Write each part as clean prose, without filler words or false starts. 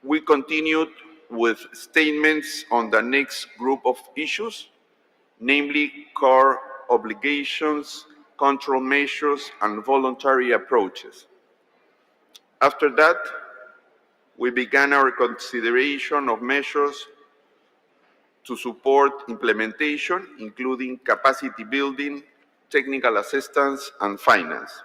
We continued with statements on the next group of issues, namely core obligations, control measures, and voluntary approaches. After that, we began our consideration of measures to support implementation, including capacity building, technical assistance, and finance.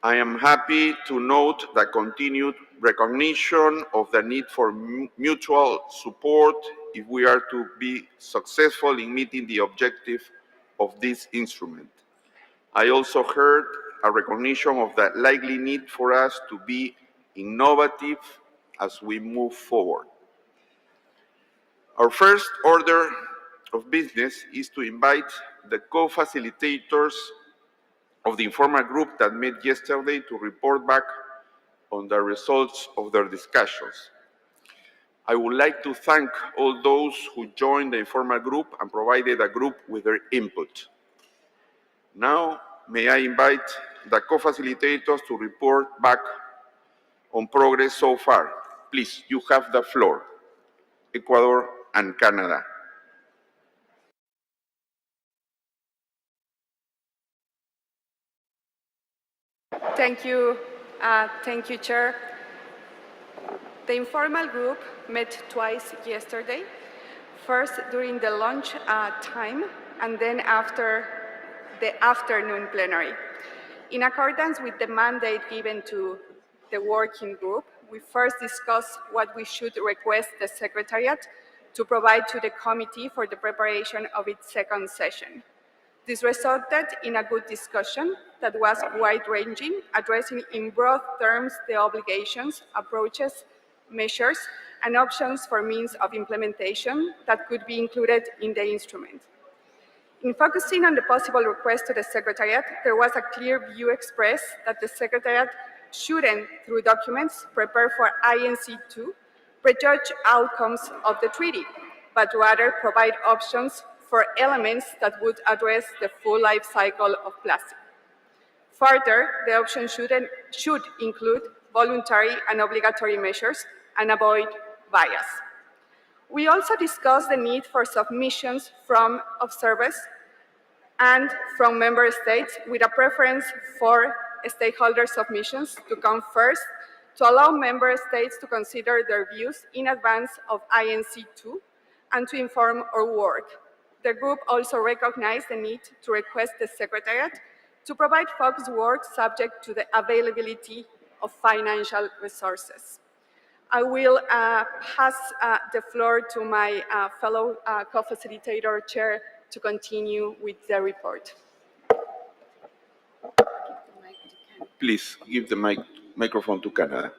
I am happy to note the continued recognition of the need for mutual support if we are to be successful in meeting the objective of this instrument. I also heard a recognition of the likely need for us to be innovative as we move forward. Our first order of business is to invite the co-facilitators of the informal group that met yesterday to report back on the results of their discussions. I would like to thank all those who joined the informal group and provided the group with their input. Now, may I invite the co-facilitators to report back on progress so far. Please, you have the floor. Ecuador and Canada. Thank you, Chair. The informal group met twice yesterday, first during the lunch time and then after the afternoon plenary. In accordance with the mandate given to the working group, we first discussed what we should request the Secretariat to provide to the committee for the preparation of its second session. This resulted in a good discussion that was wide-ranging, addressing in broad terms the obligations, approaches, measures, and options for means of implementation that could be included in the instrument. In focusing on the possible request to the Secretariat, there was a clear view expressed that the Secretariat shouldn't, through documents prepared for INC2, prejudge outcomes of the treaty, but rather provide options for elements that would address the full life cycle of plastic. Further, the option should include voluntary and obligatory measures and avoid bias. We also discussed the need for submissions from observers and from member states, with a preference for stakeholder submissions to come first, to allow member states to consider their views in advance of INC2 and to inform our work. The group also recognized the need to request the Secretariat to provide focused work subject to the availability of financial resources. I will pass the floor to my fellow co-facilitator chair to continue with the report. Please give the microphone to Canada.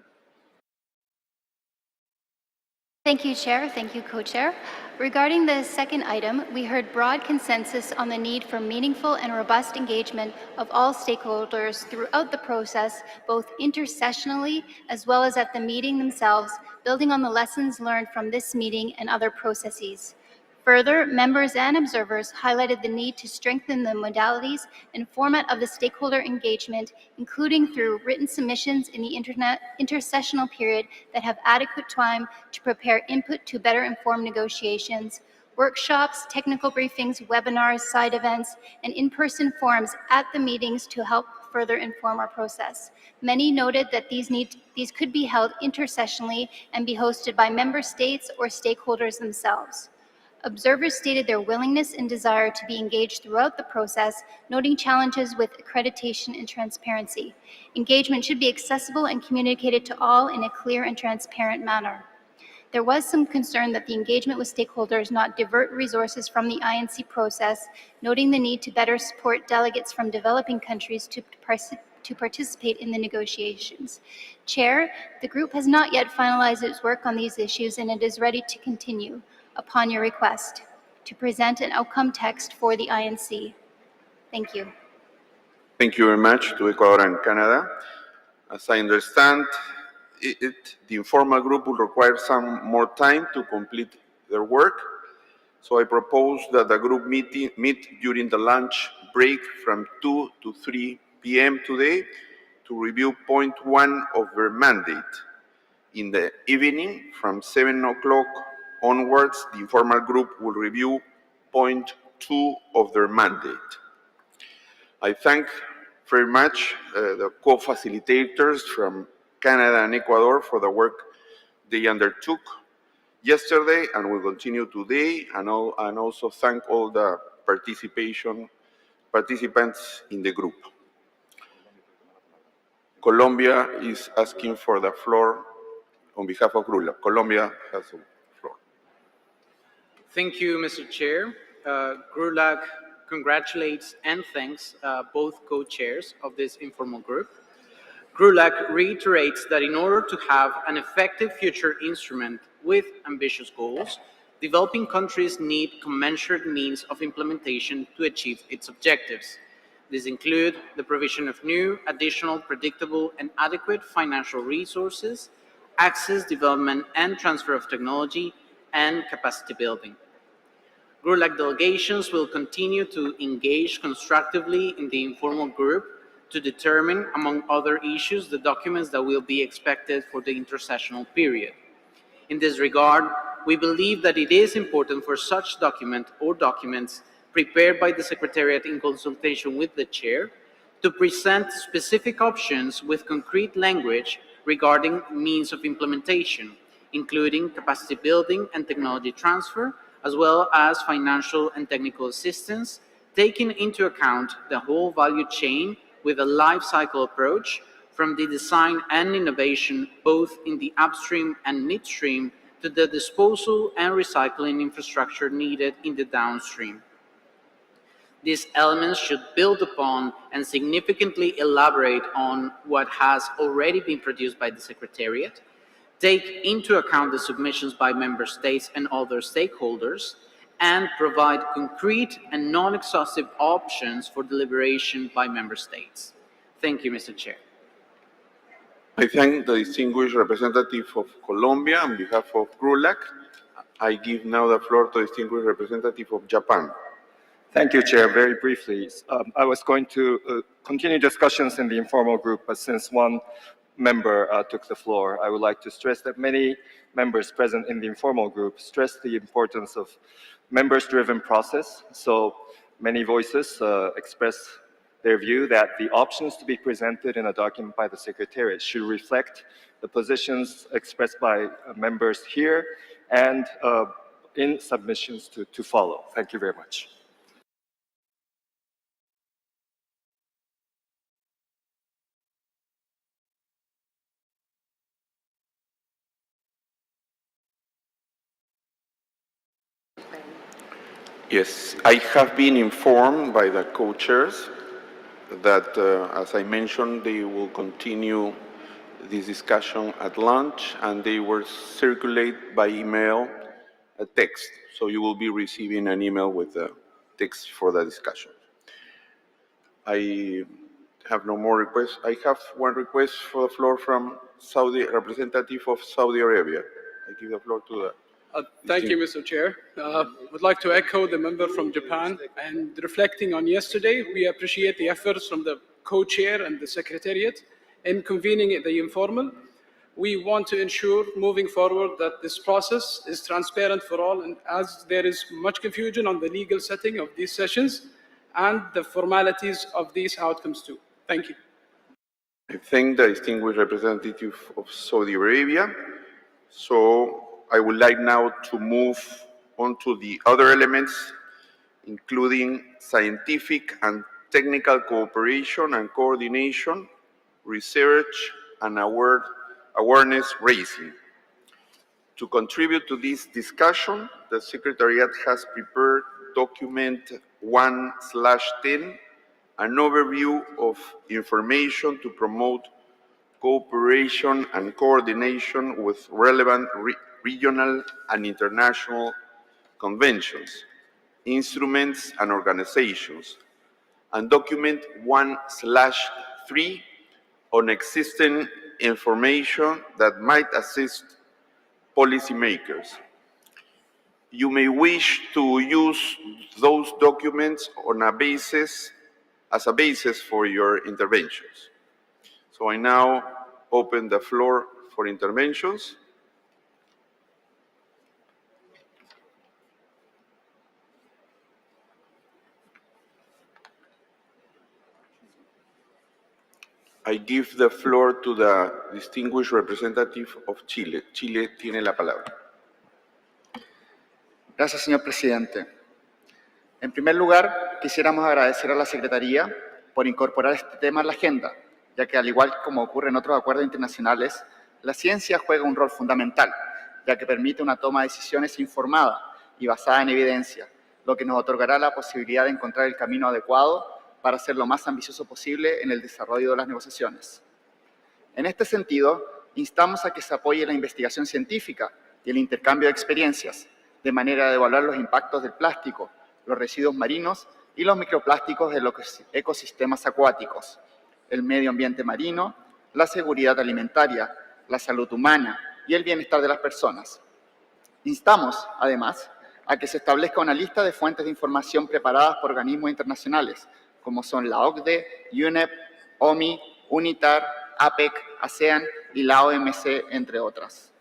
Thank you, Chair. Thank you, Co-Chair. Regarding the second item, we heard broad consensus on the need for meaningful and robust engagement of all stakeholders throughout the process, both intersessionally as well as at the meeting themselves, building on the lessons learned from this meeting and other processes. Further, members and observers highlighted the need to strengthen the modalities and format of the stakeholder engagement, including through written submissions in the intersessional period that have adequate time to prepare input to better inform negotiations, workshops, technical briefings, webinars, side events, and in-person forums at the meetings to help further inform our process. Many noted that these could be held intersessionally and be hosted by member states or stakeholders themselves. Observers stated their willingness and desire to be engaged throughout the process, noting challenges with accreditation and transparency. Engagement should be accessible and communicated to all in a clear and transparent manner. There was some concern that the engagement with stakeholders not divert resources from the INC process, noting the need to better support delegates from developing countries to participate in the negotiations. Chair, the group has not yet finalized its work on these issues, and it is ready to continue, upon your request, to present an outcome text for the INC. Thank you. Thank you very much to Ecuador and Canada. As I understand it, the informal group will require some more time to complete their work. So I propose that the group meet during the lunch break from 2 to 3 p.m. today to review point 1 of their mandate. In the evening, from 7 o'clock onwards, the informal group will review point 2 of their mandate. I thank very much the co-facilitators from Canada and Ecuador for the work they undertook yesterday and will continue today, and also thank all the participants in the group. Colombia is asking for the floor on behalf of GRULAC. Colombia has the floor. Thank you, Mr. Chair. GRULAC congratulates and thanks both co-chairs of this informal group. GRULAC reiterates that in order to have an effective future instrument with ambitious goals, developing countries need commensurate means of implementation to achieve its objectives. These include the provision of new, additional, predictable, and adequate financial resources, access, development, and transfer of technology, and capacity building. GRULAC delegations will continue to engage constructively in the informal group to determine, among other issues, the documents that will be expected for the intersessional period. In this regard, we believe that it is important for such document or documents prepared by the Secretariat in consultation with the Chair to present specific options with concrete language regarding means of implementation, including capacity building and technology transfer, as well as financial and technical assistance, taking into account the whole value chain with a life cycle approach from the design and innovation both in the upstream and midstream to the disposal and recycling infrastructure needed in the downstream. These elements should build upon and significantly elaborate on what has already been produced by the Secretariat, take into account the submissions by Member States and other stakeholders, and provide concrete and non-exhaustive options for deliberation by Member States. Thank you, Mr. Chair. I thank the distinguished representative of Colombia on behalf of GRULAC. I give now the floor to the distinguished representative of Japan. Thank you, Chair. Very briefly, I was going to continue discussions in the informal group, but since one member took the floor, I would like to stress that many members present in the informal group stress the importance of members-driven process. So many voices express their view that the options to be presented in a document by the Secretariat should reflect the positions expressed by members here and in submissions to follow. Thank you very much. Yes, I have been informed by the co-chairs that, as I mentioned, they will continue this discussion at lunch, and they will circulate by email a text. So you will be receiving an email with the text for the discussion. I have no more requests. I have one request for the floor from representative of Saudi Arabia. I give the floor to the Thank you, Mr. Chair. I would like to echo the member from Japan, and reflecting on yesterday, we appreciate the efforts from the co-chair and the Secretariat in convening the informal. We want to ensure moving forward that this process is transparent for all, and as there is much confusion on the legal setting of these sessions and the formalities of these outcomes too. Thank you. I thank the distinguished representative of Saudi Arabia. So I would like now to move on to the other elements, including scientific and technical cooperation and coordination, research, and awareness raising. To contribute to this discussion, the Secretariat has prepared document 1/10, an overview of information to promote cooperation and coordination with relevant regional and international conventions, instruments, and organizations, and document 1/3 on existing information that might assist policymakers. You may wish to use those documents as a basis for your interventions. So I now open the floor for interventions. I give the floor to the distinguished representative of Chile. Chile tiene la palabra. Gracias, señor presidente. En primer lugar, quisiéramos agradecer a la Secretaría por incorporar este tema en la agenda, ya que al igual como ocurre en otros acuerdos internacionales, la ciencia juega un rol fundamental, ya que permite una toma de decisiones informada y basada en evidencia, lo que nos otorgará la posibilidad de encontrar el camino adecuado para ser lo más ambicioso posible en el desarrollo de las negociaciones. En este sentido, instamos a que se apoye la investigación científica y el intercambio de experiencias, de manera de evaluar los impactos del plástico, los residuos marinos y los microplásticos en los ecosistemas acuáticos, el medio ambiente marino, la seguridad alimentaria, la salud humana y el bienestar de las personas. Instamos, además, a que se establezca una lista de fuentes de información preparadas por organismos internacionales, como son la OCDE, UNEP, OMI, UNITAR, APEC, ASEAN y la OMC, entre otras.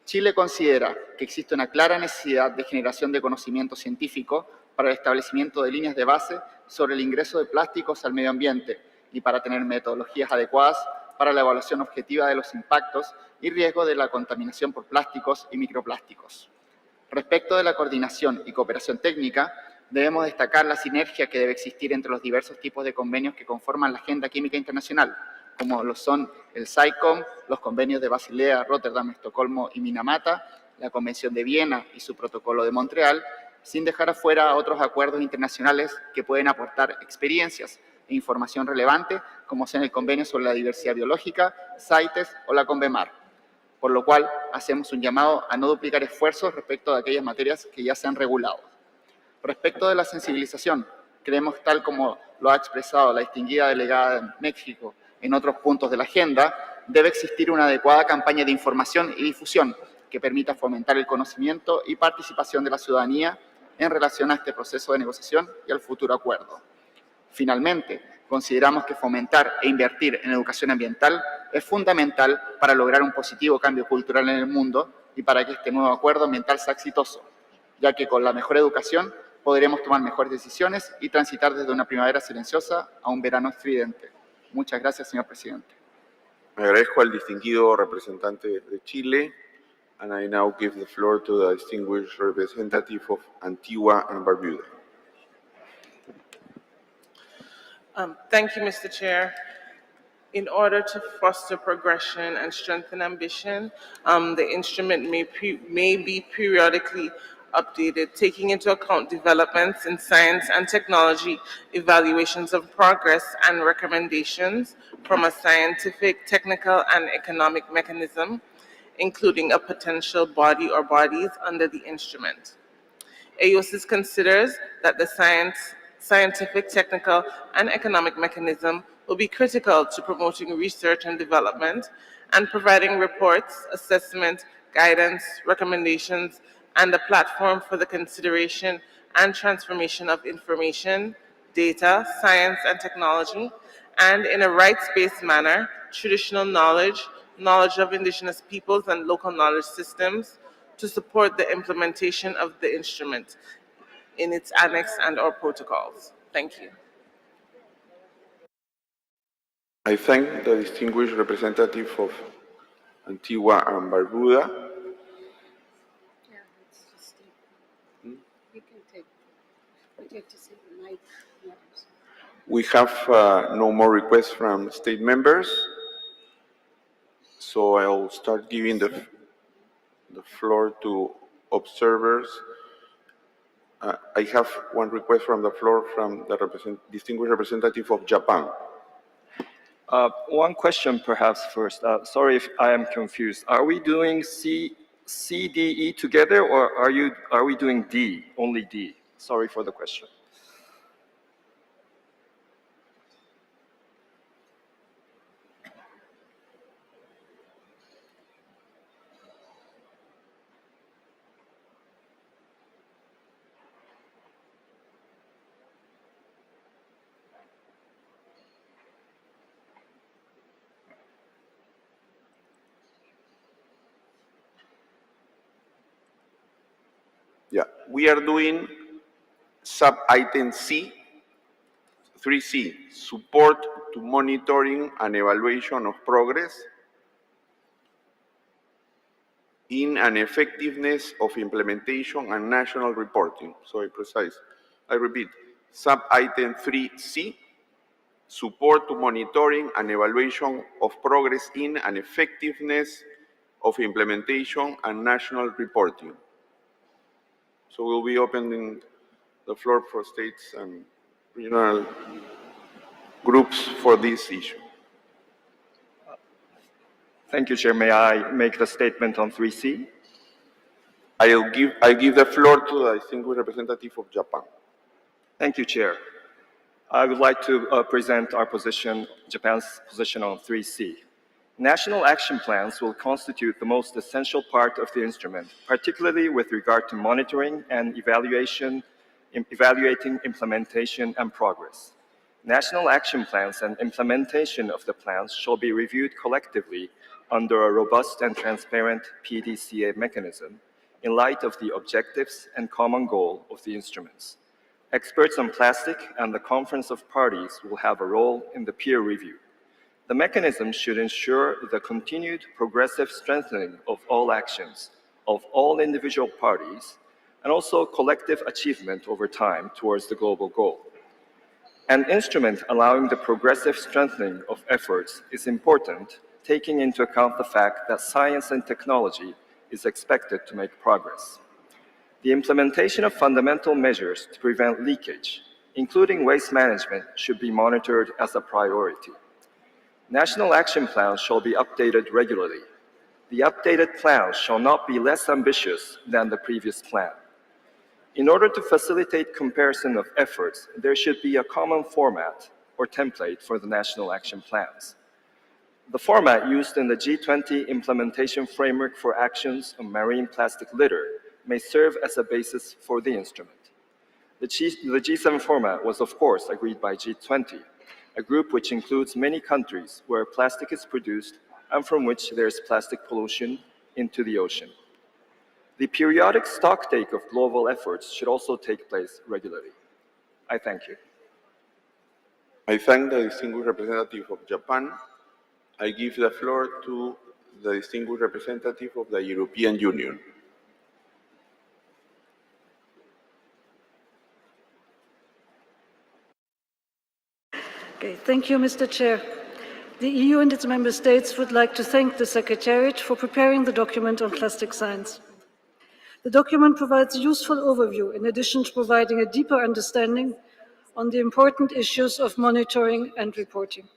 Chile considera que existe una clara necesidad de generación de conocimiento científico para el establecimiento de líneas de base sobre el ingreso de plásticos al medio ambiente y para tener metodologías adecuadas para la evaluación objetiva de los impactos y riesgos de la contaminación por plásticos y microplásticos. Respecto de la coordinación y cooperación técnica, debemos destacar la sinergia que debe existir entre los diversos tipos de convenios que conforman la Agenda Química Internacional, como lo son el SAICOM, los convenios de Basilea, Rotterdam, Estocolmo y Minamata, la Convención de Viena y su Protocolo de Montreal, sin dejar afuera otros acuerdos internacionales que pueden aportar experiencias e información relevante, como son el Convenio sobre la Diversidad Biológica, CITES o la CONVEMAR, por lo cual hacemos un llamado a no duplicar esfuerzos respecto de aquellas materias que ya se han regulado. Respecto de la sensibilización, creemos, tal como lo ha expresado la distinguida delegada de México en otros puntos de la agenda, debe existir una adecuada campaña de información y difusión que permita fomentar el conocimiento y participación de la ciudadanía en relación a este proceso de negociación y al futuro acuerdo. Finalmente, consideramos que fomentar e invertir en educación ambiental es fundamental para lograr un positivo cambio cultural en el mundo y para que este nuevo acuerdo ambiental sea exitoso, ya que con la mejor educación podremos tomar mejores decisiones y transitar desde una primavera silenciosa a un verano estridente. Muchas gracias, señor presidente. Agradezco al distinguido representante de Chile, and I now give the floor to the distinguished representative of Antigua and Barbuda. Thank you, Mr. Chair. In order to foster progression and strengthen ambition, the instrument may be periodically updated, taking into account developments in science and technology, evaluations of progress, and recommendations from a scientific, technical, and economic mechanism, including a potential body or bodies under the instrument. AOSIS considers that the scientific, technical, and economic mechanism will be critical to promoting research and development and providing reports, assessment, guidance, recommendations, and a platform for the consideration and transformation of information, data, science, and technology, and in a rights-based manner, traditional knowledge, knowledge of indigenous peoples, and local knowledge systems to support the implementation of the instrument in its annex and/or protocols. Thank you. I thank the distinguished representative of Antigua and Barbuda. We have no more requests from state members, so I'll start giving the floor to observers. I have one request from the floor from the distinguished representative of Japan. One question perhaps first. Sorry if I am confused. Are we doing C, D, E together, or are we doing D, only D? Sorry for the question. Yeah, we are doing sub-item C, 3C, support to monitoring and evaluation of progress in and effectiveness of implementation and national reporting. So I repeat, sub-item 3C, support to monitoring and evaluation of progress in and effectiveness of implementation and national reporting. So we'll be opening the floor for states and regional groups for this issue. Thank you, Chair. May I make the statement on 3C? I give the floor to the distinguished representative of Japan. Thank you, Chair. I would like to present our position, Japan's position on 3C. National action plans will constitute the most essential part of the instrument, particularly with regard to monitoring and evaluating implementation and progress. National action plans and implementation of the plans shall be reviewed collectively under a robust and transparent PDCA mechanism in light of the objectives and common goal of the instruments. Experts on plastic and the Conference of Parties will have a role in the peer review. The mechanism should ensure the continued progressive strengthening of all actions of all individual parties and also collective achievement over time towards the global goal. An instrument allowing the progressive strengthening of efforts is important, taking into account the fact that science and technology is expected to make progress. The implementation of fundamental measures to prevent leakage, including waste management, should be monitored as a priority. National action plans shall be updated regularly. The updated plans shall not be less ambitious than the previous plan. In order to facilitate comparison of efforts, there should be a common format or template for the national action plans. The format used in the G20 implementation framework for actions on marine plastic litter may serve as a basis for the instrument. The G7 format was, of course, agreed by G20, a group which includes many countries where plastic is produced and from which there is plastic pollution into the ocean. The periodic stocktake of global efforts should also take place regularly. I thank you. I thank the distinguished representative of Japan. I give the floor to the distinguished representative of the European Union. Okay, thank you, Mr. Chair. The EU and its member states would like to thank the Secretariat for preparing the document on plastic science. The document provides a useful overview in addition to providing a deeper understanding on the important issues of monitoring and reporting.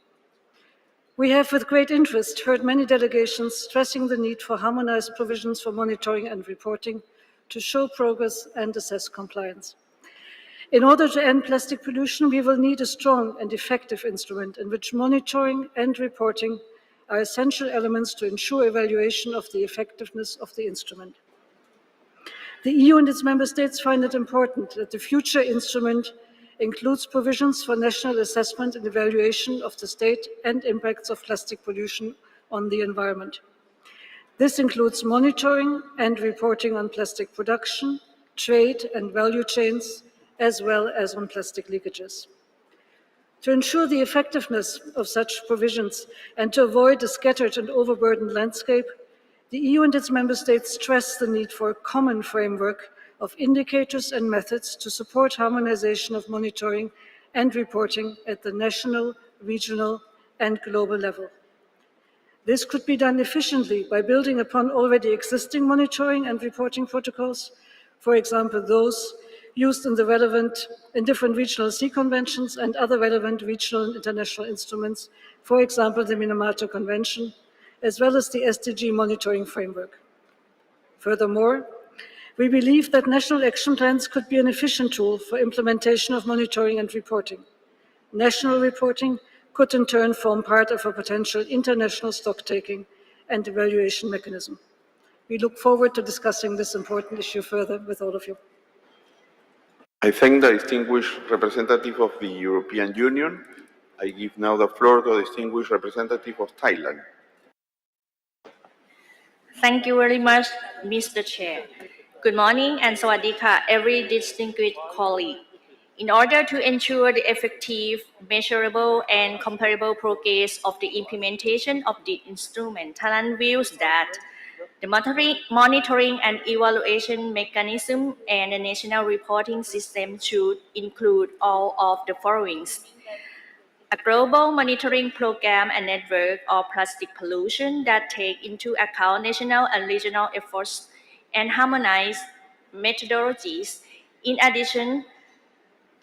We have with great interest heard many delegations stressing the need for harmonized provisions for monitoring and reporting to show progress and assess compliance. In order to end plastic pollution, we will need a strong and effective instrument in which monitoring and reporting are essential elements to ensure evaluation of the effectiveness of the instrument. The EU and its member states find it important that the future instrument includes provisions for national assessment and evaluation of the state and impacts of plastic pollution on the environment. This includes monitoring and reporting on plastic production, trade and value chains, as well as on plastic leakages. To ensure the effectiveness of such provisions and to avoid a scattered and overburdened landscape, the EU and its member states stress the need for a common framework of indicators and methods to support harmonization of monitoring and reporting at the national, regional, and global level. This could be done efficiently by building upon already existing monitoring and reporting protocols, for example, those used in different regional sea conventions and other relevant regional and international instruments, for example, the Minamato Convention, as well as the SDG monitoring framework. Furthermore, we believe that national action plans could be an efficient tool for implementation of monitoring and reporting. National reporting could in turn form part of a potential international stocktaking and evaluation mechanism. We look forward to discussing this important issue further with all of you. I thank the distinguished representative of the European Union. I give now the floor to the distinguished representative of Thailand. Thank you very much, Mr. Chair. Good morning and Sawadika, every distinguished colleague. In order to ensure the effective, measurable, and comparable progress of the implementation of the instrument, Thailand views that the monitoring and evaluation mechanism and the national reporting system should include all of the following: a global monitoring program and network of plastic pollution that take into account national and regional efforts and harmonized methodologies. In addition,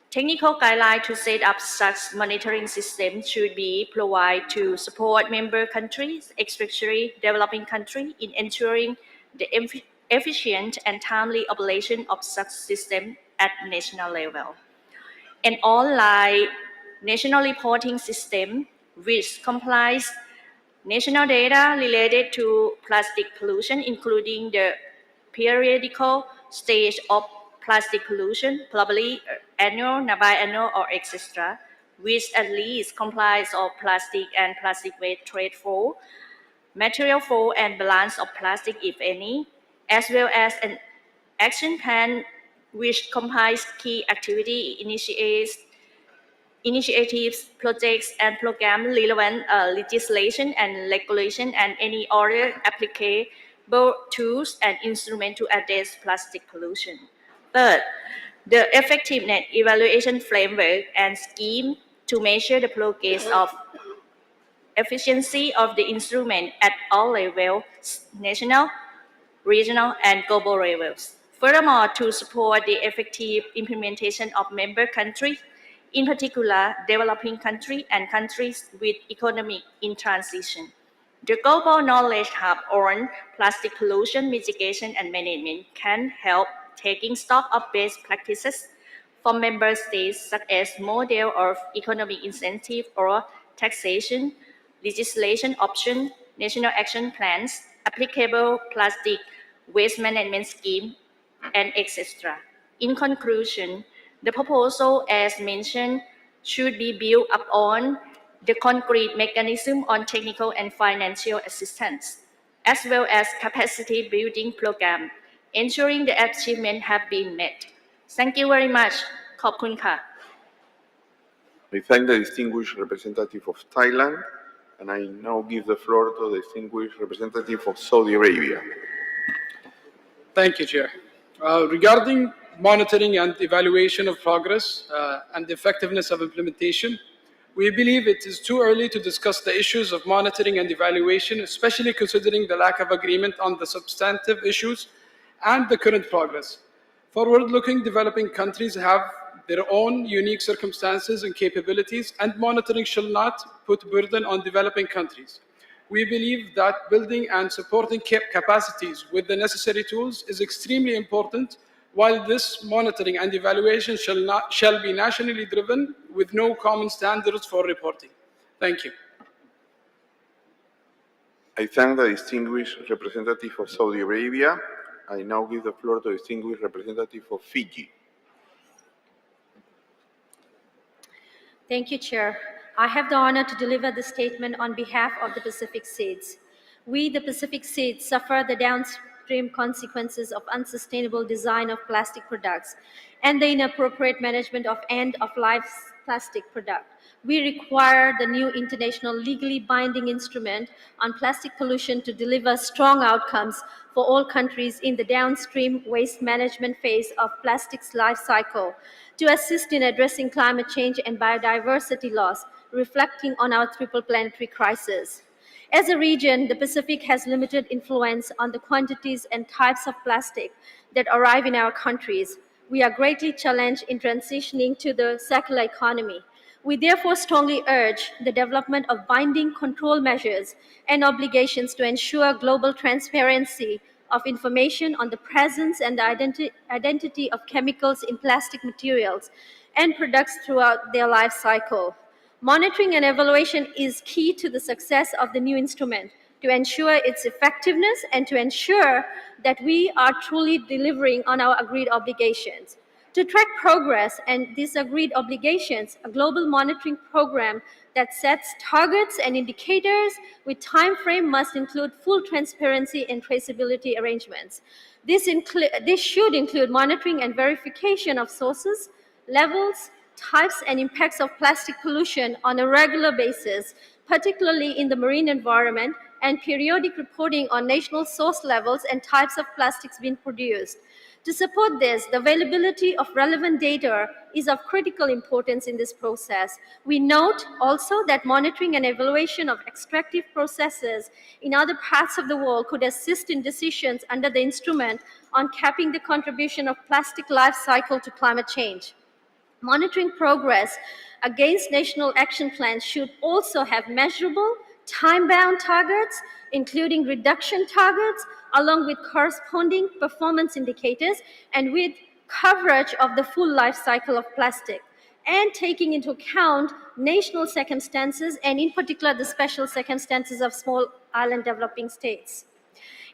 technical guidelines to set up such monitoring systems should be provided to support member countries, especially developing countries, in ensuring the efficient and timely operation of such systems at national level. An online national reporting system which compiles national data related to plastic pollution, including the periodical stage of plastic pollution, probably annual, biannual, or etc., which at least complies of plastic and plastic waste trade flow, material flow and balance of plastic, if any, as well as an action plan which compiles key activity initiatives, projects, and programs, relevant legislation and regulation, and any other applicable tools and instruments to address plastic pollution. Third, the effectiveness evaluation framework and scheme to measure the progress of efficiency of the instrument at all levels, national, regional, and global levels. Furthermore, to support the effective implementation of member countries, in particular developing countries and countries with economy in transition. The Global Knowledge Hub on plastic pollution mitigation and management can help taking stock of best practices from member states, such as model of economic incentive or taxation, legislation option, national action plans, applicable plastic waste management scheme, and etc. In conclusion, the proposal, as mentioned, should be built upon the concrete mechanism on technical and financial assistance, as well as capacity building program, ensuring the achievement have been met. Thank you very much. ขอบคุณค่ะ I thank the distinguished representative of Thailand, and I now give the floor to the distinguished representative of Saudi Arabia. Thank you, Chair. Regarding monitoring and evaluation of progress and the effectiveness of implementation, we believe it is too early to discuss the issues of monitoring and evaluation, especially considering the lack of agreement on the substantive issues and the current progress. Forward-looking developing countries have their own unique circumstances and capabilities, and monitoring shall not put burden on developing countries. We believe that building and supporting capacities with the necessary tools is extremely important, while this monitoring and evaluation shall be nationally driven with no common standards for reporting. Thank you. I thank the distinguished representative of Saudi Arabia. I now give the floor to the distinguished representative of Fiji. Thank you, Chair. I have the honor to deliver the statement on behalf of the Pacific States. We, the Pacific States, suffer the downstream consequences of unsustainable design of plastic products and the inappropriate management of end-of-life plastic product. We require the new international legally binding instrument on plastic pollution to deliver strong outcomes for all countries in the downstream waste management phase of plastics life cycle to assist in addressing climate change and biodiversity loss, reflecting on our triple planetary crisis. As a region, the Pacific has limited influence on the quantities and types of plastic that arrive in our countries. We are greatly challenged in transitioning to the circular economy. We therefore strongly urge the development of binding control measures and obligations to ensure global transparency of information on the presence and the identity of chemicals in plastic materials and products throughout their life cycle. Monitoring and evaluation is key to the success of the new instrument, to ensure its effectiveness and to ensure that we are truly delivering on our agreed obligations. To track progress and these agreed obligations, a global monitoring program that sets targets and indicators with time frame must include full transparency and traceability arrangements. This should include monitoring and verification of sources, levels, types, and impacts of plastic pollution on a regular basis, particularly in the marine environment, and periodic reporting on national source levels and types of plastics being produced. To support this, the availability of relevant data is of critical importance in this process. We note also that monitoring and evaluation of extractive processes in other parts of the world could assist in decisions under the instrument on capping the contribution of plastic life cycle to climate change. Monitoring progress against national action plans should also have measurable, time-bound targets, including reduction targets, along with corresponding performance indicators, and with coverage of the full life cycle of plastic, and taking into account national circumstances, and in particular the special circumstances of small island developing states.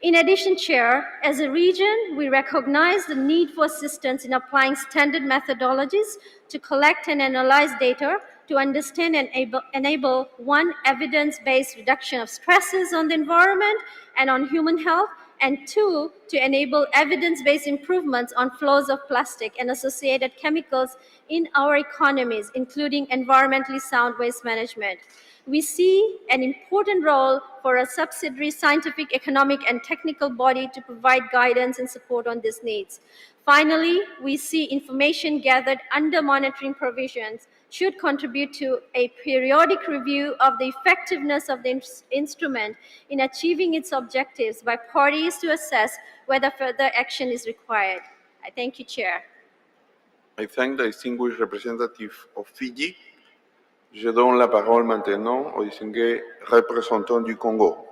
In addition, Chair, as a region, we recognize the need for assistance in applying standard methodologies to collect and analyze data to understand and enable one, evidence-based reduction of stresses on the environment and on human health, and two, to enable evidence-based improvements on flows of plastic and associated chemicals in our economies, including environmentally sound waste management. We see an important role for a subsidiary scientific, economic, and technical body to provide guidance and support on these needs. Finally, we see information gathered under monitoring provisions should contribute to a periodic review of the effectiveness of the instrument in achieving its objectives by parties to assess whether further action is required. I thank you, Chair. I thank the distinguished representative of Fiji. Je donne la parole maintenant au distingué représentant du Congo.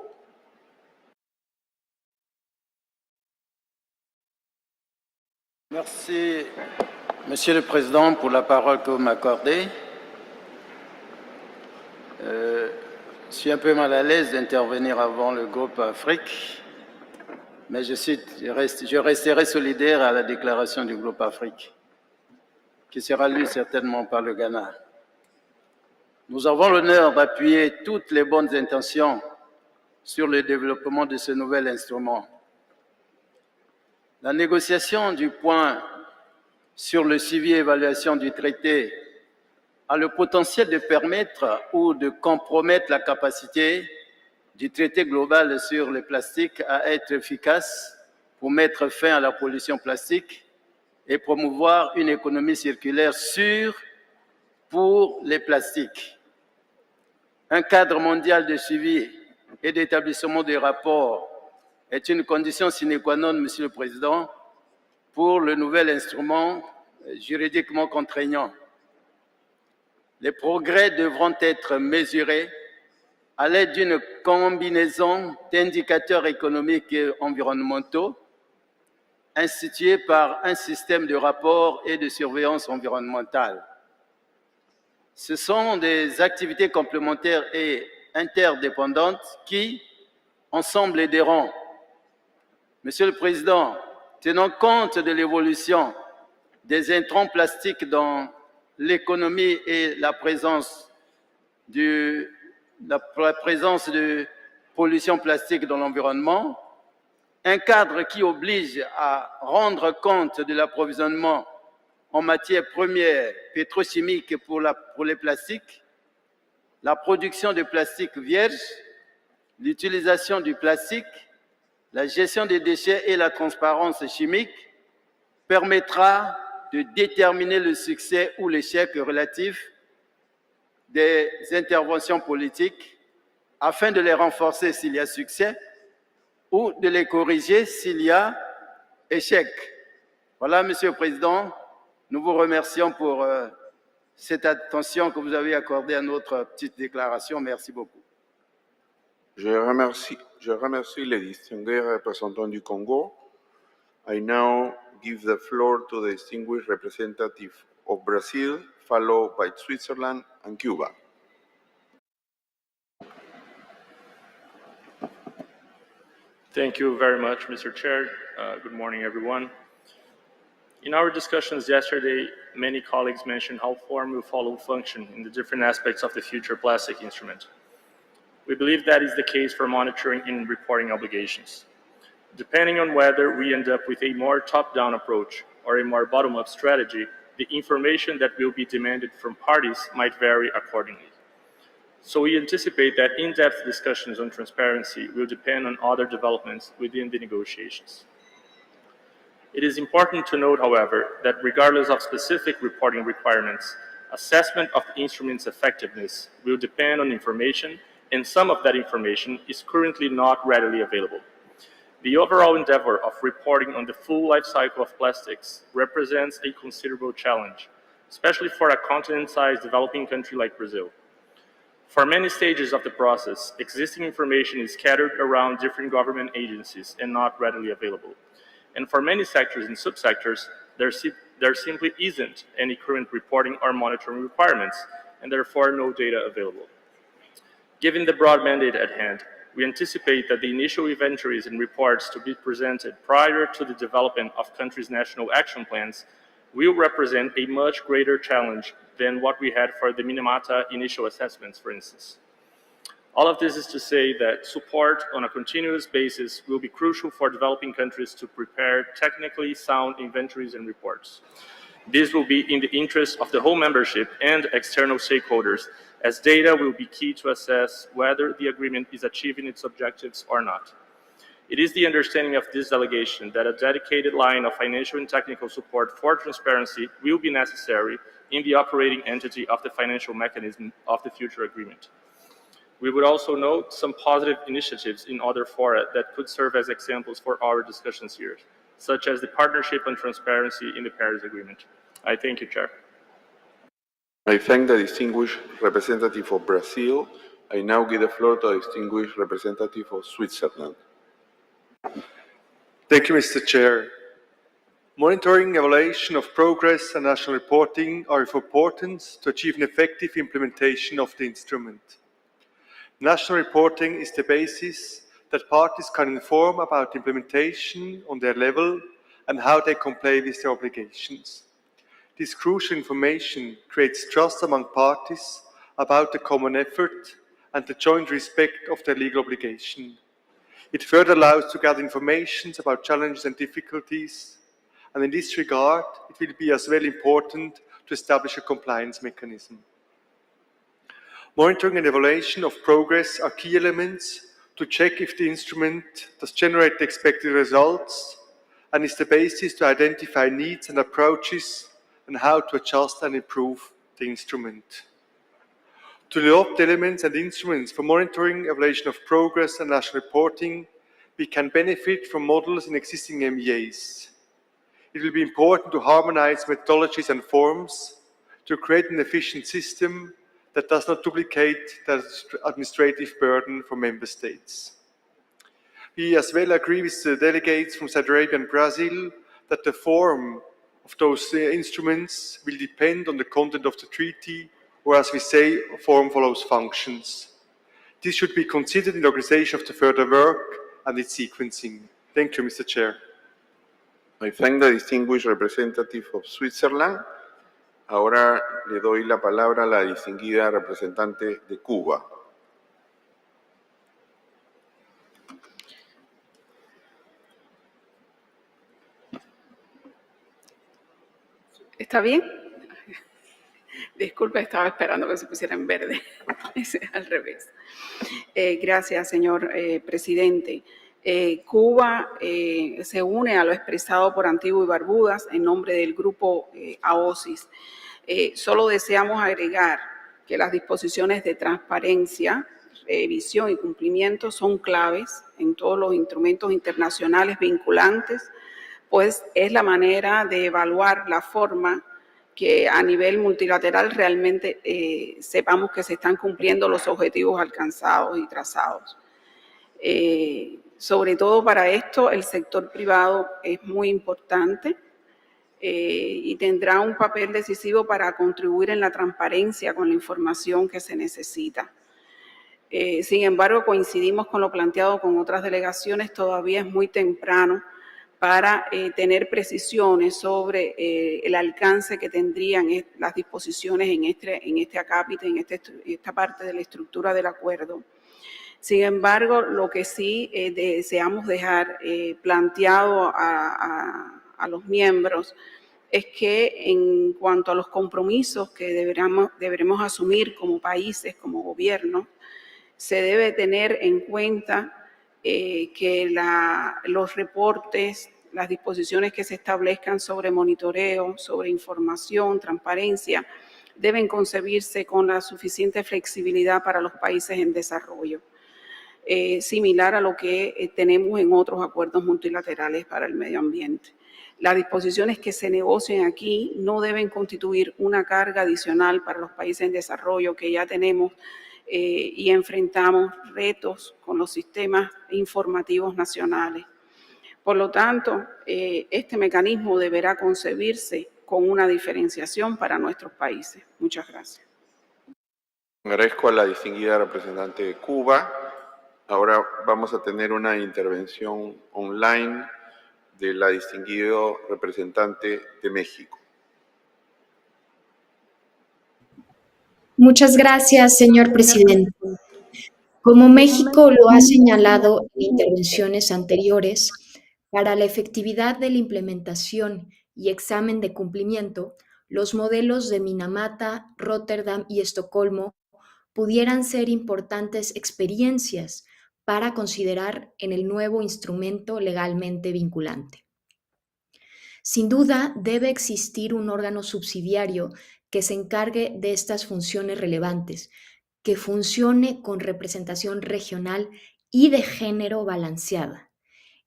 Merci, Monsieur le Président, pour la parole que vous m'accordez. Je suis un peu mal à l'aise d'intervenir avant le groupe Afrique, mais je resterai solidaire à la déclaration du groupe Afrique, qui sera lue certainement par le Ghana. Nous avons l'honneur d'appuyer toutes les bonnes intentions sur le développement de ce nouvel instrument. La négociation du point sur le suivi et évaluation du traité a le potentiel de permettre ou de compromettre la capacité du traité global sur le plastique à être efficace pour mettre fin à la pollution plastique et promouvoir une économie circulaire sûre pour les plastiques. Un cadre mondial de suivi et d'établissement des rapports est une condition sine qua non, Monsieur le Président, pour le nouvel instrument juridiquement contraignant. Les progrès devront être mesurés à l'aide d'une combinaison d'indicateurs économiques et environnementaux institués par un système de rapport et de surveillance environnementale. Ce sont des activités complémentaires et interdépendantes qui, ensemble, aideront. Monsieur le Président, tenant compte de l'évolution des intrants plastiques dans l'économie et la présence de pollution plastique dans l'environnement, un cadre qui oblige à rendre compte de l'approvisionnement en matières premières pétrochimiques pour les plastiques, la production de plastique vierge, l'utilisation du plastique, la gestion des déchets et la transparence chimique permettra de déterminer le succès ou l'échec relatif des interventions politiques afin de les renforcer s'il y a succès ou de les corriger s'il y a échec. Voilà, Monsieur le Président, nous vous remercions pour cette attention que vous avez accordée à notre petite déclaration. Merci beaucoup. Je remercie les distingués représentants du Congo. I now give the floor to the distinguished representative of Brazil, followed by Switzerland and Cuba. Thank you very much, Mr. Chair. Good morning, everyone. In our discussions yesterday, many colleagues mentioned how form will follow function in the different aspects of the future plastic instrument. We believe that is the case for monitoring and reporting obligations. Depending on whether we end up with a more top-down approach or a more bottom-up strategy, the information that will be demanded from parties might vary accordingly. So we anticipate that in-depth discussions on transparency will depend on other developments within the negotiations. It is important to note, however, that regardless of specific reporting requirements, assessment of the instrument's effectiveness will depend on information, and some of that information is currently not readily available. The overall endeavor of reporting on the full life cycle of plastics represents a considerable challenge, especially for a continent-sized developing country like Brazil. For many stages of the process, existing information is scattered around different government agencies and not readily available. And for many sectors and subsectors, there simply isn't any current reporting or monitoring requirements, and therefore no data available. Given the broad mandate at hand, we anticipate that the initial inventories and reports to be presented prior to the development of countries' national action plans will represent a much greater challenge than what we had for the Minamata initial assessments, for instance. All of this is to say that support on a continuous basis will be crucial for developing countries to prepare technically sound inventories and reports. This will be in the interest of the whole membership and external stakeholders, as data will be key to assess whether the agreement is achieving its objectives or not. It is the understanding of this delegation that a dedicated line of financial and technical support for transparency will be necessary in the operating entity of the financial mechanism of the future agreement. We would also note some positive initiatives in other fora that could serve as examples for our discussions here, such as the Partnership on Transparency in the Paris Agreement. I thank you, Chair. I thank the distinguished representative of Brazil. I now give the floor to the distinguished representative of Switzerland. Thank you, Mr. Chair. Monitoring, evaluation of progress and national reporting are of importance to achieve an effective implementation of the instrument. National reporting is the basis that parties can inform about implementation on their level and how they comply with their obligations. This crucial information creates trust among parties about the common effort and the joint respect of their legal obligation. It further allows to gather information about challenges and difficulties, and in this regard, it will be as well important to establish a compliance mechanism. Monitoring and evaluation of progress are key elements to check if the instrument does generate the expected results and is the basis to identify needs and approaches and how to adjust and improve the instrument. To develop the elements and instruments for monitoring, evaluation of progress and national reporting, we can benefit from models in existing MEAs. It will be important to harmonize methodologies and forms to create an efficient system that does not duplicate the administrative burden for member states. We as well agree with the delegates from Saudi Arabia and Brazil that the form of those instruments will depend on the content of the treaty, or as we say, form follows functions. This should be considered in the organization of the further work and its sequencing. Thank you, Mr. Chair. I thank the distinguished representative of Switzerland. Ahora le doy la palabra a la distinguida representante de Cuba. ¿Está bien? Disculpe, estaba esperando que se pusiera en verde. Es al revés. Gracias, señor presidente. Cuba se une a lo expresado por Antigua y Barbudas en nombre del grupo AOSIS. Solo deseamos agregar que las disposiciones de transparencia, revisión y cumplimiento son claves en todos los instrumentos internacionales vinculantes, pues es la manera de evaluar la forma que a nivel multilateral realmente sepamos que se están cumpliendo los objetivos alcanzados y trazados. Sobre todo para esto, el sector privado es muy importante y tendrá un papel decisivo para contribuir en la transparencia con la información que se necesita. Sin embargo, coincidimos con lo planteado con otras delegaciones, todavía es muy temprano para tener precisiones sobre el alcance que tendrían las disposiciones en este acápite, en esta parte de la estructura del acuerdo. Sin embargo, lo que sí deseamos dejar planteado a los miembros es que en cuanto a los compromisos que deberemos asumir como países, como gobierno, se debe tener en cuenta que los reportes, las disposiciones que se establezcan sobre monitoreo, sobre información, transparencia, deben concebirse con la suficiente flexibilidad para los países en desarrollo, similar a lo que tenemos en otros acuerdos multilaterales para el medio ambiente. Las disposiciones que se negocien aquí no deben constituir una carga adicional para los países en desarrollo que ya tenemos y enfrentamos retos con los sistemas informativos nacionales. Por lo tanto, este mecanismo deberá concebirse con una diferenciación para nuestros países. Muchas gracias. Agradezco a la distinguida representante de Cuba. Ahora vamos a tener una intervención online de la distinguida representante de México. Muchas gracias, señor presidente. Como México lo ha señalado en intervenciones anteriores, para la efectividad de la implementación y examen de cumplimiento, los modelos de Minamata, Róterdam y Estocolmo pudieran ser importantes experiencias para considerar en el nuevo instrumento legalmente vinculante. Sin duda, debe existir un órgano subsidiario que se encargue de estas funciones relevantes, que funcione con representación regional y de género balanceada,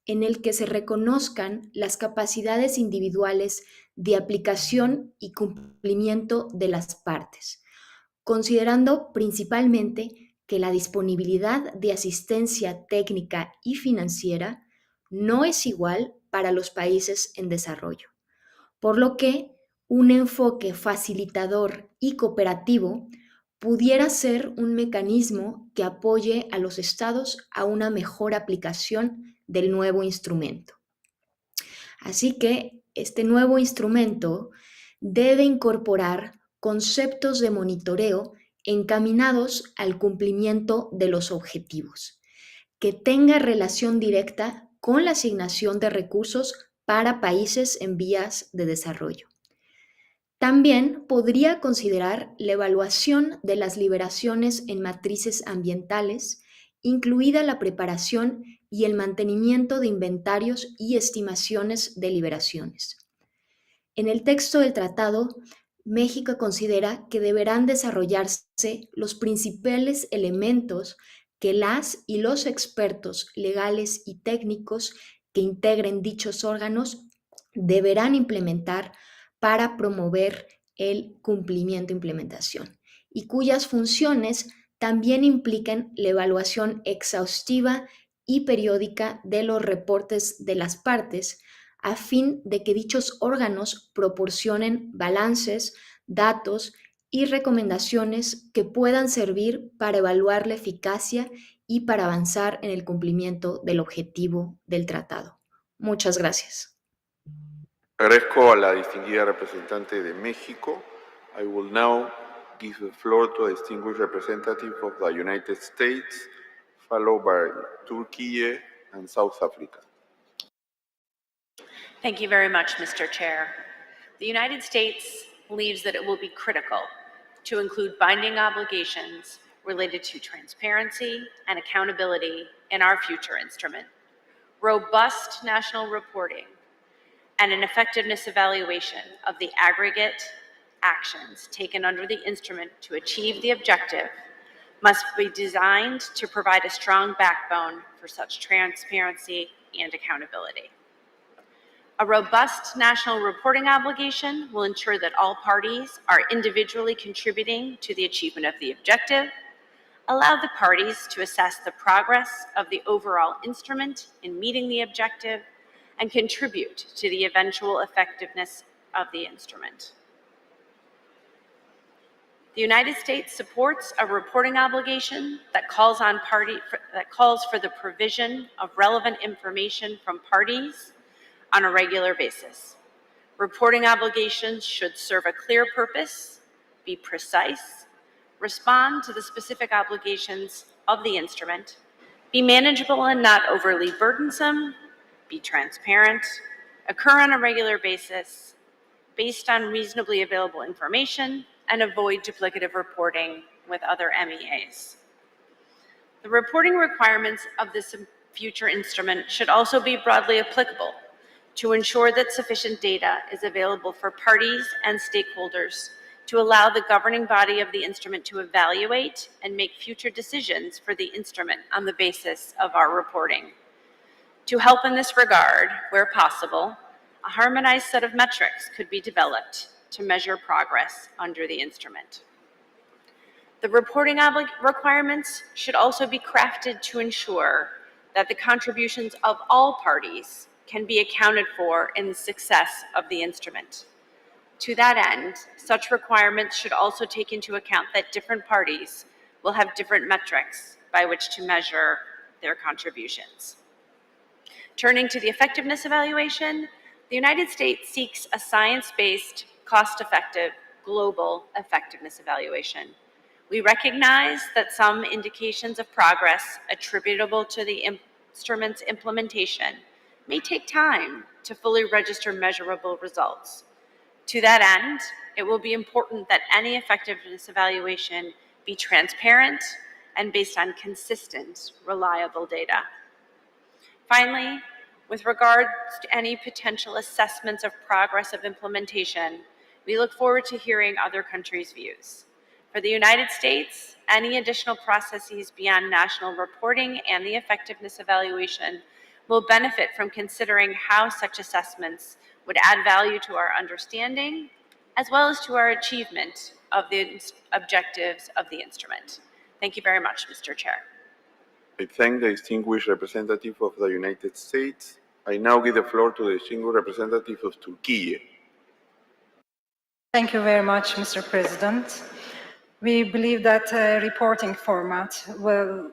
en el que se reconozcan las capacidades individuales de aplicación y cumplimiento de las partes, considerando principalmente que la disponibilidad de asistencia técnica y financiera no es igual para los países en desarrollo, por lo que un enfoque facilitador y cooperativo pudiera ser un mecanismo que apoye a los estados a una mejor aplicación del nuevo instrumento. Así que este nuevo instrumento debe incorporar conceptos de monitoreo encaminados al cumplimiento de los objetivos, que tenga relación directa con la asignación de recursos para países en vías de desarrollo. También podría considerar la evaluación de las liberaciones en matrices ambientales, incluida la preparación y el mantenimiento de inventarios y estimaciones de liberaciones. En el texto del tratado, México considera que deberán desarrollarse los principales elementos que las y los expertos legales y técnicos que integren dichos órganos deberán implementar para promover el cumplimiento e implementación, y cuyas funciones también implican la evaluación exhaustiva y periódica de los reportes de las partes, a fin de que dichos órganos proporcionen balances, datos y recomendaciones que puedan servir para evaluar la eficacia y para avanzar en el cumplimiento del objetivo del tratado. Muchas gracias. Agradezco a la distinguida representante de México. I will now give the floor to a distinguished representative of the United States, followed by Turkey and South Africa. Thank you very much, Mr. Chair. The United States believes that it will be critical to include binding obligations related to transparency and accountability in our future instrument, robust national reporting, and an effectiveness evaluation of the aggregate actions taken under the instrument to achieve the objective must be designed to provide a strong backbone for such transparency and accountability. A robust national reporting obligation will ensure that all parties are individually contributing to the achievement of the objective, allow the parties to assess the progress of the overall instrument in meeting the objective, and contribute to the eventual effectiveness of the instrument. The United States supports a reporting obligation that calls for the provision of relevant information from parties on a regular basis. Reporting obligations should serve a clear purpose, be precise, respond to the specific obligations of the instrument, be manageable and not overly burdensome, be transparent, occur on a regular basis, based on reasonably available information, and avoid duplicative reporting with other MEAs. The reporting requirements of this future instrument should also be broadly applicable to ensure that sufficient data is available for parties and stakeholders to allow the governing body of the instrument to evaluate and make future decisions for the instrument on the basis of our reporting. To help in this regard, where possible, a harmonized set of metrics could be developed to measure progress under the instrument. The reporting requirements should also be crafted to ensure that the contributions of all parties can be accounted for in the success of the instrument. To that end, such requirements should also take into account that different parties will have different metrics by which to measure their contributions. Turning to the effectiveness evaluation, the United States seeks a science-based, cost-effective, global effectiveness evaluation. We recognize that some indications of progress attributable to the instrument's implementation may take time to fully register measurable results. To that end, it will be important that any effectiveness evaluation be transparent and based on consistent, reliable data. Finally, with regards to any potential assessments of progress of implementation, we look forward to hearing other countries' views. For the United States, any additional processes beyond national reporting and the effectiveness evaluation will benefit from considering how such assessments would add value to our understanding, as well as to our achievement of the objectives of the instrument. Thank you very much, Mr. Chair. I thank the distinguished representative of the United States. I now give the floor to the distinguished representative of Turkey. Thank you very much, Mr. President. We believe that a reporting format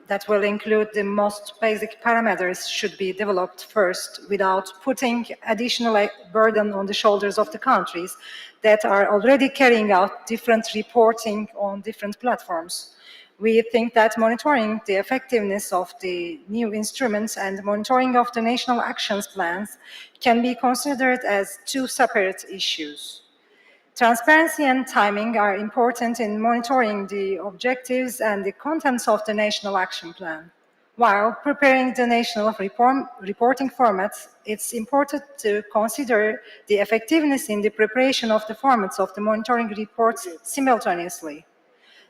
that will include the most basic parameters should be developed first without putting additional burden on the shoulders of the countries that are already carrying out different reporting on different platforms. We think that monitoring the effectiveness of the new instruments and monitoring of the national actions plans can be considered as two separate issues. Transparency and timing are important in monitoring the objectives and the contents of the National Action Plan. While preparing the national reporting formats, it's important to consider the effectiveness in the preparation of the formats of the monitoring reports simultaneously.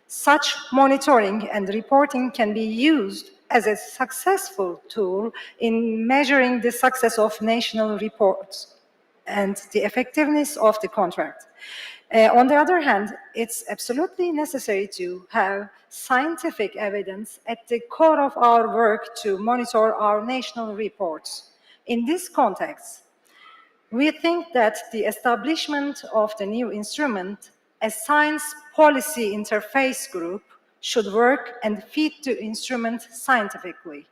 Such monitoring and reporting can be used as a successful tool in measuring the success of national reports and the effectiveness of the contract. On the other hand, it's absolutely necessary to have scientific evidence at the core of our work to monitor our national reports. In this context, we think that the establishment of the new instrument, a science policy interface group, should work and feed the instrument scientifically.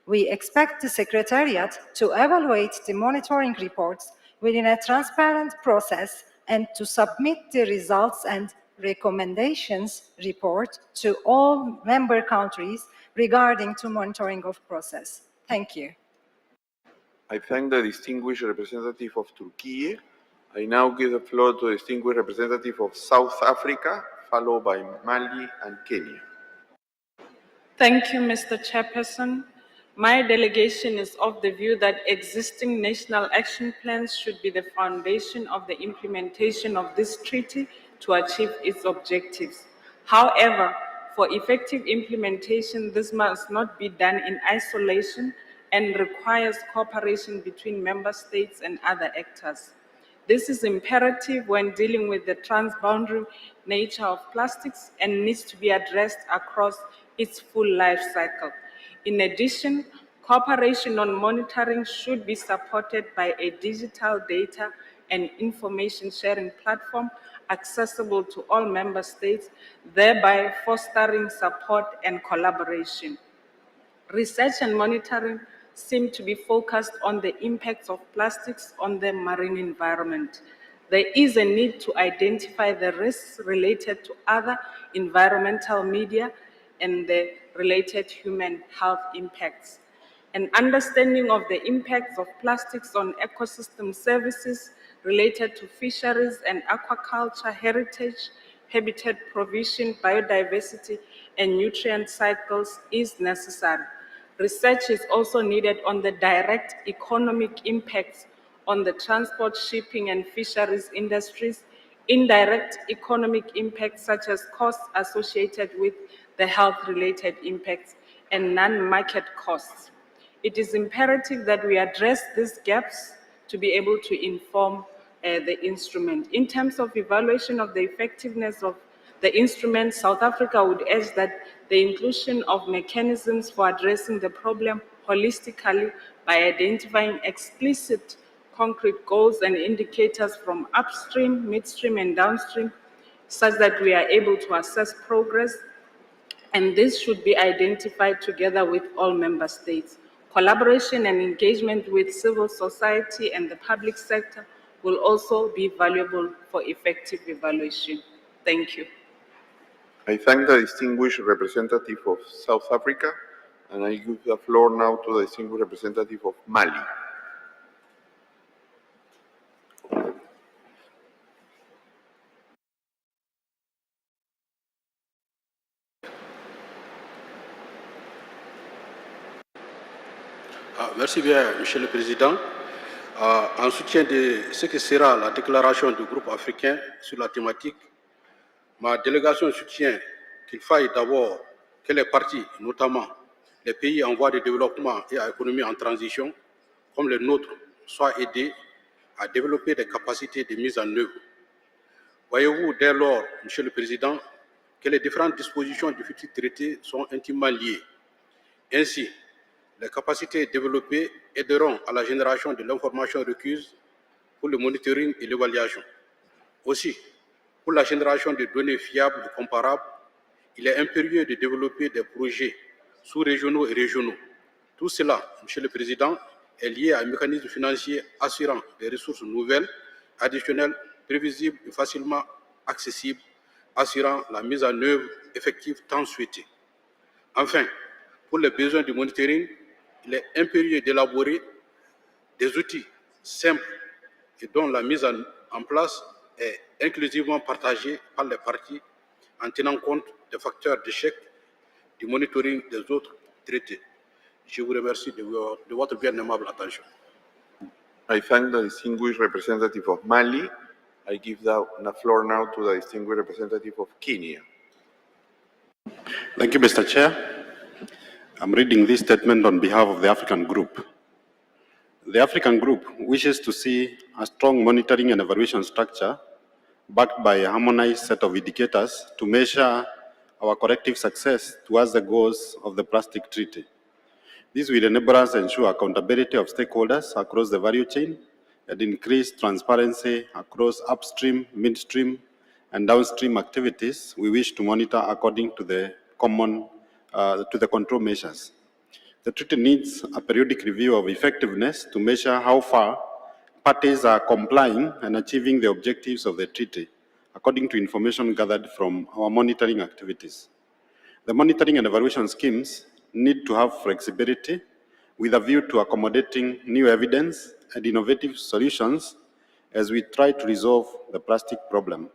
We expect the Secretariat to evaluate the monitoring reports within a transparent process and to submit the results and recommendations report to all member countries regarding the monitoring of process. Thank you. I thank the distinguished representative of Turkey. I now give the floor to the distinguished representative of South Africa, followed by Mali and Kenya. Thank you, Mr. Chairperson. My delegation is of the view that existing national action plans should be the foundation of the implementation of this treaty to achieve its objectives. However, for effective implementation, this must not be done in isolation and requires cooperation between member states and other actors. This is imperative when dealing with the transboundary nature of plastics and needs to be addressed across its full life cycle. In addition, cooperation on monitoring should be supported by a digital data and information sharing platform accessible to all member states, thereby fostering support and collaboration. Research and monitoring seem to be focused on the impacts of plastics on the marine environment. There is a need to identify the risks related to other environmental media and the related human health impacts. An understanding of the impacts of plastics on ecosystem services related to fisheries and aquaculture heritage, habitat provision, biodiversity, and nutrient cycles is necessary. Research is also needed on the direct economic impacts on the transport, shipping, and fisheries industries, indirect economic impacts such as costs associated with the health-related impacts, and non-market costs. It is imperative that we address these gaps to be able to inform the instrument. In terms of evaluation of the effectiveness of the instrument, South Africa would urge that the inclusion of mechanisms for addressing the problem holistically by identifying explicit concrete goals and indicators from upstream, midstream, and downstream, such that we are able to assess progress, and this should be identified together with all member states. Collaboration and engagement with civil society and the public sector will also be valuable for effective evaluation. Thank you. I thank the distinguished representative of South Africa, and I give the floor now to the distinguished representative of Mali. Merci bien, Monsieur le Président. En soutien de ce que sera la déclaration du groupe africain sur la thématique, ma délégation soutient qu'il faille d'abord que les parties, notamment les pays en voie de développement et à économie en transition, comme le nôtre, soient aidés à développer des capacités de mise en œuvre. Voyez-vous dès lors, Monsieur le Président, que les différentes dispositions du futur traité sont intimement liées. Ainsi, les capacités développées aideront à la génération de l'information requise pour le monitoring et l'évaluation. Aussi, pour la génération de données fiables et comparables, il est impérieux de développer des projets sous-régionaux et régionaux. Tout cela, Monsieur le Président, est lié à un mécanisme financier assurant des ressources nouvelles, additionnelles, prévisibles et facilement accessibles, assurant la mise en œuvre effective tant souhaitée. Enfin, pour les besoins du monitoring, il est impérieux d'élaborer des outils simples et dont la mise en place est inclusivement partagée par les parties en tenant compte des facteurs d'échec du monitoring des autres traités. Je vous remercie de votre bien aimable attention. I thank the distinguished representative of Mali. I give the floor now to the distinguished representative of Kenya. Thank you, Mr. Chair. I'm reading this statement on behalf of the African Group. The African Group wishes to see a strong monitoring and evaluation structure backed by a harmonized set of indicators to measure our collective success towards the goals of the Plastic Treaty. This will enable us to ensure accountability of stakeholders across the value chain and increase transparency across upstream, midstream, and downstream activities we wish to monitor according to the control measures. The treaty needs a periodic review of effectiveness to measure how far parties are complying and achieving the objectives of the treaty, according to information gathered from our monitoring activities. The monitoring and evaluation schemes need to have flexibility with a view to accommodating new evidence and innovative solutions as we try to resolve the plastic problem.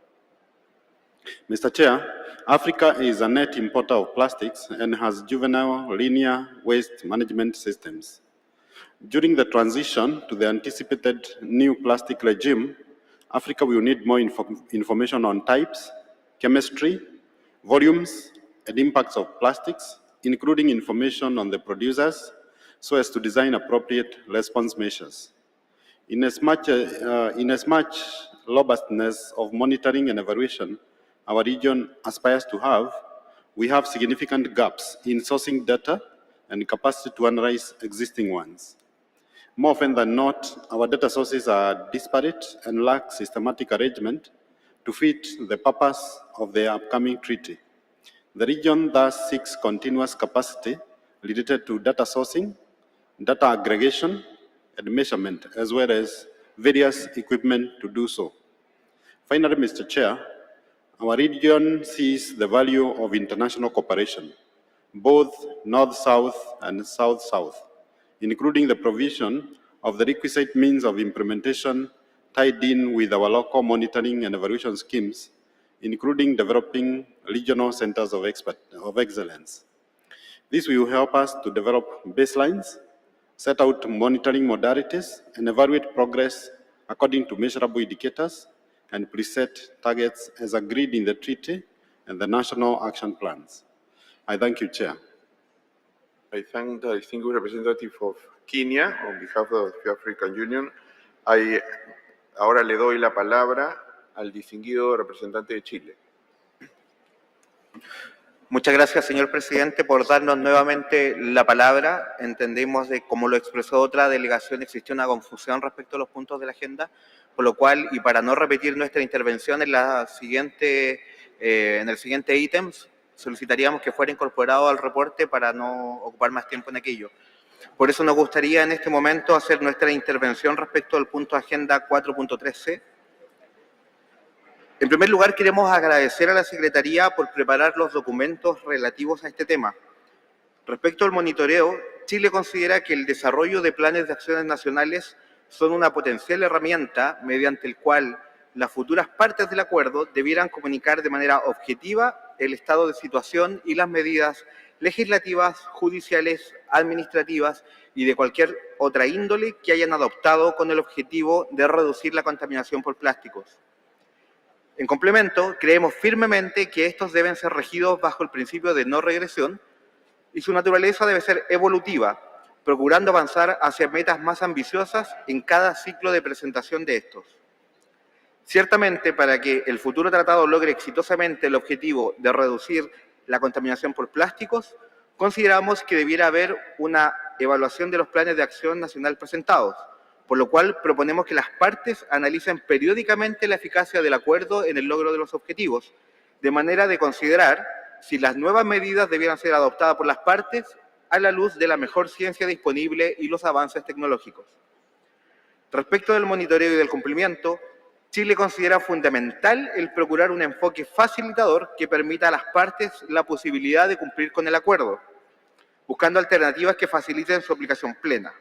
Mr. Chair, Africa is a net importer of plastics and has juvenile linear waste management systems. During the transition to the anticipated new plastic regime, Africa will need more information on types, chemistry, volumes, and impacts of plastics, including information on the producers, so as to design appropriate response measures. Inasmuch robustness of monitoring and evaluation our region aspires to have, we have significant gaps in sourcing data and capacity to analyze existing ones. More often than not, our data sources are disparate and lack systematic arrangement to fit the purpose of the upcoming treaty. The region thus seeks continuous capacity related to data sourcing, data aggregation, and measurement, as well as various equipment to do so. Finally, Mr. Chair, our region sees the value of international cooperation both North-South and South-South, including the provision of the requisite means of implementation tied in with our local monitoring and evaluation schemes, including developing regional centers of excellence. This will help us to develop baselines, set out monitoring modalities, and evaluate progress according to measurable indicators and preset targets as agreed in the treaty and the national action plans. I thank you, Chair. I thank the distinguished representative of Kenya on behalf of the African Union. Ahora le doy la palabra al distinguido representante de Chile. Muchas gracias, señor presidente, por darnos nuevamente la palabra. Entendemos, como lo expresó otra delegación, existe una confusión respecto a los puntos de la agenda, por lo cual, y para no repetir nuestra intervención en el siguiente ítem, solicitaríamos que fuera incorporado al reporte para no ocupar más tiempo en aquello. Por eso nos gustaría en este momento hacer nuestra intervención respecto al punto de agenda 4.3c. En primer lugar, queremos agradecer a la Secretaría por preparar los documentos relativos a este tema. Respecto al monitoreo, Chile considera que el desarrollo de planes de acciones nacionales son una potencial herramienta mediante el cual las futuras partes del acuerdo debieran comunicar de manera objetiva el estado de situación y las medidas legislativas, judiciales, administrativas y de cualquier otra índole que hayan adoptado con el objetivo de reducir la contaminación por plásticos. En complemento, creemos firmemente que estos deben ser regidos bajo el principio de no regresión y su naturaleza debe ser evolutiva, procurando avanzar hacia metas más ambiciosas en cada ciclo de presentación de estos. Ciertamente, para que el futuro tratado logre exitosamente el objetivo de reducir la contaminación por plásticos, consideramos que debiera haber una evaluación de los planes de acción nacional presentados, por lo cual proponemos que las partes analicen periódicamente la eficacia del acuerdo en el logro de los objetivos, de manera de considerar si las nuevas medidas debieran ser adoptadas por las partes a la luz de la mejor ciencia disponible y los avances tecnológicos. Respecto del monitoreo y del cumplimiento, Chile considera fundamental el procurar un enfoque facilitador que permita a las partes la posibilidad de cumplir con el acuerdo, buscando alternativas que faciliten su aplicación plena.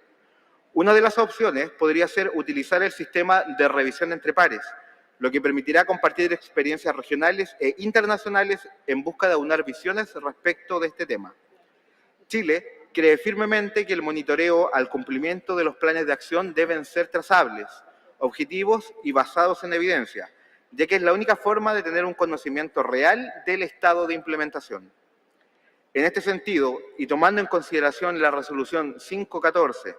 Una de las opciones podría ser utilizar el sistema de revisión entre pares, lo que permitirá compartir experiencias regionales e internacionales en busca de aunar visiones respecto de este tema. Chile cree firmemente que el monitoreo al cumplimiento de los planes de acción deben ser trazables, objetivos y basados en evidencia, ya que es la única forma de tener un conocimiento real del estado de implementación. En este sentido, y tomando en consideración la resolución 514,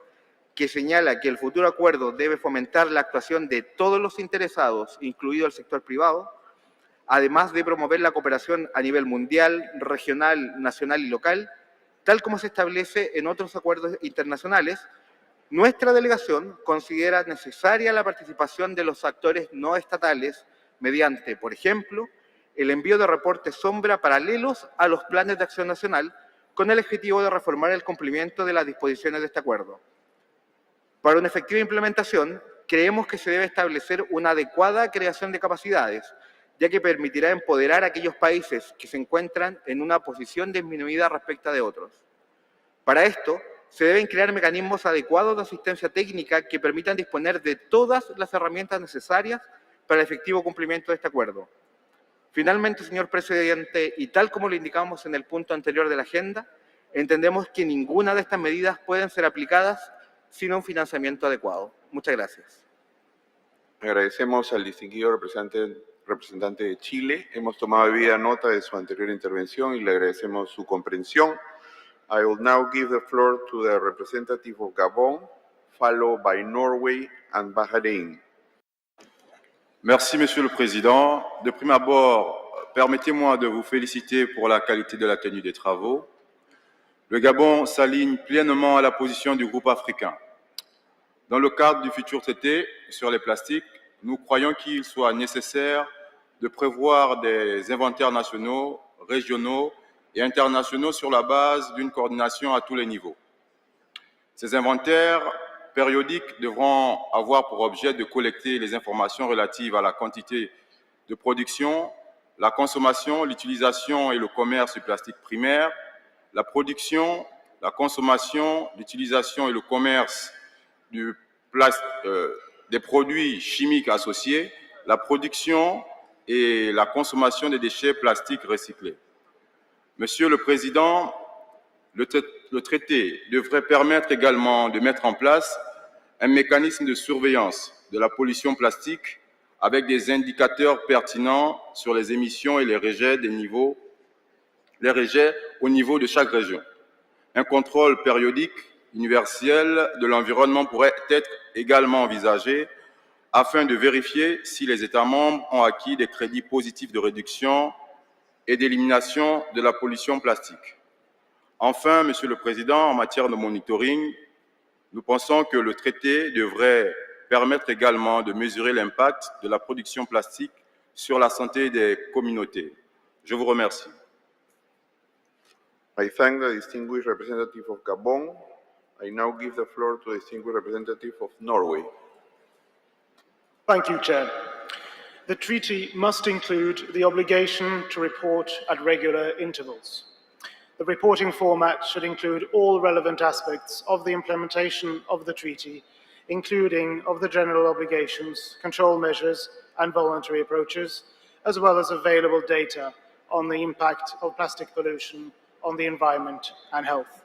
que señala que el futuro acuerdo debe fomentar la actuación de todos los interesados, incluido el sector privado, además de promover la cooperación a nivel mundial, regional, nacional y local, tal como se establece en otros acuerdos internacionales, nuestra delegación considera necesaria la participación de los actores no estatales mediante, por ejemplo, el envío de reportes sombra paralelos a los planes de acción nacional con el objetivo de reformar el cumplimiento de las disposiciones de este acuerdo. Para una efectiva implementación, creemos que se debe establecer una adecuada creación de capacidades, ya que permitirá empoderar a aquellos países que se encuentran en una posición disminuida respecto de otros. Para esto, se deben crear mecanismos adecuados de asistencia técnica que permitan disponer de todas las herramientas necesarias para el efectivo cumplimiento de este acuerdo. Finalmente, señor presidente, y tal como lo indicamos en el punto anterior de la agenda, entendemos que ninguna de estas medidas pueden ser aplicadas sin un financiamiento adecuado. Muchas gracias. Agradecemos al distinguido representante de Chile. Hemos tomado debida nota de su anterior intervención y le agradecemos su comprensión. I will now give the floor to the representative of Gabon, followed by Norway and Bahrain. Merci, Monsieur le Président. De prime abord, permettez-moi de vous féliciter pour la qualité de la tenue des travaux. Le Gabon s'aligne pleinement à la position du groupe africain. Dans le cadre du futur traité sur les plastiques, nous croyons qu'il soit nécessaire de prévoir des inventaires nationaux, régionaux et internationaux sur la base d'une coordination à tous les niveaux. Ces inventaires périodiques devront avoir pour objet de collecter les informations relatives à la quantité de production, la consommation, l'utilisation et le commerce du plastique primaire, la production, la consommation, l'utilisation et le commerce des produits chimiques associés, la production et la consommation des déchets plastiques recyclés. Monsieur le Président, le traité devrait permettre également de mettre en place un mécanisme de surveillance de la pollution plastique avec des indicateurs pertinents sur les émissions et les rejets au niveau de chaque région. Un contrôle périodique universel de l'environnement pourrait être également envisagé afin de vérifier si les États membres ont acquis des crédits positifs de réduction et d'élimination de la pollution plastique. Enfin, Monsieur le Président, en matière de monitoring, nous pensons que le traité devrait permettre également de mesurer l'impact de la production plastique sur la santé des communautés. Je vous remercie. I thank the distinguished representative of Gabon. I now give the floor to the distinguished representative of Norway. Thank you, Chair. The treaty must include the obligation to report at regular intervals. The reporting format should include all relevant aspects of the implementation of the treaty, including of the general obligations, control measures, and voluntary approaches, as well as available data on the impact of plastic pollution on the environment and health.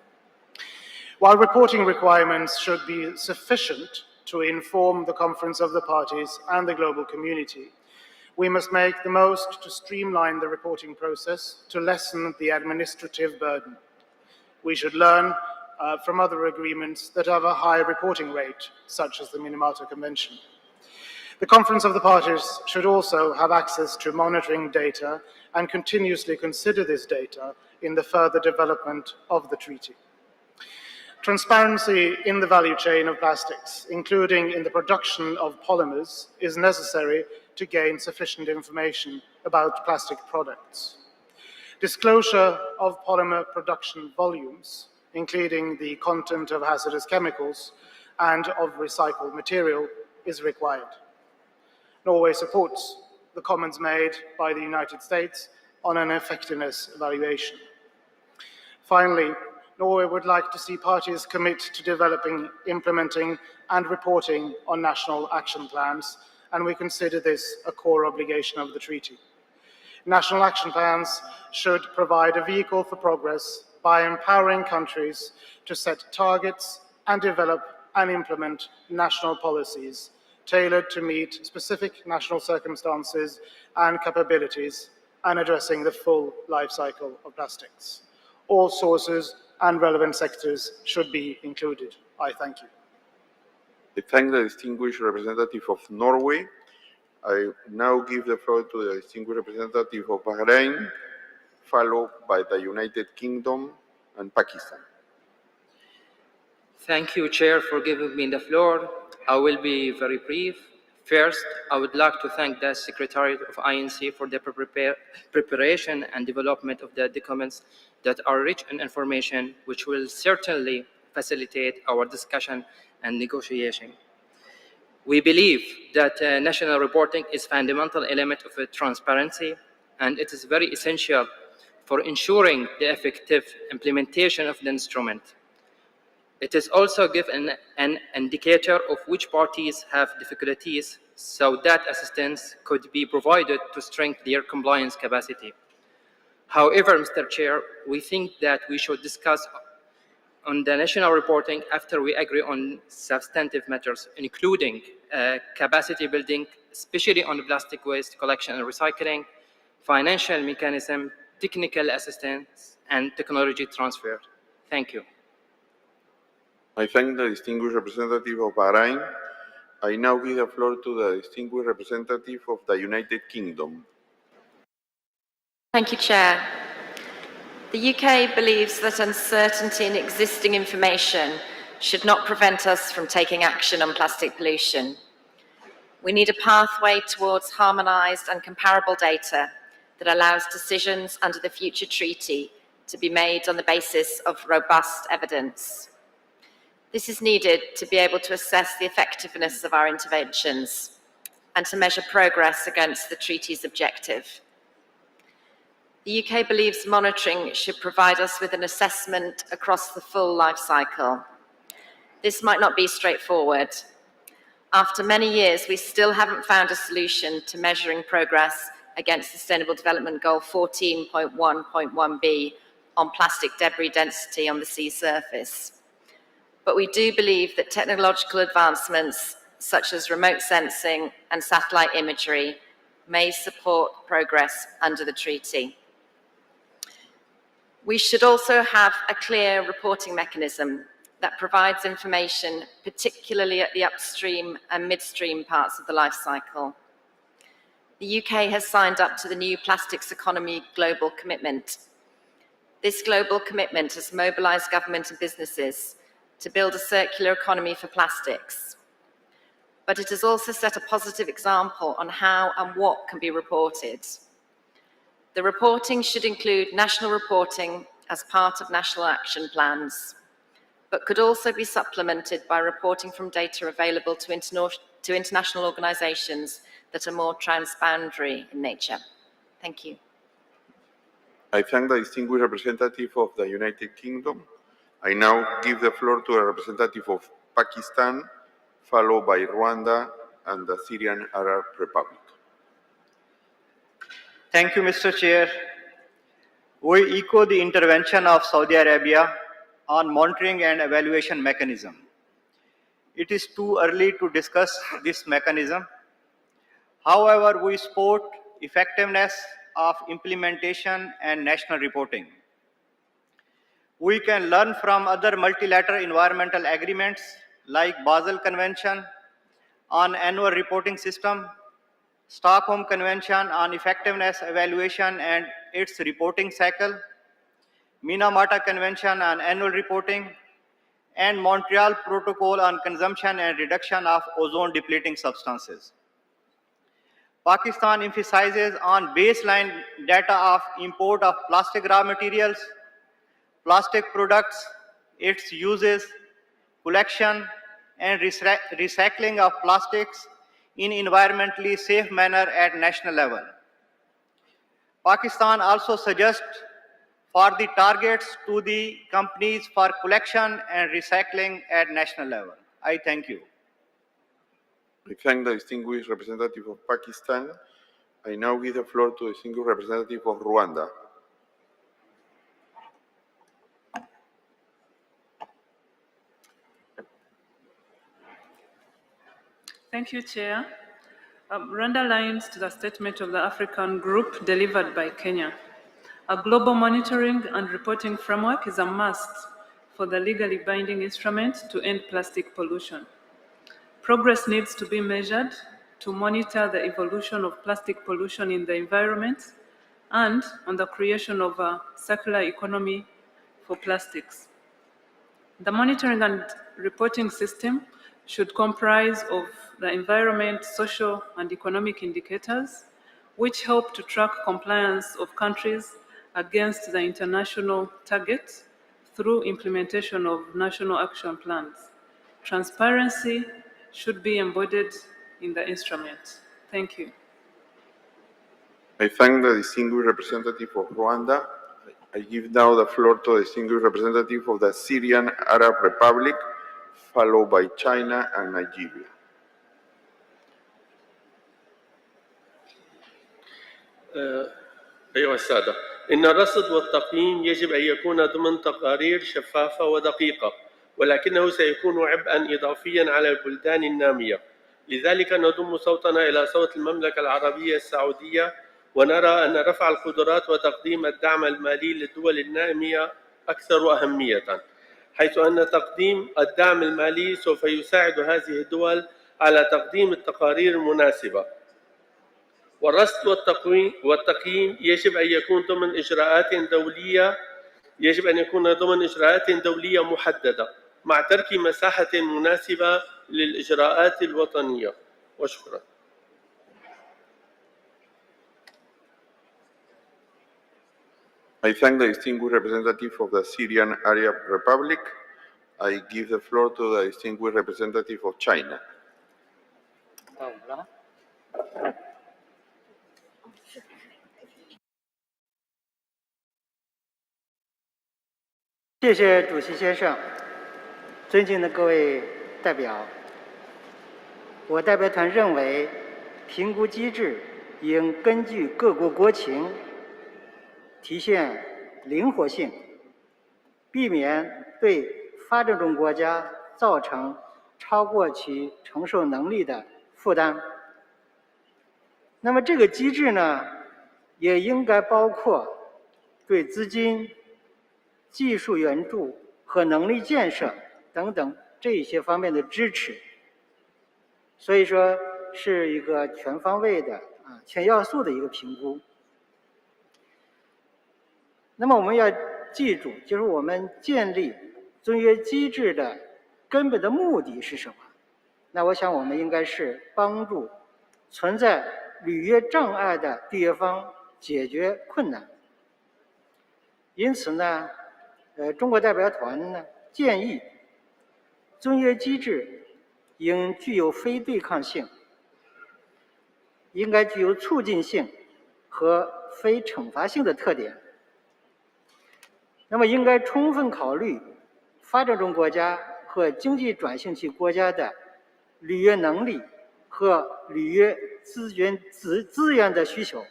While reporting requirements should be sufficient to inform the Conference of the Parties and the global community, we must make the most to streamline the reporting process to lessen the administrative burden. We should learn from other agreements that have a high reporting rate, such as the Minamata Convention. The Conference of the Parties should also have access to monitoring data and continuously consider this data in the further development of the treaty. Transparency in the value chain of plastics, including in the production of polymers, is necessary to gain sufficient information about plastic products. Disclosure of polymer production volumes, including the content of hazardous chemicals and of recycled material, is required. Norway supports the comments made by the United States on an effectiveness evaluation. Finally, Norway would like to see parties commit to developing, implementing, and reporting on national action plans, and we consider this a core obligation of the treaty. National action plans should provide a vehicle for progress by empowering countries to set targets and develop and implement national policies tailored to meet specific national circumstances and capabilities and addressing the full life cycle of plastics. All sources and relevant sectors should be included. I thank you. I thank the distinguished representative of Norway. I now give the floor to the distinguished representative of Bahrain, followed by the United Kingdom and Pakistan. Thank you, Chair, for giving me the floor. I will be very brief. First, I would like to thank the Secretariat of INC for the preparation and development of the documents that are rich in information, which will certainly facilitate our discussion and negotiation. We believe that national reporting is a fundamental element of transparency, and it is very essential for ensuring the effective implementation of the instrument. It is also give an indicator of which parties have difficulties so that assistance could be provided to strengthen their compliance capacity. However, Mr. Chair, we think that we should discuss on the national reporting after we agree on substantive matters, including capacity building, especially on plastic waste collection and recycling, financial mechanism, technical assistance, and technology transfer. Thank you. I thank the distinguished representative of Bahrain. I now give the floor to the distinguished representative of the United Kingdom. Thank you, Chair. The UK believes that uncertainty in existing information should not prevent us from taking action on plastic pollution. We need a pathway towards harmonised and comparable data that allows decisions under the future treaty to be made on the basis of robust evidence. This is needed to be able to assess the effectiveness of our interventions and to measure progress against the treaty's objective. The UK believes monitoring should provide us with an assessment across the full life cycle. This might not be straightforward. After many years, we still haven't found a solution to measuring progress against Sustainable Development Goal 14.1.1b on plastic debris density on the sea surface. But we do believe that technological advancements such as remote sensing and satellite imagery may support progress under the treaty. We should also have a clear reporting mechanism that provides information, particularly at the upstream and midstream parts of the life cycle. The UK has signed up to the new Plastics Economy Global Commitment. This global commitment has mobilised government and businesses to build a circular economy for plastics. But it has also set a positive example on how and what can be reported. The reporting should include national reporting as part of national action plans, but could also be supplemented by reporting from data available to international organisations that are more transboundary in nature. Thank you. I thank the distinguished representative of the United Kingdom. I now give the floor to a representative of Pakistan, followed by Rwanda and the Syrian Arab Republic. Thank you, Mr. Chair. We echo the intervention of Saudi Arabia on monitoring and evaluation mechanism. It is too early to discuss this mechanism. However, we support effectiveness of implementation and national reporting. We can learn from other multilateral environmental agreements like Basel Convention on annual reporting system, Stockholm Convention on effectiveness evaluation and its reporting cycle, Minamata Convention on annual reporting, and Montreal Protocol on consumption and reduction of ozone-depleting substances. Pakistan emphasizes on baseline data of import of plastic raw materials, plastic products, its uses, collection, and recycling of plastics in environmentally safe manner at national level. Pakistan also suggests for the targets to the companies for collection and recycling at national level. I thank you. I thank the distinguished representative of Pakistan. I now give the floor to the distinguished representative of Rwanda. Thank you, Chair. Rwanda aligns to the statement of the African Group delivered by Kenya. A global monitoring and reporting framework is a must for the legally binding instrument to end plastic pollution. Progress needs to be measured to monitor the evolution of plastic pollution in the environment and on the creation of a circular economy for plastics. The monitoring and reporting system should comprise of the environment, social, and economic indicators, which help to track compliance of countries against the international targets through implementation of national action plans. Transparency should be embodied in the instrument. Thank you. I thank the distinguished representative of Rwanda. I give now the floor to the distinguished representative of the Syrian Arab Republic, followed by China and Nigeria. أيها السادة، إن الرصد والتقييم يجب أن يكون ضمن تقارير شفافة ودقيقة، ولكنه سيكون عبئاً إضافياً على البلدان النامية. لذلك نضم صوتنا إلى صوت المملكة العربية السعودية، ونرى أن رفع القدرات وتقديم الدعم المالي للدول النامية أكثر أهمية، حيث أن تقديم الدعم المالي سوف يساعد هذه الدول على تقديم التقارير المناسبة. والرصد والتقييم يجب أن يكون ضمن إجراءات دولية محددة مع ترك مساحة مناسبة للإجراءات الوطنية. وشكرا. I thank the distinguished representative of the Syrian Arab Republic. I give the floor to the distinguished representative of China. 谢谢主席先生，尊敬的各位代表，我代表团认为，评估机制应根据各国国情，体现灵活性，避免对发展中国家造成超过其承受能力的负担。那么这个机制呢，也应该包括对资金、技术援助和能力建设等等这一些方面的支持。所以说是一个全方位的全要素的一个评估。那么我们要记住，就是我们建立尊约机制的根本的目的是什么？那我想我们应该是帮助存在履约障碍的缔约方解决困难。因此呢，中国代表团呢建议，尊约机制应具有非对抗性，应该具有促进性和非惩罚性的特点。那么应该充分考虑发展中国家和经济转型期国家的履约能力和履约资源的需求，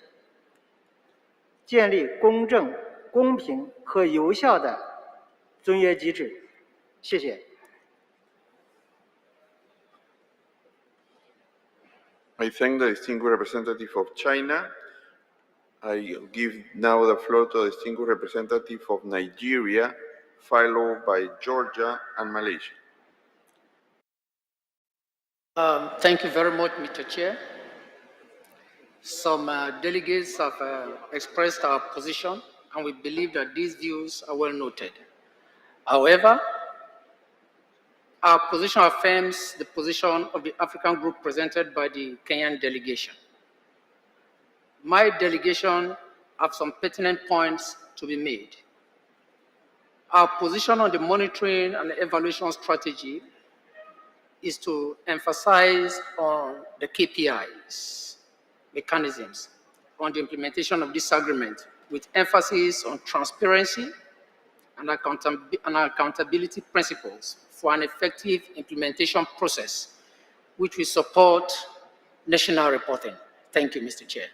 建立公正、公平和有效的尊约机制。谢谢。I thank the distinguished representative of China. I give now the floor to the distinguished representative of Nigeria, followed by Georgia and Malaysia. Thank you very much, Mr. Chair. Some delegates have expressed our position, and we believe that these views are well noted. However, our position affirms the position of the African group presented by the Kenyan delegation. My delegation have some pertinent points to be made. Our position on the monitoring and evaluation strategy is to emphasize on the KPIs, mechanisms, on the implementation of this agreement, with emphasis on transparency and accountability principles for an effective implementation process, which will support national reporting. Thank you, Mr. Chair.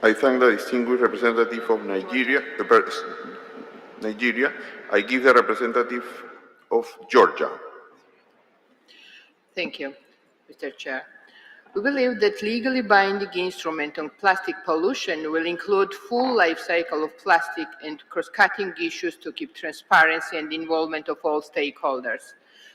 I thank the distinguished representative of Nigeria. I give the representative of Georgia. Thank you, Mr. Chair. We believe that legally binding instrument on plastic pollution will include full life cycle of plastic and cross-cutting issues to keep transparency and involvement of all stakeholders.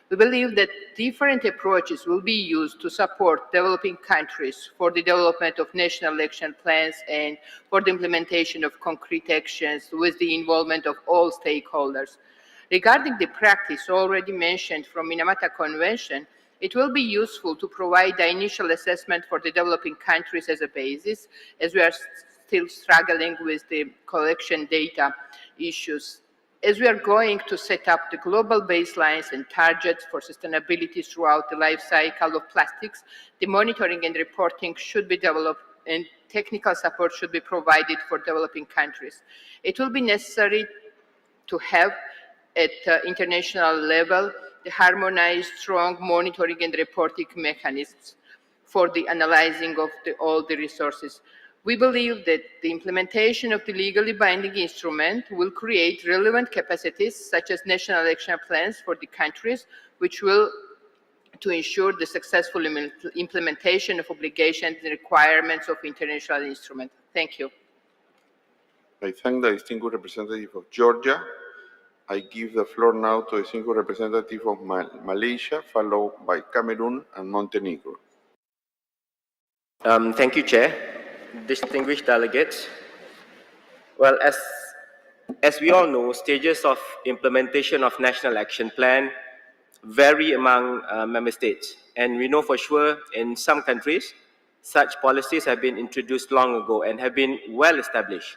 We believe that different approaches will be used to support developing countries for the development of national action plans and for the implementation of concrete actions with the involvement of all stakeholders. Regarding the practice already mentioned from Minamata Convention, it will be useful to provide the initial assessment for the developing countries as a basis, as we are still struggling with the collection data issues. As we are going to set up the global baselines and targets for sustainability throughout the life cycle of plastics, the monitoring and reporting should be developed and technical support should be provided for developing countries. It will be necessary to have at international level the harmonized, strong monitoring and reporting mechanisms for the analyzing of all the resources. We believe that the implementation of the legally binding instrument will create relevant capacities such as national action plans for the countries, which will to ensure the successful implementation of obligations and requirements of international instruments. Thank you. I thank the distinguished representative of Georgia. I give the floor now to the distinguished representative of Malaysia, followed by Cameroon and Montenegro. Thank you, Chair. Distinguished delegates. Well, as we all know, stages of implementation of National Action Plan vary among member states. And we know for sure in some countries, such policies have been introduced long ago and have been well established.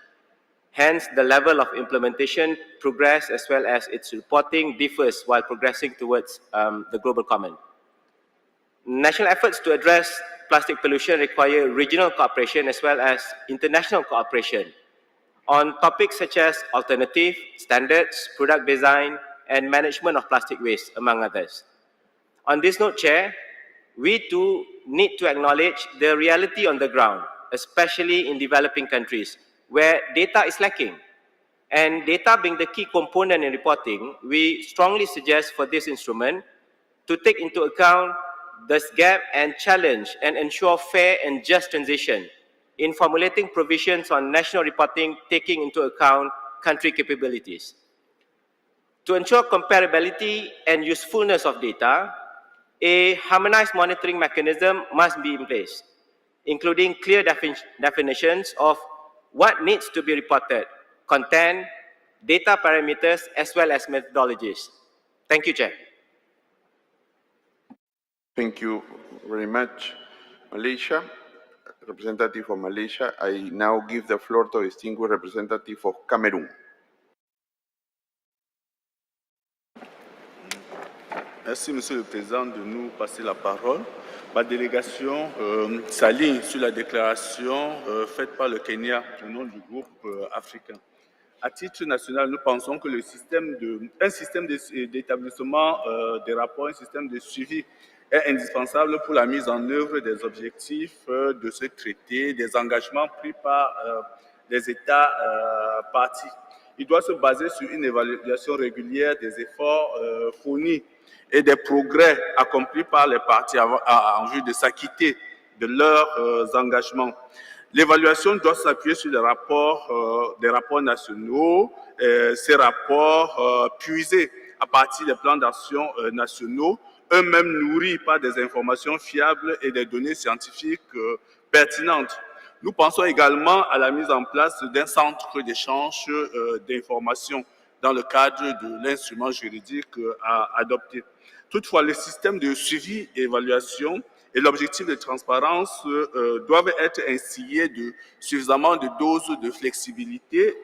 Hence, the level of implementation, progress, as well as its reporting differs while progressing towards the global common. National efforts to address plastic pollution require regional cooperation as well as international cooperation on topics such as alternative, standards, product design, and management of plastic waste, among others. On this note, Chair, we too need to acknowledge the reality on the ground, especially in developing countries, where data is lacking. And data being the key component in reporting, we strongly suggest for this instrument to take into account this gap and challenge and ensure fair and just transition in formulating provisions on national reporting taking into account country capabilities. To ensure comparability and usefulness of data, a harmonized monitoring mechanism must be in place, including clear definitions of what needs to be reported, content, data parameters, as well as methodologies. Thank you, Chair. Thank you very much, Malaysia. Representative of Malaysia. I now give the floor to distinguished representative of Cameroon. Merci, Monsieur le Président, de nous passer la parole. Ma délégation s'aligne sur la déclaration faite par le Kenya au nom du groupe africain. À titre national, nous pensons que un système d'établissement des rapports, un système de suivi est indispensable pour la mise en œuvre des objectifs de ce traité, des engagements pris par les États parties. Il doit se baser sur une évaluation régulière des efforts fournis et des progrès accomplis par les parties en vue de s'acquitter de leurs engagements. L'évaluation doit s'appuyer sur des rapports nationaux, ces rapports puisés à partir des plans d'action nationaux, eux-mêmes nourris par des informations fiables et des données scientifiques pertinentes. Nous pensons également à la mise en place d'un centre d'échange d'informations dans le cadre de l'instrument juridique à adopter. Toutefois, le système de suivi et évaluation et l'objectif de transparence doivent être instillés de suffisamment de doses de flexibilité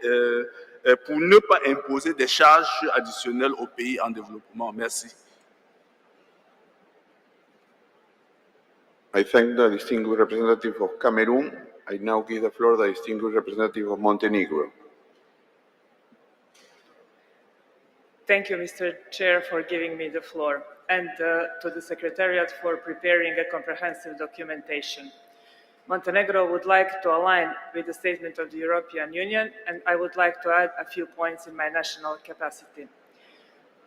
pour ne pas imposer des charges additionnelles aux pays en développement. Merci. I thank the distinguished representative of Cameroon. I now give the floor to the distinguished representative of Montenegro. Thank you, Mr. Chair, for giving me the floor, and to the Secretariat for preparing a comprehensive documentation. Montenegro would like to align with the statement of the European Union, and I would like to add a few points in my national capacity.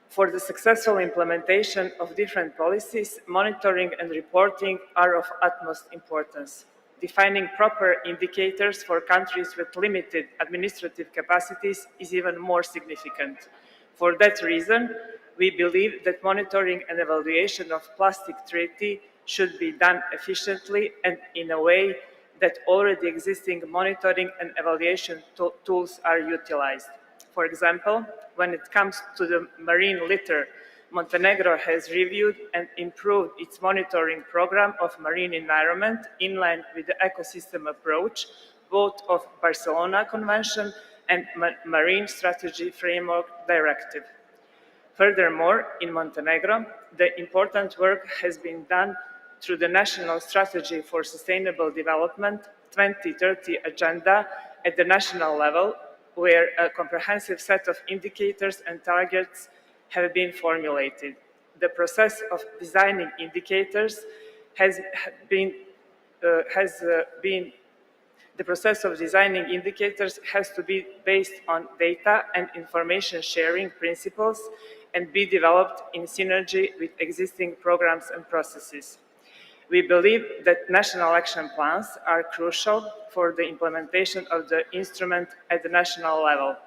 For the successful implementation of different policies, monitoring and reporting are of utmost importance. Defining proper indicators for countries with limited administrative capacities is even more significant. For that reason, we believe that monitoring and evaluation of plastic treaty should be done efficiently and in a way that already existing monitoring and evaluation tools are utilized. For example, when it comes to the marine litter, Montenegro has reviewed and improved its monitoring program of marine environment in line with the ecosystem approach, both of Barcelona Convention and Marine Strategy Framework Directive. Furthermore, in Montenegro, the important work has been done through the National Strategy for Sustainable Development 2030 agenda at the national level, where a comprehensive set of indicators and targets have been formulated. The process of designing indicators has to be based on data and information sharing principles and be developed in synergy with existing programs and processes. We believe that national action plans are crucial for the implementation of the instrument at the national level.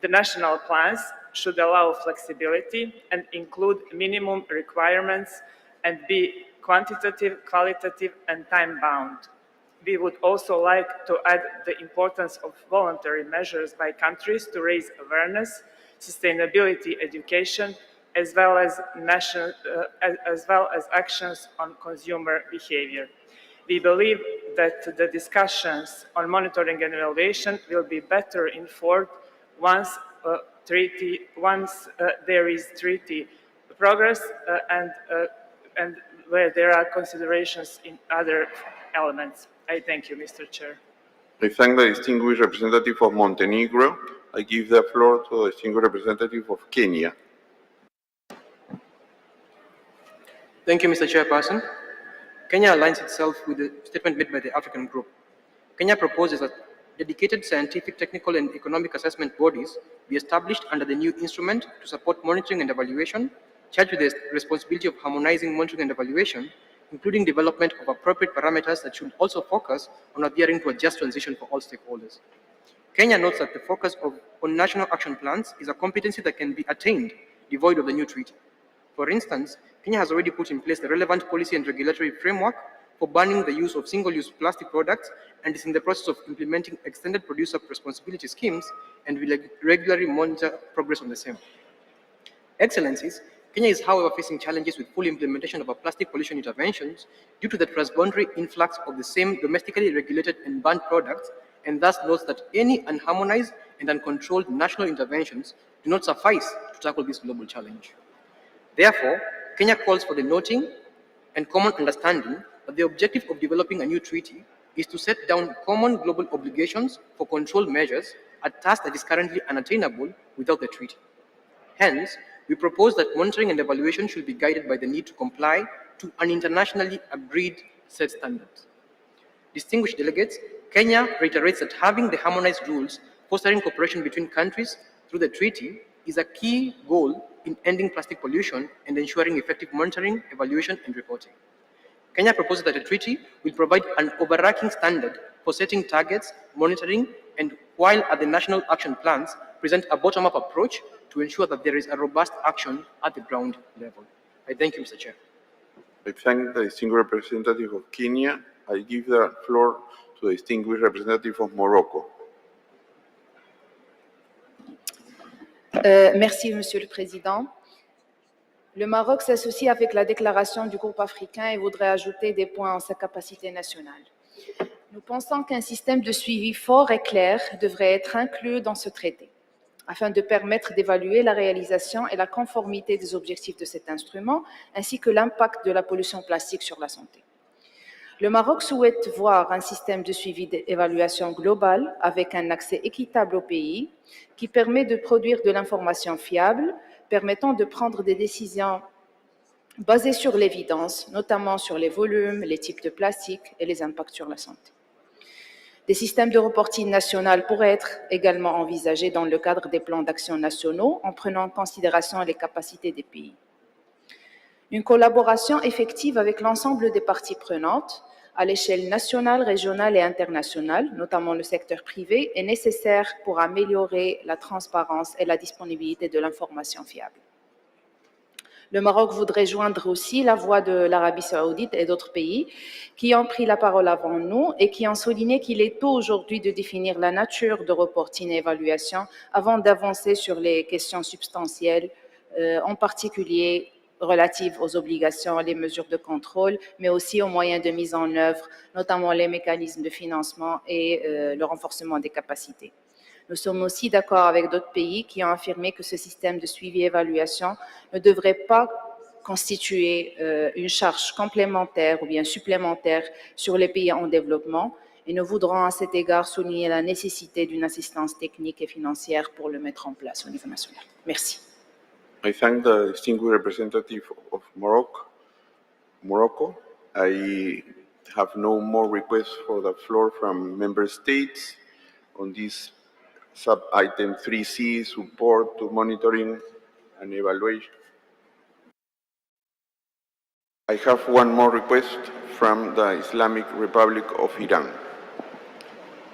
The national plans should allow flexibility and include minimum requirements and be quantitative, qualitative, and time-bound. We would also like to add the importance of voluntary measures by countries to raise awareness, sustainability education, as well as actions on consumer behavior. We believe that the discussions on monitoring and evaluation will be better informed once there is treaty progress and where there are considerations in other elements. I thank you, Mr. Chair. I thank the distinguished representative of Montenegro. I give the floor to the distinguished representative of Kenya. Thank you, Mr. Chairperson. Kenya aligns itself with the statement made by the African Group. Kenya proposes that dedicated scientific, technical, and economic assessment bodies be established under the new instrument to support monitoring and evaluation, charged with the responsibility of harmonizing monitoring and evaluation, including development of appropriate parameters that should also focus on adhering to a just transition for all stakeholders. Kenya notes that the focus on national action plans is a competency that can be attained devoid of the new treaty. For instance, Kenya has already put in place the relevant policy and regulatory framework for banning the use of single-use plastic products and is in the process of implementing extended producer responsibility schemes and will regularly monitor progress on the same. Excellencies, Kenya is, however, facing challenges with full implementation of our plastic pollution interventions due to the transboundary influx of the same domestically regulated and banned products, and thus notes that any unharmonized and uncontrolled national interventions do not suffice to tackle this global challenge. Therefore, Kenya calls for the noting and common understanding that the objective of developing a new treaty is to set down common global obligations for control measures, a task that is currently unattainable without the treaty. Hence, we propose that monitoring and evaluation should be guided by the need to comply to an internationally agreed set standards. Distinguished delegates, Kenya reiterates that having the harmonized rules fostering cooperation between countries through the treaty is a key goal in ending plastic pollution and ensuring effective monitoring, evaluation, and reporting. Kenya proposes that a treaty will provide an overarching standard for setting targets, monitoring, and while at the national action plans, present a bottom-up approach to ensure that there is a robust action at the ground level. I thank you, Mr. Chair. I thank the distinguished representative of Kenya. I give the floor to the distinguished representative of Morocco. Merci, Monsieur le Président. Le Maroc s'associe avec la déclaration du groupe africain et voudrait ajouter des points en sa capacité nationale. Nous pensons qu'un système de suivi fort et clair devrait être inclus dans ce traité, afin de permettre d'évaluer la réalisation et la conformité des objectifs de cet instrument, ainsi que l'impact de la pollution plastique sur la santé. Le Maroc souhaite voir un système de suivi d'évaluation global avec un accès équitable au pays qui permet de produire de l'information fiable, permettant de prendre des décisions basées sur l'évidence, notamment sur les volumes, les types de plastique et les impacts sur la santé. Des systèmes de reporting national pourraient être également envisagés dans le cadre des plans d'action nationaux en prenant en considération les capacités des pays. Une collaboration effective avec l'ensemble des parties prenantes à l'échelle nationale, régionale et internationale, notamment le secteur privé, est nécessaire pour améliorer la transparence et la disponibilité de l'information fiable. Le Maroc voudrait joindre aussi la voix de l'Arabie saoudite et d'autres pays qui ont pris la parole avant nous et qui ont souligné qu'il est tôt aujourd'hui de définir la nature de reporting et évaluation avant d'avancer sur les questions substantielles, en particulier relatives aux obligations, les mesures de contrôle, mais aussi aux moyens de mise en œuvre, notamment les mécanismes de financement et le renforcement des capacités. Nous sommes aussi d'accord avec d'autres pays qui ont affirmé que ce système de suivi et évaluation ne devrait pas constituer une charge complémentaire ou bien supplémentaire sur les pays en développement, et nous voudrons à cet égard souligner la nécessité d'une assistance technique et financière pour le mettre en place au niveau national. Merci. I thank the distinguished representative of Morocco. I have no more requests for the floor from member states on this sub-item 3C, support to monitoring and evaluation. I have one more request from the Islamic Republic of Iran.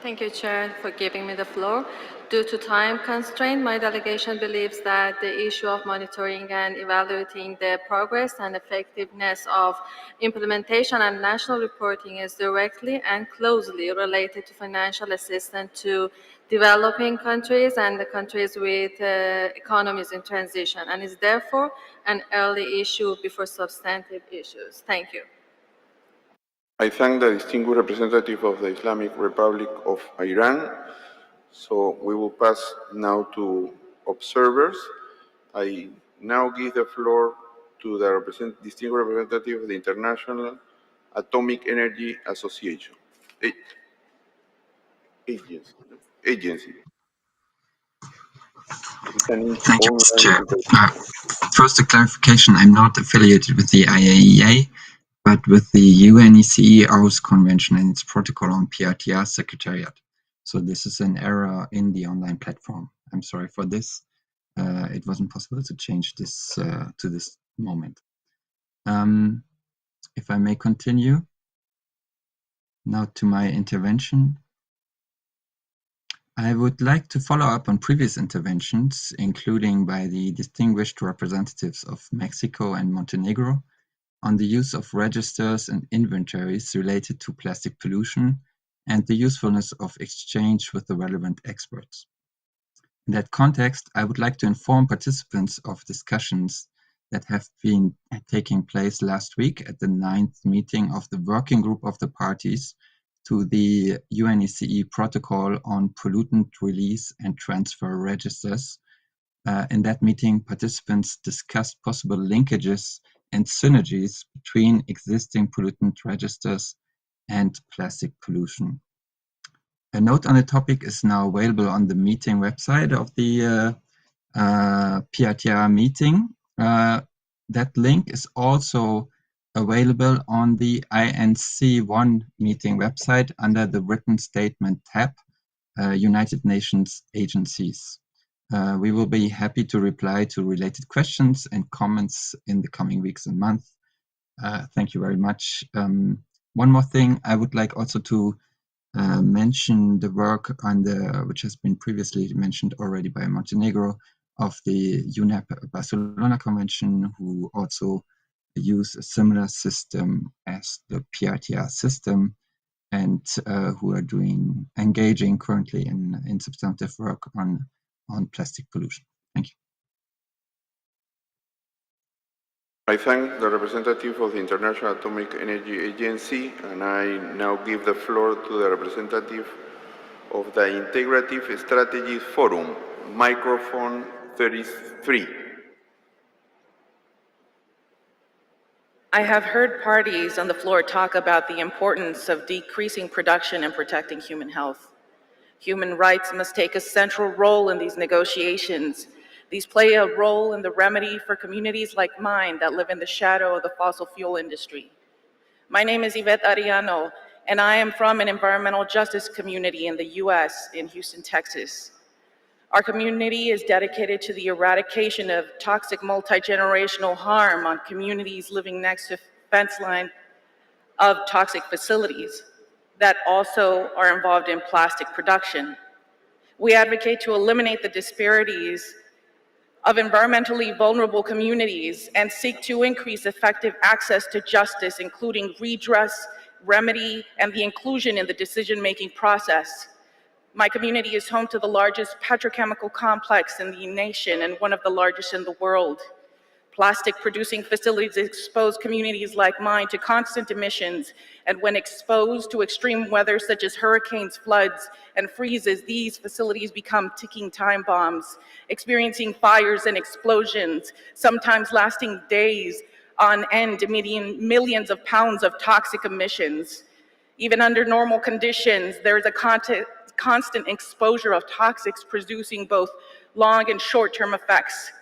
Thank you, Chair, for giving me the floor. Due to time constraint, my delegation believes that the issue of monitoring and evaluating the progress and effectiveness of implementation and national reporting is directly and closely related to financial assistance to developing countries and the countries with economies in transition, and is therefore an early issue before substantive issues. Thank you. I thank the distinguished representative of the Islamic Republic of Iran. So we will pass now to observers. I now give the floor to the distinguished representative of the International Atomic Energy Association. Agency. Thank you, Mr. Chair. First, a clarification. I'm not affiliated with the IAEA, but with the UNECE Aarhus Convention and its protocol on PRTR Secretariat. So this is an error in the online platform. I'm sorry for this. It wasn't possible to change this to this moment. If I may continue now to my intervention. I would like to follow up on previous interventions, including by the distinguished representatives of Mexico and Montenegro, on the use of registers and inventories related to plastic pollution and the usefulness of exchange with the relevant experts. In that context, I would like to inform participants of discussions that have been taking place last week at the 9th meeting of the Working Group of the Parties to the UNECE Protocol on Pollutant Release and Transfer Registers. In that meeting, participants discussed possible linkages and synergies between existing pollutant registers and plastic pollution. A note on the topic is now available on the meeting website of the PRTR meeting. That link is also available on the INC1 meeting website under the written statement tab, United Nations agencies. We will be happy to reply to related questions and comments in the coming weeks and months. Thank you very much. One more thing, I would like also to mention the work on the, which has been previously mentioned already by Montenegro, of the UNEP Barcelona Convention, who also use a similar system as the PRTR system, and who are engaging currently in substantive work on plastic pollution. Thank you. I thank the representative of the International Atomic Energy Agency, and I now give the floor to the representative of the Integrative Strategies Forum, microphone 33. I have heard parties on the floor talk about the importance of decreasing production and protecting human health. Human rights must take a central role in these negotiations. These play a role in the remedy for communities like mine that live in the shadow of the fossil fuel industry. My name is Yvette Ariano, and I am from an environmental justice community in the US, in Houston, Texas. Our community is dedicated to the eradication of toxic multi-generational harm on communities living next to fence line of toxic facilities that also are involved in plastic production. We advocate to eliminate the disparities of environmentally vulnerable communities and seek to increase effective access to justice, including redress, remedy, and the inclusion in the decision-making process. My community is home to the largest petrochemical complex in the nation and one of the largest in the world. Plastic producing facilities expose communities like mine to constant emissions, and when exposed to extreme weather such as hurricanes, floods, and freezes, these facilities become ticking time bombs, experiencing fires and explosions, sometimes lasting days on end, emitting millions of pounds of toxic emissions. Even under normal conditions, there is a constant exposure of toxics producing both long and short-term effects.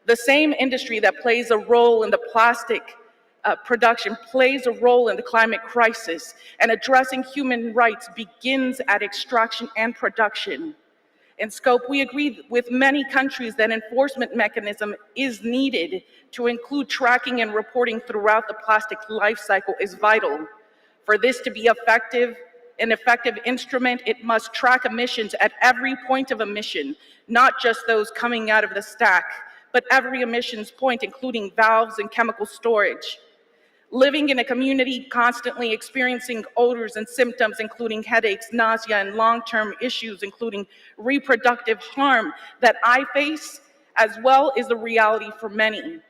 The same industry that plays a role in the plastic production plays a role in the climate crisis, and addressing human rights begins at extraction and production. In scope, we agree with many countries that enforcement mechanism is needed to include tracking and reporting throughout the plastic life cycle is vital. For this to be an effective instrument, it must track emissions at every point of emission, not just those coming out of the stack, but every emissions point, including valves and chemical storage. Living in a community constantly experiencing odors and symptoms, including headaches, nausea, and long-term issues, including reproductive harm that I face, as well, is the reality for many.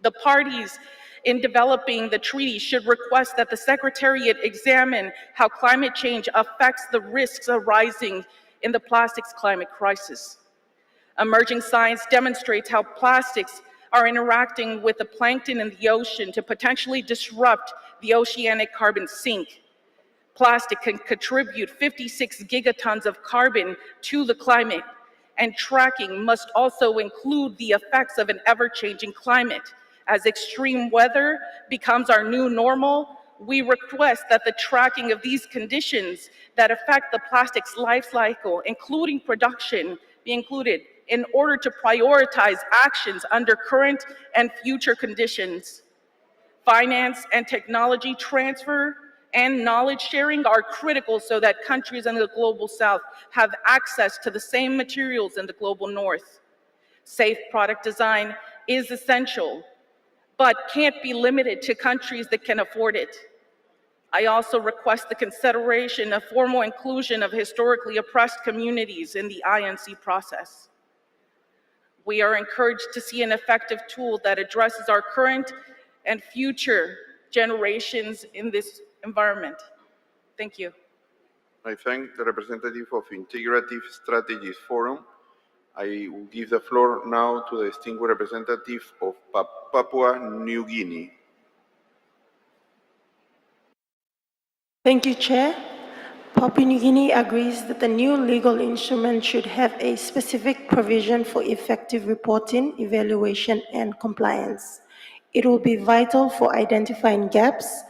The parties in developing the treaty should request that the Secretariat examine how climate change affects the risks arising in the plastics climate crisis. Emerging science demonstrates how plastics are interacting with the plankton in the ocean to potentially disrupt the oceanic carbon sink. Plastic can contribute 56 gigatons of carbon to the climate, and tracking must also include the effects of an ever-changing climate. As extreme weather becomes our new normal, we request that the tracking of these conditions that affect the plastic's life cycle, including production, be included in order to prioritize actions under current and future conditions. Finance and technology transfer and knowledge sharing are critical so that countries in the global south have access to the same materials in the global north. Safe product design is essential, but can't be limited to countries that can afford it. I also request the consideration of formal inclusion of historically oppressed communities in the INC process. We are encouraged to see an effective tool that addresses our current and future generations in this environment. Thank you. I thank the representative of Integrative Strategies Forum. I will give the floor now to the distinguished representative of Papua New Guinea. Thank you, Chair. Papua New Guinea agrees that the new legal instrument should have a specific provision for effective reporting, evaluation, and compliance. It will be vital for identifying gaps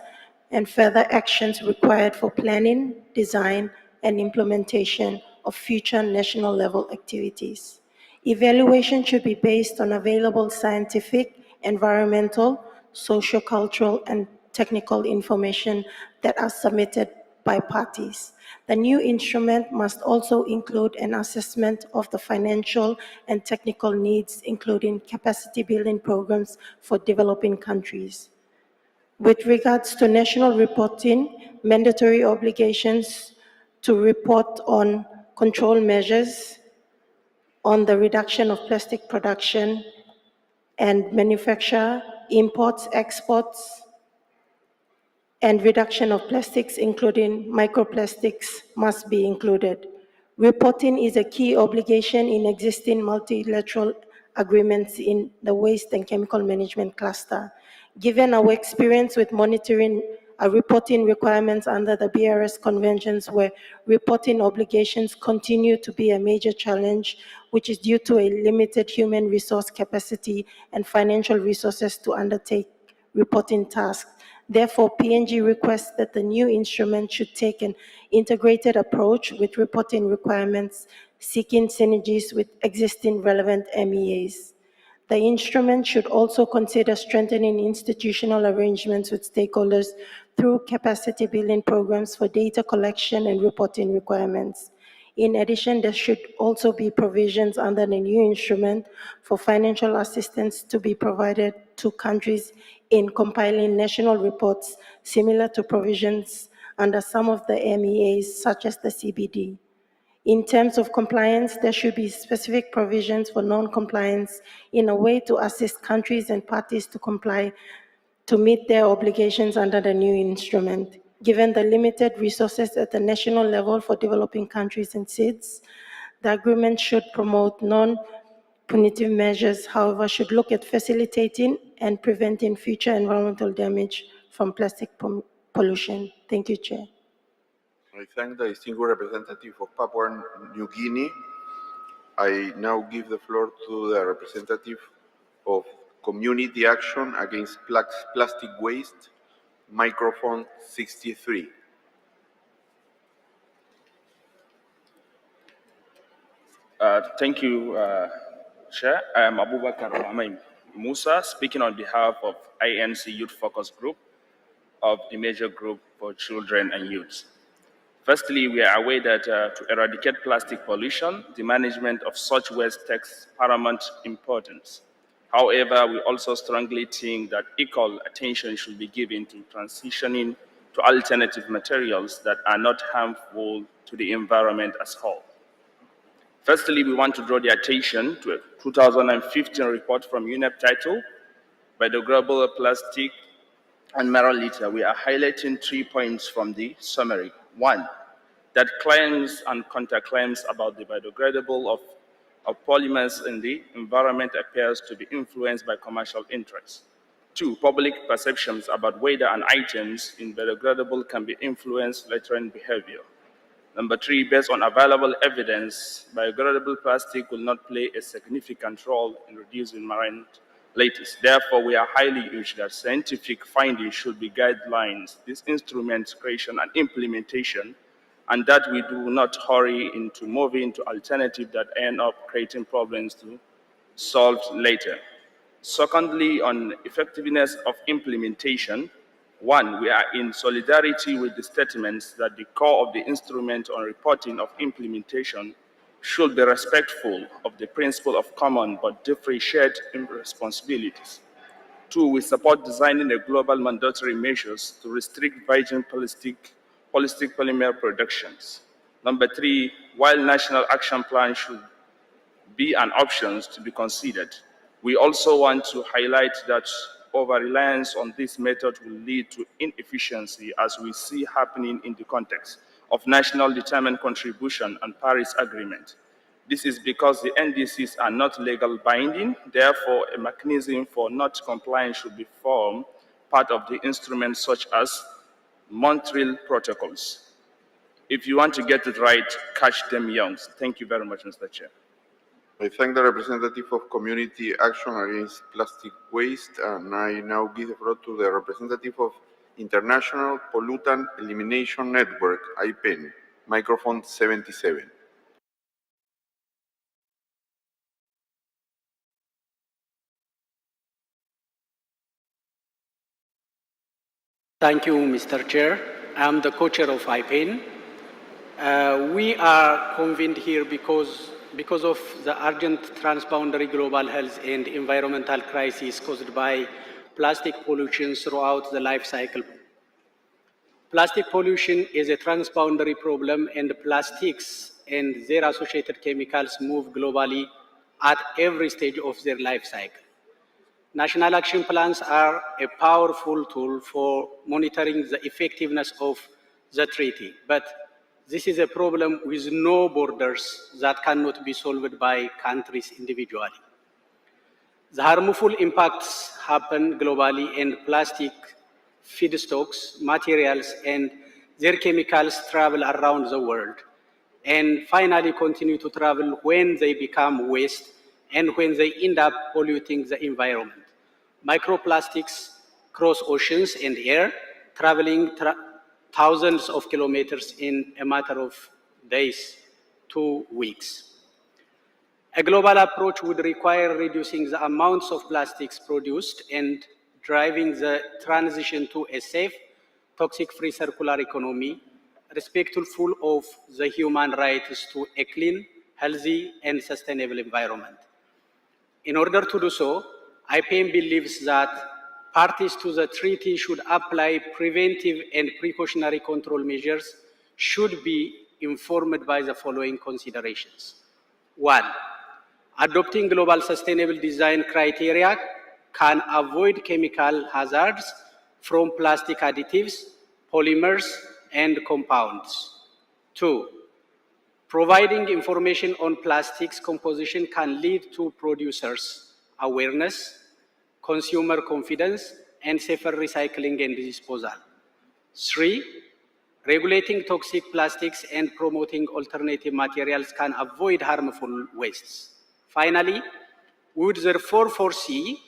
and further actions required for planning, design, and implementation of future national level activities. Evaluation should be based on available scientific, environmental, socio-cultural, and technical information that are submitted by parties. The new instrument must also include an assessment of the financial and technical needs, including capacity building programs for developing countries. With regards to national reporting, mandatory obligations to report on control measures, on the reduction of plastic production and manufacture, imports, exports, and reduction of plastics, including microplastics, must be included. Reporting is a key obligation in existing multilateral agreements in the waste and chemical management cluster. Given our experience with monitoring reporting requirements under the BRS conventions, where reporting obligations continue to be a major challenge, which is due to a limited human resource capacity and financial resources to undertake reporting tasks. Therefore, PNG requests that the new instrument should take an integrated approach with reporting requirements, seeking synergies with existing relevant MEAs. The instrument should also consider strengthening institutional arrangements with stakeholders through capacity building programs for data collection and reporting requirements. In addition, there should also be provisions under the new instrument for financial assistance to be provided to countries in compiling national reports similar to provisions under some of the MEAs, such as the CBD. In terms of compliance, there should be specific provisions for non-compliance in a way to assist countries and parties to comply to meet their obligations under the new instrument. Given the limited resources at the national level for developing countries and SIDS, the agreement should promote non-punitive measures, however, should look at facilitating and preventing future environmental damage from plastic pollution. Thank you, Chair. I thank the distinguished representative of Papua New Guinea. I now give the floor to the representative of Community Action Against Plastic Waste, microphone 63. Thank you, Chair. I am Abubakar Mohamed Musa, speaking on behalf of INC Youth Focus Group of the Major Group for Children and Youth. Firstly, we are aware that to eradicate plastic pollution, the management of such waste takes paramount importance. However, we also strongly think that equal attention should be given to transitioning to alternative materials that are not harmful to the environment as a whole. Firstly, we want to draw the attention to a 2015 report from UNEP titled Biodegradable Plastic and Mineral Litter. We are highlighting 3 points from the summary. One, that claims and counterclaims about the biodegradable of of polymers in the environment appears to be influenced by commercial interests. 2, public perceptions about whether an items in biodegradable can be influenced latent behavior. Number 3, based on available evidence, biodegradable plastic will not play a significant role in reducing marine litter. Therefore, we are highly urged that scientific findings should be guidelines, this instrument creation and implementation, and that we do not hurry into moving to alternatives that end up creating problems to solve later. Secondly, on effectiveness of implementation, 1, we are in solidarity with the statements that the core of the instrument on reporting of implementation should be respectful of the principle of common but differentiated responsibilities. 2, we support designing a global mandatory measures to restrict virgin plastic polymer productions. Number 3, while national action plans should be an option to be considered, we also want to highlight that over-reliance on this method will lead to inefficiency, as we see happening in the context of national determined contribution and Paris Agreement. This is because the NDCs are not legal binding, therefore a mechanism for not compliance should be formed part of the instruments such as Montreal protocols. If you want to get it right, catch them young. Thank you very much, Mr. Chair. I thank the representative of Community Action Against Plastic Waste, and I now give the floor to the representative of International Pollutant Elimination Network, IPEN, microphone 77. Thank you, Mr. Chair. I'm the co-chair of IPEN. We are convened here because of the urgent transboundary global health and environmental crisis caused by plastic pollution throughout the life cycle. Plastic pollution is a transboundary problem, and plastics and their associated chemicals move globally at every stage of their life cycle. National action plans are a powerful tool for monitoring the effectiveness of the treaty, but this is a problem with no borders that cannot be solved by countries individually. The harmful impacts happen globally, and plastic feedstocks, materials, and their chemicals travel around the world, and finally continue to travel when they become waste and when they end up polluting the environment. Microplastics cross oceans and air, traveling thousands of kilometers in a matter of days to weeks. A global approach would require reducing the amounts of plastics produced and driving the transition to a safe, toxic-free circular economy, respectful of the human rights to a clean, healthy, and sustainable environment. In order to do so, IPM believes that parties to the treaty should apply preventive and precautionary control measures, should be informed by the following considerations. 1, adopting global sustainable design criteria can avoid chemical hazards from plastic additives, polymers, and compounds. 2, providing information on plastics composition can lead to producers' awareness, consumer confidence, and safer recycling and disposal. 3, regulating toxic plastics and promoting alternative materials can avoid harmful wastes. Finally, we would therefore foresee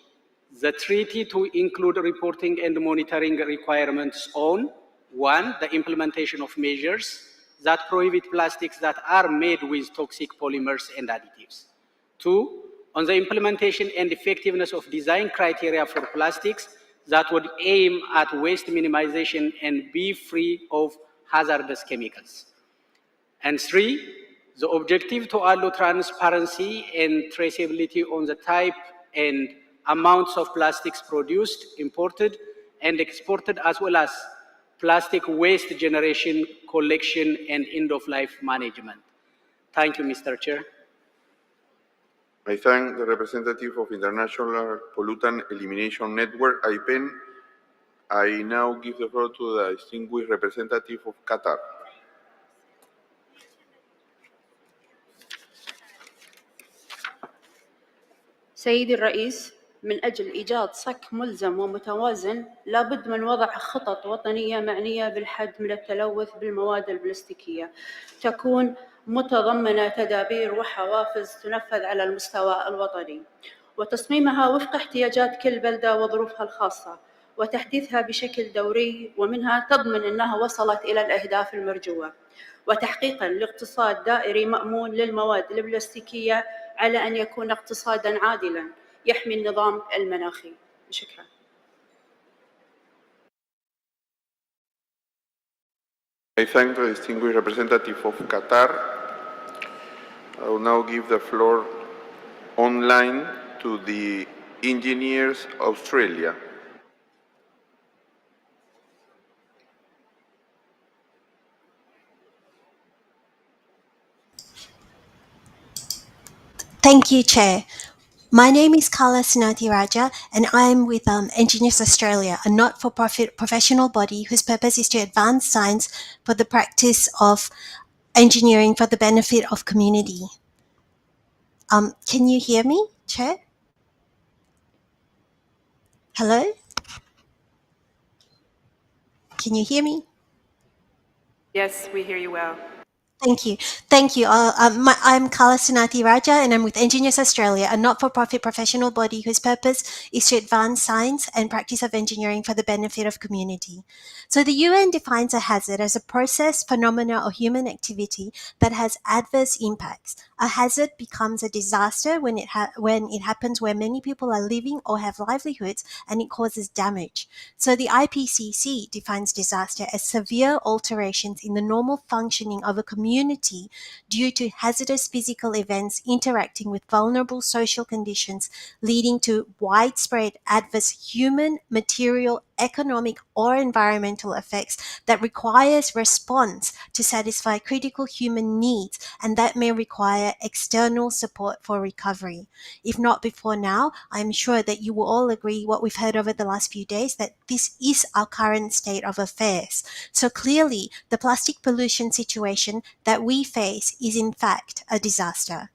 the treaty to include reporting and monitoring requirements on 1, the implementation of measures that prohibit plastics that are made with toxic polymers and additives. 2, on the implementation and effectiveness of design criteria for plastics that would aim at waste minimization and be free of hazardous chemicals. And 3, the objective to allow transparency and traceability on the type and amounts of plastics produced, imported, and exported, as well as plastic waste generation, collection, and end-of-life management. Thank you, Mr. Chair. I thank the representative of International Pollutant Elimination Network, IPEN. I now give the floor to the distinguished representative of Qatar. سيدي الرئيس، من أجل إيجاد صك ملزم ومتوازن لابد من وضع خطط وطنية معنية بالحد من التلوث بالمواد البلاستيكية تكون متضمنة تدابير وحوافز تنفذ على المستوى الوطني، وتصميمها وفق احتياجات كل بلدة وظروفها الخاصة، وتحديثها بشكل دوري، ومنها تضمن أنها وصلت إلى الأهداف المرجوة، وتحقيقا لاقتصاد دائري مأمون للمواد البلاستيكية على أن يكون اقتصادا عادلا يحمي النظام المناخي. شكرا. I thank the distinguished representative of Qatar. I will now give the floor online to the engineers Australia. Thank you, Chair. My name is Kala Sinati Raja, and I am with Engineers Australia, a not-for-profit professional body whose purpose is to advance science for the practice of engineering for the benefit of community. Can you hear me, Chair? Hello? Can you hear me? Yes, we hear you well. Thank you. Thank you. I'm Kala Sunati Raja, and I'm with Engineers Australia, a not-for-profit professional body whose purpose is to advance science and practice of engineering for the benefit of community. So the UN defines a hazard as a process, phenomena, or human activity that has adverse impacts. A hazard becomes a disaster when it happens where many people are living or have livelihoods and it causes damage. So the IPCC defines disaster as severe alterations in the normal functioning of a community due to hazardous physical events interacting with vulnerable social conditions, leading to widespread adverse human, material, economic, or environmental effects that requires response to satisfy critical human needs, and that may require external support for recovery. If not before now, I'm sure that you will all agree what we've heard over the last few days, that this is our current state of affairs. So clearly, the plastic pollution situation that we face is in fact a disaster.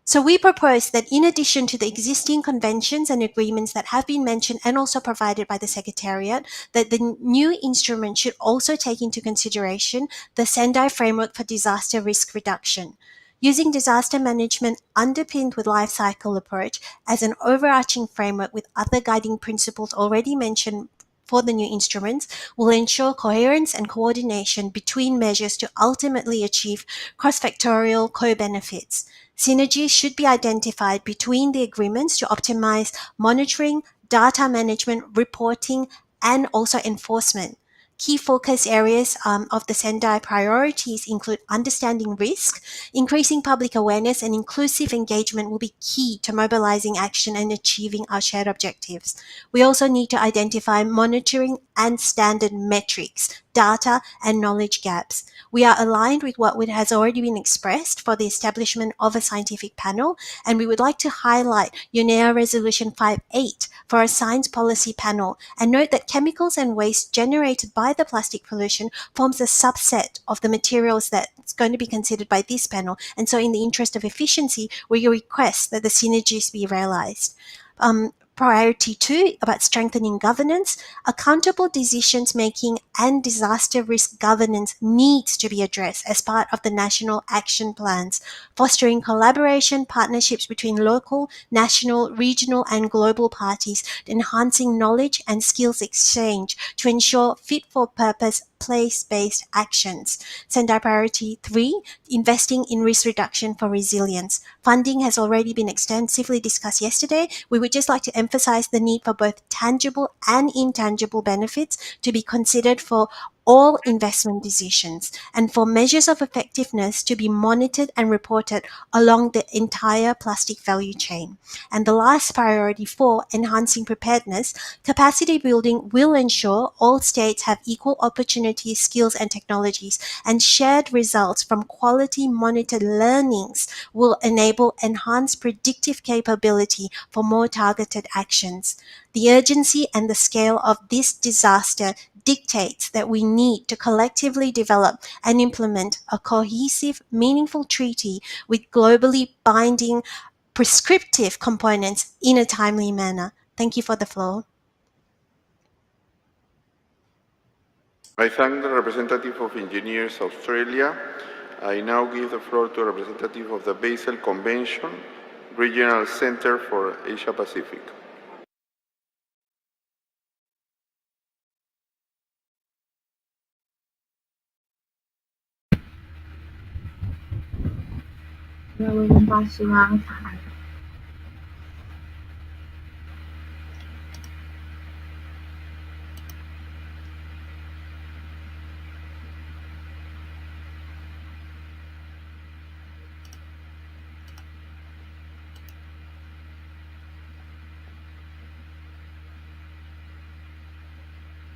So we propose that in addition to the existing conventions and agreements that have been mentioned and also provided by the Secretariat, that the new instrument should also take into consideration the Sendai Framework for Disaster Risk Reduction. Using disaster management underpinned with life cycle approach as an overarching framework with other guiding principles already mentioned for the new instruments will ensure coherence and coordination between measures to ultimately achieve cross-factorial co-benefits. Synergies should be identified between the agreements to optimize monitoring, data management, reporting, and also enforcement. Key focus areas of the Sendai priorities include understanding risk, increasing public awareness, and inclusive engagement will be key to mobilizing action and achieving our shared objectives. We also need to identify monitoring and standard metrics, data, and knowledge gaps. We are aligned with what has already been expressed for the establishment of a scientific panel, and we would like to highlight UNEA Resolution 5.8 for a science policy panel, and note that chemicals and waste generated by the plastic pollution forms a subset of the materials that's going to be considered by this panel, and so in the interest of efficiency, we request that the synergies be realized. Priority 2, about strengthening governance, accountable decisions making and disaster risk governance needs to be addressed as part of the national action plans, fostering collaboration, partnerships between local, national, regional, and global parties, enhancing knowledge and skills exchange to ensure fit-for-purpose place-based actions. Sendai Priority 3, investing in risk reduction for resilience. Funding has already been extensively discussed yesterday. We would just like to emphasize the need for both tangible and intangible benefits to be considered for all investment decisions, and for measures of effectiveness to be monitored and reported along the entire plastic value chain. And the last priority 4, enhancing preparedness, capacity building will ensure all states have equal opportunities, skills, and technologies, and shared results from quality monitored learnings will enable enhanced predictive capability for more targeted actions. The urgency and the scale of this disaster dictates that we need to collectively develop and implement a cohesive, meaningful treaty with globally binding prescriptive components in a timely manner. Thank you for the floor. I thank the representative of Engineers Australia. I now give the floor to a representative of the Basel Convention, Regional Center for Asia Pacific.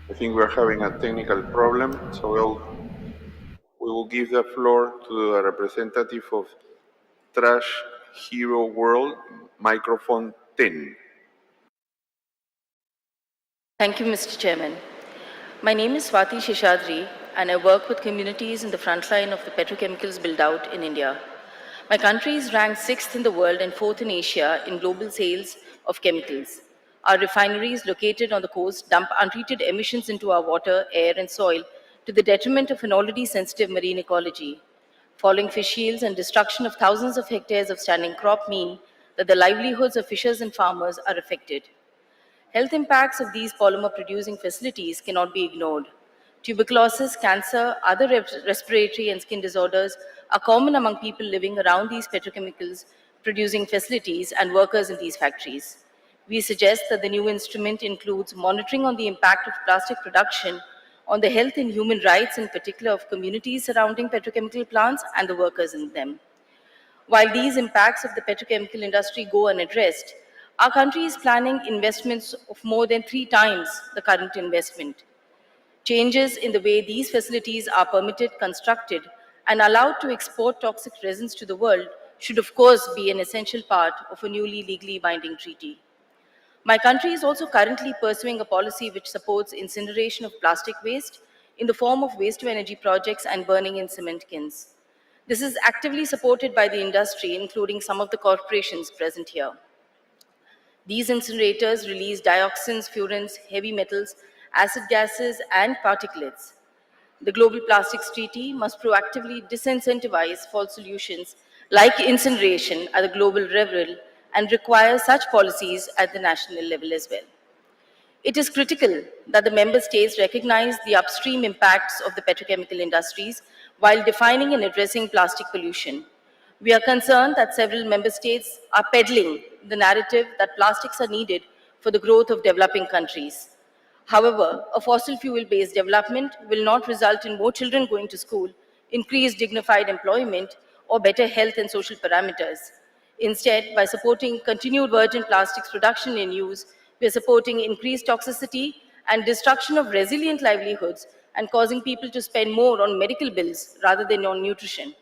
I think we're having a technical problem, so we will give the floor to the representative of Trash Hero World, microphone 10. Thank you, Mr. Chairman. My name is Swati Sheshadri, and I work with communities in the front line of the petrochemicals build-out in India. My country is ranked 6th in the world and 4th in Asia in global sales of chemicals. Our refineries located on the coast dump untreated emissions into our water, air, and soil to the detriment of an already sensitive marine ecology. Falling fish yields and destruction of thousands of hectares of standing crop mean that the livelihoods of fishers and farmers are affected. Health impacts of these polymer-producing facilities cannot be ignored. Tuberculosis, cancer, other respiratory and skin disorders are common among people living around these petrochemicals producing facilities and workers in these factories. We suggest that the new instrument includes monitoring on the impact of plastic production on the health and human rights, in particular of communities surrounding petrochemical plants and the workers in them. While these impacts of the petrochemical industry go unaddressed, our country is planning investments of more than 3 times the current investment. Changes in the way these facilities are permitted, constructed, and allowed to export toxic resins to the world should, of course, be an essential part of a newly legally binding treaty. My country is also currently pursuing a policy which supports incineration of plastic waste in the form of waste-to-energy projects and burning in cement kilns. This is actively supported by the industry, including some of the corporations present here. These incinerators release dioxins, furans, heavy metals, acid gases, and particulates. The Global Plastics Treaty must proactively disincentivize false solutions like incineration at the global level and require such policies at the national level as well. It is critical that the member states recognize the upstream impacts of the petrochemical industries while defining and addressing plastic pollution. We are concerned that several member states are peddling the narrative that plastics are needed for the growth of developing countries. However, a fossil fuel-based development will not result in more children going to school, increased dignified employment, or better health and social parameters. Instead, by supporting continued virgin plastics production and use, we are supporting increased toxicity and destruction of resilient livelihoods and causing people to spend more on medical bills rather than on nutrition.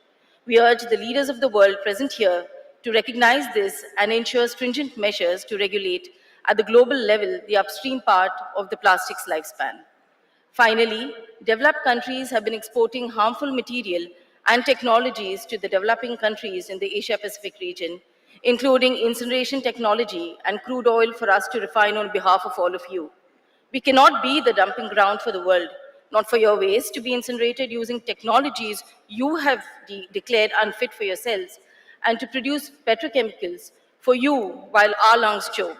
We urge the leaders of the world present here to recognize this and ensure stringent measures to regulate at the global level the upstream part of the plastic's lifespan. Finally, developed countries have been exporting harmful material and technologies to the developing countries in the Asia-Pacific region, including incineration technology and crude oil for us to refine on behalf of all of you. We cannot be the dumping ground for the world, not for your waste to be incinerated using technologies you have declared unfit for yourselves, and to produce petrochemicals for you while our lungs choke.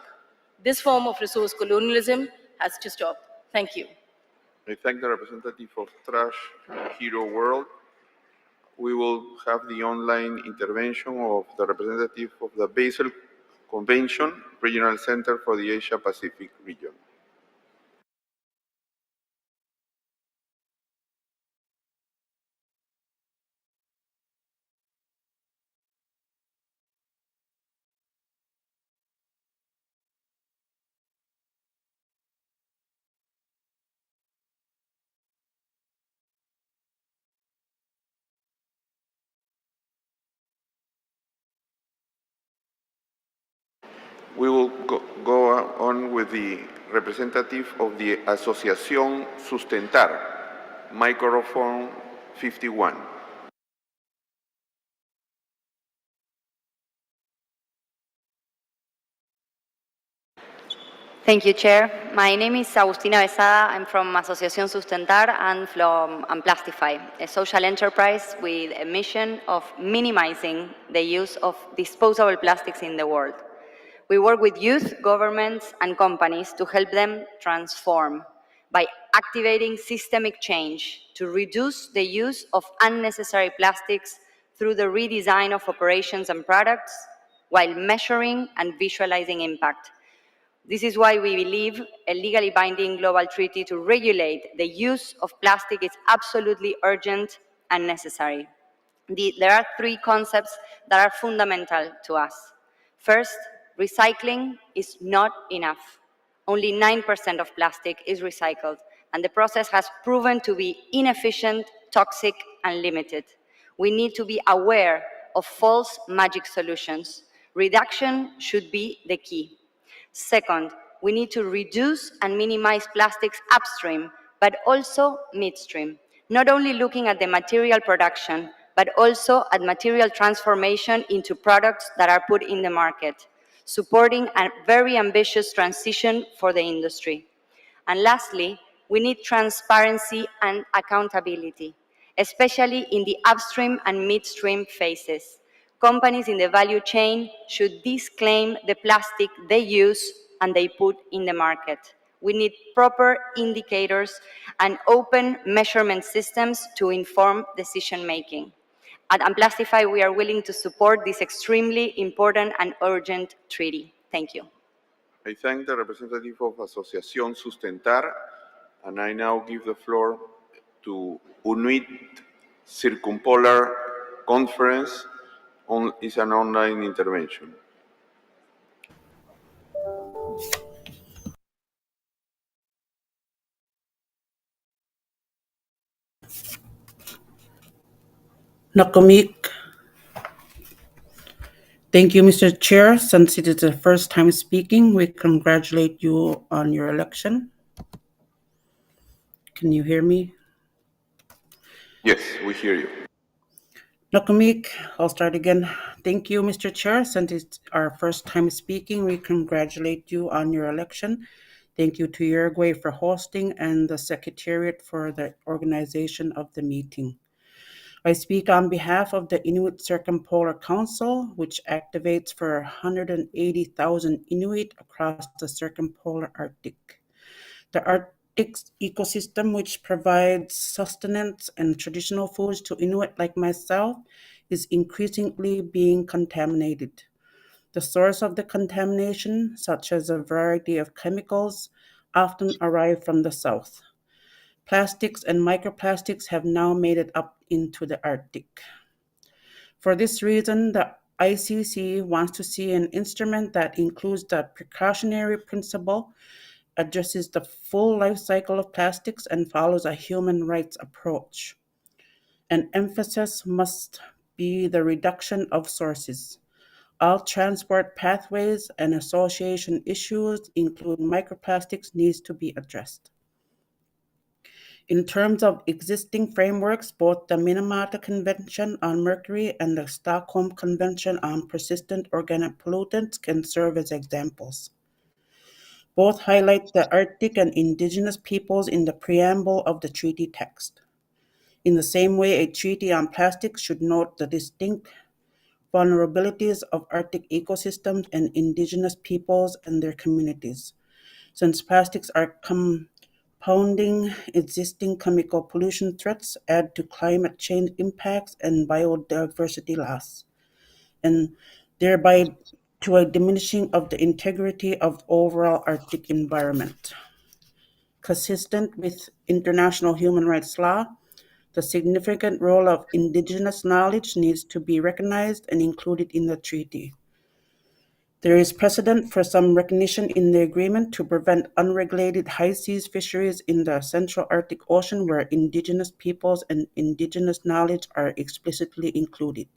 This form of resource colonialism has to stop. Thank you. I thank the representative of Trash Hero World. We will have the online intervention of the representative of the Basel Convention, Regional Center for the Asia Pacific region. We will go on with the representative of the Asociación Sustentar, microphone 51. Thank you, Chair. My name is Agustina Besada. I'm from Asociación Sustentar and from Plastify, a social enterprise with a mission of minimizing the use of disposable plastics in the world. We work with youth, governments, and companies to help them transform by activating systemic change to reduce the use of unnecessary plastics through the redesign of operations and products while measuring and visualizing impact. This is why we believe a legally binding global treaty to regulate the use of plastic is absolutely urgent and necessary. There are three concepts that are fundamental to us. First, recycling is not enough. Only 9% of plastic is recycled, and the process has proven to be inefficient, toxic, and limited. We need to be aware of false magic solutions. Reduction should be the key. Second, we need to reduce and minimize plastics upstream, but also midstream, not only looking at the material production, but also at material transformation into products that are put in the market, supporting a very ambitious transition for the industry. And lastly, we need transparency and accountability, especially in the upstream and midstream phases. Companies in the value chain should disclaim the plastic they use and they put in the market. We need proper indicators and open measurement systems to inform decision-making. At Plastify, we are willing to support this extremely important and urgent treaty. Thank you. I thank the representative of Asociación Sustentar, and I now give the floor to UNIT Circumpolar Conference. Is an online intervention. Nakamik. Thank you, Mr. Chair. Since it is the first time speaking, we congratulate you on your election. Can you hear me? Yes, we hear you. Nakamik, I'll start again. Thank you, Mr. Chair. Since it's our first time speaking, we congratulate you on your election. Thank you to Uruguay for hosting and the Secretariat for the organization of the meeting. I speak on behalf of the Inuit Circumpolar Council, which activates for 180,000 Inuit across the circumpolar Arctic. The Arctic ecosystem, which provides sustenance and traditional foods to Inuit like myself, is increasingly being contaminated. The source of the contamination, such as a variety of chemicals, often arrive from the south. Plastics and microplastics have now made it up into the Arctic. For this reason, the ICC wants to see an instrument that includes the precautionary principle, addresses the full life cycle of plastics, and follows a human rights approach. An emphasis must be the reduction of sources. All transport pathways and association issues, including microplastics, needs to be addressed. In terms of existing frameworks, both the Minamata Convention on Mercury and the Stockholm Convention on Persistent Organic Pollutants can serve as examples. Both highlight the Arctic and indigenous peoples in the preamble of the treaty text. In the same way, a treaty on plastics should note the distinct vulnerabilities of Arctic ecosystems and indigenous peoples and their communities, since plastics are compounding existing chemical pollution threats, add to climate change impacts and biodiversity loss, and thereby to a diminishing of the integrity of overall Arctic environment. Consistent with international human rights law, the significant role of indigenous knowledge needs to be recognized and included in the treaty. There is precedent for some recognition in the agreement to prevent unregulated high seas fisheries in the Central Arctic Ocean where indigenous peoples and indigenous knowledge are explicitly included.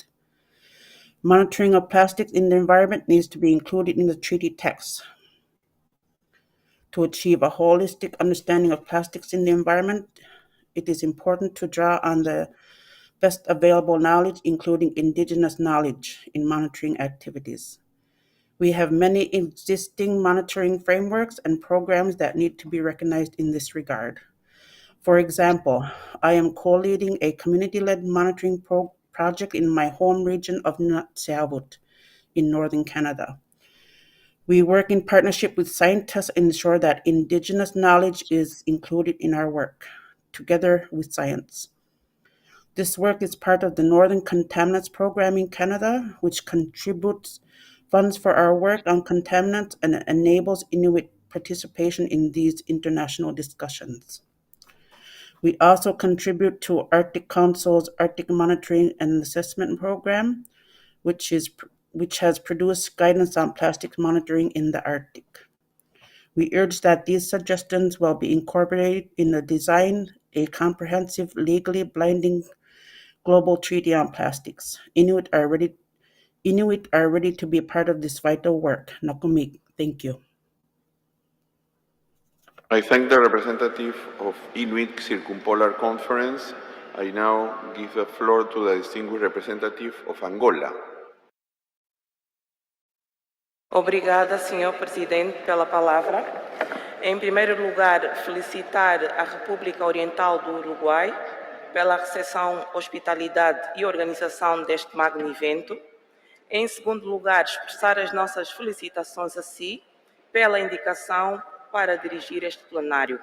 Monitoring of plastics in the environment needs to be included in the treaty text. To achieve a holistic understanding of plastics in the environment, it is important to draw on the best available knowledge, including indigenous knowledge, in monitoring activities. We have many existing monitoring frameworks and programs that need to be recognized in this regard. For example, I am co-leading a community-led monitoring project in my home region of Nunavut in northern Canada. We work in partnership with scientists to ensure that Indigenous knowledge is included in our work, together with science. This work is part of the Northern Contaminants Program in Canada, which contributes funds for our work on contaminants and enables Inuit participation in these international discussions. We also contribute to Arctic Council's Arctic Monitoring and Assessment Program, which has produced guidance on plastics monitoring in the Arctic. We urge that these suggestions will be incorporated in the design a comprehensive, legally binding global treaty on plastics. Inuit are ready to be part of this vital work. Nakumik, thank you. I thank the representative of Inuit Circumpolar Conference. I now give the floor to the distinguished representative of Angola. Obrigada, Sr. Presidente, pela palavra. Em primeiro lugar, felicitar a República Oriental do Uruguai pela recepção, hospitalidade e organização deste magno evento. Em segundo lugar, expressar as nossas felicitações a si pela indicação para dirigir este plenário.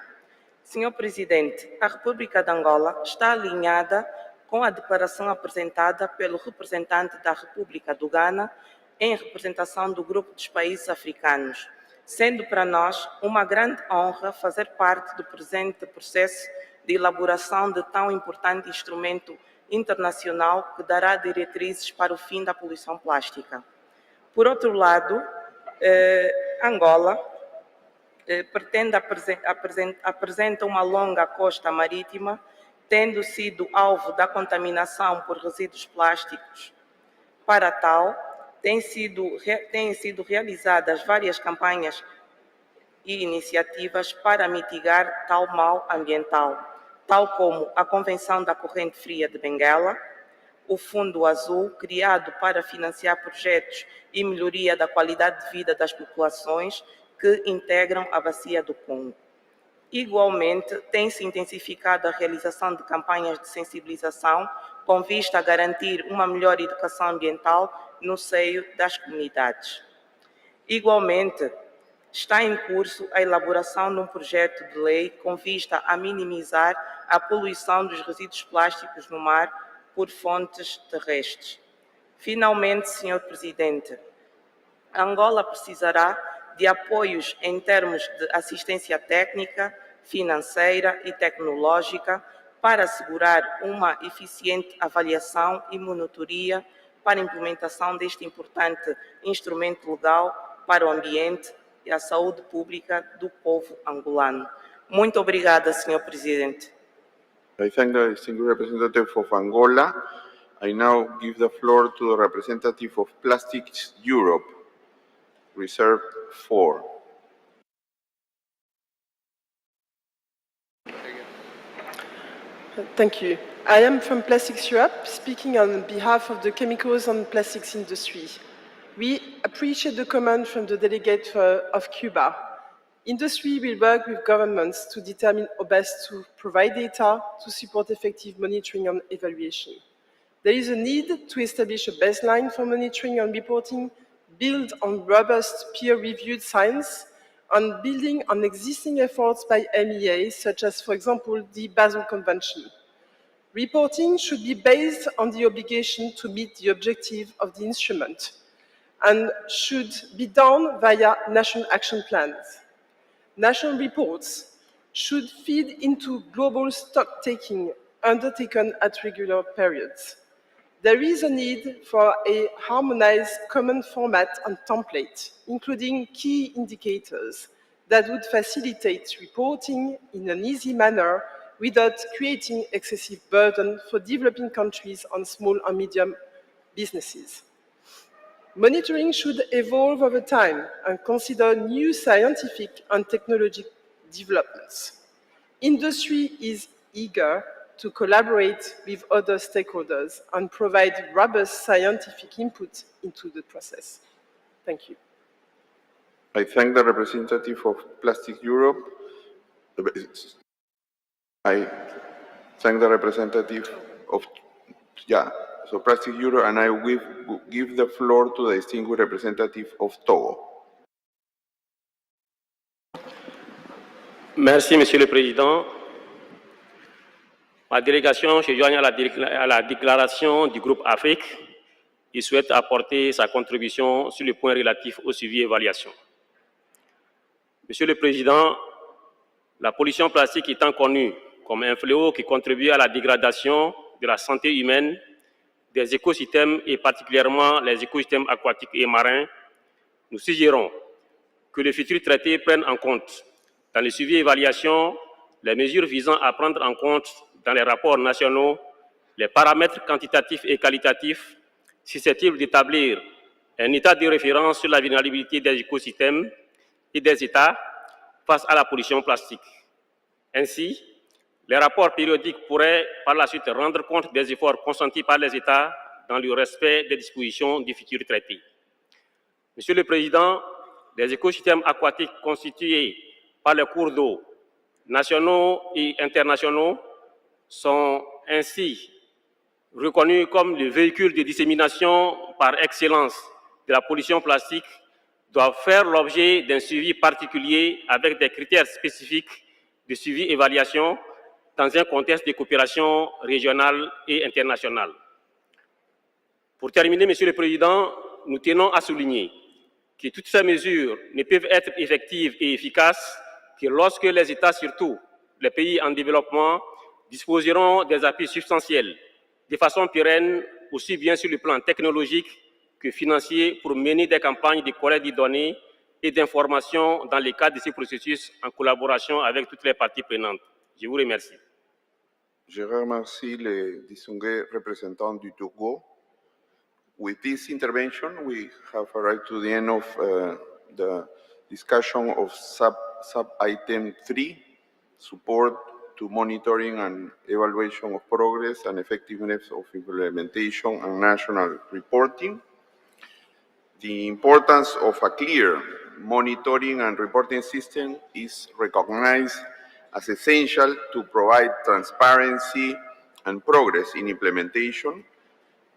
Sr. Presidente, a República de Angola está alinhada com a declaração apresentada pelo representante da República do Ghana em representação do Grupo dos Países Africanos, sendo para nós uma grande honra fazer parte do presente processo de elaboração de tão importante instrumento internacional que dará diretrizes para o fim da poluição plástica. Por outro lado, Angola apresenta uma longa costa marítima, tendo sido alvo da contaminação por resíduos plásticos. Para tal, têm sido realizadas várias campanhas e iniciativas para mitigar tal mal ambiental, tal como a Convenção da Corrente Fria de Benguela, o Fundo Azul, criado para financiar projetos e melhoria da qualidade de vida das populações que integram a Bacia do Congo. Igualmente, tem-se intensificado a realização de campanhas de sensibilização com vista a garantir uma melhor educação ambiental no seio das comunidades. Igualmente, está em curso a elaboração de um projeto de lei com vista a minimizar a poluição dos resíduos plásticos no mar por fontes terrestres. Finalmente, Sr. Presidente, Angola precisará de apoios em termos de assistência técnica, financeira e tecnológica para assegurar uma eficiente avaliação e monitoria para a implementação deste importante instrumento legal para o ambiente e a saúde pública do povo angolano. Muito obrigada, Sr. Presidente. I thank the distinguished representative of Angola. I now give the floor to the representative of Plastics Europe, Reserve 4. Thank you. I am from Plastics Europe, speaking on behalf of the chemicals and plastics industry. We appreciate the comment from the delegate of Cuba. Industry will work with governments to determine how best to provide data to support effective monitoring and evaluation. There is a need to establish a baseline for monitoring and reporting, build on robust peer-reviewed science, and building on existing efforts by MEAs, such as, for example, the Basel Convention. Reporting should be based on the obligation to meet the objective of the instrument and should be done via national action plans. National reports should feed into global stock-taking undertaken at regular periods. There is a need for a harmonized common format and template, including key indicators that would facilitate reporting in an easy manner without creating excessive burden for developing countries and small and medium businesses. Monitoring should evolve over time and consider new scientific and technological developments. Industry is eager to collaborate with other stakeholders and provide robust scientific input into the process. Thank you. I thank the representative of Plastic Europe. I thank the representative of, so Plastic Europe, and I will give the floor to the distinguished representative of Togo. Merci, Monsieur le Président. Ma délégation se joint à la déclaration du groupe Afrique et souhaite apporter sa contribution sur le point relatif au suivi et évaluation. Monsieur le Président, la pollution plastique étant connue comme un fléau qui contribue à la dégradation de la santé humaine, des écosystèmes et particulièrement les écosystèmes aquatiques et marins, nous suggérons que le futur traité prenne en compte dans le suivi et évaluation les mesures visant à prendre en compte dans les rapports nationaux les paramètres quantitatifs et qualitatifs susceptibles d'établir un état de référence sur la vulnérabilité des écosystèmes et des États face à la pollution plastique. Ainsi, les rapports périodiques pourraient par la suite rendre compte des efforts consentis par les États dans le respect des dispositions du futur traité. Monsieur le Président, les écosystèmes aquatiques constitués par les cours d'eau nationaux et internationaux sont ainsi reconnus comme le véhicule de dissémination par excellence de la pollution plastique, doivent faire l'objet d'un suivi particulier avec des critères spécifiques de suivi et évaluation dans un contexte de coopération régionale et internationale. Pour terminer, Monsieur le Président, nous tenons à souligner que toutes ces mesures ne peuvent être effectives et efficaces que lorsque les États, surtout les pays en développement, disposeront des appuis substantiels de façon pérenne, aussi bien sur le plan technologique que financier, pour mener des campagnes de collecte de données et d'informations dans le cadre de ces processus en collaboration avec toutes les parties prenantes. Je vous remercie. Je remercie le distingué représentant du Togo. With this intervention, we have arrived to the end of the discussion of sub-item 3, support to monitoring and evaluation of progress and effectiveness of implementation and national reporting. The importance of a clear monitoring and reporting system is recognized as essential to provide transparency and progress in implementation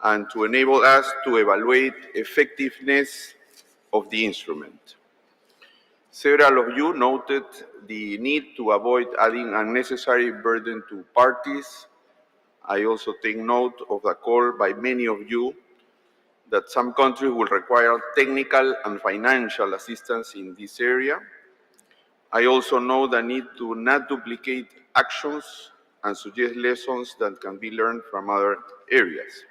and to enable us to evaluate effectiveness of the instrument. Several of you noted the need to avoid adding unnecessary burden to parties. I also take note of the call by many of you that some countries will require technical and financial assistance in this area. I also know the need to not duplicate actions and suggest lessons that can be learned from other areas.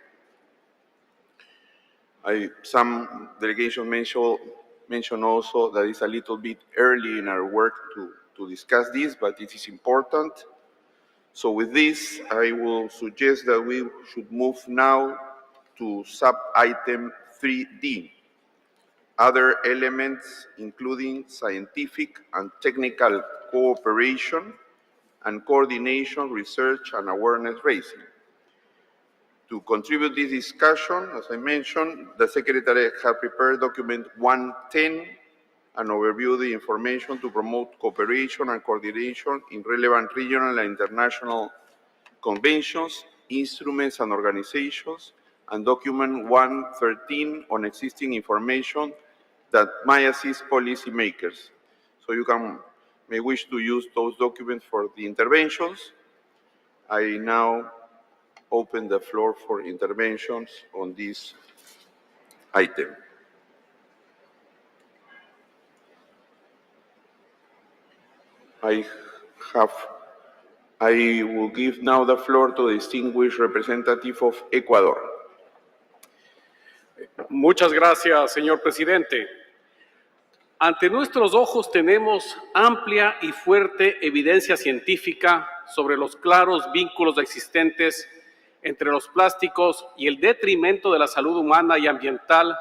Some delegation mentioned also that it's a little bit early in our work to discuss this, but it is important. So with this, I will suggest that we should move now to sub-item 3D, other elements including scientific and technical cooperation and coordination, research and awareness raising. To contribute this discussion, as I mentioned, the Secretary has prepared document 110, an overview of the information to promote cooperation and coordination in relevant regional and international conventions, instruments and organizations, and document 113 on existing information that might assist policymakers. So you may wish to use those documents for the interventions. I now open the floor for interventions on this item. I will give now the floor to the distinguished representative of Ecuador. Muchas gracias, señor presidente. Ante nuestros ojos tenemos amplia y fuerte evidencia científica sobre los claros vínculos existentes entre los plásticos y el detrimento de la salud humana y ambiental,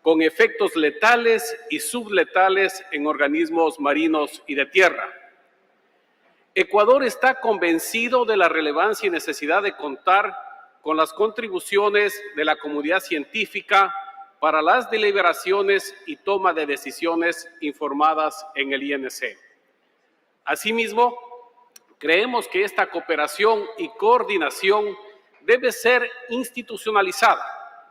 con efectos letales y subletales en organismos marinos y de tierra. Ecuador está convencido de la relevancia y necesidad de contar con las contribuciones de la comunidad científica para las deliberaciones y toma de decisiones informadas en el INC. Asimismo, creemos que esta cooperación y coordinación debe ser institucionalizada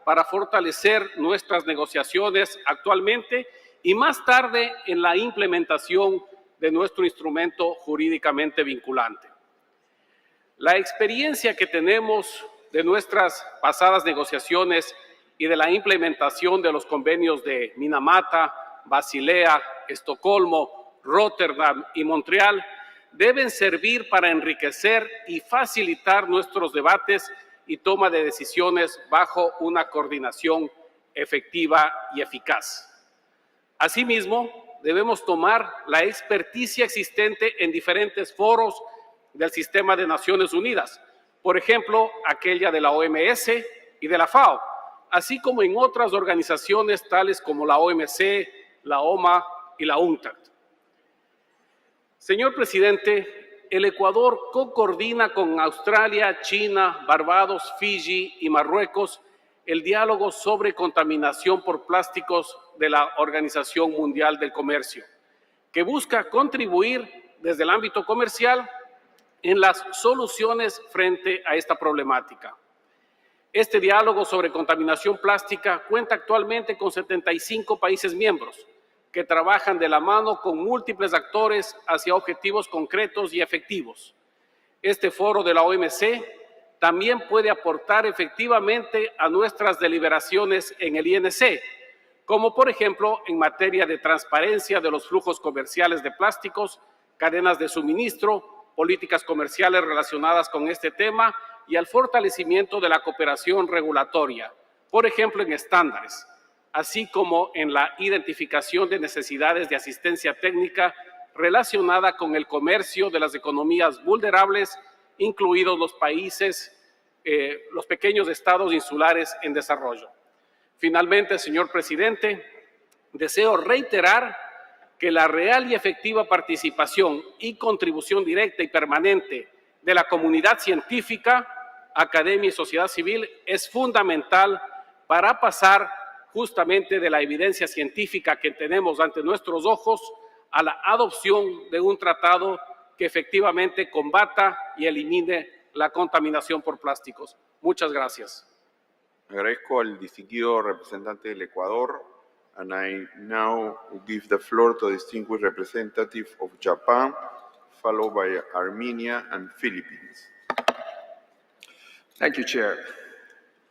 para fortalecer nuestras negociaciones actualmente y más tarde en la implementación de nuestro instrumento jurídicamente vinculante. La experiencia que tenemos de nuestras pasadas negociaciones y de la implementación de los convenios de Minamata, Basilea, Estocolmo, Rotterdam y Montreal deben servir para enriquecer y facilitar nuestros debates y toma de decisiones bajo una coordinación efectiva y eficaz. Asimismo, debemos tomar la experticia existente en diferentes foros del sistema de Naciones Unidas, por ejemplo, aquella de la OMS y de la FAO, así como en otras organizaciones tales como la OMC, la OMA y la UNCTAD. Señor presidente, el Ecuador co-coordina con Australia, China, Barbados, Fiji y Marruecos el diálogo sobre contaminación por plásticos de la Organización Mundial del Comercio, que busca contribuir desde el ámbito comercial en las soluciones frente a esta problemática. Este diálogo sobre contaminación plástica cuenta actualmente con 75 países miembros que trabajan de la mano con múltiples actores hacia objetivos concretos y efectivos. Este foro de la OMC también puede aportar efectivamente a nuestras deliberaciones en el INC, como por ejemplo en materia de transparencia de los flujos comerciales de plásticos, cadenas de suministro, políticas comerciales relacionadas con este tema y al fortalecimiento de la cooperación regulatoria, por ejemplo en estándares, así como en la identificación de necesidades de asistencia técnica relacionada con el comercio de las economías vulnerables, incluidos los países, los pequeños estados insulares en desarrollo. Finalmente, señor presidente, deseo reiterar que la real y efectiva participación y contribución directa y permanente de la comunidad científica, academia y sociedad civil es fundamental para pasar justamente de la evidencia científica que tenemos ante nuestros ojos a la adopción de un tratado que efectivamente combata y elimine la contaminación por plásticos. Muchas gracias. Agradezco al distinguido representante del Ecuador, and I now give the floor to the distinguished representative of Japan, followed by Armenia and Philippines. Thank you, Chair.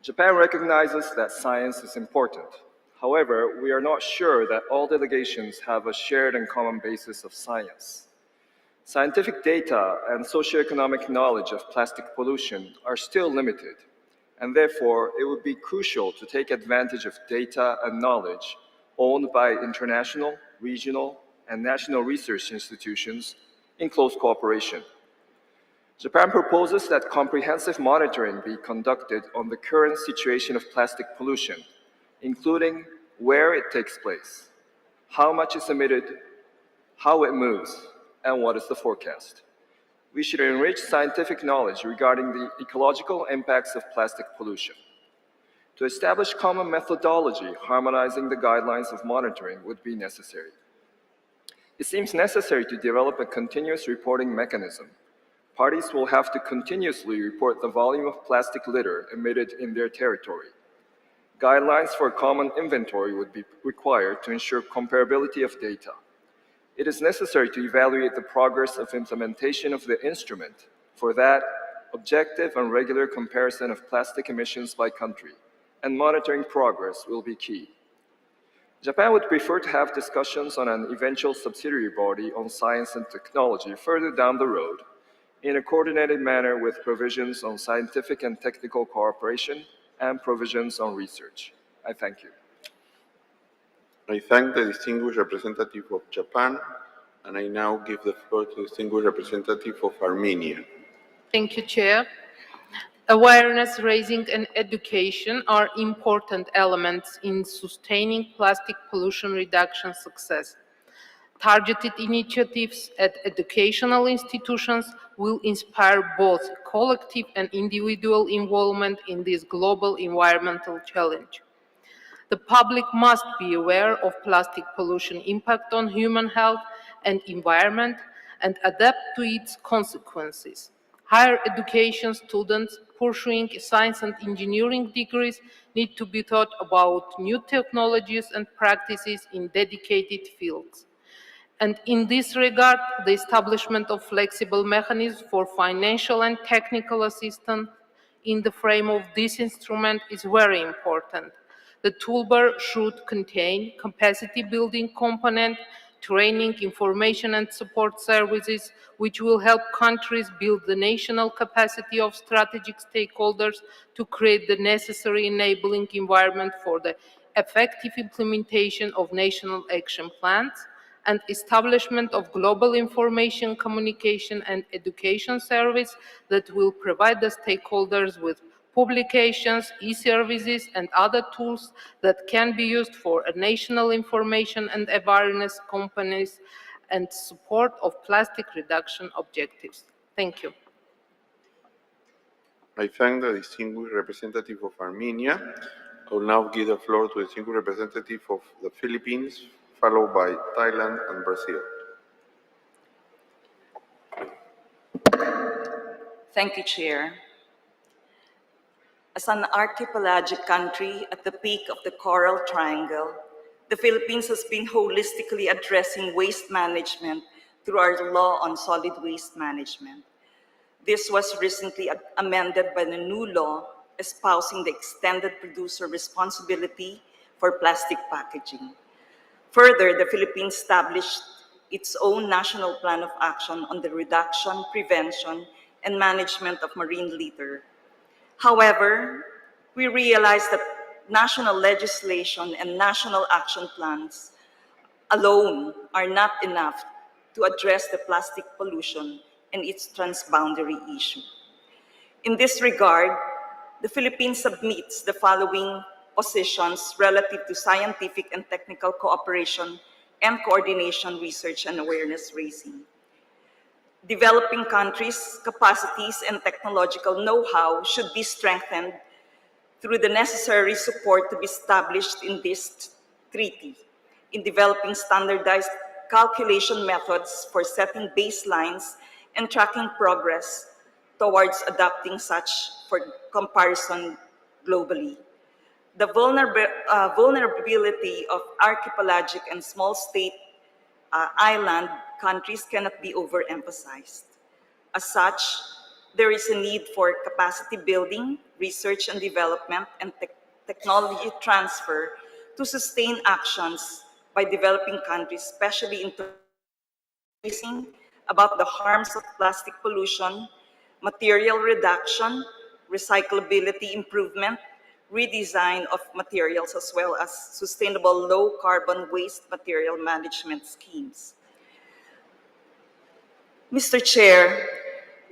Japan recognizes that science is important. However, we are not sure that all delegations have a shared and common basis of science. Scientific data and socioeconomic knowledge of plastic pollution are still limited, and therefore it would be crucial to take advantage of data and knowledge owned by international, regional, and national research institutions in close cooperation. Japan proposes that comprehensive monitoring be conducted on the current situation of plastic pollution, including where it takes place, how much is emitted, how it moves, and what is the forecast. We should enrich scientific knowledge regarding the ecological impacts of plastic pollution. To establish common methodology harmonizing the guidelines of monitoring would be necessary. It seems necessary to develop a continuous reporting mechanism. Parties will have to continuously report the volume of plastic litter emitted in their territory. Guidelines for common inventory would be required to ensure comparability of data. It is necessary to evaluate the progress of implementation of the instrument. For that, objective and regular comparison of plastic emissions by country and monitoring progress will be key. Japan would prefer to have discussions on an eventual subsidiary body on science and technology further down the road in a coordinated manner with provisions on scientific and technical cooperation and provisions on research. I thank you. I thank the distinguished representative of Japan, and I now give the floor to the distinguished representative of Armenia. Thank you, Chair. Awareness raising and education are important elements in sustaining plastic pollution reduction success. Targeted initiatives at educational institutions will inspire both collective and individual involvement in this global environmental challenge. The public must be aware of plastic pollution impact on human health and environment and adapt to its consequences. Higher education students pursuing science and engineering degrees need to be taught about new technologies and practices in dedicated fields. And in this regard, the establishment of flexible mechanisms for financial and technical assistance in the frame of this instrument is very important. The toolbar should contain capacity building component, training, information and support services, which will help countries build the national capacity of strategic stakeholders to create the necessary enabling environment for the effective implementation of national action plans, and establishment of global information, communication and education service that will provide the stakeholders with publications, e-services and other tools that can be used for a national information and awareness campaigns and support of plastic reduction objectives. Thank you. I thank the distinguished representative of Armenia. I will now give the floor to the distinguished representative of the Philippines, followed by Thailand and Brazil. Thank you, Chair. As an archipelagic country at the peak of the Coral Triangle, the Philippines has been holistically addressing waste management through our law on solid waste management. This was recently amended by the new law espousing the extended producer responsibility for plastic packaging. Further, the Philippines established its own national plan of action on the reduction, prevention, and management of marine litter. However, we realize that national legislation and national action plans alone are not enough to address the plastic pollution and its transboundary issue. In this regard, the Philippines submits the following positions relative to scientific and technical cooperation and coordination, research and awareness raising. Developing countries' capacities and technological know-how should be strengthened through the necessary support to be established in this treaty in developing standardized calculation methods for setting baselines and tracking progress towards adopting such for comparison globally. The vulnerability of archipelagic and small state island countries cannot be overemphasized. As such, there is a need for capacity building, research and development, and technology transfer to sustain actions by developing countries, especially in raising about the harms of plastic pollution, material reduction, recyclability improvement, redesign of materials, as well as sustainable low-carbon waste material management schemes. Mr. Chair,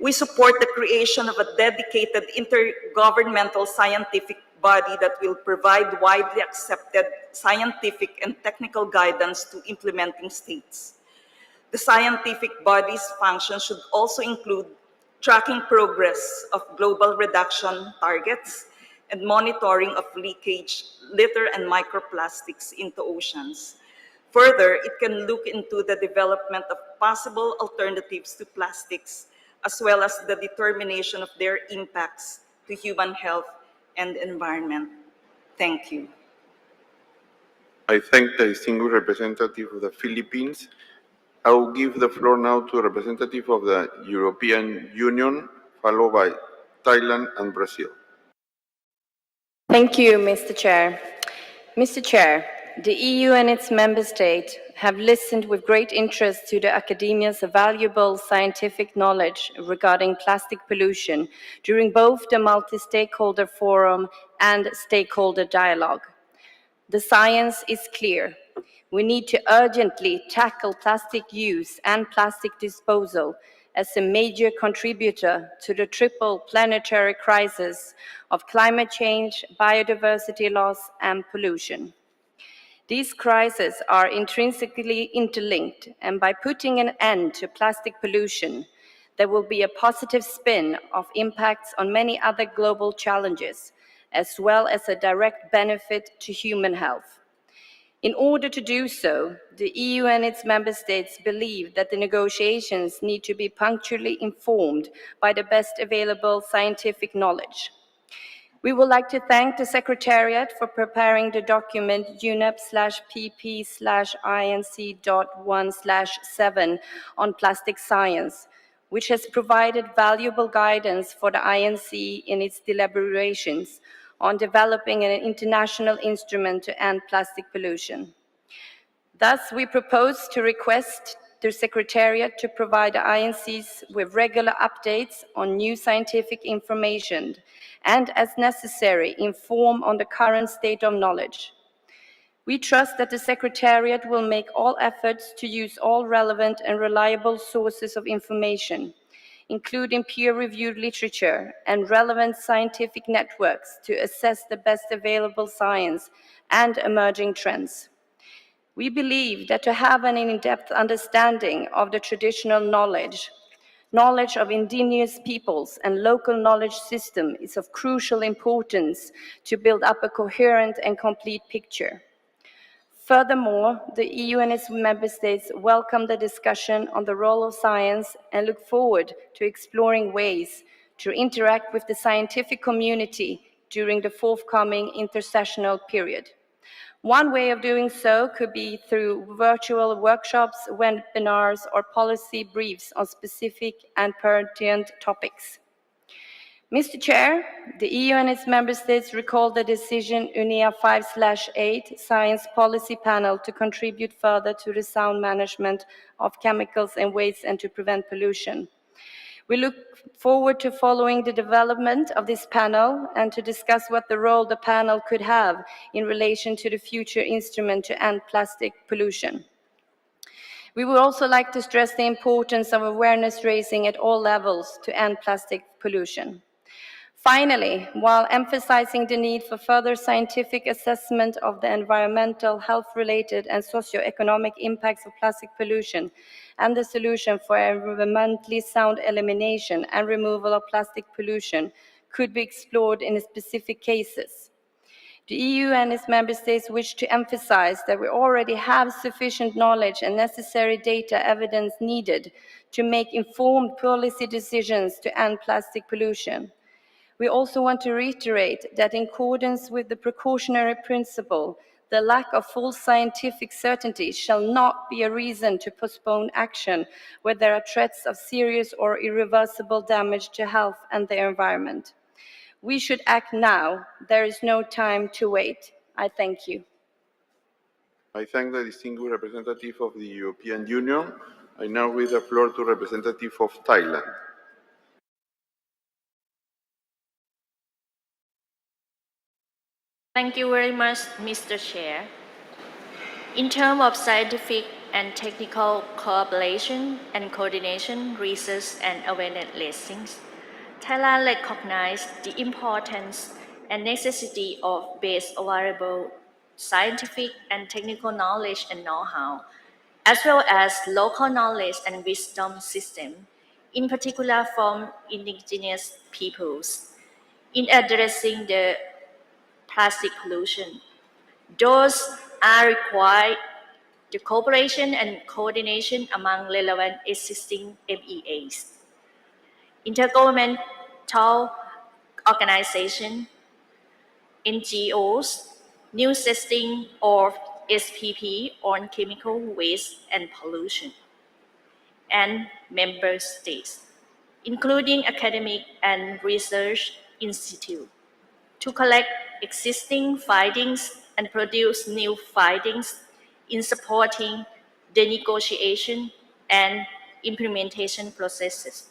we support the creation of a dedicated intergovernmental scientific body that will provide widely accepted scientific and technical guidance to implementing states. The scientific body's function should also include tracking progress of global reduction targets and monitoring of leakage, litter, and microplastics into oceans. Further, it can look into the development of possible alternatives to plastics, as well as the determination of their impacts to human health and environment. Thank you. I thank the distinguished representative of the Philippines. I will give the floor now to a representative of the European Union, followed by Thailand and Brazil. Thank you, Mr. Chair. Mr. Chair, the EU and its member states have listened with great interest to the academia's valuable scientific knowledge regarding plastic pollution during both the multi-stakeholder forum and stakeholder dialogue. The science is clear. We need to urgently tackle plastic use and plastic disposal as a major contributor to the triple planetary crisis of climate change, biodiversity loss, and pollution. These crises are intrinsically interlinked, and by putting an end to plastic pollution, there will be a positive spin of impacts on many other global challenges, as well as a direct benefit to human health. In order to do so, the EU and its member states believe that the negotiations need to be punctually informed by the best available scientific knowledge. We would like to thank the Secretariat for preparing the document UNEP/PP/INC.1/7 on plastic science, which has provided valuable guidance for the INC in its deliberations on developing an international instrument to end plastic pollution. Thus, we propose to request the Secretariat to provide the INCs with regular updates on new scientific information and, as necessary, inform on the current state of knowledge. We trust that the Secretariat will make all efforts to use all relevant and reliable sources of information, including peer-reviewed literature and relevant scientific networks, to assess the best available science and emerging trends. We believe that to have an in-depth understanding of the traditional knowledge of indigenous peoples and local knowledge system is of crucial importance to build up a coherent and complete picture. Furthermore, the EU and its member states welcome the discussion on the role of science and look forward to exploring ways to interact with the scientific community during the forthcoming intersessional period. One way of doing so could be through virtual workshops, webinars, or policy briefs on specific and pertinent topics. Mr. Chair, the EU and its member states recall the decision UNEA 5/8 Science Policy Panel to contribute further to the sound management of chemicals and waste and to prevent pollution. We look forward to following the development of this panel and to discuss what the role the panel could have in relation to the future instrument to end plastic pollution. We would also like to stress the importance of awareness raising at all levels to end plastic pollution. Finally, while emphasizing the need for further scientific assessment of the environmental, health-related, and socio-economic impacts of plastic pollution and the solution for environmentally sound elimination and removal of plastic pollution could be explored in specific cases. The EU and its member states wish to emphasize that we already have sufficient knowledge and necessary data evidence needed to make informed policy decisions to end plastic pollution. We also want to reiterate that in accordance with the precautionary principle, the lack of full scientific certainty shall not be a reason to postpone action where there are threats of serious or irreversible damage to health and the environment. We should act now. There is no time to wait. I thank you. I thank the distinguished representative of the European Union. I now give the floor to representative of Thailand. Thank you very much, Mr. Chair. In terms of scientific and technical cooperation and coordination, research and awareness raising, Thailand recognizes the importance and necessity of best available scientific and technical knowledge and know-how, as well as local knowledge and wisdom system, in particular from indigenous peoples, in addressing the plastic pollution. Those are required the cooperation and coordination among relevant existing MEAs, intergovernmental organizations, NGOs, new testing of SPP on chemical waste and pollution, and member states, including academic and research institutes, to collect existing findings and produce new findings in supporting the negotiation and implementation processes.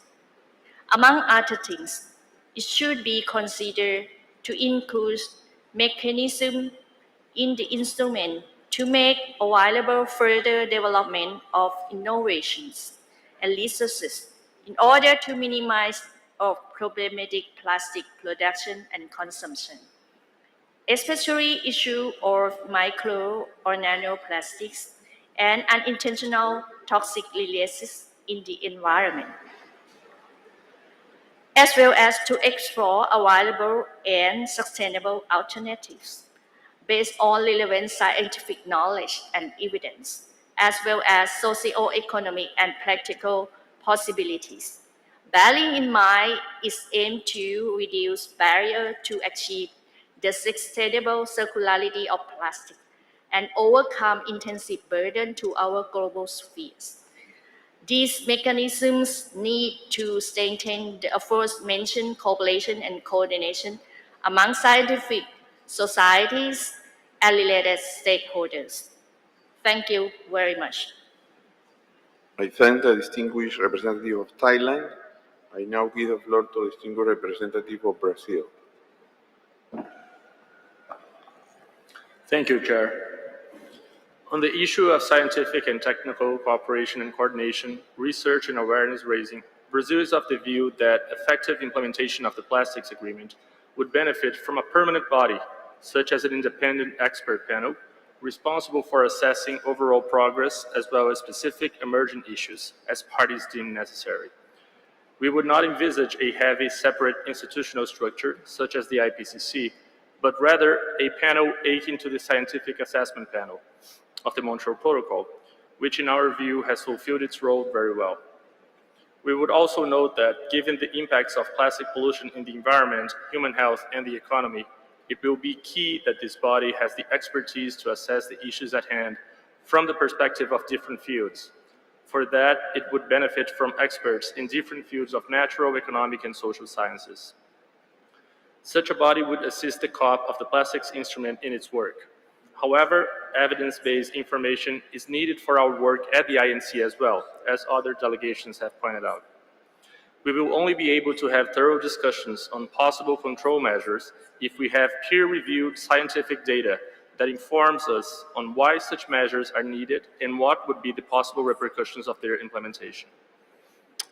Among other things, it should be considered to include mechanisms in the instrument to make available further development of innovations and resources in order to minimize of problematic plastic production and consumption, especially issue of micro or nanoplastics and unintentional toxic releases in the environment. as well as to explore available and sustainable alternatives based on relevant scientific knowledge and evidence, as well as socio-economic and practical possibilities. Bearing in mind its aim to reduce barriers to achieve the sustainable circularity of plastic and overcome intensive burden to our global spheres. These mechanisms need to strengthen the aforementioned cooperation and coordination among scientific societies and related stakeholders. Thank you very much. I thank the distinguished representative of Thailand. I now give the floor to the distinguished representative of Brazil. Thank you, Chair. On the issue of scientific and technical cooperation and coordination, research and awareness raising, Brazil is of the view that effective implementation of the plastics agreement would benefit from a permanent body, such as an independent expert panel, responsible for assessing overall progress as well as specific emergent issues as parties deem necessary. We would not envisage a heavy separate institutional structure, such as the IPCC, but rather a panel akin to the Scientific Assessment Panel of the Montreal Protocol, which in our view has fulfilled its role very well. We would also note that given the impacts of plastic pollution in the environment, human health, and the economy, it will be key that this body has the expertise to assess the issues at hand from the perspective of different fields. For that, it would benefit from experts in different fields of natural, economic, and social sciences. Such a body would assist the COP of the plastics instrument in its work. However, evidence-based information is needed for our work at the INC as well, as other delegations have pointed out. We will only be able to have thorough discussions on possible control measures if we have peer-reviewed scientific data that informs us on why such measures are needed and what would be the possible repercussions of their implementation.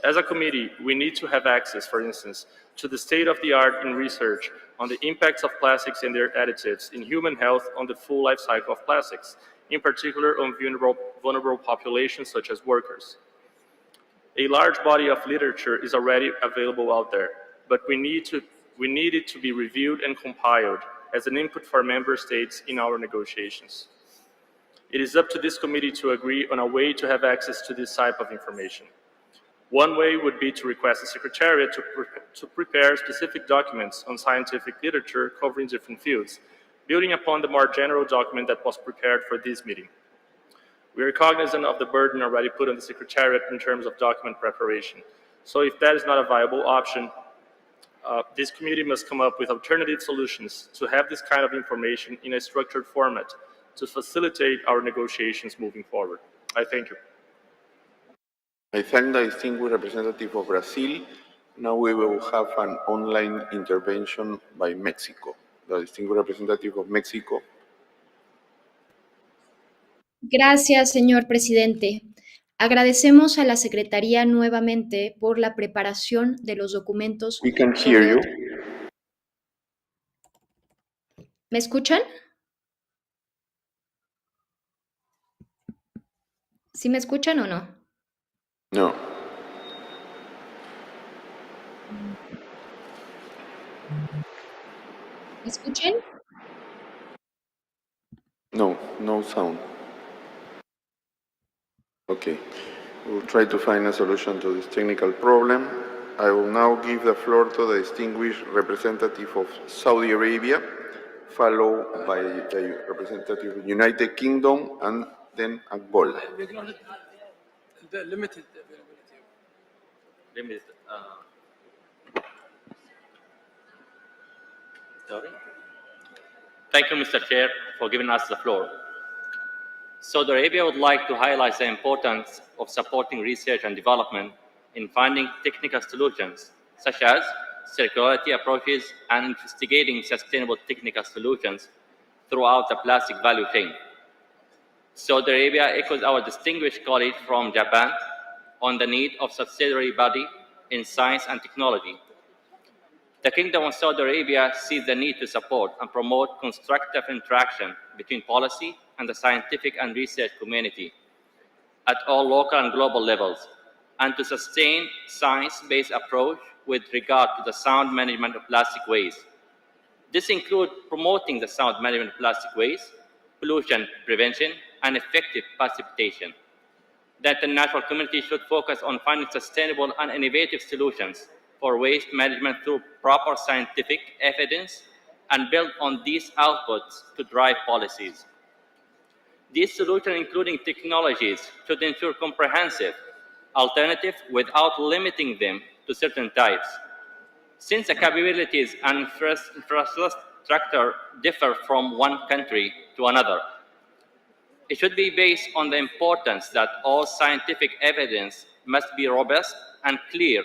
As a committee, we need to have access, for instance, to the state-of-the-art in research on the impacts of plastics and their additives in human health on the full life cycle of plastics, in particular on vulnerable populations such as workers. A large body of literature is already available out there, but we need it to be reviewed and compiled as an input for member states in our negotiations. It is up to this committee to agree on a way to have access to this type of information. One way would be to request the Secretariat to prepare specific documents on scientific literature covering different fields, building upon the more general document that was prepared for this meeting. We are cognizant of the burden already put on the Secretariat in terms of document preparation. So if that is not a viable option, this committee must come up with alternative solutions to have this kind of information in a structured format to facilitate our negotiations moving forward. I thank you. I thank the distinguished representative of Brazil. Now we will have an online intervention by Mexico. The distinguished representative of Mexico. Gracias, señor presidente. Agradecemos a la Secretaría nuevamente por la preparación de los documentos. We can hear you. ¿Me escuchan? ¿Sí me escuchan o no? No. ¿Me escuchan? No, no sound. Okay, we'll try to find a solution to this technical problem. I will now give the floor to the distinguished representative of Saudi Arabia, followed by the representative of the United Kingdom, and then Angola. Limited. Sorry. Thank you, Mr. Chair, for giving us the floor. Saudi Arabia would like to highlight the importance of supporting research and development in finding technical solutions, such as circularity approaches and investigating sustainable technical solutions throughout the plastic value chain. Saudi Arabia echoes our distinguished colleague from Japan on the need of subsidiary body in science and technology. The Kingdom of Saudi Arabia sees the need to support and promote constructive interaction between policy and the scientific and research community at all local and global levels, and to sustain science-based approach with regard to the sound management of plastic waste. This includes promoting the sound management of plastic waste, pollution prevention, and effective precipitation. The international community should focus on finding sustainable and innovative solutions for waste management through proper scientific evidence and build on these outputs to drive policies. These solutions, including technologies, should ensure comprehensive alternatives without limiting them to certain types. Since the capabilities and infrastructure differ from one country to another, it should be based on the importance that all scientific evidence must be robust and clear,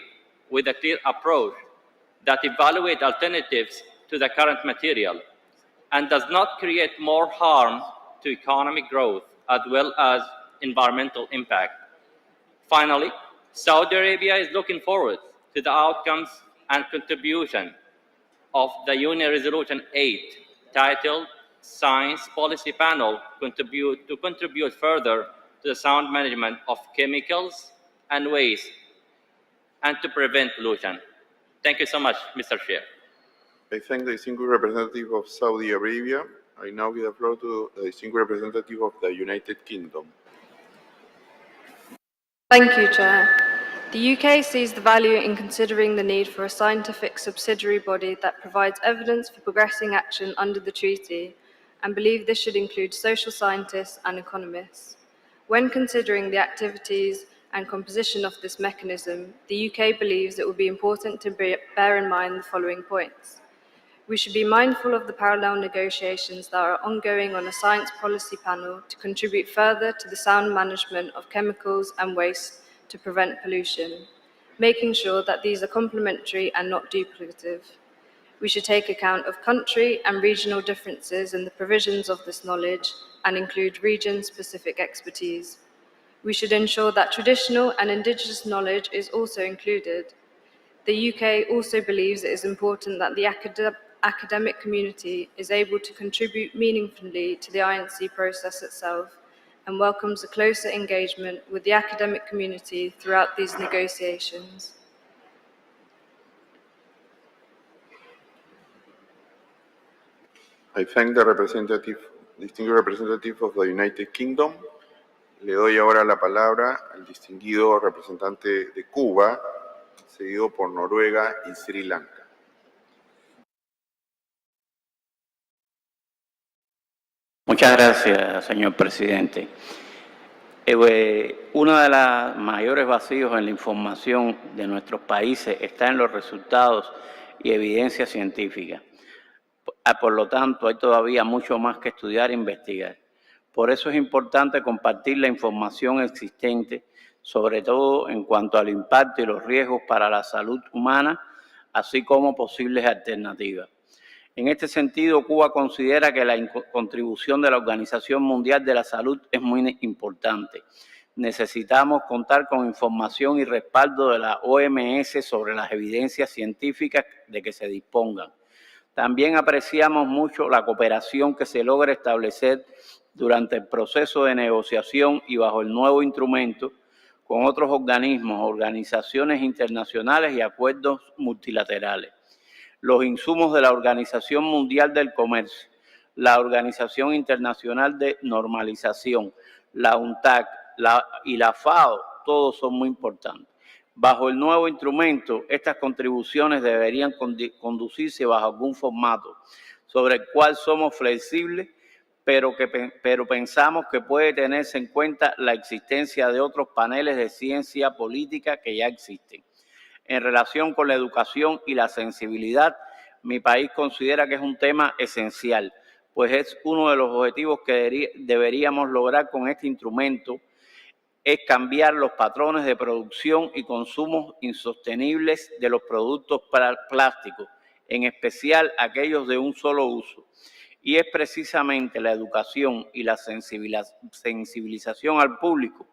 with a clear approach that evaluates alternatives to the current material and does not create more harm to economic growth as well as environmental impact. Finally, Saudi Arabia is looking forward to the outcomes and contribution of the UN Resolution 8, titled Science Policy Panel, to contribute further to the sound management of chemicals and waste and to prevent pollution. Thank you so much, Mr. Chair. I thank the distinguished representative of Saudi Arabia. I now give the floor to the distinguished representative of the United Kingdom. Thank you, Chair. The UK sees the value in considering the need for a scientific subsidiary body that provides evidence for progressing action under the treaty and believe this should include social scientists and economists. When considering the activities and composition of this mechanism, the UK believes it will be important to bear in mind the following points. We should be mindful of the parallel negotiations that are ongoing on a science policy panel to contribute further to the sound management of chemicals and waste to prevent pollution, making sure that these are complementary and not duplicative. We should take account of country and regional differences in the provisions of this knowledge and include region-specific expertise. We should ensure that traditional and indigenous knowledge is also included. The UK also believes it is important that the academic community is able to contribute meaningfully to the INC process itself and welcomes a closer engagement with the academic community throughout these negotiations. I thank the distinguished representative of the United Kingdom. Le doy ahora la palabra al distinguido representante de Cuba, seguido por Noruega y Sri Lanka. Muchas gracias, señor presidente. Uno de los mayores vacíos en la información de nuestros países está en los resultados y evidencia científica. Por lo tanto, hay todavía mucho más que estudiar e investigar. Por eso es importante compartir la información existente, sobre todo en cuanto al impacto y los riesgos para la salud humana, así como posibles alternativas. En este sentido, Cuba considera que la contribución de la Organización Mundial de la Salud es muy importante. Necesitamos contar con información y respaldo de la OMS sobre las evidencias científicas de que se dispongan. También apreciamos mucho la cooperación que se logra establecer durante el proceso de negociación y bajo el nuevo instrumento con otros organismos, organizaciones internacionales y acuerdos multilaterales. Los insumos de la Organización Mundial del Comercio, la Organización Internacional de Normalización, la UNCTAD y la FAO, todos son muy importantes. Bajo el nuevo instrumento, estas contribuciones deberían conducirse bajo algún formato sobre el cual somos flexibles, pero pensamos que puede tenerse en cuenta la existencia de otros paneles de ciencia política que ya existen. En relación con la educación y la sensibilidad, mi país considera que es un tema esencial, pues es uno de los objetivos que deberíamos lograr con este instrumento, es cambiar los patrones de producción y consumo insostenibles de los productos plásticos, en especial aquellos de un solo uso. Y es precisamente la educación y la sensibilización al público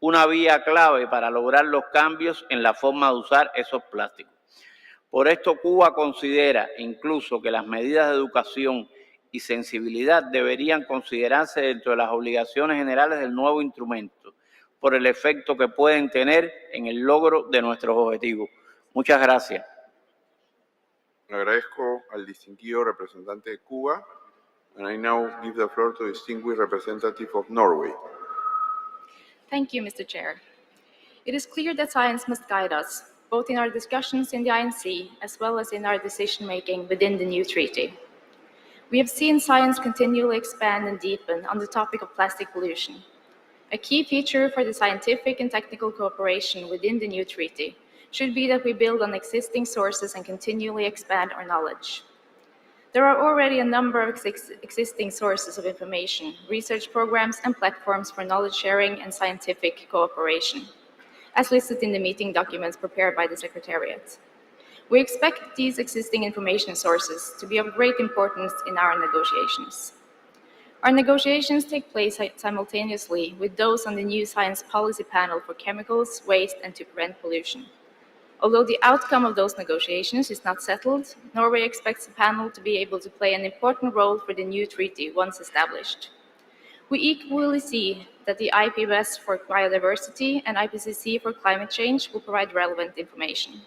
una vía clave para lograr los cambios en la forma de usar esos plásticos. Por esto, Cuba considera incluso que las medidas de educación y sensibilidad deberían considerarse dentro de las obligaciones generales del nuevo instrumento, por el efecto que pueden tener en el logro de nuestros objetivos. Muchas gracias. Agradezco al distinguido representante de Cuba, and I now give the floor to the distinguished representative of Norway. Thank you, Mr. Chair. It is clear that science must guide us, both in our discussions in the INC as well as in our decision-making within the new treaty. We have seen science continually expand and deepen on the topic of plastic pollution. A key feature for the scientific and technical cooperation within the new treaty should be that we build on existing sources and continually expand our knowledge. There are already a number of existing sources of information, research programs, and platforms for knowledge sharing and scientific cooperation, as listed in the meeting documents prepared by the Secretariat. We expect these existing information sources to be of great importance in our negotiations. Our negotiations take place simultaneously with those on the new Science Policy Panel for Chemicals, Waste, and to Prevent Pollution. Although the outcome of those negotiations is not settled, Norway expects the panel to be able to play an important role for the new treaty once established. We equally see that the IPBES for biodiversity and IPCC for climate change will provide relevant information.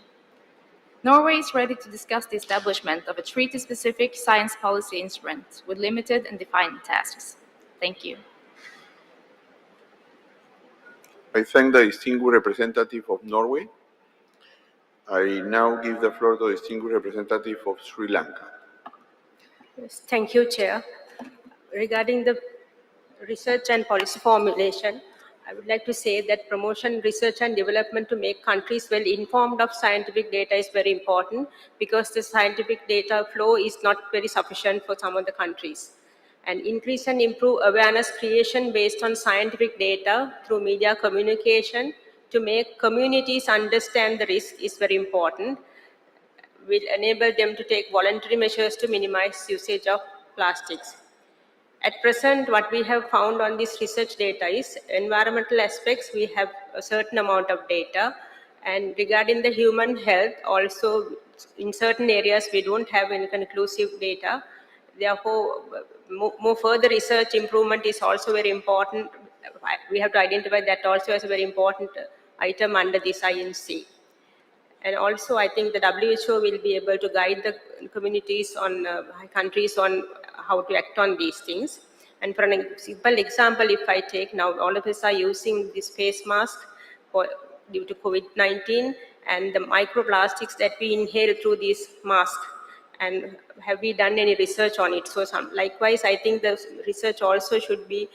Norway is ready to discuss the establishment of a treaty-specific science policy instrument with limited and defined tasks. Thank you. I thank the distinguished representative of Norway. I now give the floor to the distinguished representative of Sri Lanka. Yes, thank you, Chair. Regarding the research and policy formulation, I would like to say that promotion, research and development to make countries well informed of scientific data is very important because the scientific data flow is not very sufficient for some of the countries. And increase and improve awareness creation based on scientific data through media communication to make communities understand the risk is very important. Will enable them to take voluntary measures to minimize usage of plastics. At present, what we have found on this research data is environmental aspects, we have a certain amount of data. And regarding the human health, also in certain areas, we don't have any conclusive data. Therefore, more further research improvement is also very important. We have to identify that also as a very important item under this INC. And also, I think the WHO will be able to guide the communities on countries on how to act on these things. And for an simple example, if I take now, all of us are using this face mask due to COVID-19 and the microplastics that we inhale through this mask. And have we done any research on it? So likewise, I think the research also should be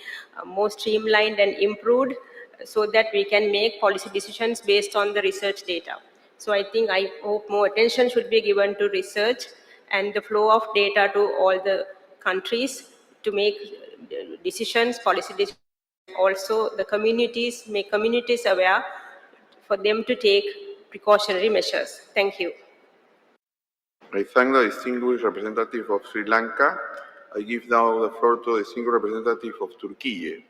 more streamlined and improved so that we can make policy decisions based on the research data. So I hope more attention should be given to research and the flow of data to all the countries to make decisions, policy decisions. Also, the communities, make communities aware for them to take precautionary measures. Thank you. I thank the distinguished representative of Sri Lanka. I give now the floor to the distinguished representative of Turkey.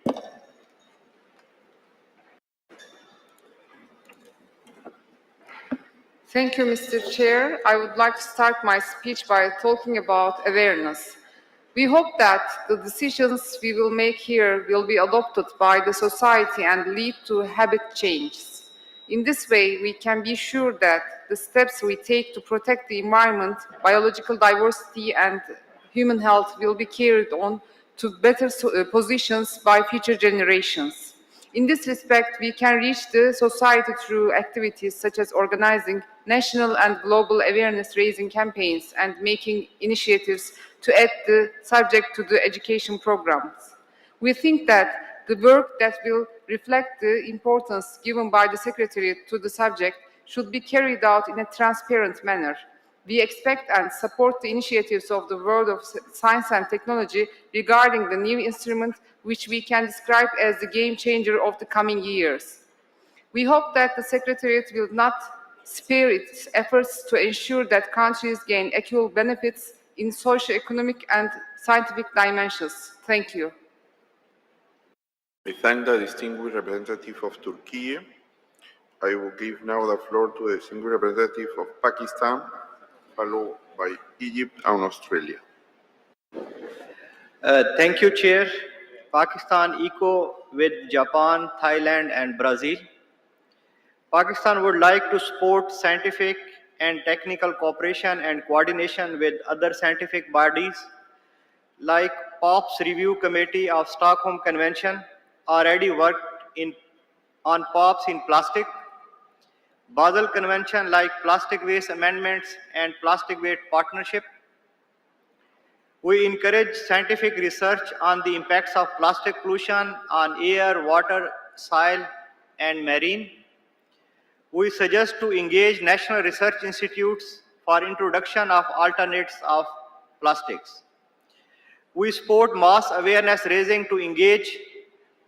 Thank you, Mr. Chair. I would like to start my speech by talking about awareness. We hope that the decisions we will make here will be adopted by the society and lead to habit changes. In this way, we can be sure that the steps we take to protect the environment, biological diversity, and human health will be carried on to better positions by future generations. In this respect, we can reach the society through activities such as organizing national and global awareness-raising campaigns and making initiatives to add the subject to the education programs. We think that the work that will reflect the importance given by the Secretariat to the subject should be carried out in a transparent manner. We expect and support the initiatives of the world of science and technology regarding the new instrument, which we can describe as the game changer of the coming years. We hope that the Secretariat will not spare its efforts to ensure that countries gain equal benefits in socio-economic and scientific dimensions. Thank you. I thank the distinguished representative of Turkey. I will give now the floor to the distinguished representative of Pakistan, followed by Egypt and Australia. Thank you, Chair. Pakistan echo with Japan, Thailand, and Brazil. Pakistan would like to support scientific and technical cooperation and coordination with other scientific bodies like POPs Review Committee of Stockholm Convention already worked on POPs in plastic, Basel Convention like Plastic Waste Amendments and Plastic Waste Partnership. We encourage scientific research on the impacts of plastic pollution on air, water, soil, and marine. We suggest to engage national research institutes for introduction of alternatives of plastics. We support mass awareness raising to engage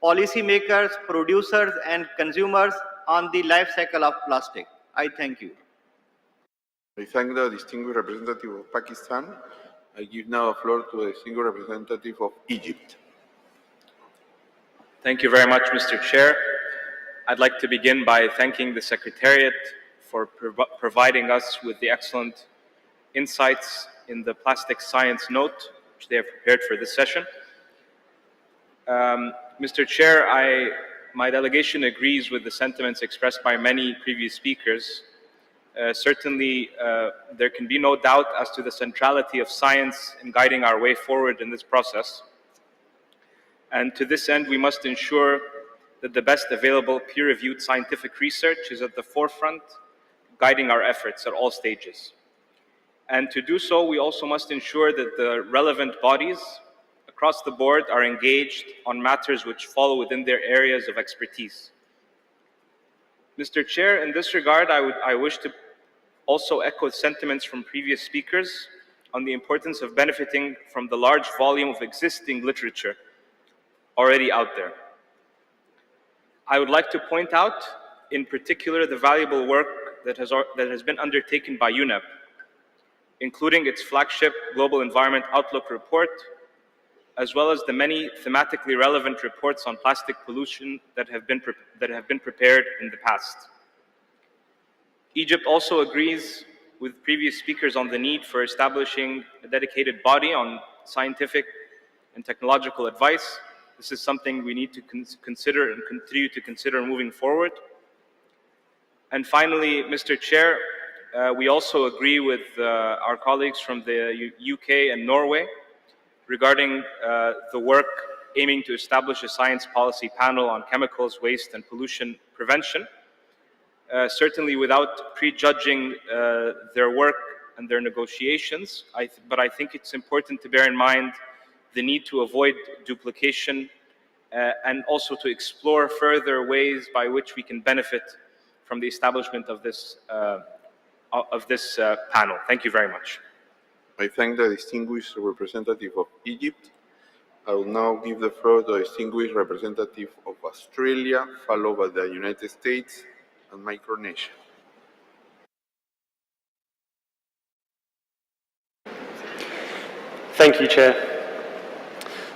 policymakers, producers, and consumers on the life cycle of plastic. I thank you. I thank the distinguished representative of Pakistan. I give now the floor to the distinguished representative of Egypt. Thank you very much, Mr. Chair. I'd like to begin by thanking the Secretariat for providing us with the excellent insights in the plastic science note, which they have prepared for this session. Mr. Chair, my delegation agrees with the sentiments expressed by many previous speakers. Certainly, there can be no doubt as to the centrality of science in guiding our way forward in this process. And to this end, we must ensure that the best available peer-reviewed scientific research is at the forefront, guiding our efforts at all stages. And to do so, we also must ensure that the relevant bodies across the board are engaged on matters which fall within their areas of expertise. Mr. Chair, in this regard, I wish to also echo sentiments from previous speakers on the importance of benefiting from the large volume of existing literature already out there. I would like to point out, in particular, the valuable work that has been undertaken by UNEP, including its flagship Global Environment Outlook report, as well as the many thematically relevant reports on plastic pollution that have been prepared in the past. Egypt also agrees with previous speakers on the need for establishing a dedicated body on scientific and technological advice. This is something we need to consider and continue to consider moving forward. And finally, Mr. Chair, we also agree with our colleagues from the UK and Norway regarding the work aiming to establish a science policy panel on chemicals, waste, and pollution prevention. Certainly without prejudging their work and their negotiations, but I think it's important to bear in mind the need to avoid duplication and also to explore further ways by which we can benefit from the establishment of this panel. Thank you very much. I thank the distinguished representative of Egypt. I will now give the floor to the distinguished representative of Australia, followed by the United States and Micronesia. Thank you, Chair.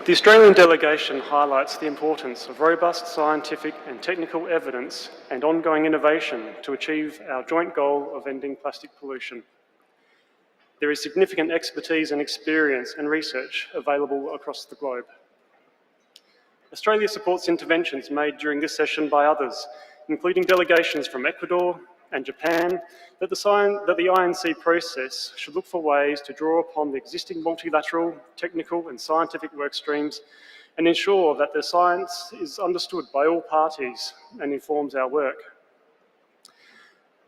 The Australian delegation highlights the importance of robust scientific and technical evidence and ongoing innovation to achieve our joint goal of ending plastic pollution. There is significant expertise and experience and research available across the globe. Australia supports interventions made during this session by others, including delegations from Ecuador and Japan, that the INC process should look for ways to draw upon the existing multilateral, technical and scientific work streams and ensure that the science is understood by all parties and informs our work.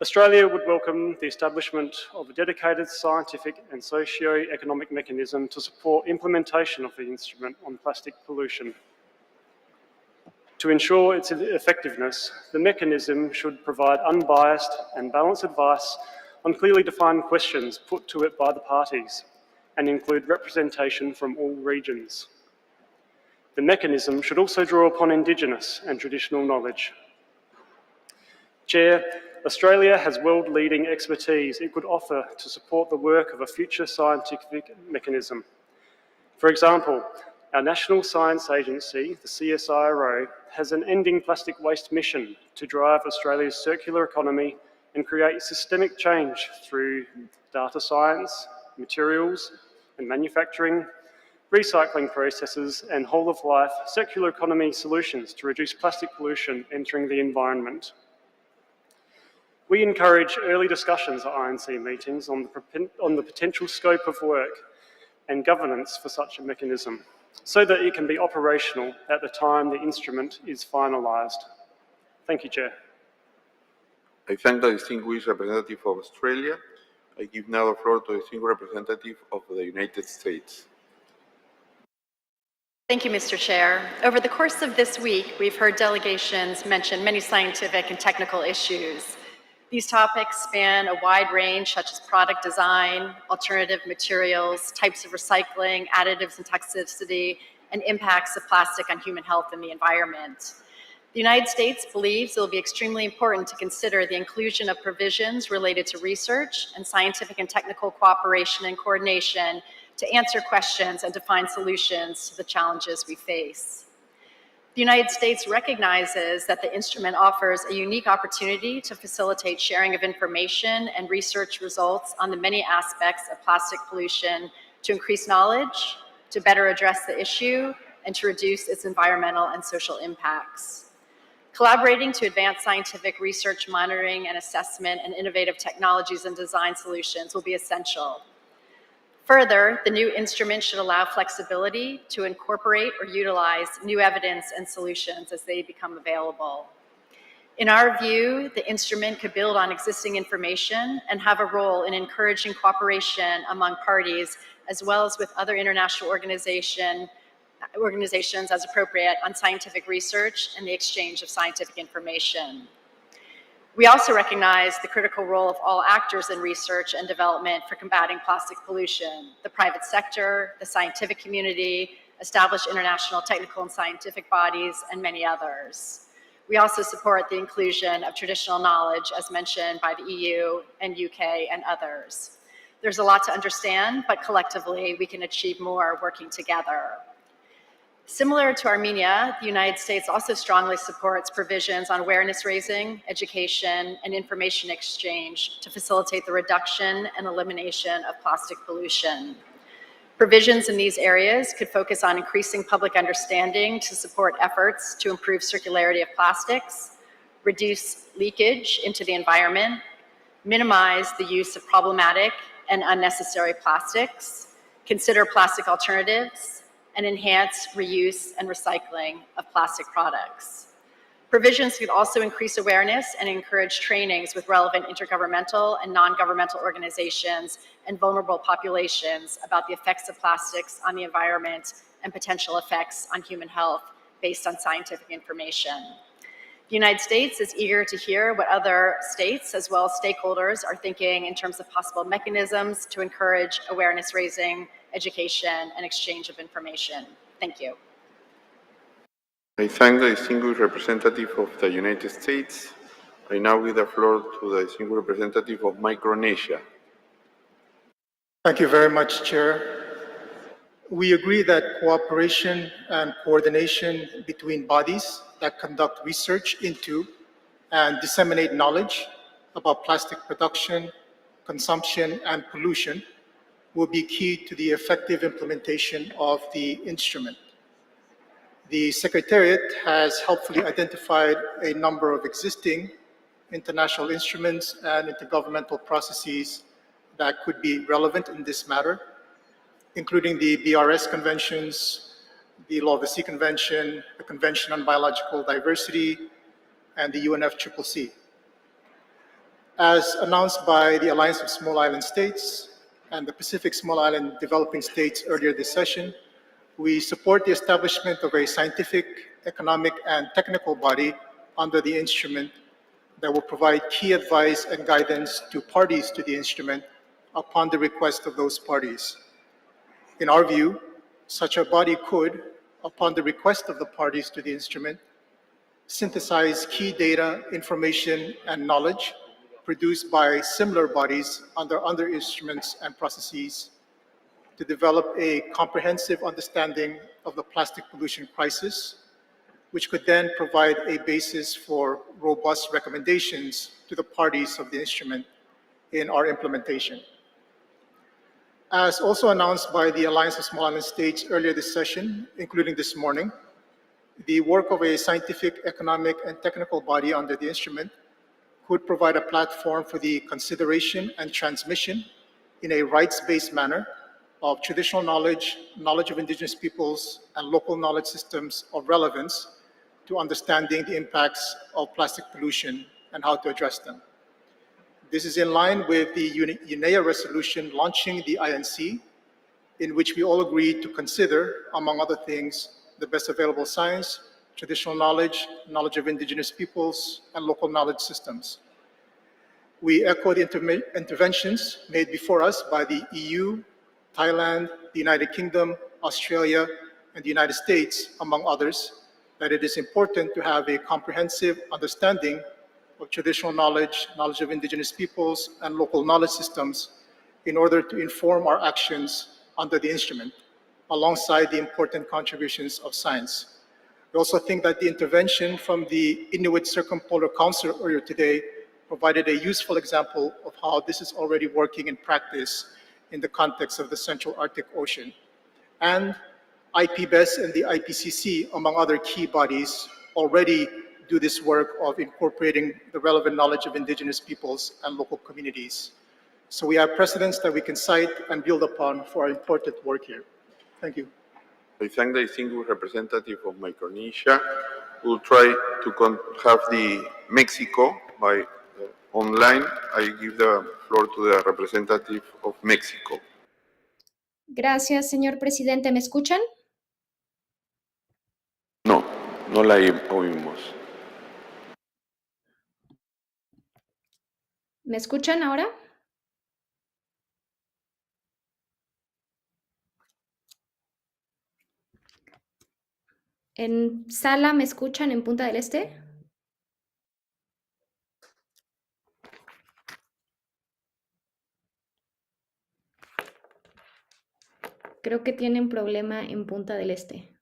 Australia would welcome the establishment of a dedicated scientific and socio-economic mechanism to support implementation of the instrument on plastic pollution. To ensure its effectiveness, the mechanism should provide unbiased and balanced advice on clearly defined questions put to it by the parties and include representation from all regions. The mechanism should also draw upon Indigenous and traditional knowledge. Chair, Australia has world-leading expertise it could offer to support the work of a future scientific mechanism. For example, our National Science Agency, the CSIRO, has an Ending Plastic Waste mission to drive Australia's circular economy and create systemic change through data science, materials and manufacturing, recycling processes and whole-of-life circular economy solutions to reduce plastic pollution entering the environment. We encourage early discussions at INC meetings on the potential scope of work and governance for such a mechanism, so that it can be operational at the time the instrument is finalised. Thank you, Chair. I thank the distinguished representative of Australia. I give now the floor to the distinguished representative of the United States. Thank you, Mr. Chair. Over the course of this week, we've heard delegations mention many scientific and technical issues. These topics span a wide range, such as product design, alternative materials, types of recycling, additives and toxicity, and impacts of plastic on human health and the environment. The United States believes it will be extremely important to consider the inclusion of provisions related to research and scientific and technical cooperation and coordination to answer questions and to find solutions to the challenges we face. The United States recognizes that the instrument offers a unique opportunity to facilitate sharing of information and research results on the many aspects of plastic pollution to increase knowledge, to better address the issue, and to reduce its environmental and social impacts. Collaborating to advance scientific research, monitoring, and assessment and innovative technologies and design solutions will be essential. Further, the new instrument should allow flexibility to incorporate or utilize new evidence and solutions as they become available. In our view, the instrument could build on existing information and have a role in encouraging cooperation among parties, as well as with other international organizations as appropriate on scientific research and the exchange of scientific information. We also recognize the critical role of all actors in research and development for combating plastic pollution: the private sector, the scientific community, established international technical and scientific bodies, and many others. We also support the inclusion of traditional knowledge, as mentioned by the EU and UK and others. There's a lot to understand, but collectively we can achieve more working together. Similar to Armenia, the United States also strongly supports provisions on awareness raising, education, and information exchange to facilitate the reduction and elimination of plastic pollution. Provisions in these areas could focus on increasing public understanding to support efforts to improve circularity of plastics, reduce leakage into the environment, minimize the use of problematic and unnecessary plastics, consider plastic alternatives, and enhance reuse and recycling of plastic products. Provisions could also increase awareness and encourage trainings with relevant intergovernmental and non-governmental organizations and vulnerable populations about the effects of plastics on the environment and potential effects on human health based on scientific information. The United States is eager to hear what other states, as well as stakeholders, are thinking in terms of possible mechanisms to encourage awareness raising, education, and exchange of information. Thank you. I thank the distinguished representative of the United States. I now give the floor to the distinguished representative of Micronesia. Thank you very much, Chair. We agree that cooperation and coordination between bodies that conduct research into and disseminate knowledge about plastic production, consumption, and pollution will be key to the effective implementation of the instrument. The Secretariat has helpfully identified a number of existing international instruments and intergovernmental processes that could be relevant in this matter, including the BRS conventions, the Law of the Sea Convention, the Convention on Biological Diversity, and the UNFCCC. As announced by the Alliance of Small Island States and the Pacific Small Island Developing States earlier this session, we support the establishment of a scientific, economic, and technical body under the instrument that will provide key advice and guidance to parties to the instrument upon the request of those parties. In our view, such a body could, upon the request of the parties to the instrument, synthesize key data, information, and knowledge produced by similar bodies under other instruments and processes to develop a comprehensive understanding of the plastic pollution crisis, which could then provide a basis for robust recommendations to the parties of the instrument in our implementation. As also announced by the Alliance of Small Island States earlier this session, including this morning, the work of a scientific, economic, and technical body under the instrument could provide a platform for the consideration and transmission in a rights-based manner of traditional knowledge, knowledge of indigenous peoples, and local knowledge systems of relevance to understanding the impacts of plastic pollution and how to address them. This is in line with the UNEA resolution launching the INC, in which we all agreed to consider, among other things, the best available science, traditional knowledge, knowledge of indigenous peoples, and local knowledge systems. We echo the interventions made before us by the EU, Thailand, the United Kingdom, Australia, and the United States, among others, that it is important to have a comprehensive understanding of traditional knowledge, knowledge of indigenous peoples, and local knowledge systems in order to inform our actions under the instrument, alongside the important contributions of science. We also think that the intervention from the Inuit Circumpolar Council earlier today provided a useful example of how this is already working in practice in the context of the Central Arctic Ocean. And IPBES and the IPCC, among other key bodies, already do this work of incorporating the relevant knowledge of indigenous peoples and local communities. So we have precedents that we can cite and build upon for our important work here. Thank you. I thank the distinguished representative of Micronesia. We'll try to have the Mexico by online. I give the floor to the representative of Mexico. Gracias, señor presidente. ¿Me escuchan? No, no la oímos. ¿Me escuchan ahora? ¿En sala me escuchan en Punta del Este? Creo que tienen problema en Punta del Este.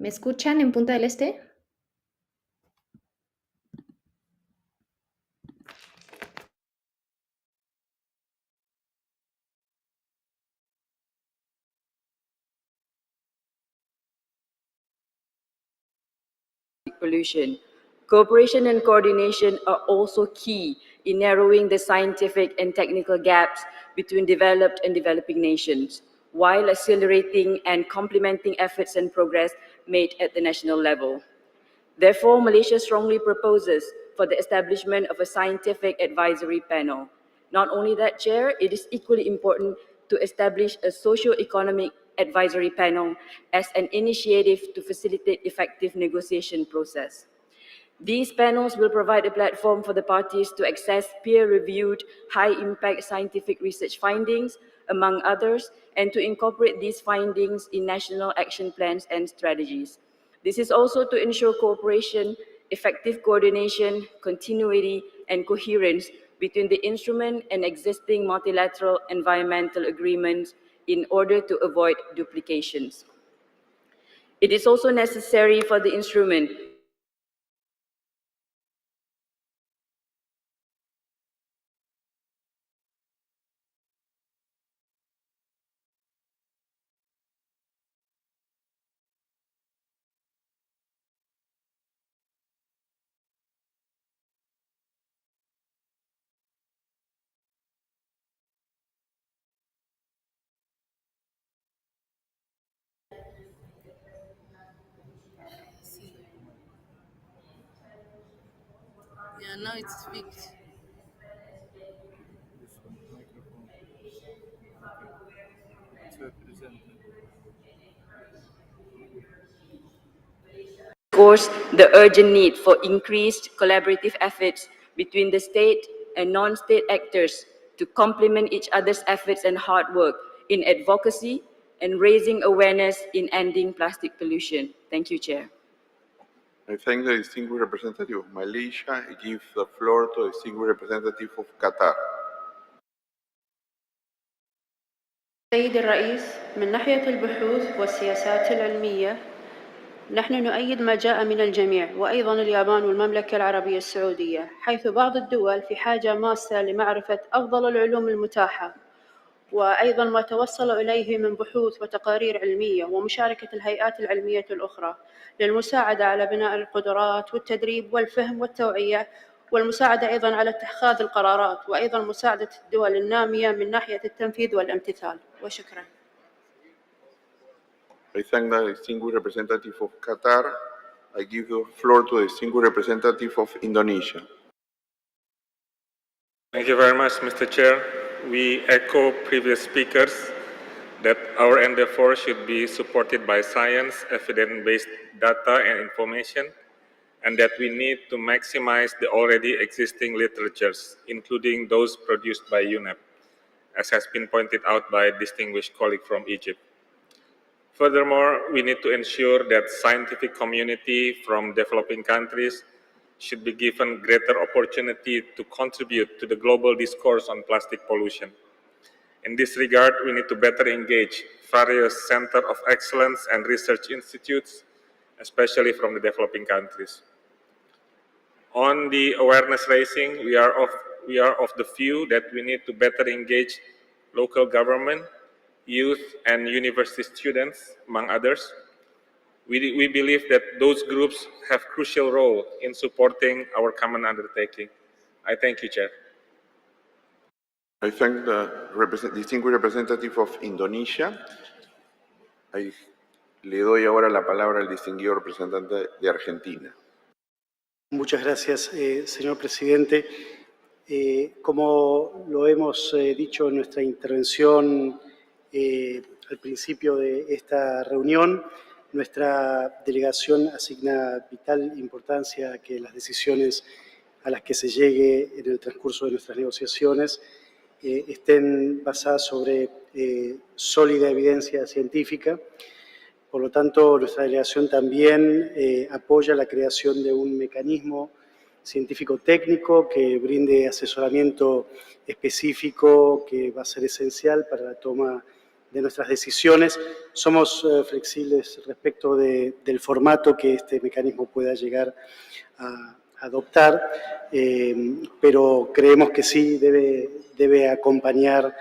¿Me escuchan en Punta del Este? Pollution. Cooperation and coordination are also key in narrowing the scientific and technical gaps between developed and developing nations, while accelerating and complementing efforts and progress made at the national level. Therefore, Malaysia strongly proposes for the establishment of a scientific advisory panel. Not only that, Chair, it is equally important to establish a socio-economic advisory panel as an initiative to facilitate effective negotiation process. These panels will provide a platform for the parties to access peer-reviewed, high-impact scientific research findings, among others, and to incorporate these findings in national action plans and strategies. This is also to ensure cooperation, effective coordination, continuity, and coherence between the instrument and existing multilateral environmental agreements in order to avoid duplications. It is also necessary for the instrument Yeah, now it's fixed. underscores the urgent need for increased collaborative efforts between the state and non-state actors to complement each other's efforts and hard work in advocacy and raising awareness in ending plastic pollution. Thank you, Chair. I thank the distinguished representative of Malaysia. I give the floor to the distinguished representative of Qatar. سيد الرئيس، من ناحية البحوث والسياسات العلمية نحن نؤيد ما جاء من الجميع وأيضا اليابان والمملكة العربية السعودية، حيث بعض الدول في حاجة ماسة لمعرفة أفضل العلوم المتاحة، وأيضا ما توصلوا إليه من بحوث وتقارير علمية ومشاركة الهيئات العلمية الأخرى للمساعدة على بناء القدرات والتدريب والفهم والتوعية، والمساعدة أيضا على اتخاذ القرارات، وأيضا مساعدة الدول النامية من ناحية التنفيذ والامتثال. وشكرا. I thank the distinguished representative of Qatar. I give the floor to the distinguished representative of Indonesia. Thank you very much, Mr. Chair. We echo previous speakers that our endeavor should be supported by science, evidence-based data and information, and that we need to maximize the already existing literatures, including those produced by UNEP, as has been pointed out by a distinguished colleague from Egypt. Furthermore, we need to ensure that scientific community from developing countries should be given greater opportunity to contribute to the global discourse on plastic pollution. In this regard, we need to better engage various centers of excellence and research institutes, especially from the developing countries. On the awareness raising, we are of the view that we need to better engage local government, youth, and university students, among others. We believe that those groups have a crucial role in supporting our common undertaking. I thank you, Chair. I thank the distinguished representative of Indonesia. Le doy ahora la palabra al distinguido representante de Argentina. Muchas gracias, señor presidente. Como lo hemos dicho en nuestra intervención al principio de esta reunión, nuestra delegación asigna vital importancia a que las decisiones a las que se llegue en el transcurso de nuestras negociaciones estén basadas sobre sólida evidencia científica. Por lo tanto, nuestra delegación también apoya la creación de un mecanismo científico-técnico que brinde asesoramiento específico que va a ser esencial para la toma de nuestras decisiones. Somos flexibles respecto del formato que este mecanismo pueda llegar a adoptar, pero creemos que sí debe acompañar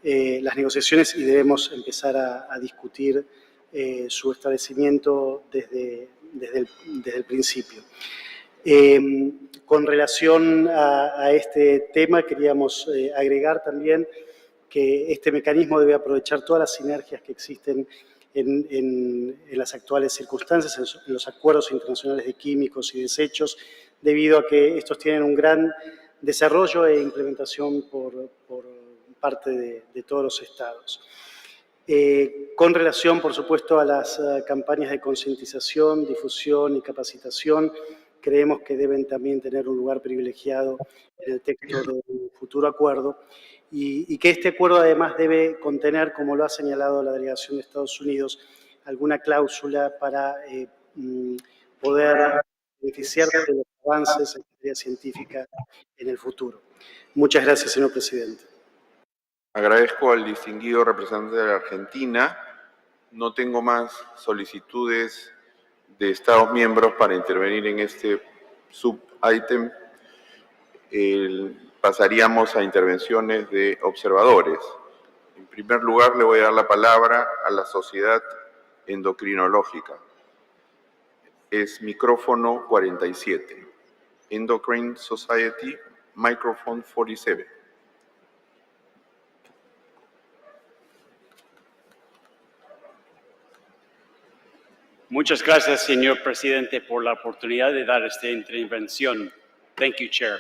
las negociaciones y debemos empezar a discutir su establecimiento desde el principio. Con relación a este tema, queríamos agregar también que este mecanismo debe aprovechar todas las sinergias que existen en las actuales circunstancias, en los acuerdos internacionales de químicos y desechos, debido a que estos tienen un gran desarrollo e implementación por parte de todos los estados. Con relación, por supuesto, a las campañas de concientización, difusión y capacitación, creemos que deben también tener un lugar privilegiado en el texto del futuro acuerdo y que este acuerdo además debe contener, como lo ha señalado la delegación de Estados Unidos, alguna cláusula para poder beneficiarse de los avances en materia científica en el futuro. Muchas gracias, señor presidente. Agradezco al distinguido representante de la Argentina. No tengo más solicitudes de Estados miembros para intervenir en este sub-item. Pasaríamos a intervenciones de observadores. En primer lugar, le voy a dar la palabra a la Sociedad Endocrinológica. Es micrófono 47. Endocrine Society, microphone 47. Muchas gracias, señor presidente, por la oportunidad de dar esta intervención. Thank you, Chair.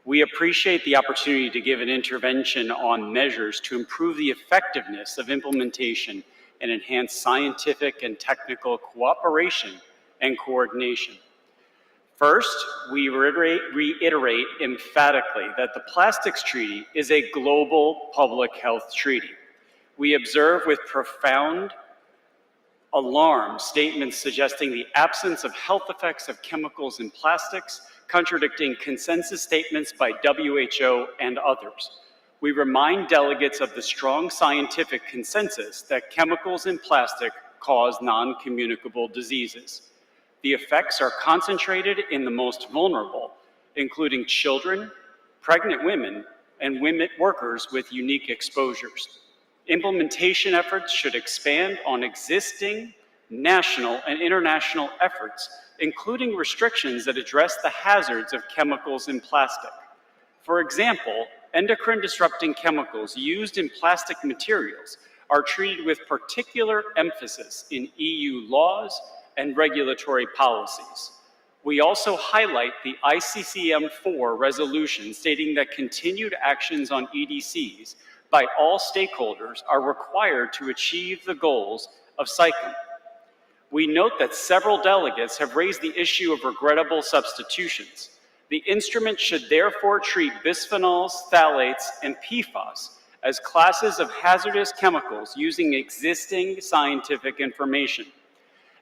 We appreciate the opportunity to give an intervention on measures to improve the effectiveness of implementation and enhance scientific and technical cooperation and coordination. First, we reiterate emphatically that the Plastics Treaty is a global public health treaty. We observe with profound alarm statements suggesting the absence of health effects of chemicals in plastics, contradicting consensus statements by WHO and others. We remind delegates of the strong scientific consensus that chemicals in plastic cause non-communicable diseases. The effects are concentrated in the most vulnerable, including children, pregnant women, and women workers with unique exposures. Implementation efforts should expand on existing national and international efforts, including restrictions that address the hazards of chemicals in plastic. For example, endocrine-disrupting chemicals used in plastic materials are treated with particular emphasis in EU laws and regulatory policies. We also highlight the ICCM4 resolution stating that continued actions on EDCs by all stakeholders are required to achieve the goals of CICOM. We note that several delegates have raised the issue of regrettable substitutions. The instrument should therefore treat bisphenols, phthalates, and PFAS as classes of hazardous chemicals using existing scientific information.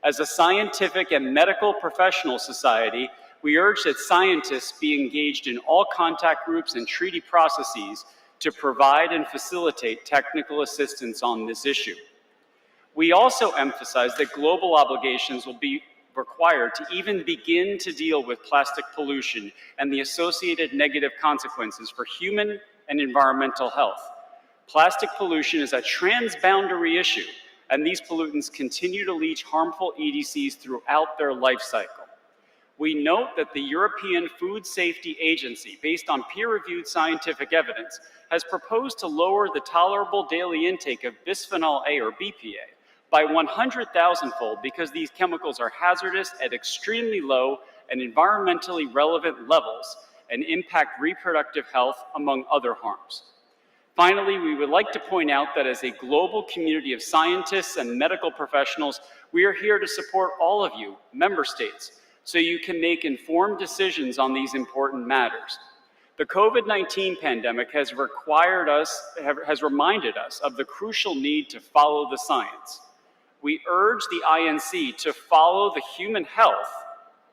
As a scientific and medical professional society, we urge that scientists be engaged in all contact groups and treaty processes to provide and facilitate technical assistance on this issue. We also emphasize that global obligations will be required to even begin to deal with plastic pollution and the associated negative consequences for human and environmental health. Plastic pollution is a transboundary issue, and these pollutants continue to leach harmful EDCs throughout their life cycle. We note that the European Food Safety Agency, based on peer-reviewed scientific evidence, has proposed to lower the tolerable daily intake of bisphenol A or BPA by 100,000-fold because these chemicals are hazardous at extremely low and environmentally relevant levels and impact reproductive health, among other harms. Finally, we would like to point out that as a global community of scientists and medical professionals, we are here to support all of you, member states, so you can make informed decisions on these important matters. The COVID-19 pandemic has reminded us of the crucial need to follow the science. We urge the INC to follow the human health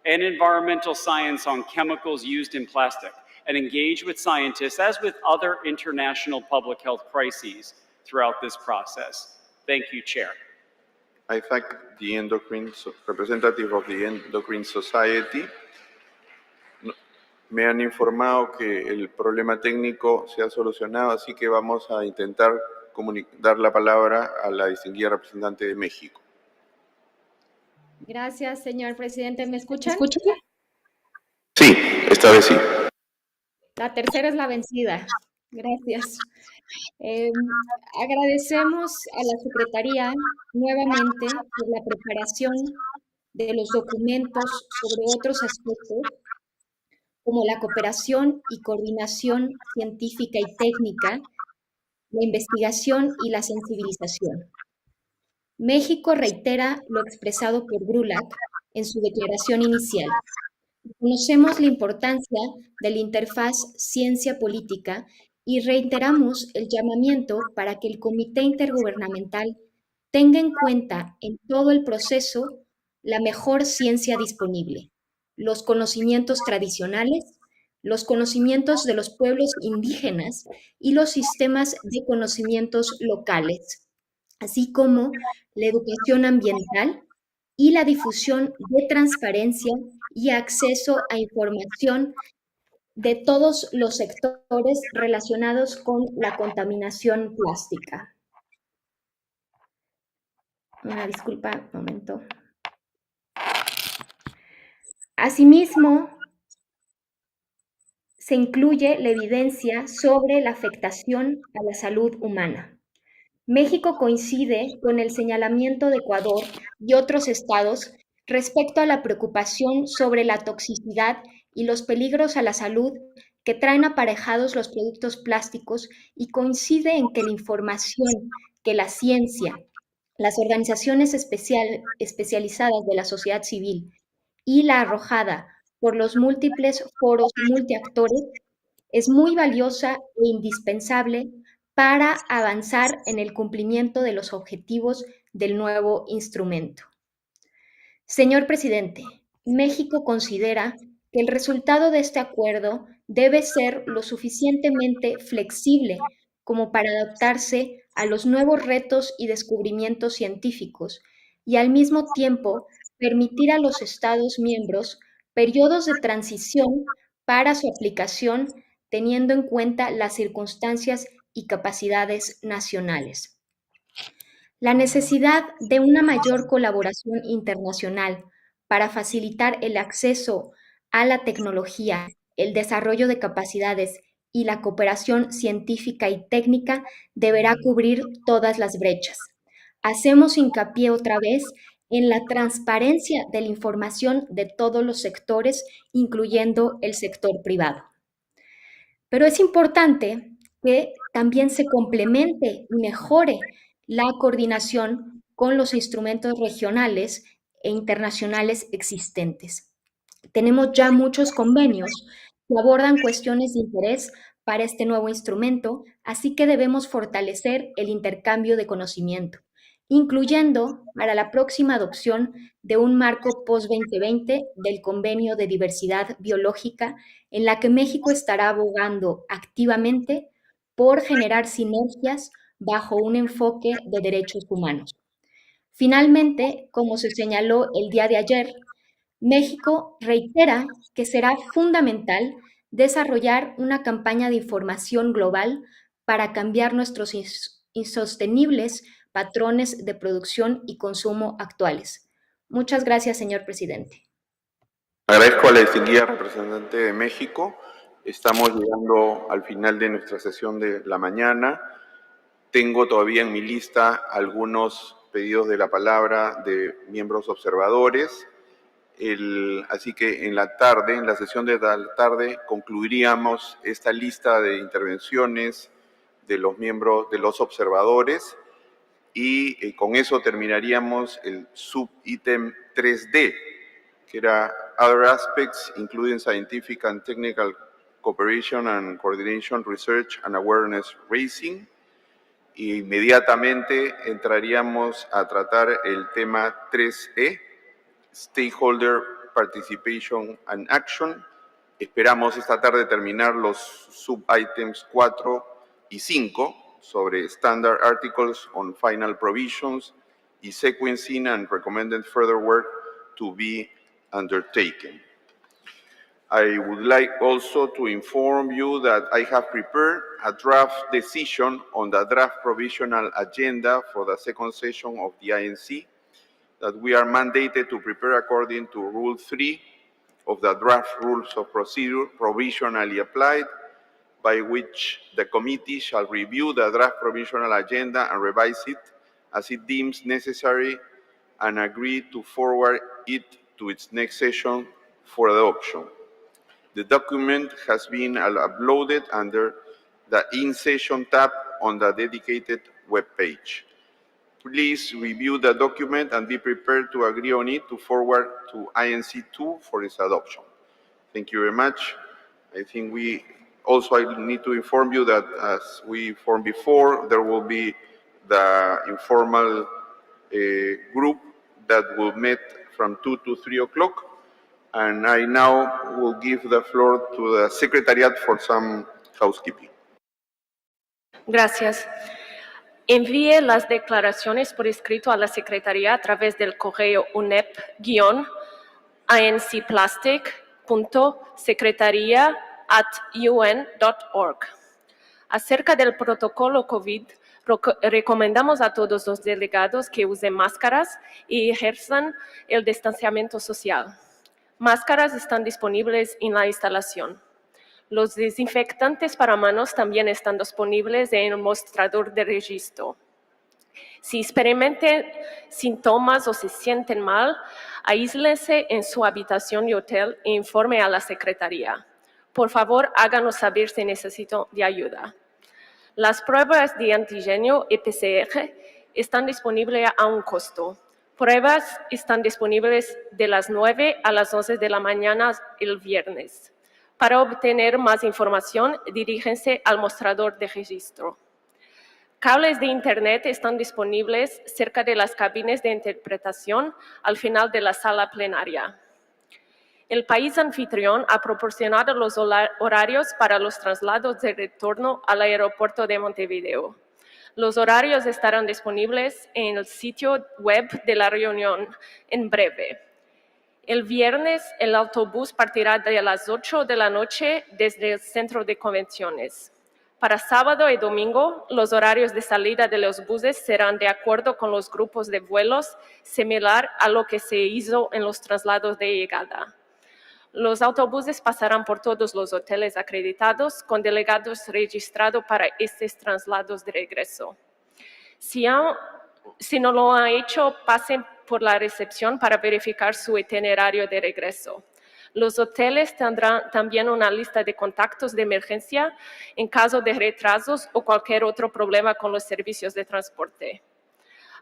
and environmental science on chemicals used in plastic and engage with scientists as with other international public health crises throughout this process. Thank you, Chair. I thank the representative of the Endocrine Society. Me han informado que el problema técnico se ha solucionado, así que vamos a intentar dar la palabra a la distinguida representante de México. Gracias, señor presidente. ¿Me escuchan? Sí, esta vez sí. La tercera es la vencida. Gracias. Agradecemos a la Secretaría nuevamente por la preparación de los documentos sobre otros aspectos, como la cooperación y coordinación científica y técnica, la investigación y la sensibilización. México reitera lo expresado por GRULAC en su declaración inicial. Conocemos la importancia de la interfaz ciencia-política y reiteramos el llamamiento para que el Comité Intergubernamental tenga en cuenta en todo el proceso la mejor ciencia disponible, los conocimientos tradicionales, los conocimientos de los pueblos indígenas y los sistemas de conocimientos locales, así como la educación ambiental y la difusión de transparencia y acceso a información de todos los sectores relacionados con la contaminación plástica. Una disculpa, un momento. Asimismo, se incluye la evidencia sobre la afectación a la salud humana. México coincide con el señalamiento de Ecuador y otros estados respecto a la preocupación sobre la toxicidad y los peligros a la salud que traen aparejados los productos plásticos y coincide en que la información que la ciencia, las organizaciones especializadas de la sociedad civil y la arrojada por los múltiples foros multiactores es muy valiosa e indispensable para avanzar en el cumplimiento de los objetivos del nuevo instrumento. Señor presidente, México considera que el resultado de este acuerdo debe ser lo suficientemente flexible como para adaptarse a los nuevos retos y descubrimientos científicos y al mismo tiempo permitir a los Estados miembros periodos de transición para su aplicación teniendo en cuenta las circunstancias y capacidades nacionales. La necesidad de una mayor colaboración internacional para facilitar el acceso a la tecnología, el desarrollo de capacidades y la cooperación científica y técnica deberá cubrir todas las brechas. Hacemos hincapié otra vez en la transparencia de la información de todos los sectores, incluyendo el sector privado. Pero es importante que también se complemente y mejore la coordinación con los instrumentos regionales e internacionales existentes. Tenemos ya muchos convenios que abordan cuestiones de interés para este nuevo instrumento, así que debemos fortalecer el intercambio de conocimiento, incluyendo para la próxima adopción de un marco post-2020 del Convenio de Diversidad Biológica, en la que México estará abogando activamente por generar sinergias bajo un enfoque de derechos humanos. Finalmente, como se señaló el día de ayer, México reitera que será fundamental desarrollar una campaña de información global para cambiar nuestros insostenibles patrones de producción y consumo actuales. Muchas gracias, señor presidente. Agradezco a la distinguida representante de México. Estamos llegando al final de nuestra sesión de la mañana. Tengo todavía en mi lista algunos pedidos de la palabra de miembros observadores. Así que en la tarde, en la sesión de la tarde, concluiríamos esta lista de intervenciones de los miembros, de los observadores, y con eso terminaríamos el subítem 3D, que era Other Aspects, including Scientific and Technical Cooperation and Coordination, Research and Awareness Raising. Y inmediatamente entraríamos a tratar el tema 3E, Stakeholder Participation and Action. Esperamos esta tarde terminar los sub-items 4 y 5 sobre Standard Articles on Final Provisions y Sequencing and Recommended Further Work to be undertaken. I would like also to inform you that I have prepared a draft decision on the draft provisional agenda for the second session of the INC that we are mandated to prepare according to Rule 3 of the draft rules of procedure provisionally applied, by which the committee shall review the draft provisional agenda and revise it as it deems necessary and agree to forward it to its next session for adoption. The document has been uploaded under the In-Session tab on the dedicated web page. Please review the document and be prepared to agree on it to forward to INC2 for its adoption. Thank you very much. I think I need to inform you that as we informed before, there will be the informal group that will meet from 2 to 3 o'clock. And I now will give the floor to the Secretariat for some housekeeping. Gracias. Envíe las declaraciones por escrito a la Secretaría a través del correo unep-ancplastic.secretaria@un.org. Acerca del protocolo COVID, recomendamos a todos los delegados que usen máscaras y ejerzan el distanciamiento social. Máscaras están disponibles en la instalación. Los desinfectantes para manos también están disponibles en el mostrador de registro. Si experimentan síntomas o se sienten mal, aíslense en su habitación de hotel e informe a la Secretaría. Por favor, háganos saber si necesitan de ayuda. Las pruebas de antígeno y PCR están disponibles a un costo. Pruebas están disponibles de las 9 a las 11 de la mañana el viernes. Para obtener más información, diríjense al mostrador de registro. Cables de Internet están disponibles cerca de las cabinas de interpretación al final de la sala plenaria. El país anfitrión ha proporcionado los horarios para los traslados de retorno al aeropuerto de Montevideo. Los horarios estarán disponibles en el sitio web de la reunión en breve. El viernes, el autobús partirá de las 8 de la noche desde el centro de convenciones. Para sábado y domingo, los horarios de salida de los buses serán de acuerdo con los grupos de vuelos, similar a lo que se hizo en los traslados de llegada. Los autobuses pasarán por todos los hoteles acreditados con delegados registrados para estos traslados de regreso. Si no lo han hecho, pasen por la recepción para verificar su itinerario de regreso. Los hoteles tendrán también una lista de contactos de emergencia en caso de retrasos o cualquier otro problema con los servicios de transporte.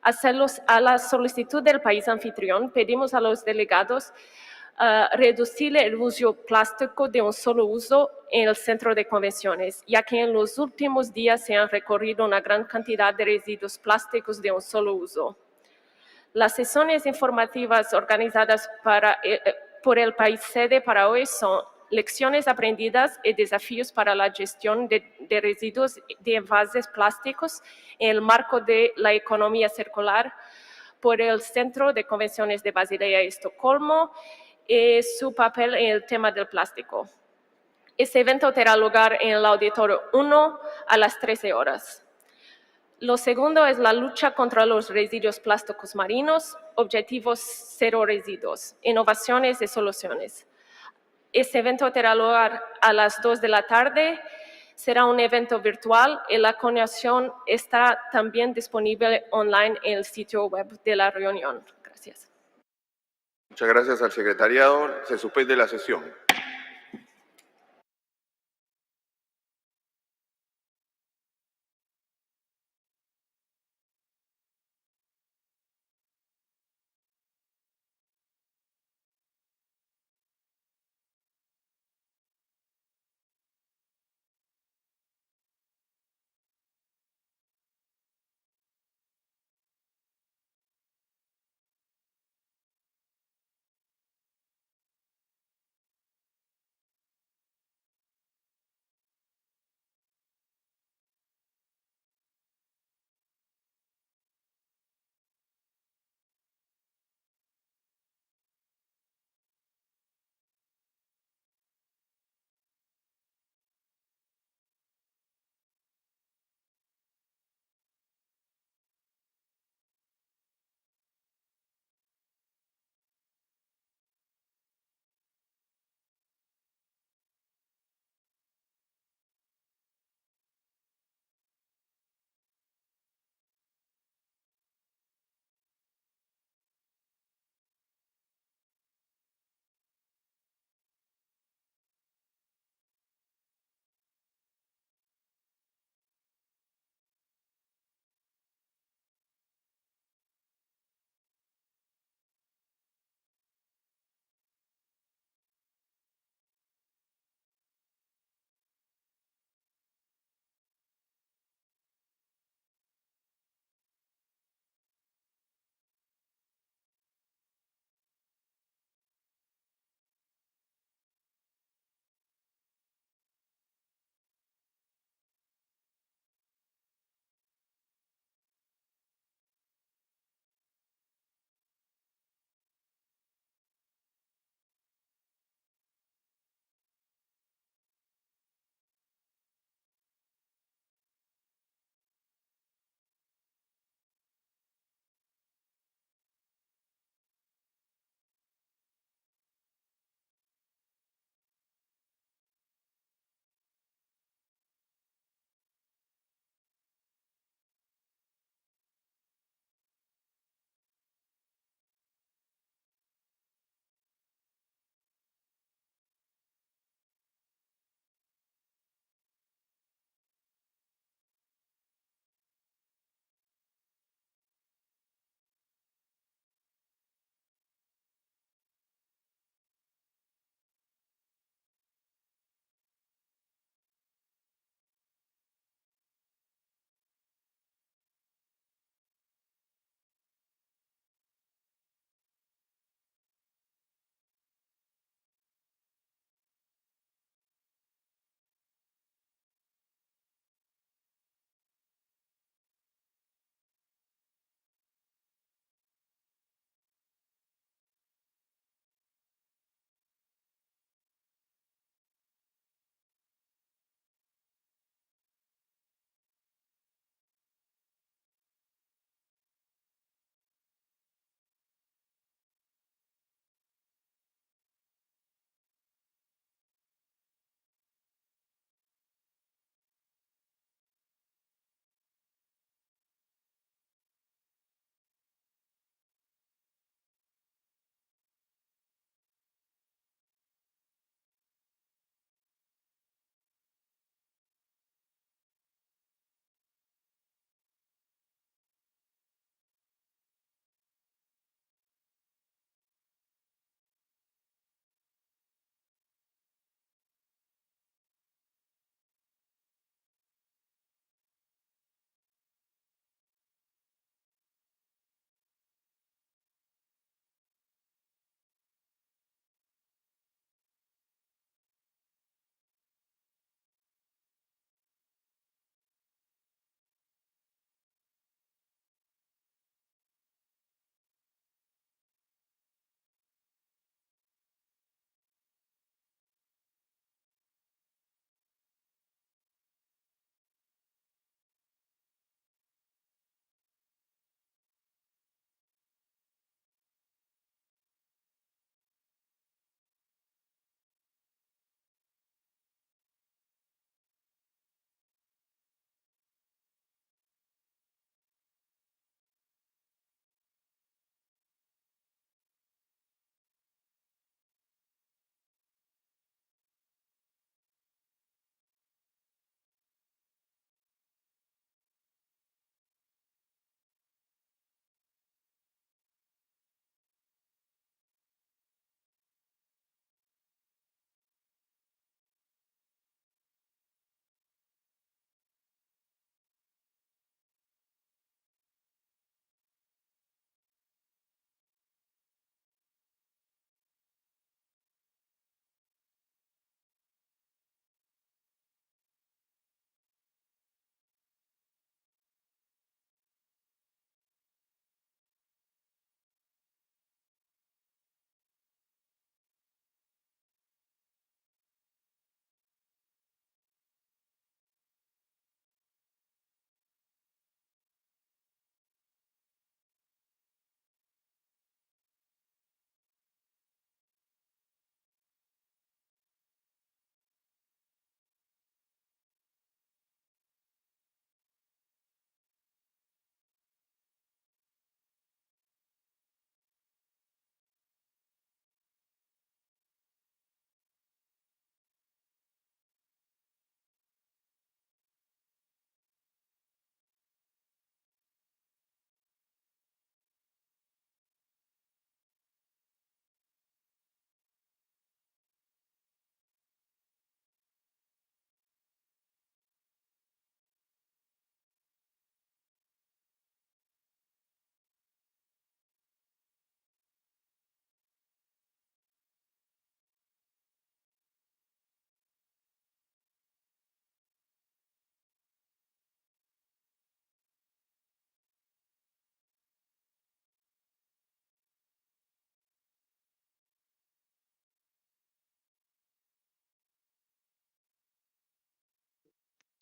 A la solicitud del país anfitrión, pedimos a los delegados reducir el uso plástico de un solo uso en el centro de convenciones, ya que en los últimos días se han recorrido una gran cantidad de residuos plásticos de un solo uso. Las sesiones informativas organizadas por el país sede para hoy son lecciones aprendidas y desafíos para la gestión de residuos de envases plásticos en el marco de la economía circular por el Centro de Convenciones de Basilea y Estocolmo y su papel en el tema del plástico. Este evento tendrá lugar en el Auditorio 1 a las 13 horas. Lo segundo es la lucha contra los residuos plásticos marinos, objetivos cero residuos, innovaciones y soluciones. Este evento tendrá lugar a las 2 de la tarde, será un evento virtual y la conexión está también disponible online en el sitio web de la reunión. Gracias. Muchas gracias al secretariado. Se suspende la sesión.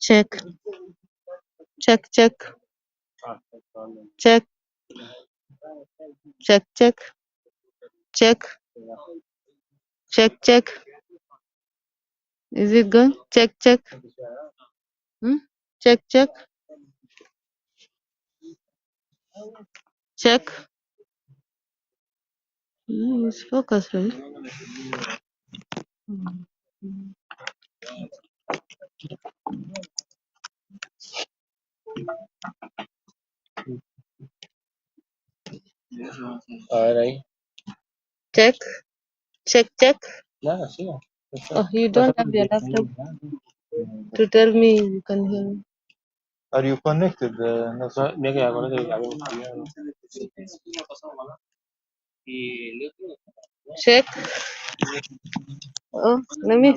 Check. Check, check. Check. Check, check. Check. Check, check. Is it good? Check, check. Check, check. Check. It's focus, right? Check. Check, check. Oh, you don't have your laptop to tell me you can hear me. Are you connected? No sé. Check. Oh, let me.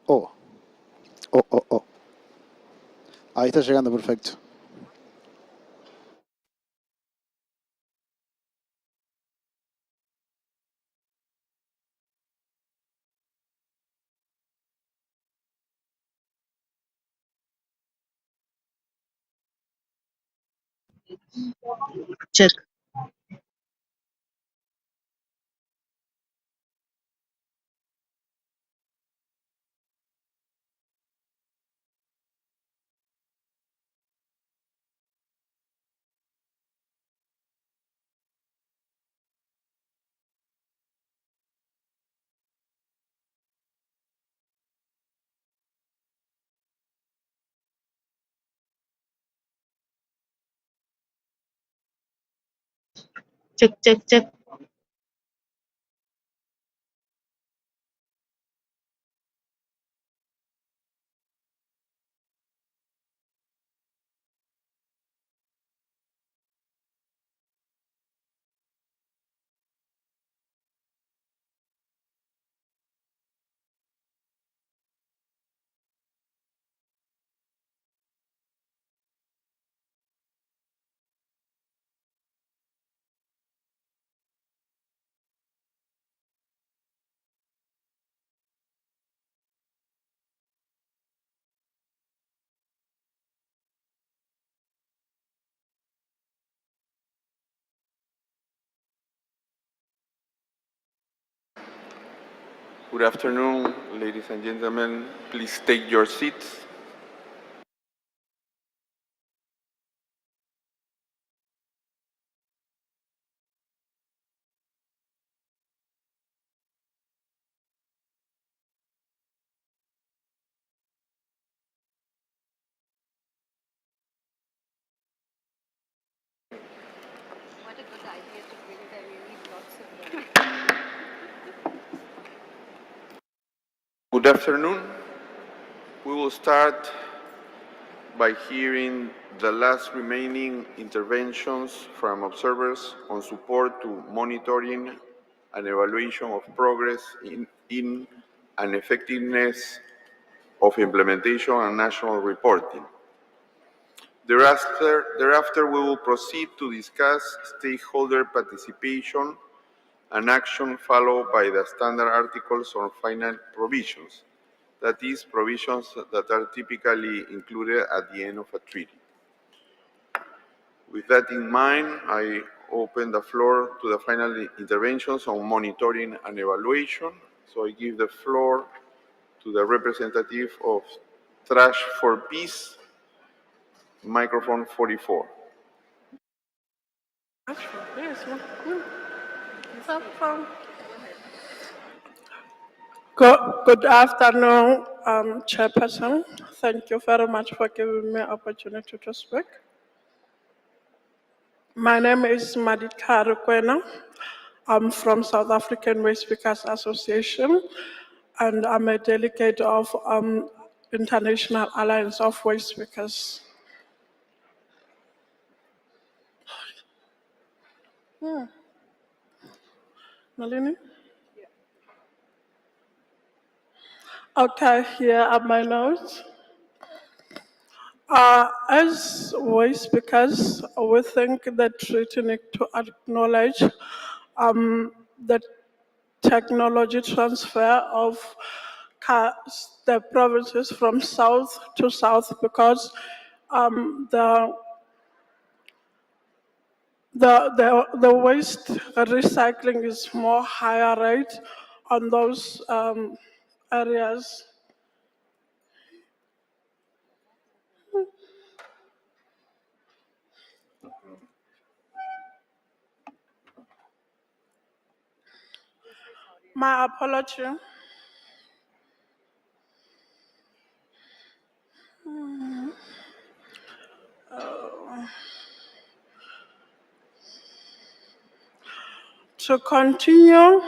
Oh, oh. Ahí está llegando, perfecto. Check. Check. Good afternoon, ladies and gentlemen. Please take your seats. Good afternoon. We will start by hearing the last remaining interventions from observers on support to monitoring and evaluation of progress in and effectiveness of implementation and national reporting. Thereafter, we will proceed to discuss stakeholder participation and action, followed by the standard articles or final provisions, that is, provisions that are typically included at the end of a treaty. With that in mind, I open the floor to the final interventions on monitoring and evaluation. So I give the floor to the representative of Trash for Peace, microphone 44. Good afternoon, Chairperson. Thank you very much for giving me opportunity to speak. My name is Madika Rukwena. I'm from South African Waste Speakers Association, and I'm a delegate of International Alliance of Waste Speakers. Nalini? Okay, here are my notes. As waste speakers, we think that treaty need to acknowledge the technology transfer of the provinces from south to south, because the waste recycling is more higher rate on those areas. My apology. To continue,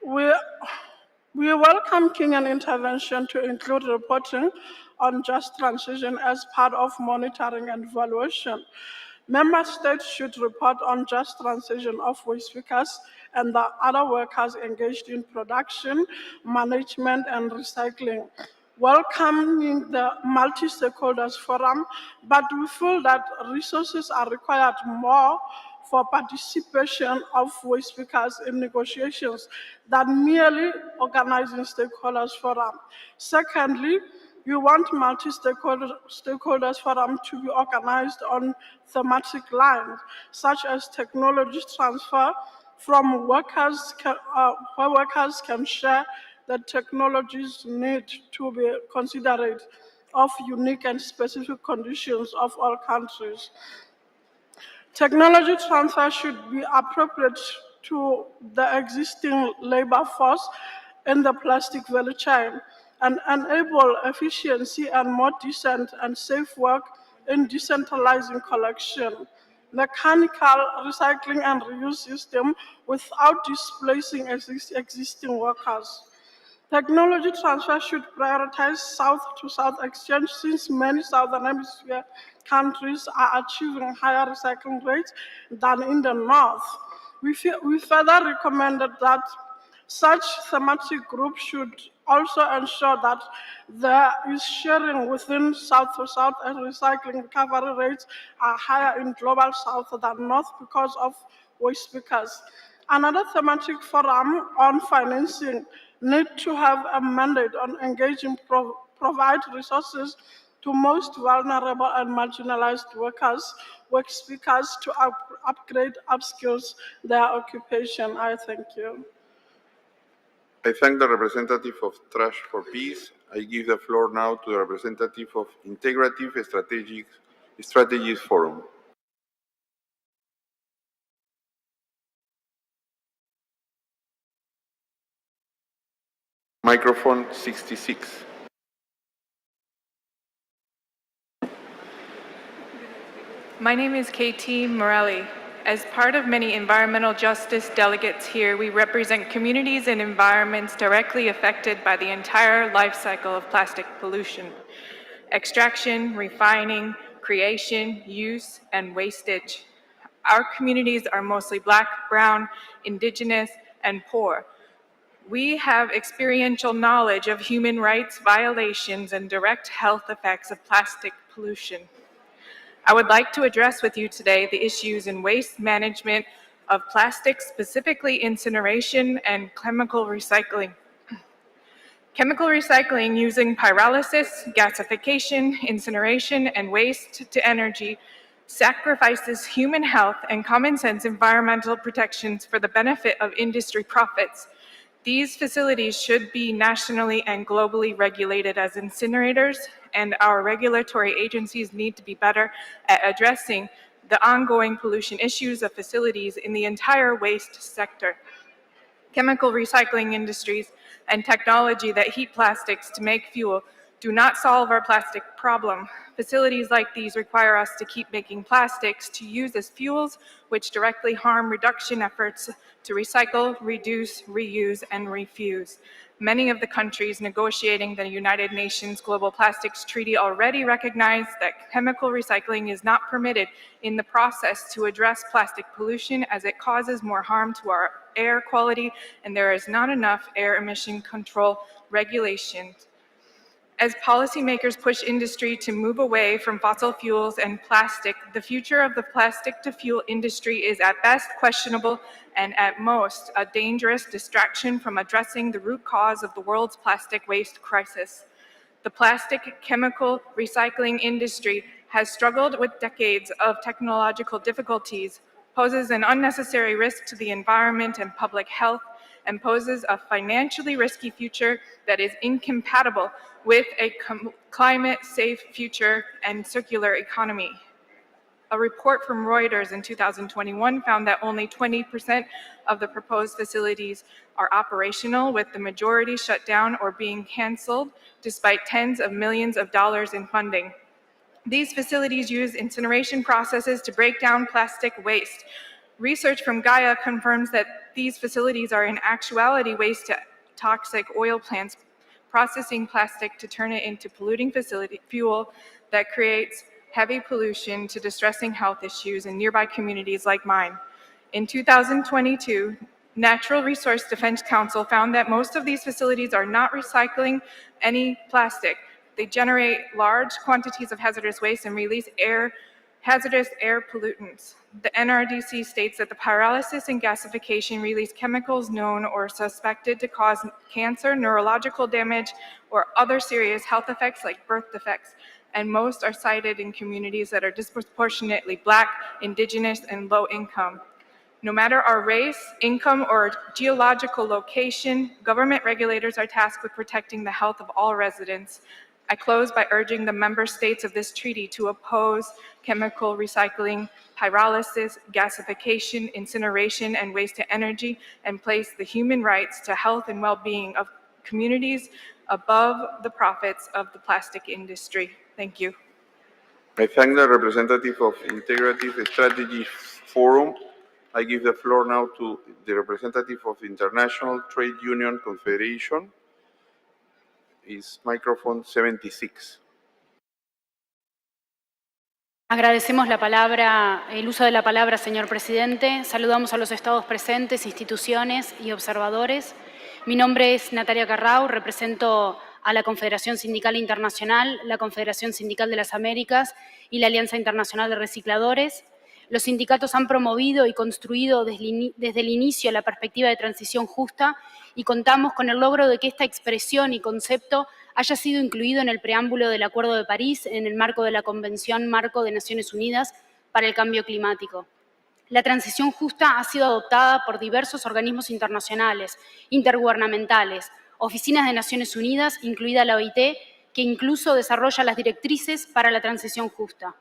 we welcome Kenyan intervention to include reporting on just transition as part of monitoring and evaluation. Member states should report on just transition of waste workers and the other workers engaged in production, management, and recycling. Welcoming the multi-stakeholders forum, but we feel that resources are required more for participation of waste workers in negotiations than merely organizing stakeholders forum. Secondly, we want multi-stakeholders forum to be organized on thematic lines, such as technology transfer from workers, where workers can share the technologies need to be considerate of unique and specific conditions of all countries. Technology transfer should be appropriate to the existing labor force in the plastic value chain and enable efficiency and more decent and safe work in decentralizing collection, mechanical recycling and reuse system without displacing existing workers. Technology transfer should prioritize South-to-South exchange since many Southern Hemisphere countries are achieving higher recycling rates than in the North. We further recommended that such thematic groups should also ensure that there is sharing within South-to-South and recycling recovery rates are higher in Global South than North because of waste pickers. Another thematic forum on financing need to have a mandate on engaging provide resources to most vulnerable and marginalized workers, work speakers to upgrade, upskills their occupation. I thank you. I thank the representative of Trash for Peace. I give the floor now to the representative of Integrative Strategies Forum. Microphone 66. My name is KT Morelli. As part of many environmental justice delegates here, we represent communities and environments directly affected by the entire life cycle of plastic pollution: extraction, refining, creation, use, and wastage. Our communities are mostly Black, Brown, Indigenous, and poor. We have experiential knowledge of human rights violations and direct health effects of plastic pollution. I would like to address with you today the issues in waste management of plastics, specifically incineration and chemical recycling. Chemical recycling using pyrolysis, gasification, incineration, and waste to energy sacrifices human health and common sense environmental protections for the benefit of industry profits. These facilities should be nationally and globally regulated as incinerators, and our regulatory agencies need to be better at addressing the ongoing pollution issues of facilities in the entire waste sector. Chemical recycling industries and technology that heat plastics to make fuel do not solve our plastic problem. Facilities like these require us to keep making plastics to use as fuels, which directly harm reduction efforts to recycle, reduce, reuse, and refuse. Many of the countries negotiating the United Nations Global Plastics Treaty already recognize that chemical recycling is not permitted in the process to address plastic pollution, as it causes more harm to our air quality, and there is not enough air emission control regulations. As policymakers push industry to move away from fossil fuels and plastic, the future of the plastic-to-fuel industry is at best questionable and at most a dangerous distraction from addressing the root cause of the world's plastic waste crisis. The plastic chemical recycling industry has struggled with decades of technological difficulties, poses an unnecessary risk to the environment and public health, and poses a financially risky future that is incompatible with a climate-safe future and circular economy. A report from Reuters in 2021 found that only 20% of the proposed facilities are operational, with the majority shut down or being canceled, despite tens of millions of dollars in funding. These facilities use incineration processes to break down plastic waste. Research from Gaia confirms that these facilities are in actuality waste to toxic oil plants, processing plastic to turn it into polluting fuel that creates heavy pollution to distressing health issues in nearby communities like mine. In 2022, Natural Resource Defense Council found that most of these facilities are not recycling any plastic. They generate large quantities of hazardous waste and release hazardous air pollutants. The NRDC states that the pyrolysis and gasification release chemicals known or suspected to cause cancer, neurological damage, or other serious health effects like birth defects, and most are cited in communities that are disproportionately Black, Indigenous, and low income. No matter our race, income, or geological location, government regulators are tasked with protecting the health of all residents. I close by urging the member states of this treaty to oppose chemical recycling, pyrolysis, gasification, incineration, and waste to energy, and place the human rights to health and well-being of communities above the profits of the plastic industry. Thank you. I thank the representative of Integrative Strategy Forum. I give the floor now to the representative of International Trade Union Confederation. Is microphone 76. Agradecemos el uso de la palabra, señor presidente. Saludamos a los estados presentes, instituciones y observadores. Mi nombre es Natalia Carrau, represento a la Confederación Sindical Internacional, la Confederación Sindical de las Américas y la Alianza Internacional de Recicladores. Los sindicatos han promovido y construido desde el inicio la perspectiva de transición justa y contamos con el logro de que esta expresión y concepto haya sido incluido en el preámbulo del Acuerdo de París en el marco de la Convención Marco de Naciones Unidas para el Cambio Climático. La transición justa ha sido adoptada por diversos organismos internacionales, intergubernamentales, oficinas de Naciones Unidas, incluida la OIT, que incluso desarrolla las directrices para la transición justa.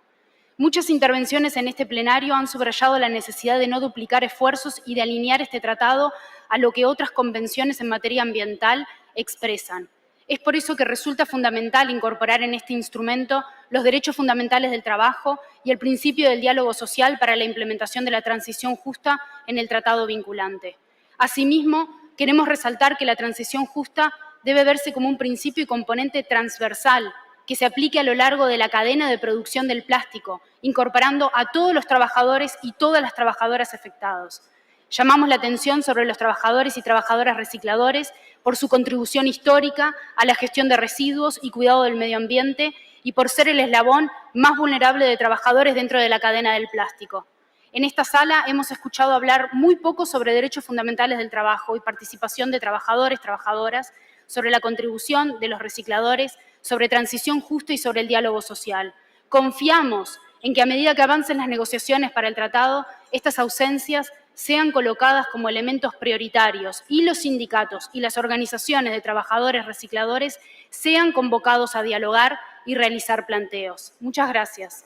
Muchas intervenciones en este plenario han subrayado la necesidad de no duplicar esfuerzos y de alinear este tratado a lo que otras convenciones en materia ambiental expresan. Es por eso que resulta fundamental incorporar en este instrumento los derechos fundamentales del trabajo y el principio del diálogo social para la implementación de la transición justa en el tratado vinculante. Asimismo, queremos resaltar que la transición justa debe verse como un principio y componente transversal que se aplique a lo largo de la cadena de producción del plástico, incorporando a todos los trabajadores y todas las trabajadoras afectados. Llamamos la atención sobre los trabajadores y trabajadoras recicladores por su contribución histórica a la gestión de residuos y cuidado del medio ambiente y por ser el eslabón más vulnerable de trabajadores dentro de la cadena del plástico. En esta sala hemos escuchado hablar muy poco sobre derechos fundamentales del trabajo y participación de trabajadores, trabajadoras, sobre la contribución de los recicladores, sobre transición justa y sobre el diálogo social. Confiamos en que a medida que avancen las negociaciones para el tratado, estas ausencias sean colocadas como elementos prioritarios y los sindicatos y las organizaciones de trabajadores recicladores sean convocados a dialogar y realizar planteos. Muchas gracias.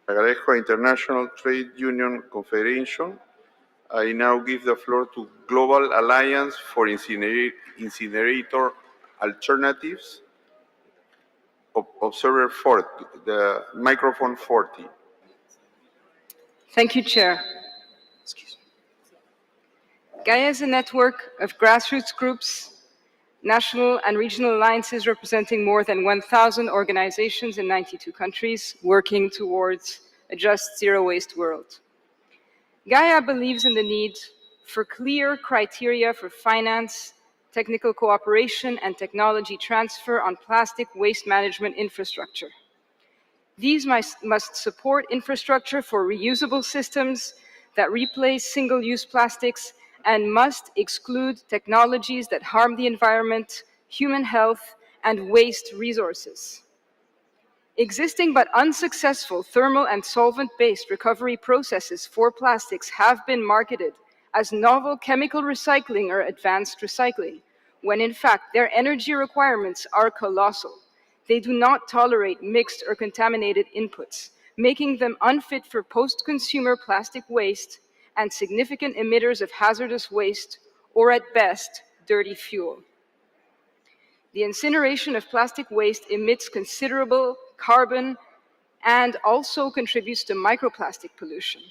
Agradezco a International Trade Union Confederation. I now give the floor to Global Alliance for Incinerator Alternatives. Observer 40, the microphone 40. Thank you, Chair. Gaia is a network of grassroots groups, national and regional alliances representing more than 1,000 organizations in 92 countries working towards a just zero-waste world. Gaia believes in the need for clear criteria for finance, technical cooperation, and technology transfer on plastic waste management infrastructure. These must support infrastructure for reusable systems that replace single-use plastics and must exclude technologies that harm the environment, human health, and waste resources. Existing but unsuccessful thermal and solvent-based recovery processes for plastics have been marketed as novel chemical recycling or advanced recycling, when in fact their energy requirements are colossal. They do not tolerate mixed or contaminated inputs, making them unfit for post-consumer plastic waste and significant emitters of hazardous waste, or at best, dirty fuel. The incineration of plastic waste emits considerable carbon and also contributes to microplastic pollution.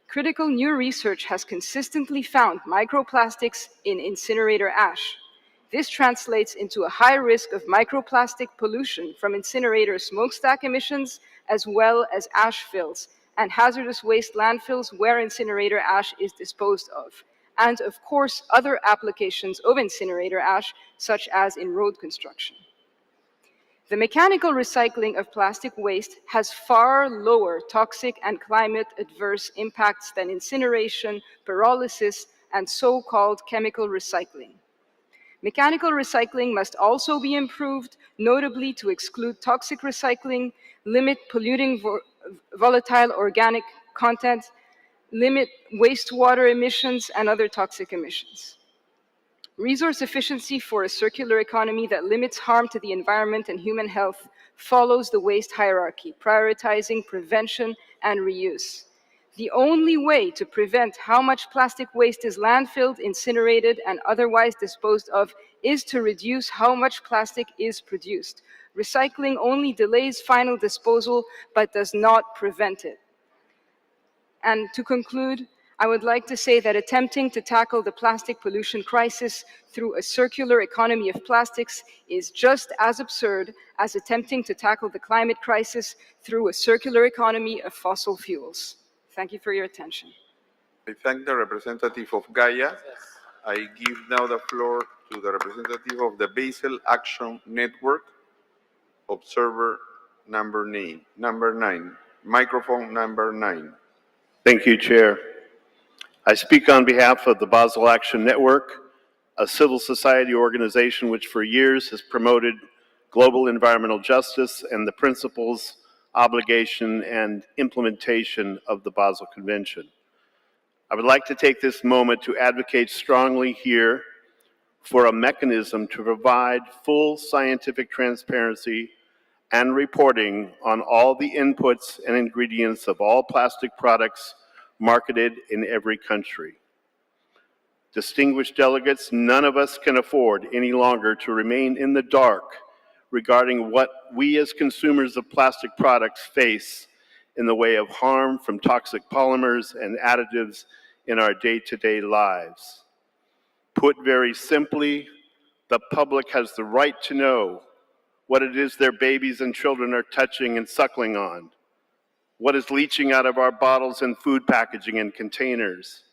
Critical new research has consistently found microplastics in incinerator ash. This translates into a high risk of microplastic pollution from incinerator smokestack emissions as well as ash fills, and hazardous waste landfills where incinerator ash is disposed of, and of course, other applications of incinerator ash, such as in road construction. The mechanical recycling of plastic waste has far lower toxic and climate adverse impacts than incineration, pyrolysis, and so-called chemical recycling. Mechanical recycling must also be improved, notably to exclude toxic recycling, limit polluting volatile organic content, limit wastewater emissions, and other toxic emissions. Resource efficiency for a circular economy that limits harm to the environment and human health follows the waste hierarchy, prioritizing prevention and reuse. The only way to prevent how much plastic waste is landfilled, incinerated, and otherwise disposed of is to reduce how much plastic is produced. Recycling only delays final disposal, but does not prevent it. And to conclude, I would like to say that attempting to tackle the plastic pollution crisis through a circular economy of plastics is just as absurd as attempting to tackle the climate crisis through a circular economy of fossil fuels. Thank you for your attention. I thank the representative of Gaia. I give now the floor to the representative of the Basel Action Network, observer number 9. Microphone number 9. Thank you, Chair. I speak on behalf of the Basel Action Network, a civil society organization which for years has promoted global environmental justice and the principles, obligation, and implementation of the Basel Convention. I would like to take this moment to advocate strongly here for a mechanism to provide full scientific transparency and reporting on all the inputs and ingredients of all plastic products marketed in every country. Distinguished delegates, none of us can afford any longer to remain in the dark regarding what we as consumers of plastic products face in the way of harm from toxic polymers and additives in our day-to-day lives. Put very simply, the public has the right to know what it is their babies and children are touching and suckling on, what is leaching out of our bottles and food packaging and containers,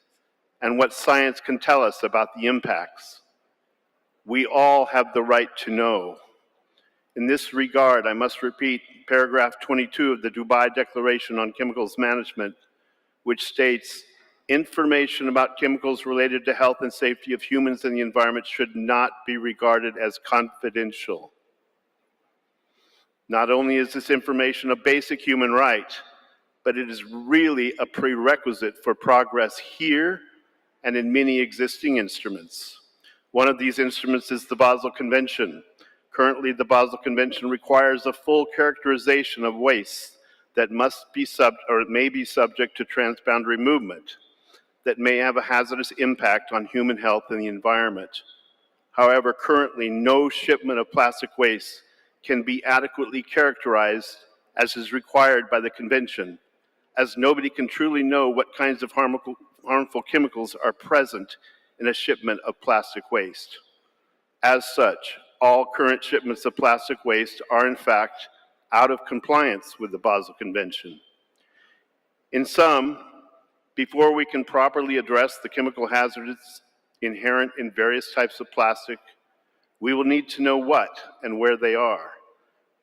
and what science can tell us about the impacts. We all have the right to know. In this regard, I must repeat paragraph 22 of the Dubai Declaration on Chemicals Management, which states, information about chemicals related to health and safety of humans and the environment should not be regarded as confidential. Not only is this information a basic human right, but it is really a prerequisite for progress here and in many existing instruments. One of these instruments is the Basel Convention. Currently, the Basel Convention requires a full characterization of wastes that may be subject to transboundary movement, that may have a hazardous impact on human health and the environment. However, currently, no shipment of plastic waste can be adequately characterized as is required by the Convention, as nobody can truly know what kinds of harmful chemicals are present in a shipment of plastic waste. As such, all current shipments of plastic waste are in fact out of compliance with the Basel Convention. In sum, before we can properly address the chemical hazards inherent in various types of plastic, we will need to know what and where they are.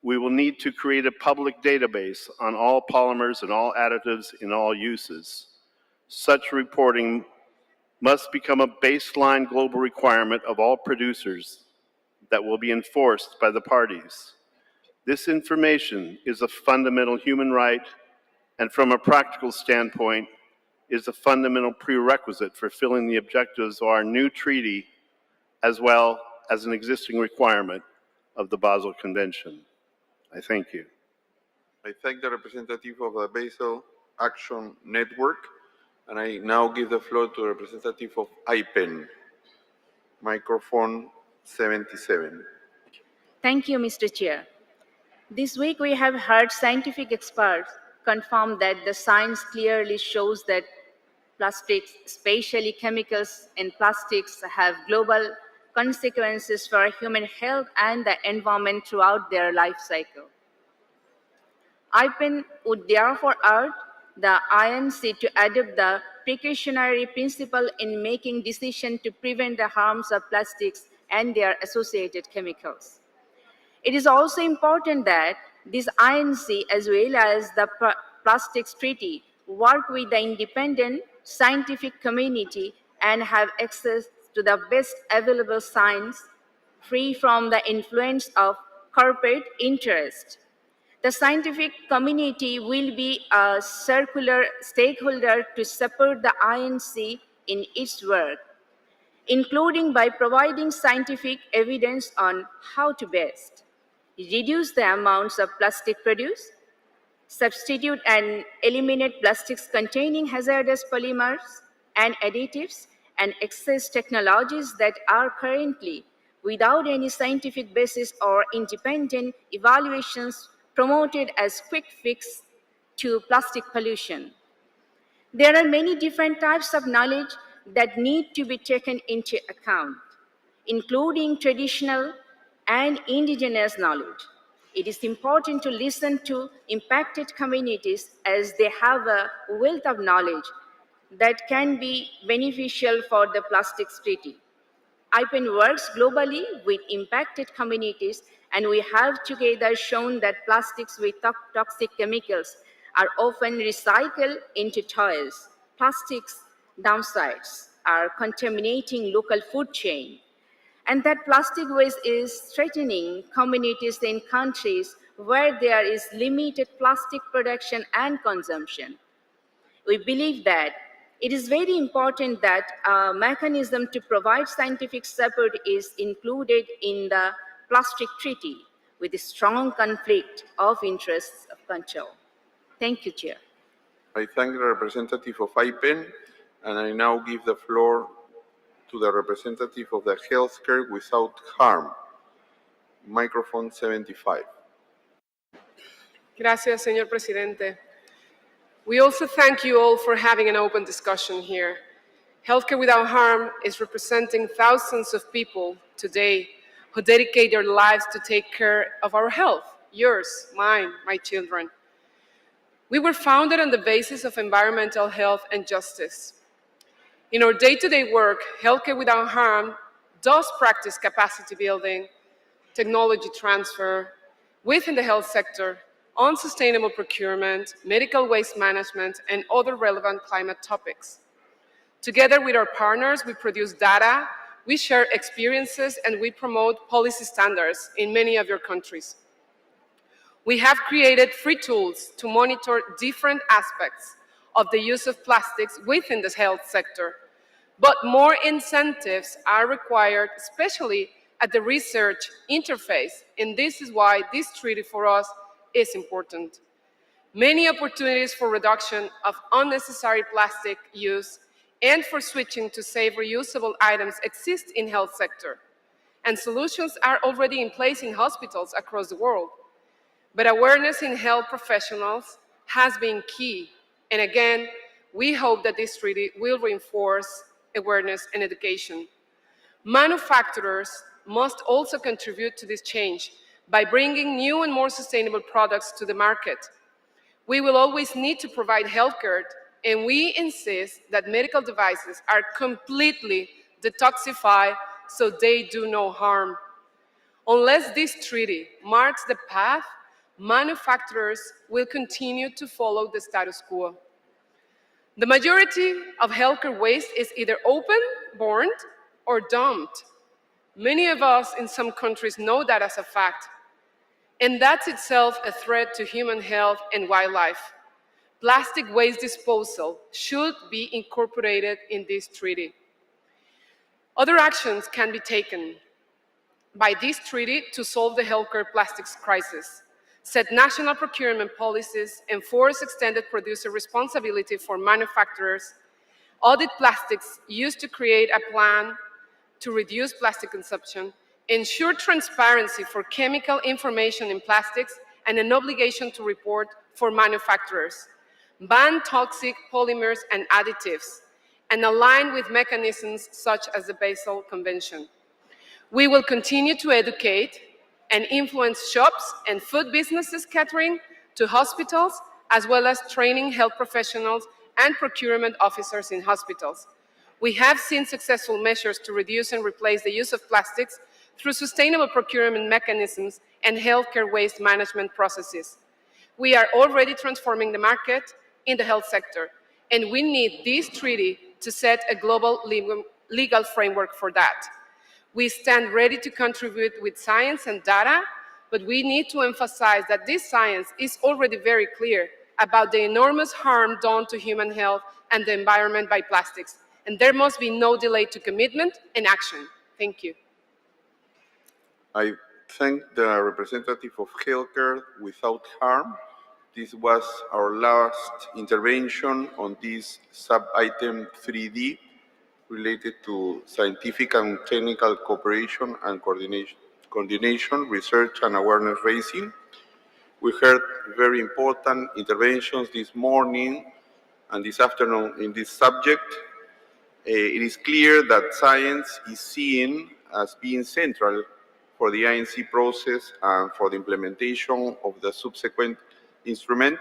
We will need to create a public database on all polymers and all additives in all uses. Such reporting must become a baseline global requirement of all producers that will be enforced by the parties. This information is a fundamental human right, and from a practical standpoint, is a fundamental prerequisite for fulfilling the objectives of our new treaty, as well as an existing requirement of the Basel Convention. I thank you. I thank the representative of the Basel Action Network, and I now give the floor to the representative of IPEN. Microphone 77. Thank you, Mr. Chair. This week we have heard scientific experts confirm that the science clearly shows that plastics, especially chemicals in plastics, have global consequences for human health and the environment throughout their life cycle. IPEN would therefore urge the INC to adopt the precautionary principle in making decisions to prevent the harms of plastics and their associated chemicals. It is also important that this INC as well as the Plastics Treaty work with the independent scientific community and have access to the best available science free from the influence of corporate interest. The scientific community will be a circular stakeholder to support the INC in its work, including by providing scientific evidence on how to best reduce the amounts of plastic produced, substitute and eliminate plastics containing hazardous polymers and additives, and access technologies that are currently without any scientific basis or independent evaluations promoted as quick fix to plastic pollution. There are many different types of knowledge that need to be taken into account, including traditional and indigenous knowledge. It is important to listen to impacted communities as they have a wealth of knowledge that can be beneficial for the plastics treaty. IPEN works globally with impacted communities, and we have together shown that plastics with toxic chemicals are often recycled into toys. Plastics downsides are contaminating local food chain, and that plastic waste is threatening communities in countries where there is limited plastic production and consumption. We believe that it is very important that a mechanism to provide scientific support is included in the plastic treaty with a strong conflict of interests of control. Thank you, Chair. I thank the representative of IPEN, and I now give the floor to the representative of the Healthcare Without Harm. Microphone 75. Gracias, señor presidente. We also thank you all for having an open discussion here. Healthcare Without Harm is representing thousands of people today who dedicate their lives to take care of our health, yours, mine, my children. We were founded on the basis of environmental health and justice. In our day-to-day work, Healthcare Without Harm does practice capacity building, technology transfer within the health sector on sustainable procurement, medical waste management, and other relevant climate topics. Together with our partners, we produce data, we share experiences, and we promote policy standards in many of your countries. We have created free tools to monitor different aspects of the use of plastics within the health sector, but more incentives are required, especially at the research interface, and this is why this treaty for us is important. Many opportunities for reduction of unnecessary plastic use and for switching to safe reusable items exist in health sector, and solutions are already in place in hospitals across the world. But awareness in health professionals has been key, and again, we hope that this treaty will reinforce awareness and education. Manufacturers must also contribute to this change by bringing new and more sustainable products to the market. We will always need to provide healthcare, and we insist that medical devices are completely detoxified so they do no harm. Unless this treaty marks the path, manufacturers will continue to follow the status quo. The majority of healthcare waste is either open, burned, or dumped. Many of us in some countries know that as a fact, and that's itself a threat to human health and wildlife. Plastic waste disposal should be incorporated in this treaty. Other actions can be taken by this treaty to solve the healthcare plastics crisis. Set national procurement policies, enforce extended producer responsibility for manufacturers, audit plastics used to create a plan to reduce plastic consumption, ensure transparency for chemical information in plastics, and an obligation to report for manufacturers, ban toxic polymers and additives, and align with mechanisms such as the Basel Convention. We will continue to educate and influence shops and food businesses catering to hospitals, as well as training health professionals and procurement officers in hospitals. We have seen successful measures to reduce and replace the use of plastics through sustainable procurement mechanisms and healthcare waste management processes. We are already transforming the market in the health sector, and we need this treaty to set a global legal framework for that. We stand ready to contribute with science and data, but we need to emphasize that this science is already very clear about the enormous harm done to human health and the environment by plastics, and there must be no delay to commitment and action. Thank you. I thank the representative of Healthcare Without Harm. This was our last intervention on this sub-item 3D related to scientific and technical cooperation and coordination, research and awareness raising. We heard very important interventions this morning and this afternoon in this subject. It is clear that science is seen as being central for the INC process and for the implementation of the subsequent instrument.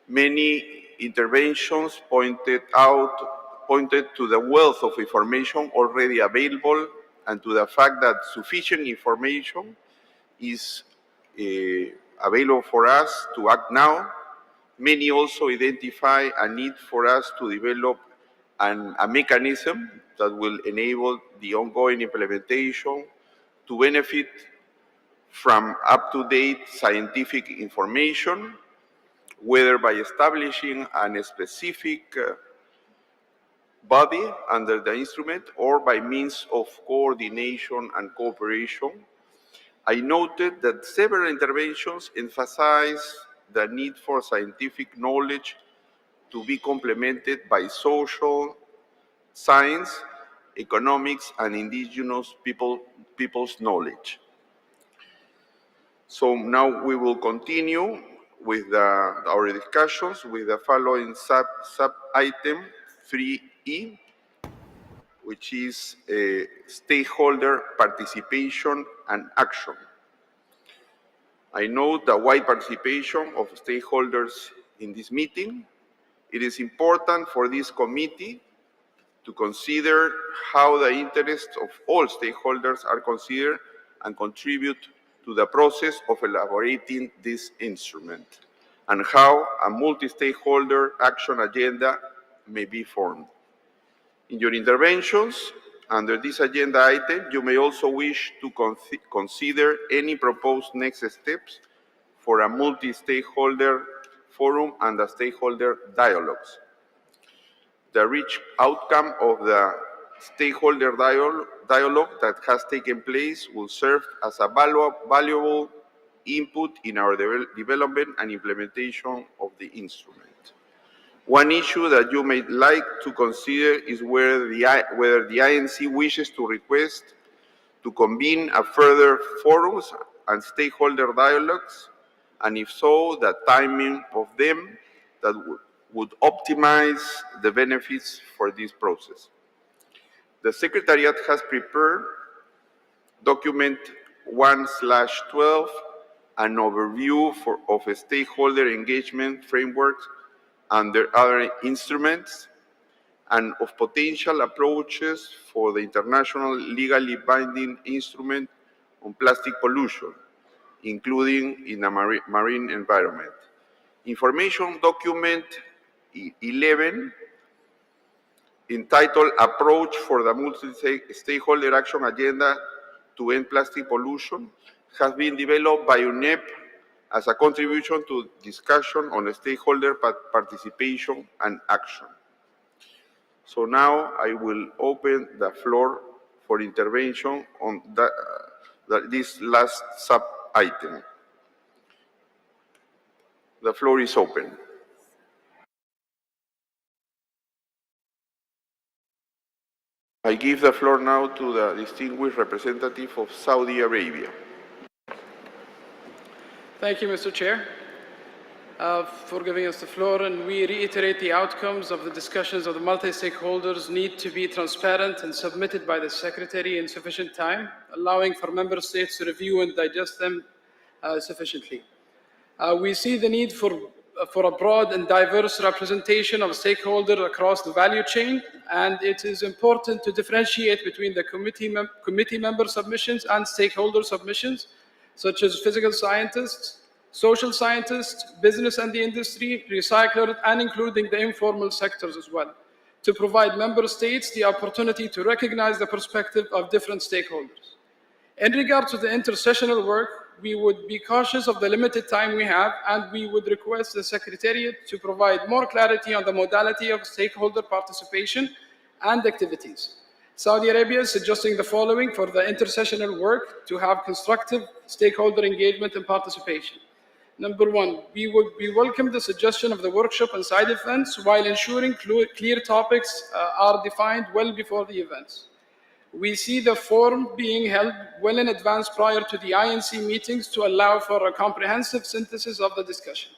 Many interventions pointed to the wealth of information already available and to the fact that sufficient information is available for us to act now. Many also identify a need for us to develop a mechanism that will enable the ongoing implementation to benefit from up-to-date scientific information, whether by establishing a specific body under the instrument or by means of coordination and cooperation. I noted that several interventions emphasize the need for scientific knowledge to be complemented by social science, economics, and indigenous people's knowledge. So now we will continue with our discussions with the following sub-item 3E, which is stakeholder participation and action. I note the wide participation of stakeholders in this meeting. It is important for this committee to consider how the interests of all stakeholders are considered and contribute to the process of elaborating this instrument, and how a multi-stakeholder action agenda may be formed. In your interventions, under this agenda item, you may also wish to consider any proposed next steps for a multi-stakeholder forum and the stakeholder dialogues. The rich outcome of the stakeholder dialogue that has taken place will serve as a valuable input in our development and implementation of the instrument. One issue that you may like to consider is whether the INC wishes to request to convene a further forums and stakeholder dialogues, and if so, the timing of them that would optimize the benefits for this process. The Secretariat has prepared document 1/12, an overview of a stakeholder engagement framework under other instruments and of potential approaches for the international legally binding instrument on plastic pollution, including in the marine environment. Information document 11, entitled Approach for the Multi-Stakeholder Action Agenda to End Plastic Pollution, has been developed by UNEP as a contribution to discussion on stakeholder participation and action. So now I will open the floor for intervention on this last sub-item. The floor is open. I give the floor now to the distinguished representative of Saudi Arabia. Thank you, Mr. Chair, for giving us the floor, and we reiterate the outcomes of the discussions of the multi-stakeholders need to be transparent and submitted by the Secretary in sufficient time, allowing for member states to review and digest them sufficiently. We see the need for a broad and diverse representation of stakeholders across the value chain, and it is important to differentiate between the committee member submissions and stakeholder submissions, such as physical scientists, social scientists, business and the industry, recyclers, and including the informal sectors as well, to provide member states the opportunity to recognize the perspective of different stakeholders. In regard to the intersessional work, we would be cautious of the limited time we have, and we would request the Secretariat to provide more clarity on the modality of stakeholder participation and activities. Saudi Arabia is suggesting the following for the intersessional work to have constructive stakeholder engagement and participation. Number one, we welcome the suggestion of the workshop and side events while ensuring clear topics are defined well before the events. We see the forum being held well in advance prior to the INC meetings to allow for a comprehensive synthesis of the discussion.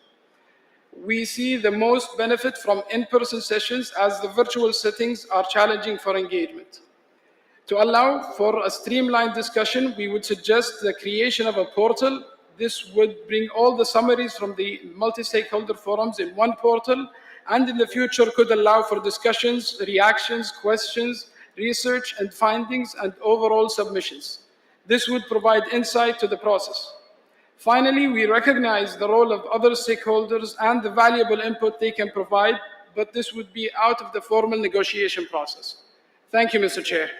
We see the most benefit from in-person sessions as the virtual settings are challenging for engagement. To allow for a streamlined discussion, we would suggest the creation of a portal. This would bring all the summaries from the multi-stakeholder forums in one portal, and in the future could allow for discussions, reactions, questions, research and findings, and overall submissions. This would provide insight to the process. Finally, we recognize the role of other stakeholders and the valuable input they can provide, but this would be out of the formal negotiation process. Thank you, Mr. Chair.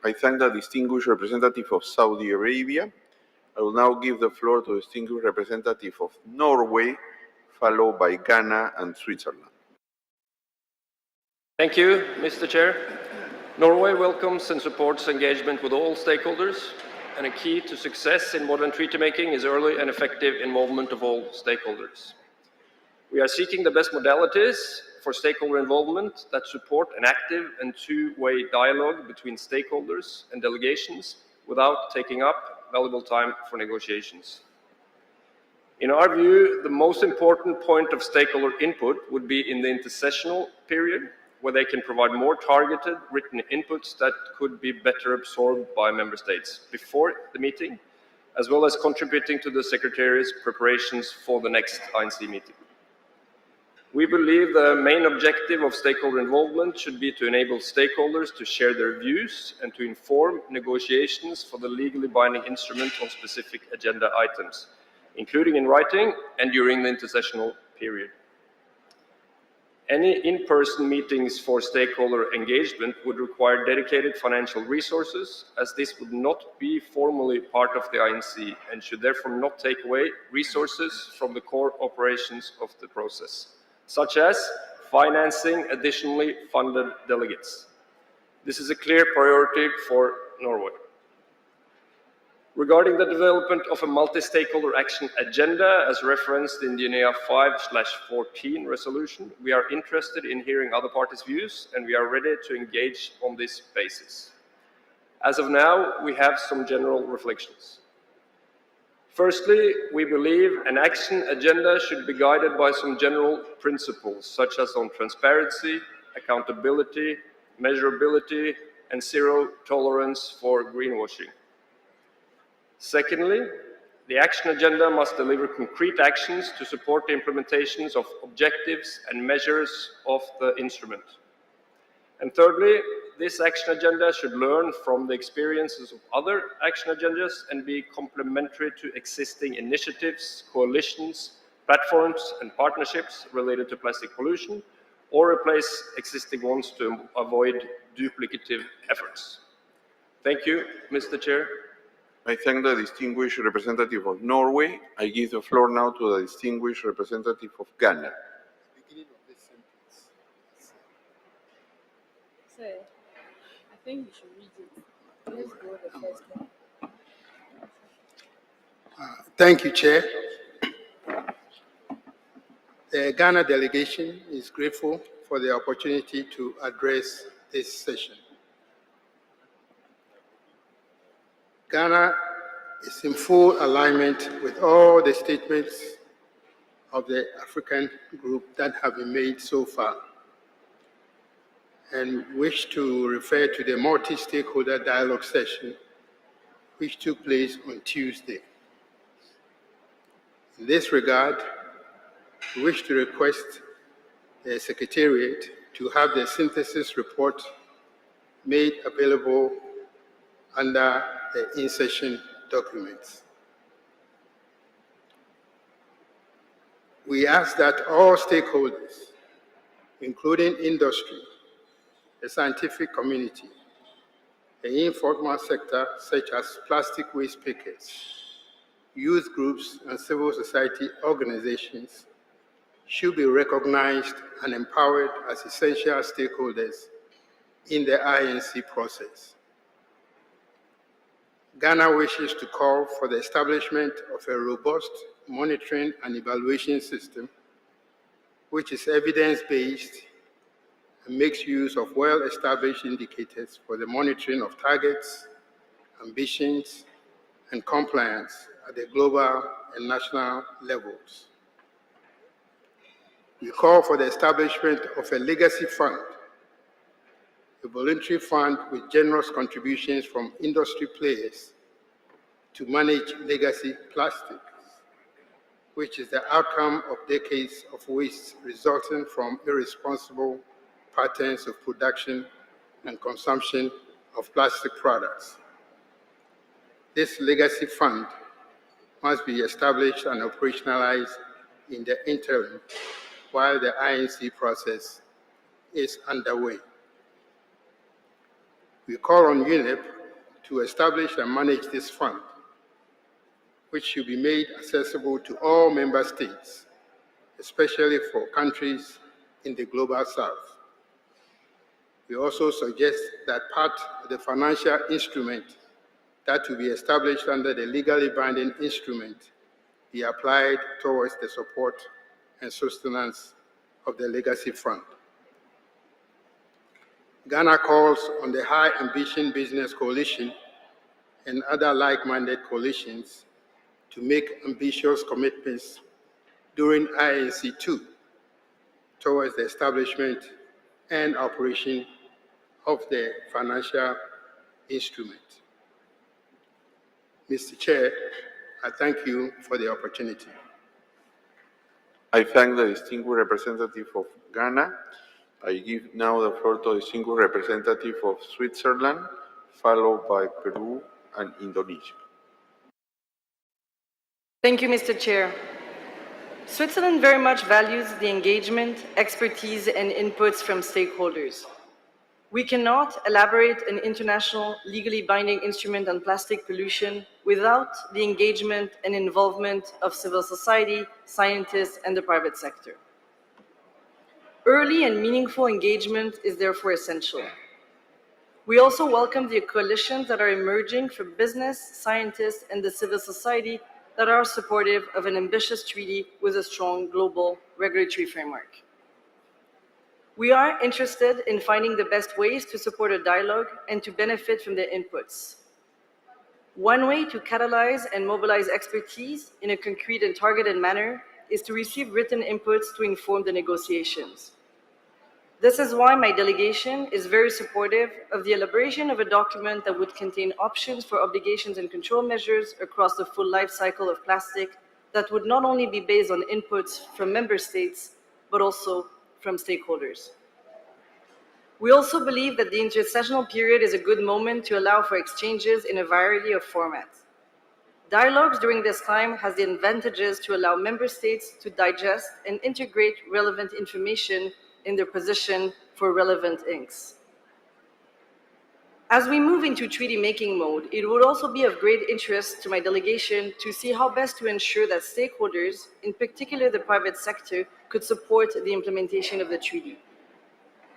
I thank the distinguished representative of Saudi Arabia. I will now give the floor to the distinguished representative of Norway, followed by Ghana and Switzerland. Thank you, Mr. Chair. Norway welcomes and supports engagement with all stakeholders, and a key to success in modern treaty making is early and effective involvement of all stakeholders. We are seeking the best modalities for stakeholder involvement that support an active and two-way dialogue between stakeholders and delegations without taking up valuable time for negotiations. In our view, the most important point of stakeholder input would be in the intersessional period, where they can provide more targeted written inputs that could be better absorbed by member states before the meeting, as well as contributing to the Secretariat's preparations for the next INC meeting. We believe the main objective of stakeholder involvement should be to enable stakeholders to share their views and to inform negotiations for the legally binding instrument on specific agenda items, including in writing and during the intersessional period. Any in-person meetings for stakeholder engagement would require dedicated financial resources, as this would not be formally part of the INC and should therefore not take away resources from the core operations of the process, such as financing additionally funded delegates. This is a clear priority for Norway. Regarding the development of a multi-stakeholder action agenda, as referenced in the UNEA 5/14 resolution, we are interested in hearing other parties' views, and we are ready to engage on this basis. As of now, we have some general reflections. Firstly, we believe an action agenda should be guided by some general principles, such as on transparency, accountability, measurability, and zero tolerance for greenwashing. Secondly, the action agenda must deliver concrete actions to support the implementations of objectives and measures of the instrument. And thirdly, this action agenda should learn from the experiences of other action agendas and be complementary to existing initiatives, coalitions, platforms, and partnerships related to plastic pollution, or replace existing ones to avoid duplicative efforts. Thank you, Mr. Chair. I thank the distinguished representative of Norway. I give the floor now to the distinguished representative of Ghana. So, I think we should read it. Let's go the first one. Thank you, Chair. The Ghana delegation is grateful for the opportunity to address this session. Ghana is in full alignment with all the statements of the African group that have been made so far, and wish to refer to the multi-stakeholder dialogue session which took place on Tuesday. In this regard, we wish to request the Secretariat to have the synthesis report made available under the in-session documents. We ask that all stakeholders, including industry, the scientific community, the informal sector such as plastic waste pickers, youth groups, and civil society organizations should be recognized and empowered as essential stakeholders in the INC process. Ghana wishes to call for the establishment of a robust monitoring and evaluation system which is evidence-based and makes use of well-established indicators for the monitoring of targets, ambitions, and compliance at the global and national levels. We call for the establishment of a legacy fund, a voluntary fund with generous contributions from industry players to manage legacy plastics, which is the outcome of decades of waste resulting from irresponsible patterns of production and consumption of plastic products. This legacy fund must be established and operationalized in the interim while the INC process is underway. We call on UNEP to establish and manage this fund, which should be made accessible to all member states, especially for countries in the global south. We also suggest that part of the financial instrument that will be established under the legally binding instrument be applied towards the support and sustenance of the Legacy Fund. Ghana calls on the High Ambition Business Coalition and other like-minded coalitions to make ambitious commitments during INC2 towards the establishment and operation of the financial instrument. Mr. Chair, I thank you for the opportunity. I thank the distinguished representative of Ghana. I give now the floor to the distinguished representative of Switzerland, followed by Peru and Indonesia. Thank you, Mr. Chair. Switzerland very much values the engagement, expertise, and inputs from stakeholders. We cannot elaborate an international legally binding instrument on plastic pollution without the engagement and involvement of civil society, scientists, and the private sector. Early and meaningful engagement is therefore essential. We also welcome the coalitions that are emerging from business, scientists, and the civil society that are supportive of an ambitious treaty with a strong global regulatory framework. We are interested in finding the best ways to support a dialogue and to benefit from their inputs. One way to catalyze and mobilize expertise in a concrete and targeted manner is to receive written inputs to inform the negotiations. This is why my delegation is very supportive of the elaboration of a document that would contain options for obligations and control measures across the full life cycle of plastic that would not only be based on inputs from member states, but also from stakeholders. We also believe that the intersessional period is a good moment to allow for exchanges in a variety of formats. Dialogues during this time has the advantages to allow member states to digest and integrate relevant information in their position for relevant inks. As we move into treaty-making mode, it would also be of great interest to my delegation to see how best to ensure that stakeholders, in particular the private sector, could support the implementation of the treaty.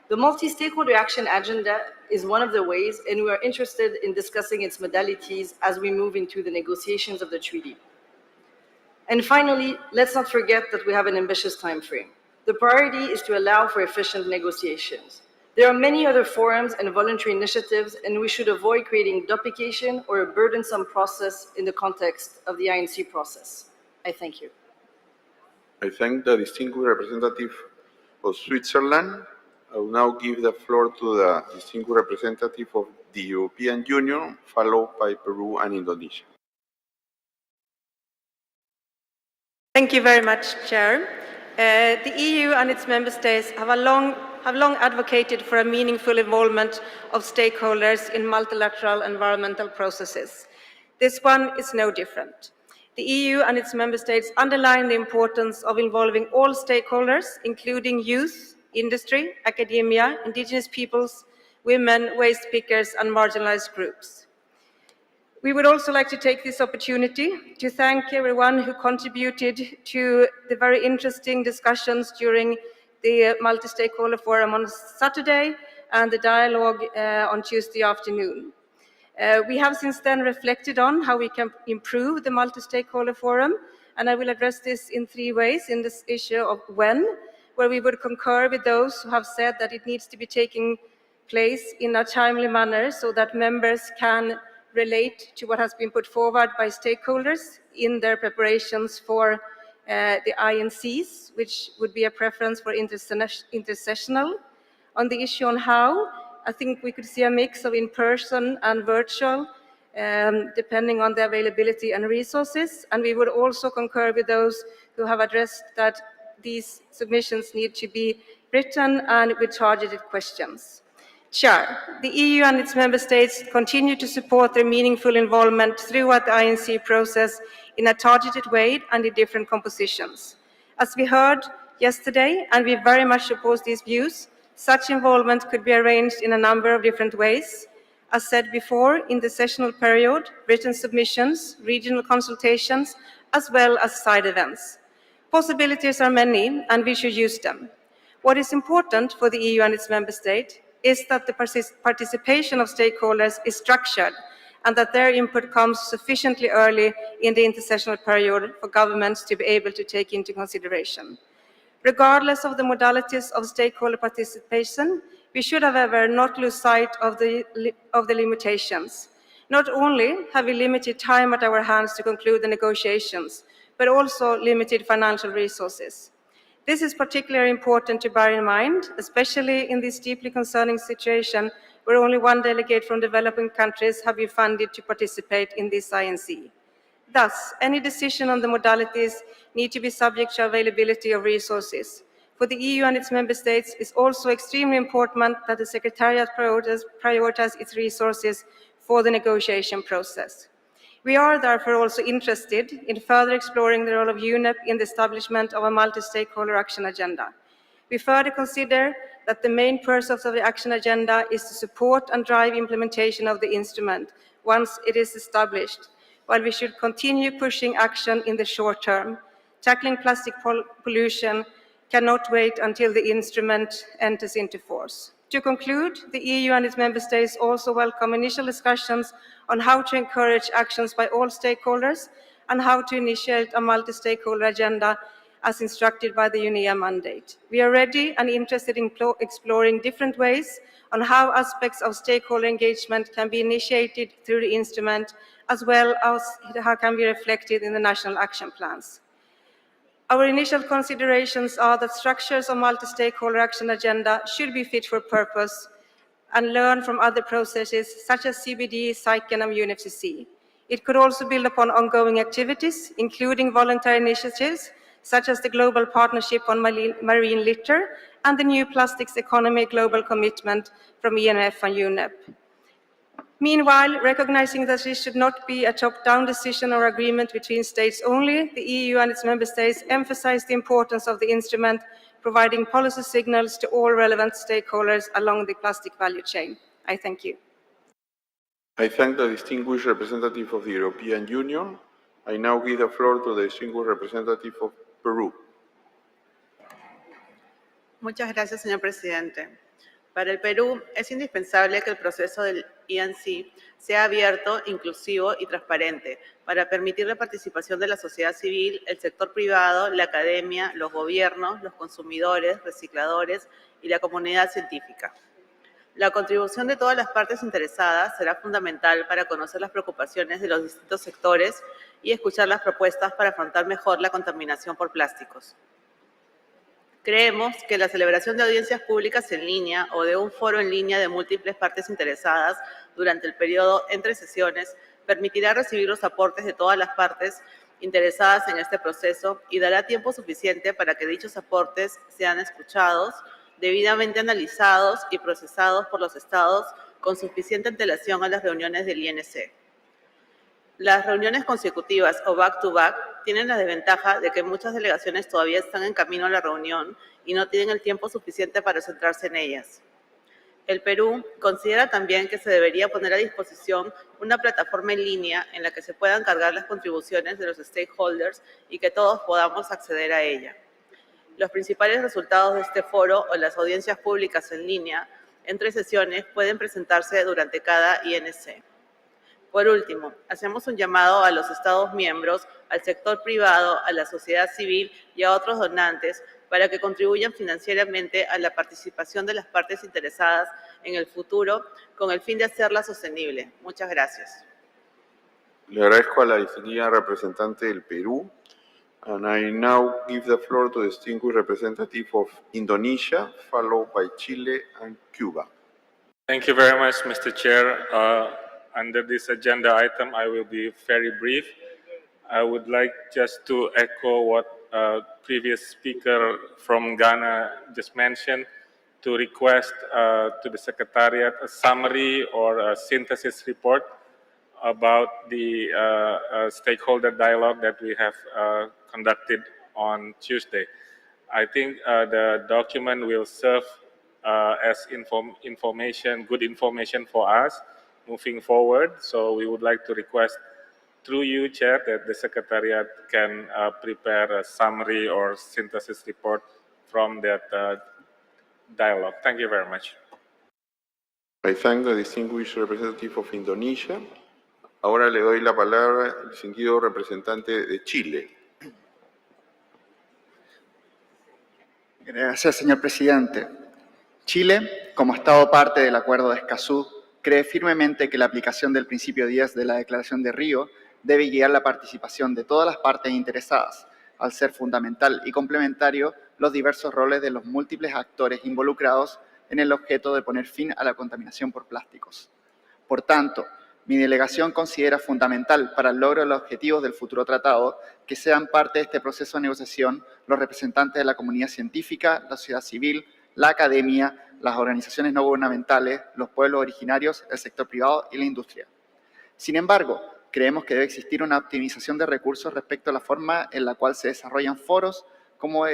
The multi-stakeholder action agenda is one of the ways, and we are interested in discussing its modalities as we move into the negotiations of the treaty. And finally, let's not forget that we have an ambitious time frame. The priority is to allow for efficient negotiations. There are many other forums and voluntary initiatives, and we should avoid creating duplication or a burdensome process in the context of the INC process. I thank you. I thank the distinguished representative of Switzerland. I will now give the floor to the distinguished representative of the European Union, followed by Peru and Indonesia. Thank you very much, Chair. The EU and its member states have long advocated for a meaningful involvement of stakeholders in multilateral environmental processes. This one is no different. The EU and its member states underline the importance of involving all stakeholders, including youth, industry, academia, indigenous peoples, women, waste pickers, and marginalized groups. We would also like to take this opportunity to thank everyone who contributed to the very interesting discussions during the Multi-Stakeholder Forum on Saturday and the dialogue on Tuesday afternoon. We have since then reflected on how we can improve the Multi-Stakeholder Forum, and I will address this in 3 ways in this issue of when, where we would concur with those who have said that it needs to be taking place in a timely manner so that members can relate to what has been put forward by stakeholders in their preparations for the INCs, which would be a preference for intersessional. On the issue on how, I think we could see a mix of in-person and virtual, depending on the availability and resources. And we would also concur with those who have addressed that these submissions need to be written and with targeted questions. Chair, the EU and its member states continue to support their meaningful involvement throughout the INC process in a targeted way and in different compositions. As we heard yesterday, and we very much oppose these views, such involvement could be arranged in a number of different ways. As said before, in the sessional period, written submissions, regional consultations, as well as side events. Possibilities are many, and we should use them. What is important for the EU and its member state is that the participation of stakeholders is structured and that their input comes sufficiently early in the intersessional period for governments to be able to take into consideration. Regardless of the modalities of stakeholder participation, we should, however, not lose sight of the limitations. Not only have we limited time at our hands to conclude the negotiations, but also limited financial resources. This is particularly important to bear in mind, especially in this deeply concerning situation where only one delegate from developing countries have been funded to participate in this INC. Thus, any decision on the modalities need to be subject to availability of resources. For the EU and its member states, it's also extremely important that the Secretariat prioritize its resources for the negotiation process. We are therefore also interested in further exploring the role of UNEP in the establishment of a multi-stakeholder action agenda. We further consider that the main purpose of the action agenda is to support and drive implementation of the instrument once it is established, while we should continue pushing action in the short term. Tackling plastic pollution cannot wait until the instrument enters into force. To conclude, the EU and its member states also welcome initial discussions on how to encourage actions by all stakeholders and how to initiate a multi-stakeholder agenda as instructed by the UNEA mandate. We are ready and interested in exploring different ways on how aspects of stakeholder engagement can be initiated through the instrument, as well as how can be reflected in the national action plans. Our initial considerations are that structures of multi-stakeholder action agenda should be fit for purpose and learn from other processes such as CBD, SAICEN, and UNFCCC. It could also build upon ongoing activities, including voluntary initiatives such as the Global Partnership on Marine Litter and the New Plastics Economy Global Commitment from EMF and UNEP. Meanwhile, recognizing that this should not be a top-down decision or agreement between states only, the EU and its member states emphasize the importance of the instrument, providing policy signals to all relevant stakeholders along the plastic value chain. I thank you. I thank the distinguished representative of the European Union. I now give the floor to the distinguished representative of Peru. Muchas gracias, señor presidente. Para el Perú es indispensable que el proceso del INC sea abierto, inclusivo y transparente para permitir la participación de la sociedad civil, el sector privado, la academia, los gobiernos, los consumidores, recicladores y la comunidad científica. La contribución de todas las partes interesadas será fundamental para conocer las preocupaciones de los distintos sectores y escuchar las propuestas para afrontar mejor la contaminación por plásticos. Creemos que la celebración de audiencias públicas en línea o de un foro en línea de múltiples partes interesadas durante el periodo entre sesiones permitirá recibir los aportes de todas las partes interesadas en este proceso y dará tiempo suficiente para que dichos aportes sean escuchados, debidamente analizados y procesados por los estados con suficiente antelación a las reuniones del INC. Las reuniones consecutivas o back-to-back tienen la desventaja de que muchas delegaciones todavía están en camino a la reunión y no tienen el tiempo suficiente para centrarse en ellas. El Perú considera también que se debería poner a disposición una plataforma en línea en la que se puedan cargar las contribuciones de los stakeholders y que todos podamos acceder a ella. Los principales resultados de este foro o las audiencias públicas en línea en 3 sesiones pueden presentarse durante cada INC. Por último, hacemos un llamado a los Estados miembros, al sector privado, a la sociedad civil y a otros donantes para que contribuyan financieramente a la participación de las partes interesadas en el futuro con el fin de hacerla sostenible. Muchas gracias. Le agradezco a la distinguida representante del Perú. And I now give the floor to the distinguished representative of Indonesia, followed by Chile and Cuba. Thank you very much, Mr. Chair. Under this agenda item, I will be very brief. I would like just to echo what previous speaker from Ghana just mentioned, to request to the Secretariat a summary or a synthesis report about the stakeholder dialogue that we have conducted on Tuesday. I think the document will serve as good information for us moving forward. So we would like to request through you, Chair, that the Secretariat can prepare a summary or synthesis report from that dialogue. Thank you very much. I thank the distinguished representative of Indonesia. Ahora le doy la palabra al distinguido representante de Chile. Gracias, señor presidente. Chile, como Estado parte del Acuerdo de Escazú, cree firmemente que la aplicación del principio 10 de la Declaración de Río debe guiar la participación de todas las partes interesadas, al ser fundamental y complementario los diversos roles de los múltiples actores involucrados en el objeto de poner fin a la contaminación por plásticos. Por tanto, mi delegación considera fundamental para el logro de los objetivos del futuro tratado que sean parte de este proceso de negociación los representantes de la comunidad científica, la sociedad civil, la academia, las organizaciones no gubernamentales, los pueblos originarios, el sector privado y la industria. Sin embargo, creemos que debe existir una optimización de recursos respecto a la forma en la cual se desarrollan foros, como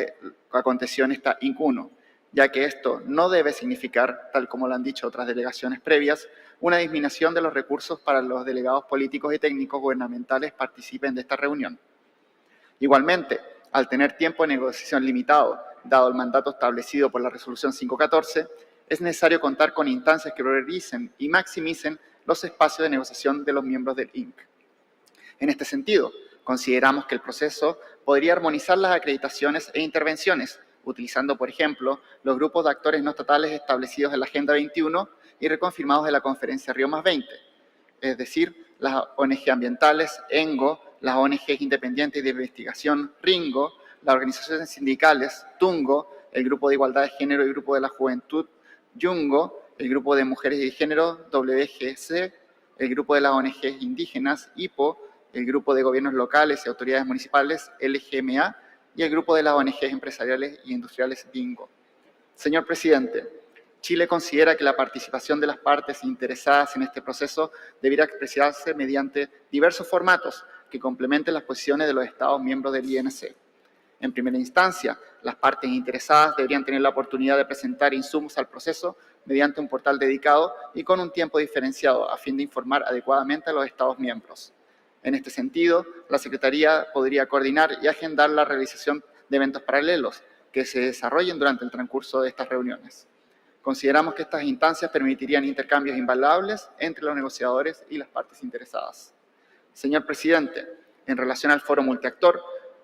aconteció en esta INC1, ya que esto no debe significar, tal como lo han dicho otras delegaciones previas, una disminución de los recursos para los delegados políticos y técnicos gubernamentales participen de esta reunión. Igualmente, al tener tiempo de negociación limitado, dado el mandato establecido por la Resolución 514, es necesario contar con instancias que prioricen y maximicen los espacios de negociación de los miembros del INC. En este sentido, consideramos que el proceso podría armonizar las acreditaciones e intervenciones, utilizando, por ejemplo, los grupos de actores no estatales establecidos en la Agenda 21 y reconfirmados en la Conferencia Río +20, es decir, las ONG ambientales, ENGO, las ONG independientes de investigación, RINGO, las organizaciones sindicales, TUNGO, el Grupo de Igualdad de Género y Grupo de la Juventud, YUNGO, el Grupo de Mujeres y Género, WGC, el Grupo de las ONG indígenas, IPO, el Grupo de Gobiernos Locales y Autoridades Municipales, LGMA, y el Grupo de las ONG empresariales y industriales, BINGO. Señor presidente, Chile considera que la participación de las partes interesadas en este proceso debería expresarse mediante diversos formatos que complementen las posiciones de los Estados miembros del INC. En primera instancia, las partes interesadas deberían tener la oportunidad de presentar insumos al proceso mediante un portal dedicado y con un tiempo diferenciado a fin de informar adecuadamente a los Estados miembros. En este sentido, la Secretaría podría coordinar y agendar la realización de eventos paralelos que se desarrollen durante el transcurso de estas reuniones. Consideramos que estas instancias permitirían intercambios invaluables entre los negociadores y las partes interesadas. Señor presidente, en relación al foro multiactor,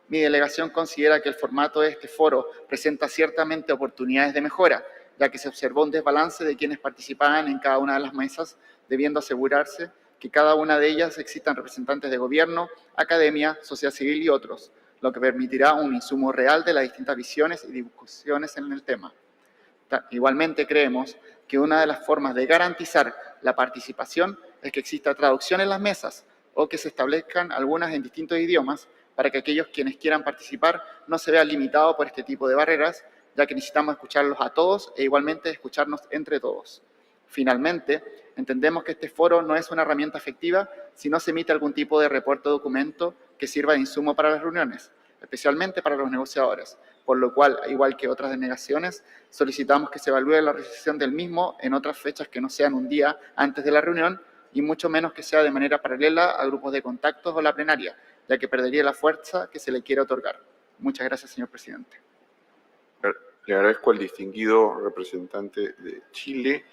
mi delegación considera que el formato de este foro presenta ciertamente oportunidades de mejora, ya que se observó un desbalance de quienes participaban en cada una de las mesas, debiendo asegurarse que cada una de ellas existan representantes de gobierno, academia, sociedad civil y otros, lo que permitirá un insumo real de las distintas visiones y discusiones en el tema. Igualmente creemos que una de las formas de garantizar la participación es que exista traducción en las mesas o que se establezcan algunas en distintos idiomas para que aquellos quienes quieran participar no se vean limitados por este tipo de barreras, ya que necesitamos escucharlos a todos e igualmente escucharnos entre todos. Finalmente, entendemos que este foro no es una herramienta efectiva si no se emite algún tipo de reporte o documento que sirva de insumo para las reuniones, especialmente para los negociadores, por lo cual, igual que otras denegaciones, solicitamos que se evalúe la realización del mismo en otras fechas que no sean un día antes de la reunión y mucho menos que sea de manera paralela a grupos de contactos o la plenaria, ya que perdería la fuerza que se le quiere otorgar. Muchas gracias, señor presidente. Le agradezco al distinguido representante de Chile.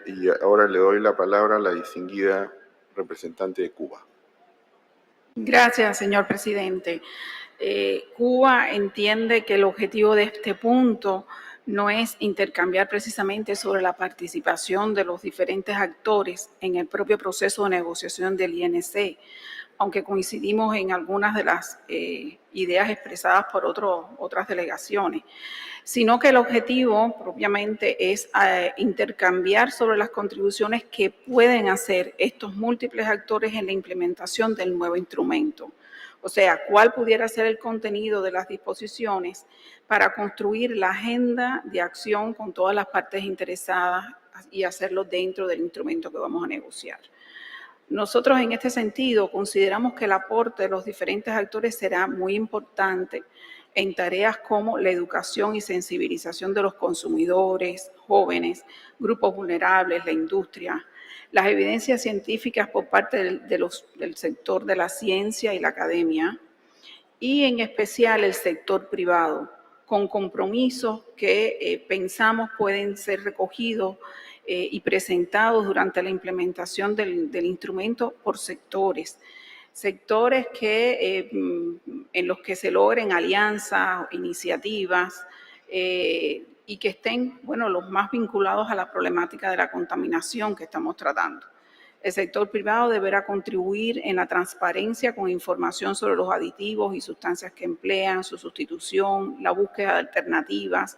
Y ahora le doy la palabra a la distinguida representante de Cuba. Gracias, señor presidente. Cuba entiende que el objetivo de este punto no es intercambiar precisamente sobre la participación de los diferentes actores en el propio proceso de negociación del INC, aunque coincidimos en algunas de las ideas expresadas por otras delegaciones, sino que el objetivo propiamente es intercambiar sobre las contribuciones que pueden hacer estos múltiples actores en la implementación del nuevo instrumento. O sea, cuál pudiera ser el contenido de las disposiciones para construir la agenda de acción con todas las partes interesadas y hacerlo dentro del instrumento que vamos a negociar. Nosotros en este sentido consideramos que el aporte de los diferentes actores será muy importante en tareas como la educación y sensibilización de los consumidores, jóvenes, grupos vulnerables, la industria, las evidencias científicas por parte del sector de la ciencia y la academia, y en especial el sector privado, con compromisos que pensamos pueden ser recogidos y presentados durante la implementación del instrumento por sectores que, en los que se logren alianzas, iniciativas y que estén, los más vinculados a la problemática de la contaminación que estamos tratando. El sector privado deberá contribuir en la transparencia con información sobre los aditivos y sustancias que emplean, su sustitución, la búsqueda de alternativas,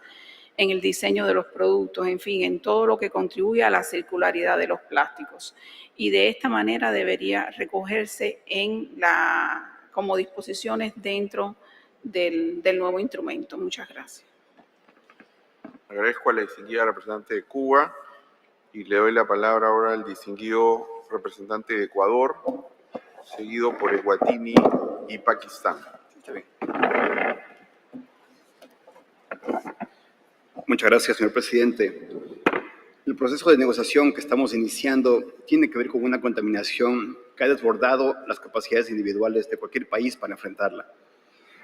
en el diseño de los productos, en fin, en todo lo que contribuye a la circularidad de los plásticos. Y de esta manera debería recogerse como disposiciones dentro del nuevo instrumento. Muchas gracias. Agradezco a la distinguida representante de Cuba y le doy la palabra ahora al distinguido representante de Ecuador, seguido por Eswatini y Pakistán. Muchas gracias, señor presidente. El proceso de negociación que estamos iniciando tiene que ver con una contaminación que ha desbordado las capacidades individuales de cualquier país para enfrentarla.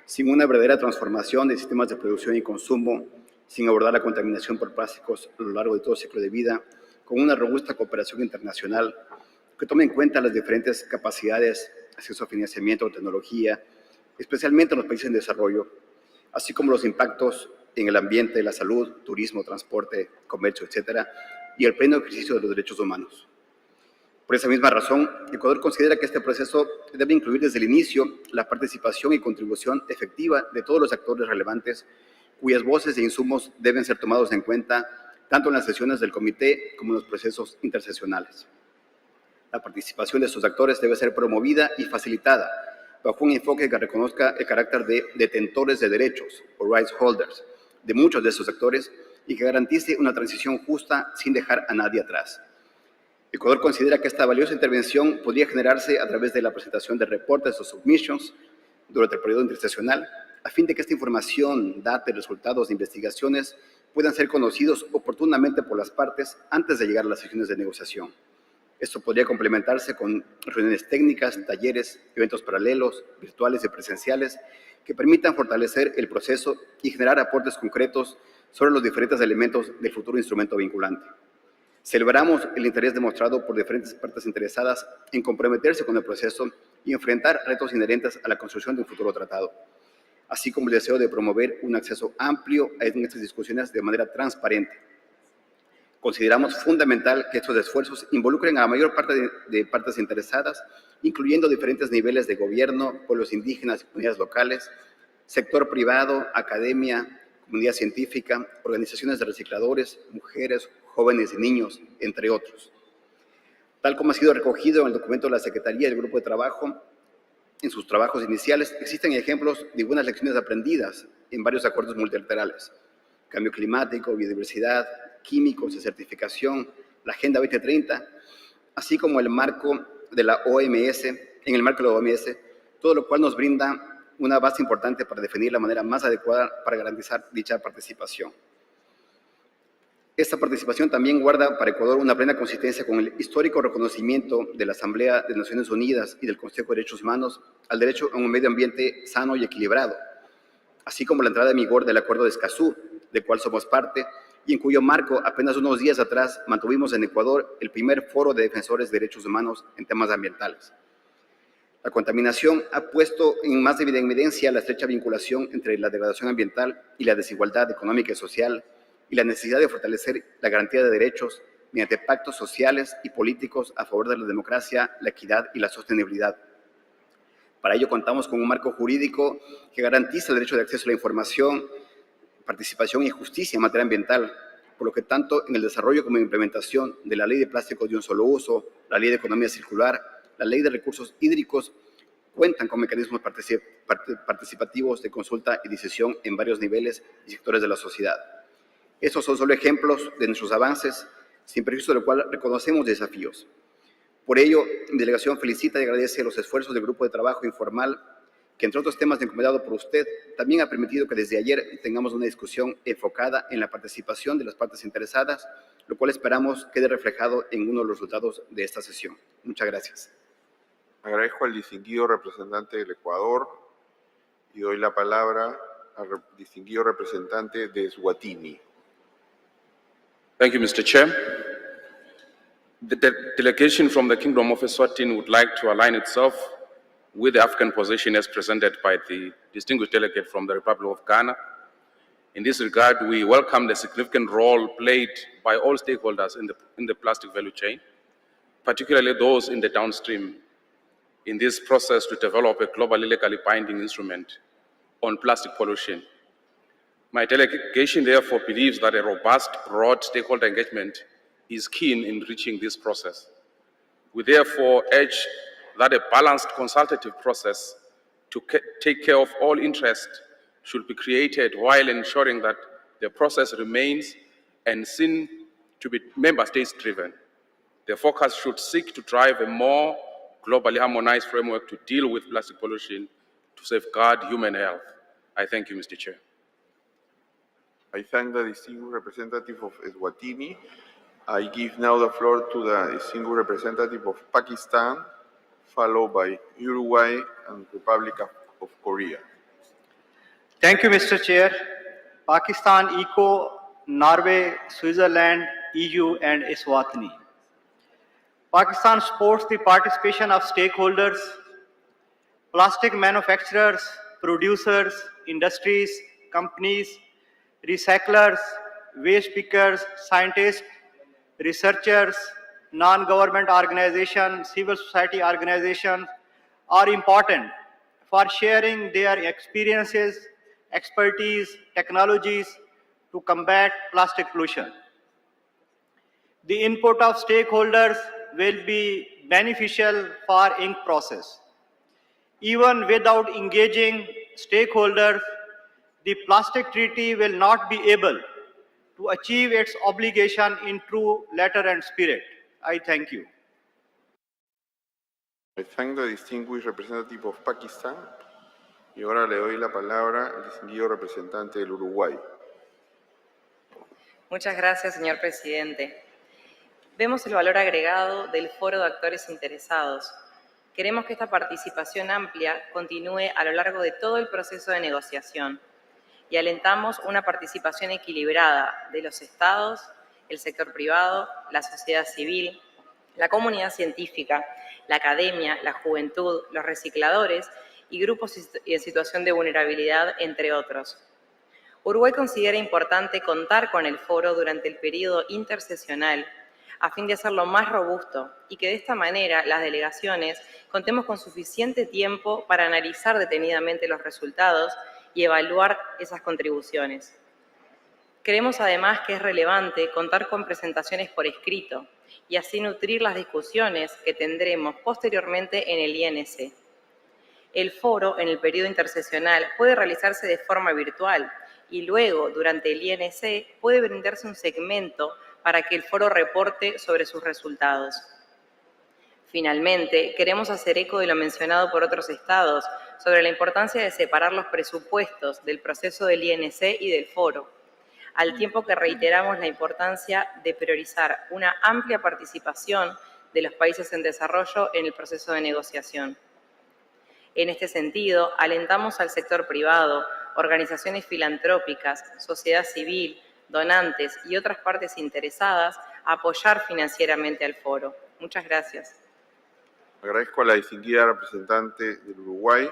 Sin una verdadera transformación de sistemas de producción y consumo, sin abordar la contaminación por plásticos a lo largo de todo el ciclo de vida, con una robusta cooperación internacional que tome en cuenta las diferentes capacidades, acceso a financiamiento, tecnología, especialmente en los países en desarrollo, así como los impactos en el ambiente, la salud, turismo, transporte, comercio, etcétera, y el pleno ejercicio de los derechos humanos. Por esa misma razón, Ecuador considera que este proceso debe incluir desde el inicio la participación y contribución efectiva de todos los actores relevantes, cuyas voces e insumos deben ser tomados en cuenta tanto en las sesiones del comité como en los procesos intersesionales. La participación de estos actores debe ser promovida y facilitada bajo un enfoque que reconozca el carácter de detentores de derechos, o rights holders, de muchos de estos actores y que garantice una transición justa sin dejar a nadie atrás. Ecuador considera que esta valiosa intervención podría generarse a través de la presentación de reportes o submissions durante el periodo interseccional, a fin de que esta información, data y resultados de investigaciones puedan ser conocidos oportunamente por las partes antes de llegar a las sesiones de negociación. Esto podría complementarse con reuniones técnicas, talleres, eventos paralelos, virtuales y presenciales, que permitan fortalecer el proceso y generar aportes concretos sobre los diferentes elementos del futuro instrumento vinculante. Celebramos el interés demostrado por diferentes partes interesadas en comprometerse con el proceso y enfrentar retos inherentes a la construcción de un futuro tratado, así como el deseo de promover un acceso amplio a estas discusiones de manera transparente. Consideramos fundamental que estos esfuerzos involucren a la mayor parte de partes interesadas, incluyendo diferentes niveles de gobierno, pueblos indígenas y comunidades locales, sector privado, academia, comunidad científica, organizaciones de recicladores, mujeres, jóvenes y niños, entre otros. Tal como ha sido recogido en el documento de la Secretaría del Grupo de Trabajo, en sus trabajos iniciales, existen ejemplos de buenas lecciones aprendidas en varios acuerdos multilaterales. Cambio climático, biodiversidad, químicos y certificación, la Agenda 2030, así como el marco de la OMS, en el marco de la OMS, todo lo cual nos brinda una base importante para definir la manera más adecuada para garantizar dicha participación. Esta participación también guarda para Ecuador una plena consistencia con el histórico reconocimiento de la Asamblea de Naciones Unidas y del Consejo de Derechos Humanos al derecho a un medio ambiente sano y equilibrado, así como la entrada en vigor del Acuerdo de Escazú, del cual somos parte, y en cuyo marco apenas unos días atrás mantuvimos en Ecuador el primer foro de defensores de derechos humanos en temas ambientales. La contaminación ha puesto en más evidencia la estrecha vinculación entre la degradación ambiental y la desigualdad económica y social, y la necesidad de fortalecer la garantía de derechos mediante pactos sociales y políticos a favor de la democracia, la equidad y la sostenibilidad. Para ello contamos con un marco jurídico que garantiza el derecho de acceso a la información, participación y justicia en materia ambiental, por lo que tanto en el desarrollo como en implementación de la Ley de Plásticos de un Solo Uso, la Ley de Economía Circular, la Ley de Recursos Hídricos, cuentan con mecanismos participativos de consulta y decisión en varios niveles y sectores de la sociedad. Estos son solo ejemplos de nuestros avances, sin perjuicio de lo cual reconocemos desafíos. Por ello, mi delegación felicita y agradece los esfuerzos del Grupo de Trabajo Informal, que entre otros temas encomendados por usted, también ha permitido que desde ayer tengamos una discusión enfocada en la participación de las partes interesadas, lo cual esperamos quede reflejado en uno de los resultados de esta sesión. Muchas gracias. Agradezco al distinguido representante del Ecuador y doy la palabra al distinguido representante de Eswatini. Thank you, Mr. Chair. The delegation from the Kingdom of Eswatini would like to align itself with the African position as presented by the distinguished delegate from the Republic of Ghana. In this regard, we welcome the significant role played by all stakeholders in the plastic value chain, particularly those in the downstream, in this process to develop a globally legally binding instrument on plastic pollution. My delegation therefore believes that a robust, broad stakeholder engagement is key in reaching this process. We therefore urge that a balanced consultative process to take care of all interests should be created while ensuring that the process remains and seen to be member states driven. The focus should seek to drive a more globally harmonized framework to deal with plastic pollution to safeguard human health. I thank you, Mr. Chair. I thank the distinguished representative of Eswatini. I give now the floor to the distinguished representative of Pakistan, followed by Uruguay and Republic of Korea. Thank you, Mr. Chair. Pakistan, ECO, Norway, Switzerland, EU, and Eswatini. Pakistan supports the participation of stakeholders, plastic manufacturers, producers, industries, companies, recyclers, waste pickers, scientists, researchers, non-government organizations, civil society organizations are important for sharing their experiences, expertise, technologies to combat plastic pollution. The input of stakeholders will be beneficial for ink process. Even without engaging stakeholders, the plastic treaty will not be able to achieve its obligation in true letter and spirit. I thank you. I thank the distinguished representative of Pakistan. Y ahora le doy la palabra al distinguido representante del Uruguay. Muchas gracias, señor presidente. Vemos el valor agregado del foro de actores interesados. Queremos que esta participación amplia continúe a lo largo de todo el proceso de negociación y alentamos una participación equilibrada de los estados, el sector privado, la sociedad civil, la comunidad científica, la academia, la juventud, los recicladores y grupos en situación de vulnerabilidad, entre otros. Uruguay considera importante contar con el foro durante el periodo intersesional a fin de hacerlo más robusto y que de esta manera las delegaciones contemos con suficiente tiempo para analizar detenidamente los resultados y evaluar esas contribuciones. Creemos además que es relevante contar con presentaciones por escrito y así nutrir las discusiones que tendremos posteriormente en el INC. El foro, en el periodo intersesional, puede realizarse de forma virtual y luego, durante el INC, puede brindarse un segmento para que el foro reporte sobre sus resultados. Finalmente, queremos hacer eco de lo mencionado por otros estados sobre la importancia de separar los presupuestos del proceso del INC y del foro, al tiempo que reiteramos la importancia de priorizar una amplia participación de los países en desarrollo en el proceso de negociación. En este sentido, alentamos al sector privado, organizaciones filantrópicas, sociedad civil, donantes y otras partes interesadas a apoyar financieramente al foro. Muchas gracias. Agradezco a la distinguida representante del Uruguay.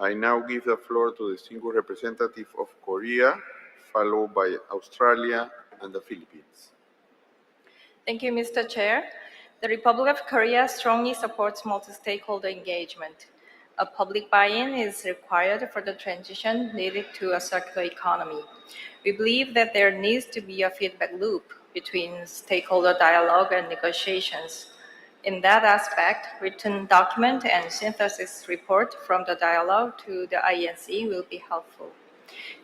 I now give the floor to the distinguished representative of Korea, followed by Australia and the Philippines. Thank you, Mr. Chair. The Republic of Korea strongly supports multi-stakeholder engagement. A public buy-in is required for the transition needed to a circular economy. We believe that there needs to be a feedback loop between stakeholder dialogue and negotiations. In that aspect, written document and synthesis report from the dialogue to the INC will be helpful.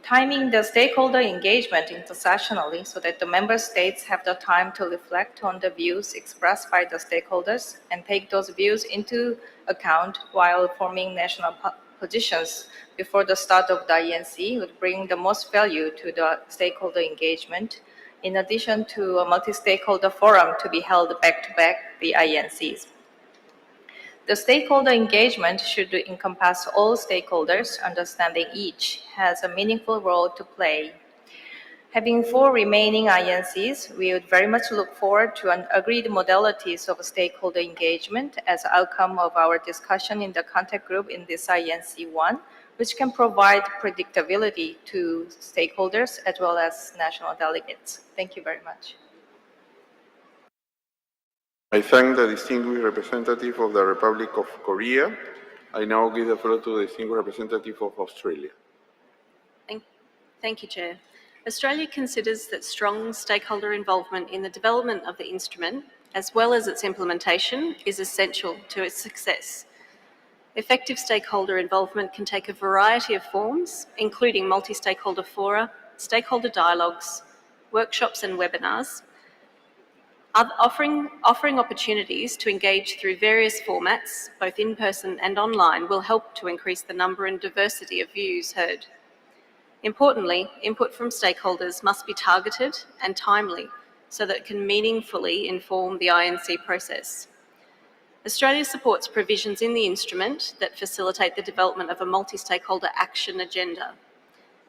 Timing the stakeholder engagement intersessionally so that the member states have the time to reflect on the views expressed by the stakeholders and take those views into account while forming national positions before the start of the INC would bring the most value to the stakeholder engagement, in addition to a multi-stakeholder forum to be held back-to-back the INCs. The stakeholder engagement should encompass all stakeholders, understanding each has a meaningful role to play. Having 4 remaining INCs, we would very much look forward to an agreed modalities of stakeholder engagement as outcome of our discussion in the contact group in this INC1, which can provide predictability to stakeholders as well as national delegates. Thank you very much. I thank the distinguished representative of the Republic of Korea. I now give the floor to the distinguished representative of Australia. Thank you, Chair. Australia considers that strong stakeholder involvement in the development of the instrument, as well as its implementation, is essential to its success. Effective stakeholder involvement can take a variety of forms, including multi-stakeholder fora, stakeholder dialogues, workshops and webinars. Offering opportunities to engage through various formats, both in person and online, will help to increase the number and diversity of views heard. Importantly, input from stakeholders must be targeted and timely so that it can meaningfully inform the INC process. Australia supports provisions in the instrument that facilitate the development of a multi-stakeholder action agenda.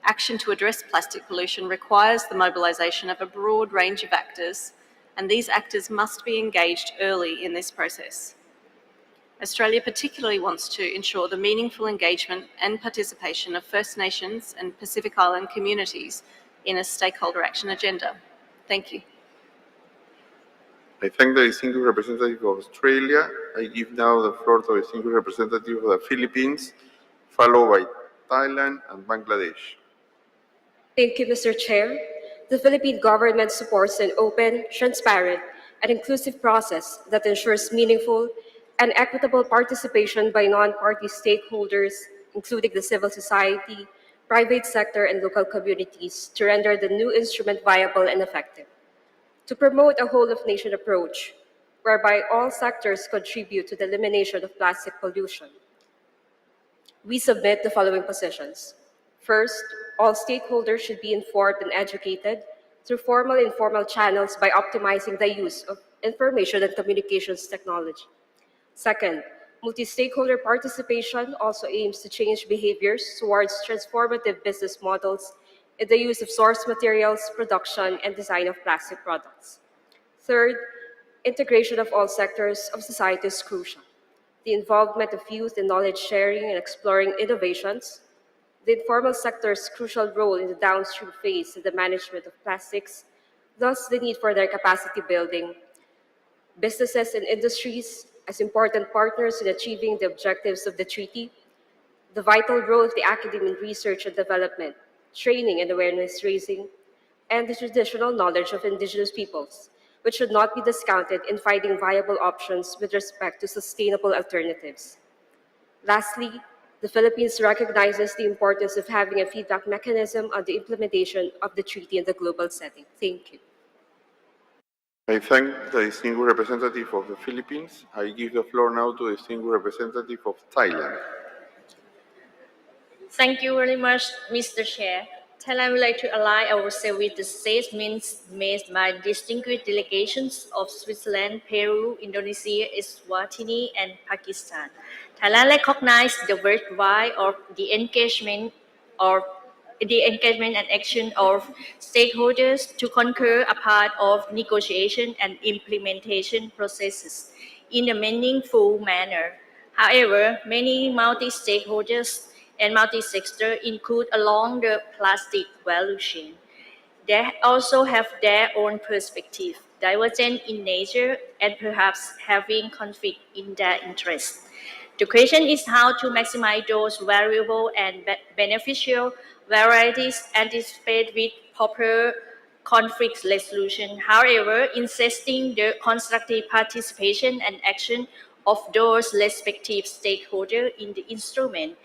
Action to address plastic pollution requires the mobilisation of a broad range of actors, and these actors must be engaged early in this process. Australia particularly wants to ensure the meaningful engagement and participation of First Nations and Pacific Island communities in a stakeholder action agenda. Thank you. I thank the distinguished representative of Australia. I give now the floor to the distinguished representative of the Philippines, followed by Thailand and Bangladesh. Thank you, Mr. Chair. The Philippine government supports an open, transparent, and inclusive process that ensures meaningful and equitable participation by non-party stakeholders, including the civil society, private sector, and local communities, to render the new instrument viable and effective. To promote a whole-of-nation approach, whereby all sectors contribute to the elimination of plastic pollution, we submit the following positions. First, all stakeholders should be informed and educated through formal and informal channels by optimizing the use of information and communications technology. Second, multi-stakeholder participation also aims to change behaviors towards transformative business models in the use of source materials, production, and design of plastic products. Third, integration of all sectors of society is crucial. The involvement of youth in knowledge sharing and exploring innovations, the informal sector's crucial role in the downstream phase of the management of plastics, thus the need for their capacity building, businesses and industries as important partners in achieving the objectives of the treaty, the vital role of the academy in research and development, training and awareness raising, and the traditional knowledge of indigenous peoples, which should not be discounted in finding viable options with respect to sustainable alternatives. Lastly, the Philippines recognizes the importance of having a feedback mechanism on the implementation of the treaty in the global setting. Thank you. I thank the distinguished representative of the Philippines. I give the floor now to the distinguished representative of Thailand. Thank you very much, Mr. Chair. Thailand would like to align ourselves with the statements made by distinguished delegations of Switzerland, Peru, Indonesia, Eswatini, and Pakistan. Thailand recognizes the worthwhile of the engagement and action of stakeholders to concur a part of negotiation and implementation processes in a meaningful manner. However, many multi-stakeholders and multi-sector include along the plastic value chain. They also have their own perspective, divergent in nature and perhaps having conflict in their interests. The question is how to maximize those valuable and beneficial varieties anticipate with proper conflict resolution. However, insisting the constructive participation and action of those respective stakeholders in the instrument.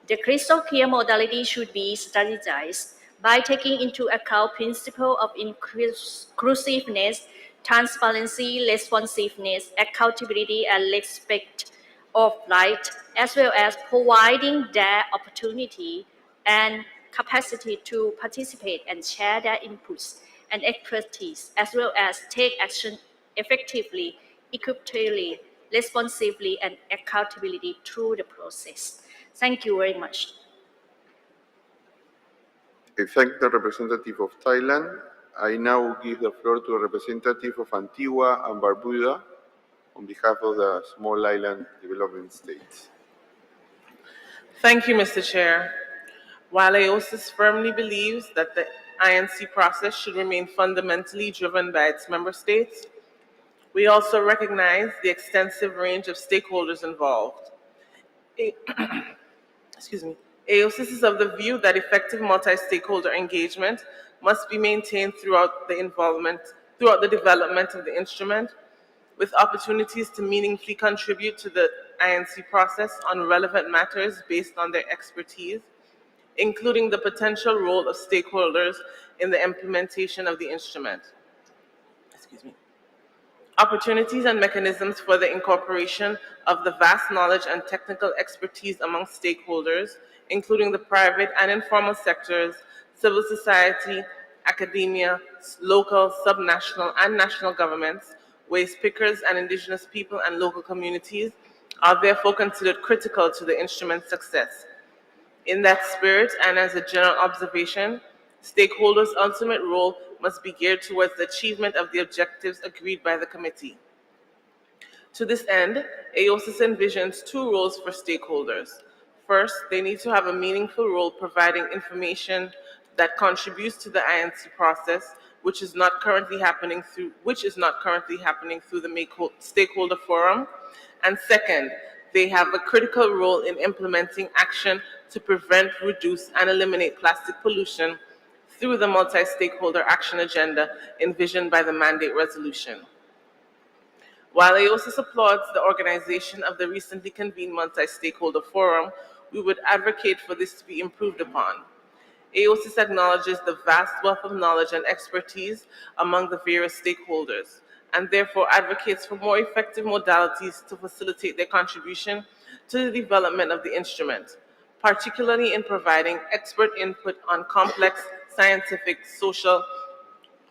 The crystal clear modality should be strategized by taking into account principles of inclusiveness, transparency, responsiveness, accountability, and respect of right, as well as providing their opportunity and capacity to participate and share their inputs and expertise, as well as take action effectively, equitably, responsively, and accountability through the process. Thank you very much. I thank the representative of Thailand. I now give the floor to a representative of Antigua and Barbuda on behalf of the Small Island Development States. Thank you, Mr. Chair. While AOSIS firmly believes that the INC process should remain fundamentally driven by its member states, we also recognize the extensive range of stakeholders involved. AOSIS is of the view that effective multi-stakeholder engagement must be maintained throughout the development of the instrument, with opportunities to meaningfully contribute to the INC process on relevant matters based on their expertise, including the potential role of stakeholders in the implementation of the instrument. Opportunities and mechanisms for the incorporation of the vast knowledge and technical expertise among stakeholders, including the private and informal sectors, civil society, academia, local, subnational, and national governments, waste pickers and indigenous people and local communities, are therefore considered critical to the instrument's success. In that spirit, and as a general observation, stakeholders' ultimate role must be geared towards the achievement of the objectives agreed by the committee. To this end, AOSIS envisions two roles for stakeholders. First, they need to have a meaningful role providing information that contributes to the INC process, which is not currently happening through the stakeholder forum. And second, they have a critical role in implementing action to prevent, reduce, and eliminate plastic pollution through the multi-stakeholder action agenda envisioned by the mandate resolution. While AOSIS applauds the organization of the recently convened multi-stakeholder forum, we would advocate for this to be improved upon. AOSIS acknowledges the vast wealth of knowledge and expertise among the various stakeholders, and therefore advocates for more effective modalities to facilitate their contribution to the development of the instrument, particularly in providing expert input on complex scientific, social,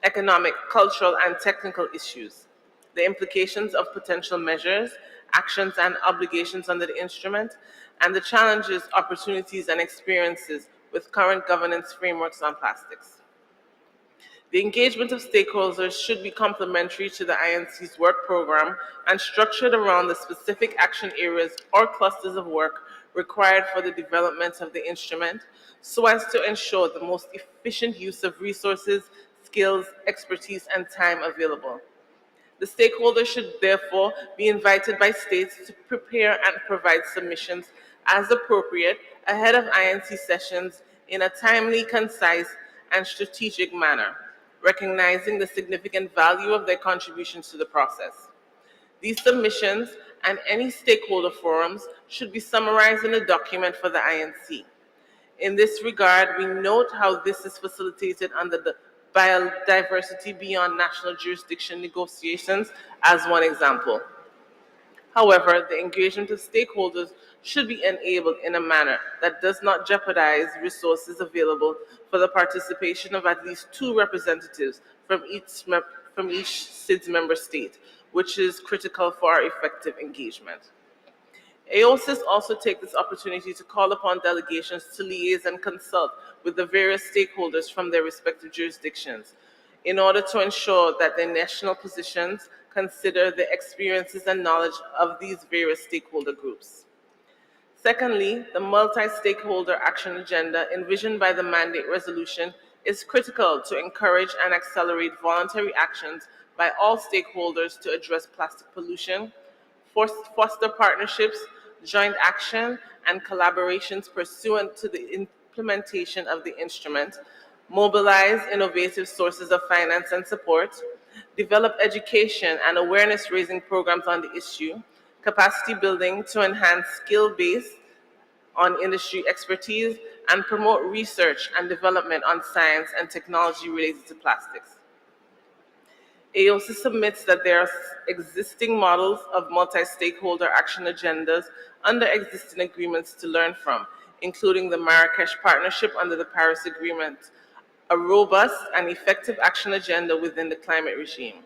economic, cultural, and technical issues, the implications of potential measures, actions, and obligations under the instrument, and the challenges, opportunities, and experiences with current governance frameworks on plastics. The engagement of stakeholders should be complementary to the INC's work program and structured around the specific action areas or clusters of work required for the development of the instrument, so as to ensure the most efficient use of resources, skills, expertise, and time available. The stakeholders should therefore be invited by states to prepare and provide submissions as appropriate ahead of INC sessions in a timely, concise, and strategic manner, recognizing the significant value of their contributions to the process. These submissions and any stakeholder forums should be summarized in a document for the INC. In this regard, we note how this is facilitated under the biodiversity beyond national jurisdiction negotiations as one example. However, the engagement of stakeholders should be enabled in a manner that does not jeopardize resources available for the participation of at least 2 representatives from each SIDS member state, which is critical for our effective engagement. AOSIS also takes this opportunity to call upon delegations to liaise and consult with the various stakeholders from their respective jurisdictions in order to ensure that their national positions consider the experiences and knowledge of these various stakeholder groups. Secondly, the multi-stakeholder action agenda envisioned by the mandate resolution is critical to encourage and accelerate voluntary actions by all stakeholders to address plastic pollution, foster partnerships, joint action, and collaborations pursuant to the implementation of the instrument, mobilize innovative sources of finance and support, develop education and awareness-raising programs on the issue, capacity building to enhance skill base on industry expertise, and promote research and development on science and technology related to plastics. AOSIS submits that there are existing models of multi-stakeholder action agendas under existing agreements to learn from, including the Marrakesh Partnership under the Paris Agreement, a robust and effective action agenda within the climate regime.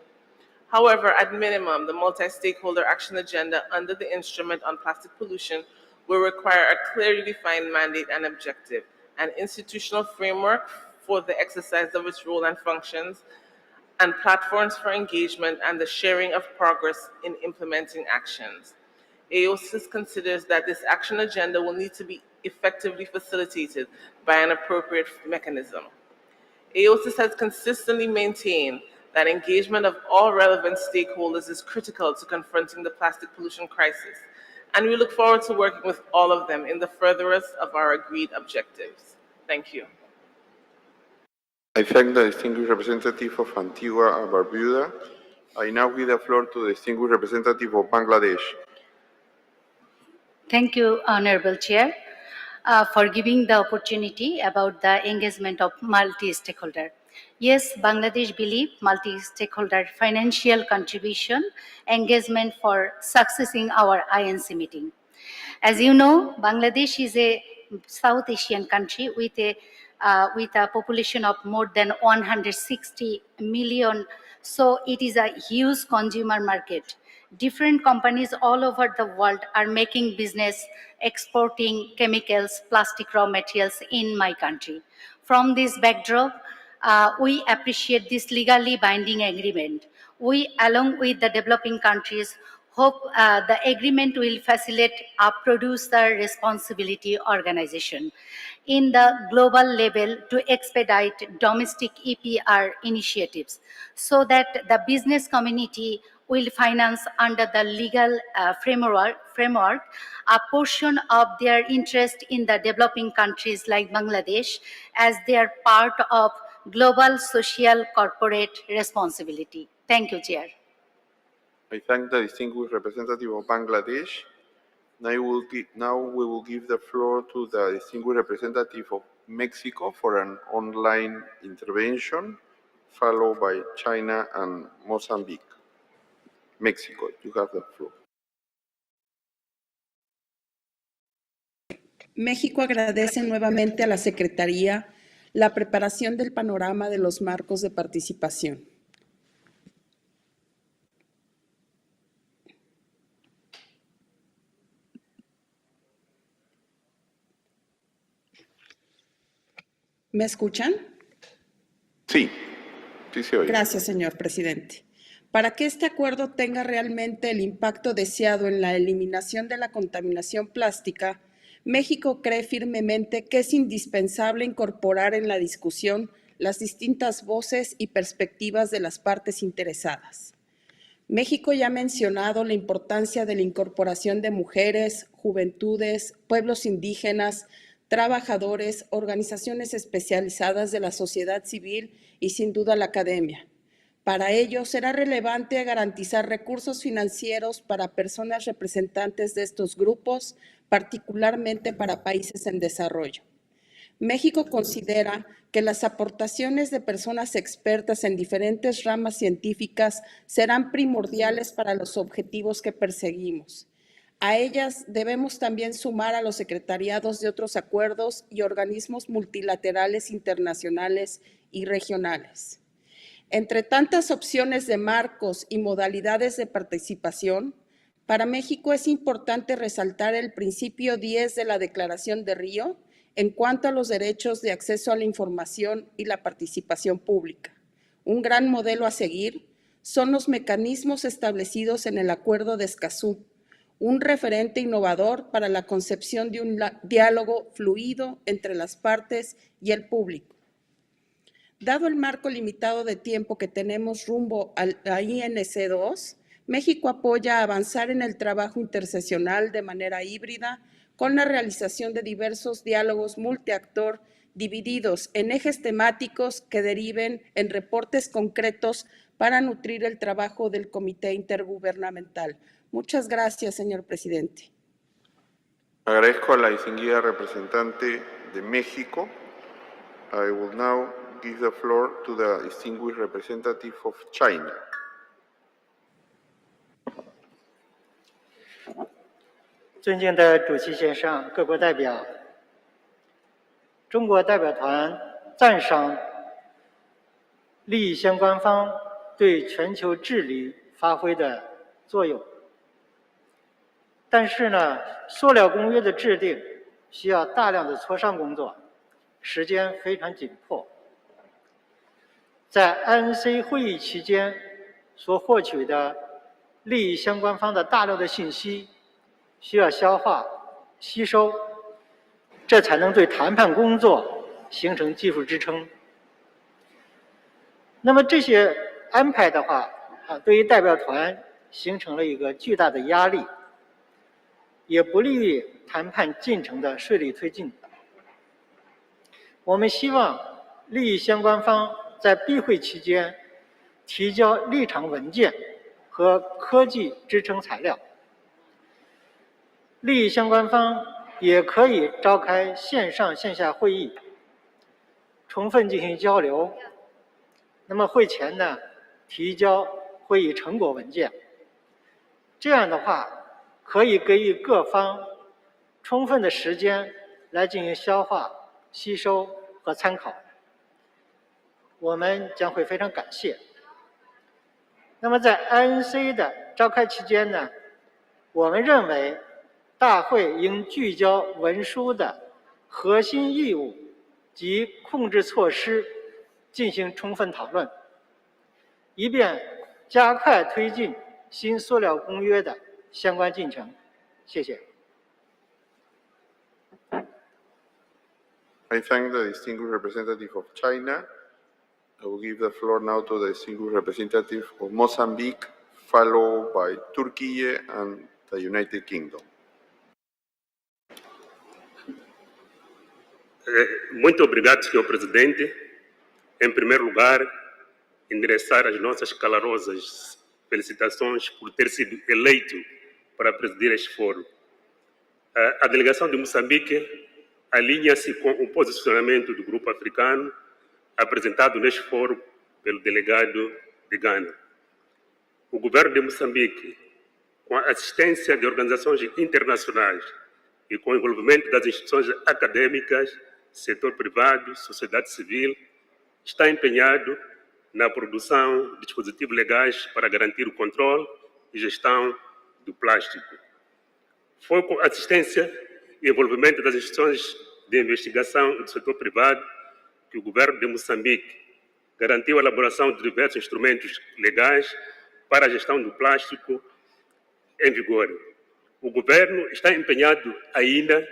However, at minimum, the multi-stakeholder action agenda under the Instrument on Plastic Pollution will require a clearly defined mandate and objective, an institutional framework for the exercise of its role and functions, and platforms for engagement and the sharing of progress in implementing actions. AOSIS considers that this action agenda will need to be effectively facilitated by an appropriate mechanism. AOSIS has consistently maintained that engagement of all relevant stakeholders is critical to confronting the plastic pollution crisis, and we look forward to working with all of them in the furtherance of our agreed objectives. Thank you. I thank the distinguished representative of Antigua and Barbuda. I now give the floor to the distinguished representative of Bangladesh. Thank you, Honorable Chair, for giving the opportunity about the engagement of multi-stakeholder. Yes, Bangladesh believe multi-stakeholder financial contribution engagement for successing our INC meeting. As you know, Bangladesh is a South Asian country with a population of more than 160 million, so it is a huge consumer market. Different companies all over the world are making business exporting chemicals, plastic raw materials in my country. From this backdrop, we appreciate this legally binding agreement. We, along with the developing countries, hope the agreement will facilitate a producer responsibility organization in the global level to expedite domestic EPR initiatives so that the business community will finance under the legal framework a portion of their interest in the developing countries like Bangladesh as they are part of global social corporate responsibility. Thank you, Chair. I thank the distinguished representative of Bangladesh. Now we will give the floor to the distinguished representative of Mexico for an online intervention, followed by China and Mozambique. Mexico, you have the floor. México agradece nuevamente a la Secretaría la preparación del panorama de los marcos de participación. ¿Me escuchan? Sí, sí se oye. Gracias, señor presidente. Para que este acuerdo tenga realmente el impacto deseado en la eliminación de la contaminación plástica, México cree firmemente que es indispensable incorporar en la discusión las distintas voces y perspectivas de las partes interesadas. México ya ha mencionado la importancia de la incorporación de mujeres, juventudes, pueblos indígenas, trabajadores, organizaciones especializadas de la sociedad civil y sin duda la academia. Para ello, será relevante garantizar recursos financieros para personas representantes de estos grupos, particularmente para países en desarrollo. México considera que las aportaciones de personas expertas en diferentes ramas científicas serán primordiales para los objetivos que perseguimos. A ellas debemos también sumar a los secretariados de otros acuerdos y organismos multilaterales internacionales y regionales. Entre tantas opciones de marcos y modalidades de participación, para México es importante resaltar el principio 10 de la Declaración de Río en cuanto a los derechos de acceso a la información y la participación pública. Un gran modelo a seguir son los mecanismos establecidos en el Acuerdo de Escazú, un referente innovador para la concepción de un diálogo fluido entre las partes y el público. Dado el marco limitado de tiempo que tenemos rumbo a INC2, México apoya avanzar en el trabajo interseccional de manera híbrida con la realización de diversos diálogos multiactor divididos en ejes temáticos que deriven en reportes concretos para nutrir el trabajo del Comité Intergubernamental. Muchas gracias, señor presidente. Agradezco a la distinguida representante de México. I will now give the floor to the distinguished representative of China. 尊敬的主席先生、各国代表，中国代表团赞赏利益相关方对全球治理发挥的作用。但是呢，塑料公约的制定需要大量的磋商工作，时间非常紧迫。在 INC 会议期间所获取的利益相关方的大量的信息，需要消化、吸收，这才能对谈判工作形成技术支撑。那么这些安排的话，对于代表团形成了一个巨大的压力，也不利于谈判进程的顺利推进。我们希望利益相关方在闭会期间提交立场文件和科技支撑材料。利益相关方也可以召开线上线下会议，充分进行交流。那么会前呢，提交会议成果文件。这样的话，可以给予各方充分的时间来进行消化、吸收和参考。我们将会非常感谢。那么在 INC 的召开期间呢，我们认为大会应聚焦文书的核心义务及控制措施进行充分讨论，以便加快推进新塑料公约的相关进程。谢谢。I thank the distinguished representative of China. I will give the floor now to the distinguished representative of Mozambique, followed by Turkey and the United Kingdom. Muito obrigado, senhor presidente. Em primeiro lugar, endereçar as nossas calorosas felicitações por ter sido eleito para presidir este fórum. A delegação de Moçambique alinha-se com o posicionamento do grupo africano apresentado neste fórum pelo delegado de Gana. O governo de Moçambique, com a assistência de organizações internacionais e com o envolvimento das instituições acadêmicas, setor privado, sociedade civil, está empenhado na produção de dispositivos legais para garantir o controle e gestão do plástico. Foi com assistência e envolvimento das instituições de investigação e do setor privado que o governo de Moçambique garantiu a elaboração de diversos instrumentos legais para a gestão do plástico em vigor. O governo está empenhado ainda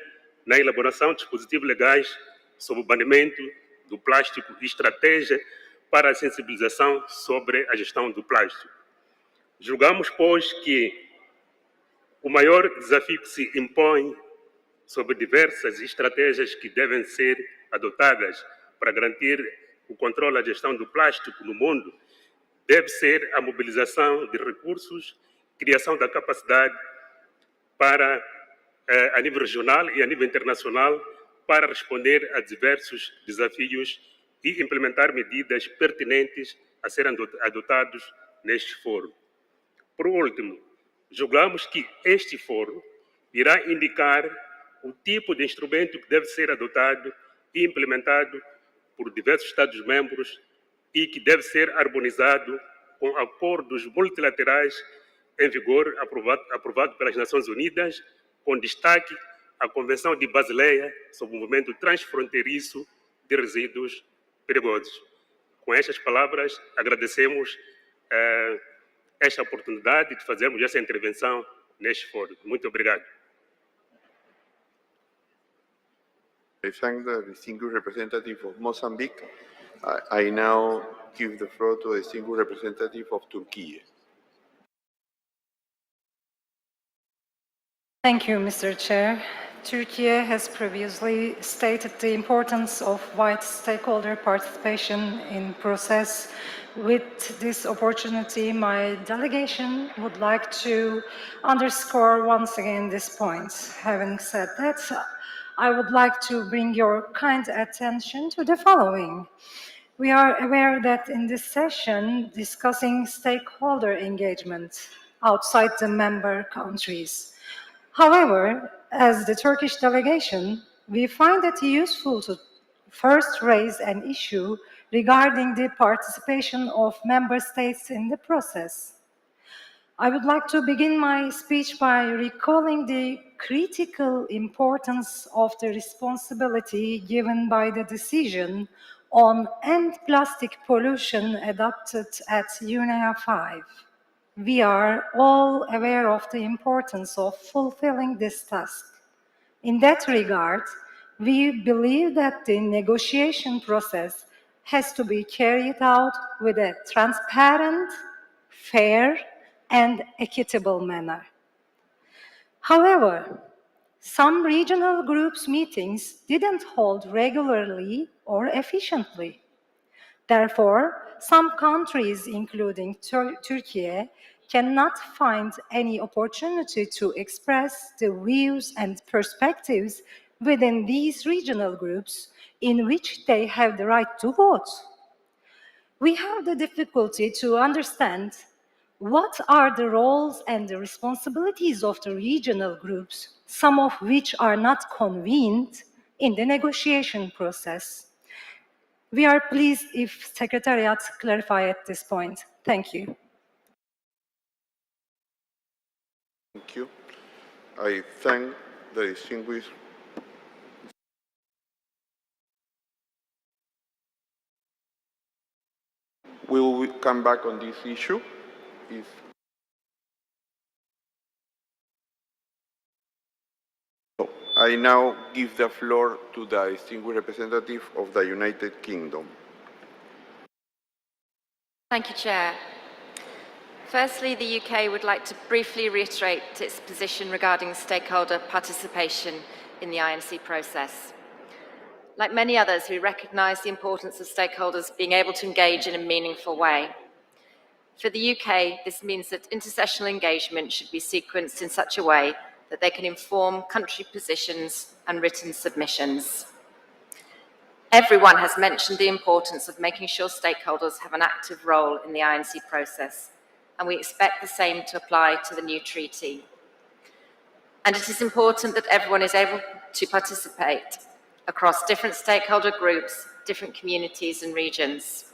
na elaboração de dispositivos legais sobre o banimento do plástico e estratégia para a sensibilização sobre a gestão do plástico. Julgamos, pois, que o maior desafio que se impõe sobre diversas estratégias que devem ser adotadas para garantir o controle da gestão do plástico no mundo deve ser a mobilização de recursos, criação da capacidade para, a nível regional e a nível internacional, para responder a diversos desafios e implementar medidas pertinentes a serem adotados neste fórum. Por último, julgamos que este fórum irá indicar o tipo de instrumento que deve ser adotado e implementado por diversos Estados-membros e que deve ser harmonizado com acordos multilaterais em vigor aprovado pelas Nações Unidas, com destaque à Convenção de Basileia sobre o movimento transfronteiriço de resíduos perigosos. Com estas palavras, agradecemos esta oportunidade de fazermos essa intervenção neste fórum. Muito obrigado. I thank the distinguished representative of Mozambique. I now give the floor to the distinguished representative of Turkey. Thank you, Mr. Chair. Turkey has previously stated the importance of wide stakeholder participation in process. With this opportunity, my delegation would like to underscore once again this point. Having said that, I would like to bring your kind attention to the following. We are aware that in this session, discussing stakeholder engagement outside the member countries. However, as the Turkish delegation, we find it useful to first raise an issue regarding the participation of member states in the process. I would like to begin my speech by recalling the critical importance of the responsibility given by the decision on end plastic pollution adopted at UNEA 5. We are all aware of the importance of fulfilling this task. In that regard, we believe that the negotiation process has to be carried out with a transparent, fair, and equitable manner. However, some regional groups' meetings didn't hold regularly or efficiently. Therefore, some countries, including Turkey, cannot find any opportunity to express the views and perspectives within these regional groups in which they have the right to vote. We have the difficulty to understand what are the roles and the responsibilities of the regional groups, some of which are not convened in the negotiation process. We are pleased if Secretariat clarify at this point. Thank you. Thank you. I thank the distinguished We will come back on this issue. I now give the floor to the distinguished representative of the United Kingdom. Thank you, Chair. Firstly, the UK would like to briefly reiterate its position regarding stakeholder participation in the INC process. Like many others, we recognise the importance of stakeholders being able to engage in a meaningful way. For the UK, this means that intersessional engagement should be sequenced in such a way that they can inform country positions and written submissions. Everyone has mentioned the importance of making sure stakeholders have an active role in the INC process, and we expect the same to apply to the new treaty. And it is important that everyone is able to participate across different stakeholder groups, different communities and regions.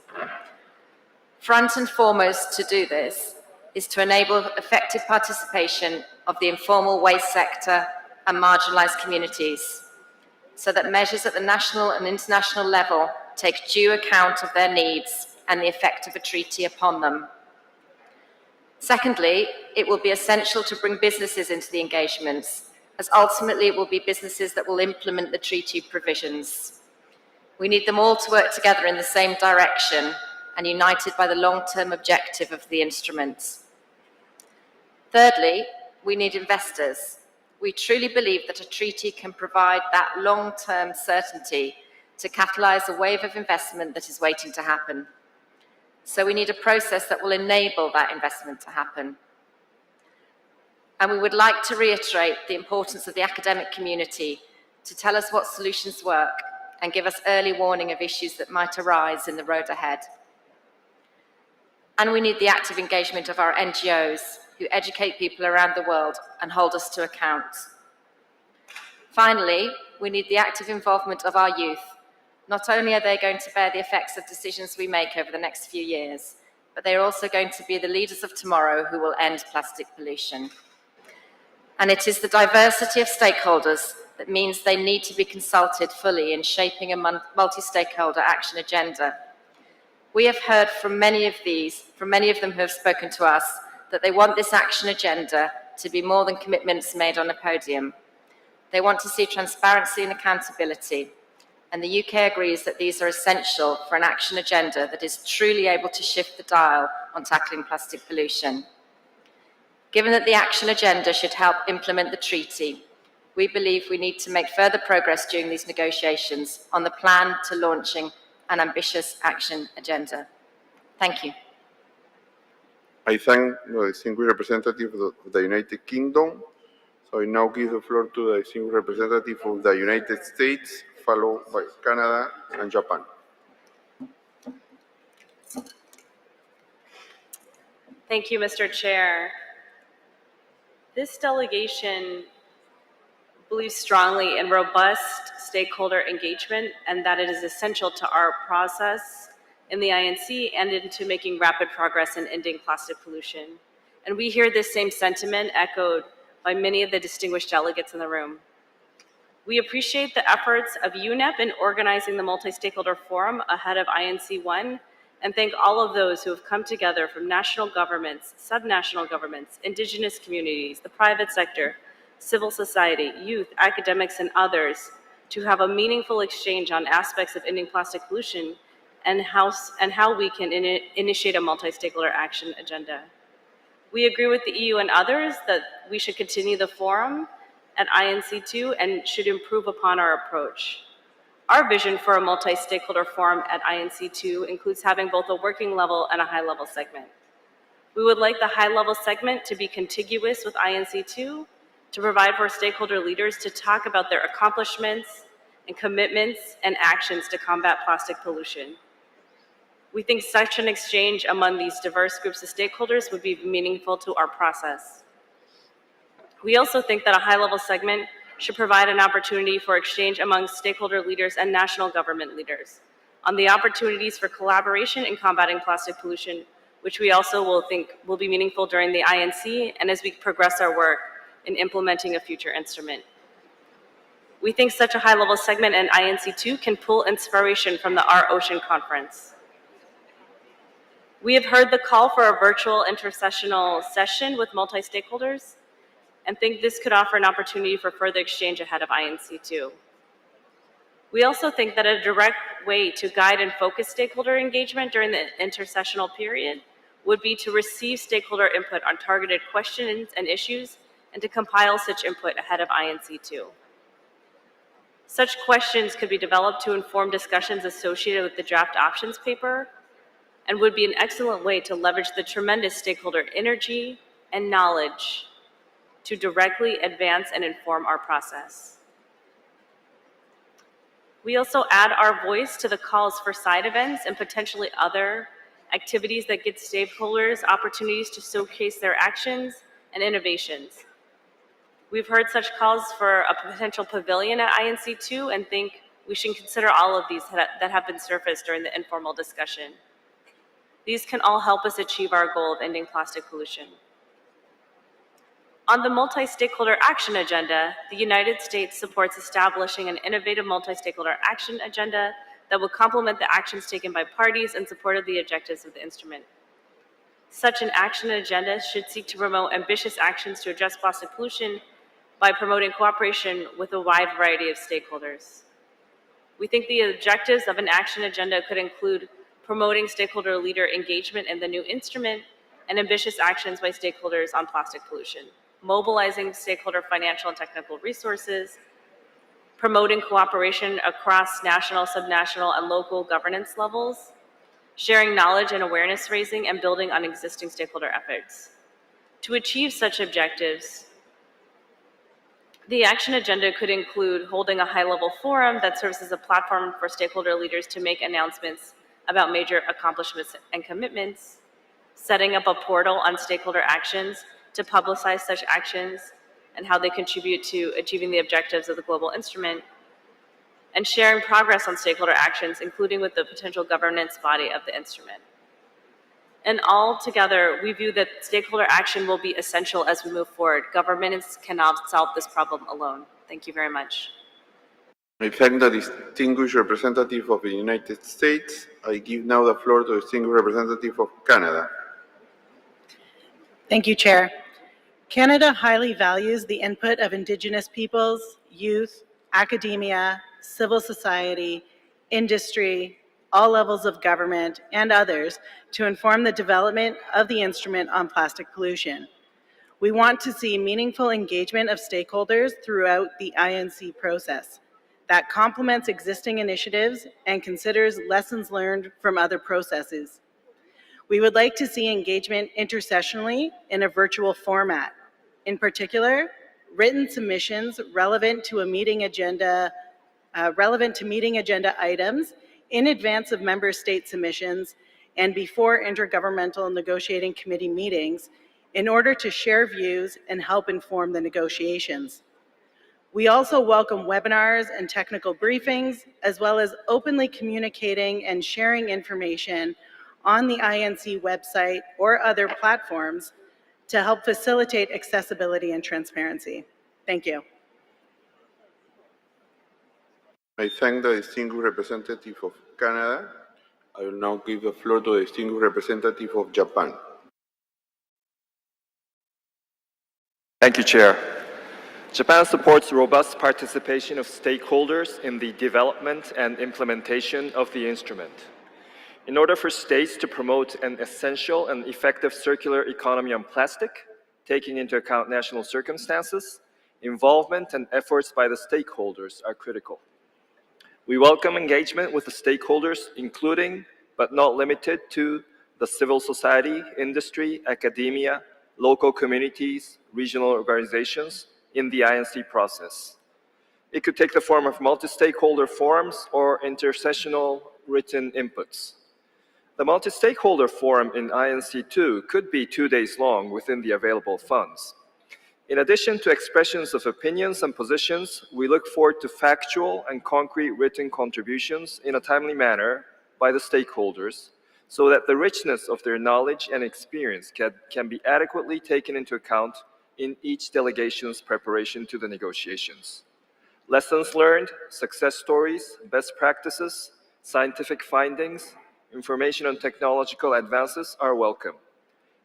Front and foremost to do this is to enable effective participation of the informal waste sector and marginalised communities, so that measures at the national and international level take due account of their needs and the effect of a treaty upon them. Secondly, it will be essential to bring businesses into the engagements, as ultimately it will be businesses that will implement the treaty provisions. We need them all to work together in the same direction and united by the long-term objective of the instruments. Thirdly, we need investors. We truly believe that a treaty can provide that long-term certainty to catalyse a wave of investment that is waiting to happen. So we need a process that will enable that investment to happen. And we would like to reiterate the importance of the academic community to tell us what solutions work and give us early warning of issues that might arise in the road ahead. And we need the active engagement of our NGOs who educate people around the world and hold us to account. Finally, we need the active involvement of our youth. Not only are they going to bear the effects of decisions we make over the next few years, but they are also going to be the leaders of tomorrow who will end plastic pollution. And it is the diversity of stakeholders that means they need to be consulted fully in shaping a multi-stakeholder action agenda. We have heard from many of them who have spoken to us, that they want this action agenda to be more than commitments made on a podium. They want to see transparency and accountability, and the UK agrees that these are essential for an action agenda that is truly able to shift the dial on tackling plastic pollution. Given that the action agenda should help implement the treaty, we believe we need to make further progress during these negotiations on the plan to launching an ambitious action agenda. Thank you. I thank the distinguished representative of the United Kingdom. So I now give the floor to the distinguished representative of the United States, followed by Canada and Japan. Thank you, Mr. Chair. This delegation believes strongly in robust stakeholder engagement and that it is essential to our process in the INC and into making rapid progress in ending plastic pollution. And we hear this same sentiment echoed by many of the distinguished delegates in the room. We appreciate the efforts of UNEP in organizing the multi-stakeholder forum ahead of INC 1 and thank all of those who have come together from national governments, subnational governments, indigenous communities, the private sector, civil society, youth, academics, and others to have a meaningful exchange on aspects of ending plastic pollution and how we can initiate a multi-stakeholder action agenda. We agree with the EU and others that we should continue the forum at INC2 and should improve upon our approach. Our vision for a multi-stakeholder forum at INC2 includes having both a working level and a high-level segment. We would like the high-level segment to be contiguous with INC2 to provide for stakeholder leaders to talk about their accomplishments and commitments and actions to combat plastic pollution. We think such an exchange among these diverse groups of stakeholders would be meaningful to our process. We also think that a high-level segment should provide an opportunity for exchange among stakeholder leaders and national government leaders on the opportunities for collaboration in combating plastic pollution, which we also will think will be meaningful during the INC and as we progress our work in implementing a future instrument. We think such a high-level segment in INC2 can pull inspiration from the Our Ocean Conference. We have heard the call for a virtual intersessional session with multi-stakeholders and think this could offer an opportunity for further exchange ahead of INC2. We also think that a direct way to guide and focus stakeholder engagement during the intersessional period would be to receive stakeholder input on targeted questions and issues and to compile such input ahead of INC2. Such questions could be developed to inform discussions associated with the draft options paper and would be an excellent way to leverage the tremendous stakeholder energy and knowledge to directly advance and inform our process. We also add our voice to the calls for side events and potentially other activities that give stakeholders opportunities to showcase their actions and innovations. We've heard such calls for a potential pavilion at INC2 and think we should consider all of these that have been surfaced during the informal discussion. These can all help us achieve our goal of ending plastic pollution. On the multi-stakeholder action agenda, the United States supports establishing an innovative multi-stakeholder action agenda that will complement the actions taken by parties in support of the objectives of the instrument. Such an action agenda should seek to promote ambitious actions to address plastic pollution by promoting cooperation with a wide variety of stakeholders. We think the objectives of an action agenda could include promoting stakeholder leader engagement in the new instrument and ambitious actions by stakeholders on plastic pollution, mobilizing stakeholder financial and technical resources, promoting cooperation across national, subnational, and local governance levels, sharing knowledge and awareness raising, and building on existing stakeholder efforts. To achieve such objectives, the action agenda could include holding a high-level forum that serves as a platform for stakeholder leaders to make announcements about major accomplishments and commitments, setting up a portal on stakeholder actions to publicize such actions and how they contribute to achieving the objectives of the global instrument, and sharing progress on stakeholder actions, including with the potential governance body of the instrument. And all together, we view that stakeholder action will be essential as we move forward. Governments cannot solve this problem alone. Thank you very much. I thank the distinguished representative of the United States. I give now the floor to the distinguished representative of Canada. Thank you, Chair. Canada highly values the input of Indigenous peoples, youth, academia, civil society, industry, all levels of government, and others to inform the development of the instrument on plastic pollution. We want to see meaningful engagement of stakeholders throughout the INC process that complements existing initiatives and considers lessons learned from other processes. We would like to see engagement intersessionally in a virtual format. In particular, written submissions relevant to meeting agenda items in advance of member state submissions and before intergovernmental negotiating committee meetings in order to share views and help inform the negotiations. We also welcome webinars and technical briefings, as well as openly communicating and sharing information on the INC website or other platforms to help facilitate accessibility and transparency. Thank you. I thank the distinguished representative of Canada. I will now give the floor to the distinguished representative of Japan. Thank you, Chair. Japan supports robust participation of stakeholders in the development and implementation of the instrument. In order for states to promote an essential and effective circular economy on plastic, taking into account national circumstances, involvement and efforts by the stakeholders are critical. We welcome engagement with the stakeholders, including, but not limited to, the civil society, industry, academia, local communities, regional organizations in the INC process. It could take the form of multi-stakeholder forums or intersessional written inputs. The multi-stakeholder forum in INC2 could be 2 days long within the available funds. In addition to expressions of opinions and positions, we look forward to factual and concrete written contributions in a timely manner by the stakeholders so that the richness of their knowledge and experience can be adequately taken into account in each delegation's preparation to the negotiations. Lessons learned, success stories, best practices, scientific findings, information on technological advances are welcome.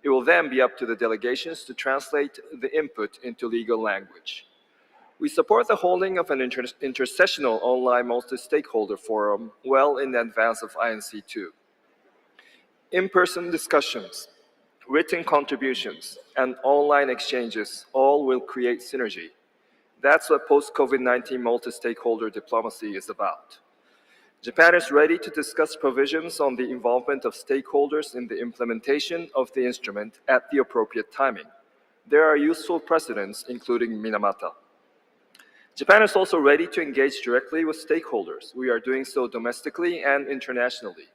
It will then be up to the delegations to translate the input into legal language. We support the holding of an intersessional online multi-stakeholder forum well in advance of INC2. In-person discussions, written contributions, and online exchanges all will create synergy. That's what post-COVID-19 multi-stakeholder diplomacy is about. Japan is ready to discuss provisions on the involvement of stakeholders in the implementation of the instrument at the appropriate timing. There are useful precedents, including Minamata. Japan is also ready to engage directly with stakeholders. We are doing so domestically and internationally.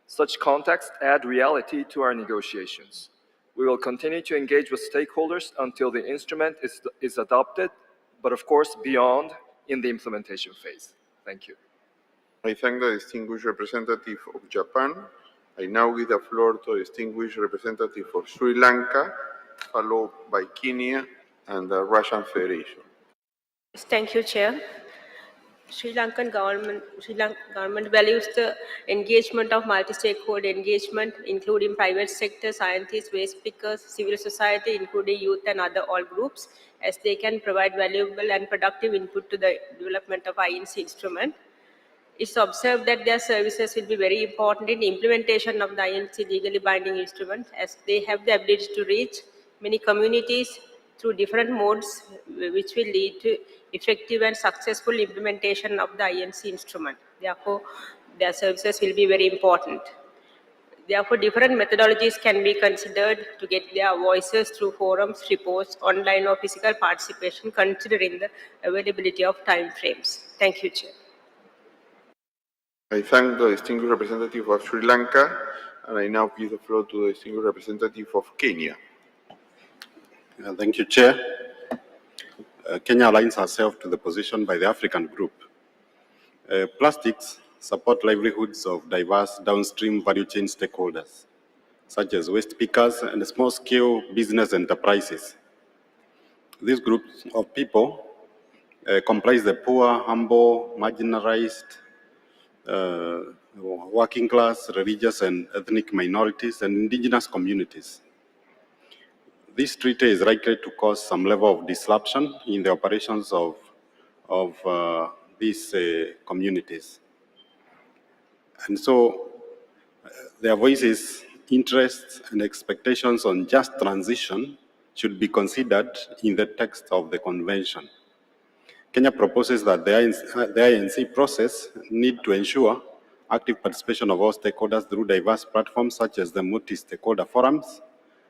Such contacts add reality to our negotiations. We will continue to engage with stakeholders until the instrument is adopted, but of course beyond in the implementation phase. Thank you. I thank the distinguished representative of Japan. I now give the floor to the distinguished representative of Sri Lanka, followed by Kenya and the Russian Federation. Thank you, Chair. Sri Lankan government values the engagement of multi-stakeholder engagement, including private sector, scientists, waste pickers, civil society, including youth and other all groups, as they can provide valuable and productive input to the development of INC instrument. It's observed that their services will be very important in the implementation of the INC legally binding instrument, as they have the ability to reach many communities through different modes, which will lead to effective and successful implementation of the INC instrument. Therefore, their services will be very important. Therefore, different methodologies can be considered to get their voices through forums, reports, online or physical participation, considering the availability of time frames. Thank you, Chair. I thank the distinguished representative of Sri Lanka, and I now give the floor to the distinguished representative of Kenya. Thank you, Chair. Kenya aligns herself to the position by the African Group. Plastics support livelihoods of diverse downstream value chain stakeholders, such as waste pickers and small-scale business enterprises. These groups of people comprise the poor, humble, marginalized, working class, religious and ethnic minorities, and indigenous communities. This treaty is likely to cause some level of disruption in the operations of these communities. And so their voices, interests, and expectations on just transition should be considered in the text of the convention. Kenya proposes that the INC process need to ensure active participation of all stakeholders through diverse platforms such as the multi-stakeholder forums,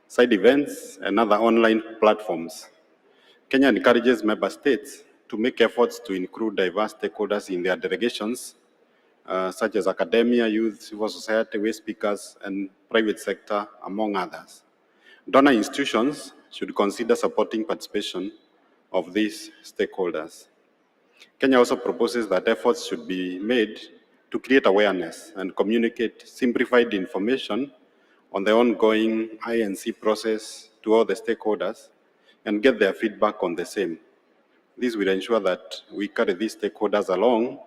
side events, and other online platforms. Kenya encourages member states to make efforts to include diverse stakeholders in their delegations, such as academia, youth, civil society, waste speakers, and private sector, among others. Donor institutions should consider supporting participation of these stakeholders. Kenya also proposes that efforts should be made to create awareness and communicate simplified information on the ongoing INC process to all the stakeholders and get their feedback on the same. This will ensure that we carry these stakeholders along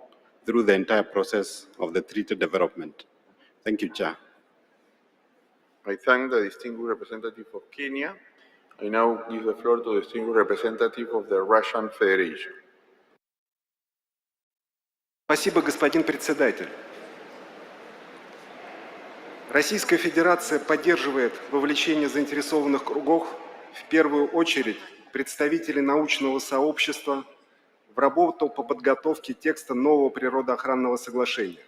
through the entire process of the treaty development. Thank you, Chair. I thank the distinguished representative of Kenya. I now give the floor to the distinguished representative of the Russian Federation. Спасибо, господин председатель. Российская Федерация поддерживает вовлечение заинтересованных кругов, в первую очередь представителей научного сообщества, в работу по подготовке текста нового природоохранного соглашения.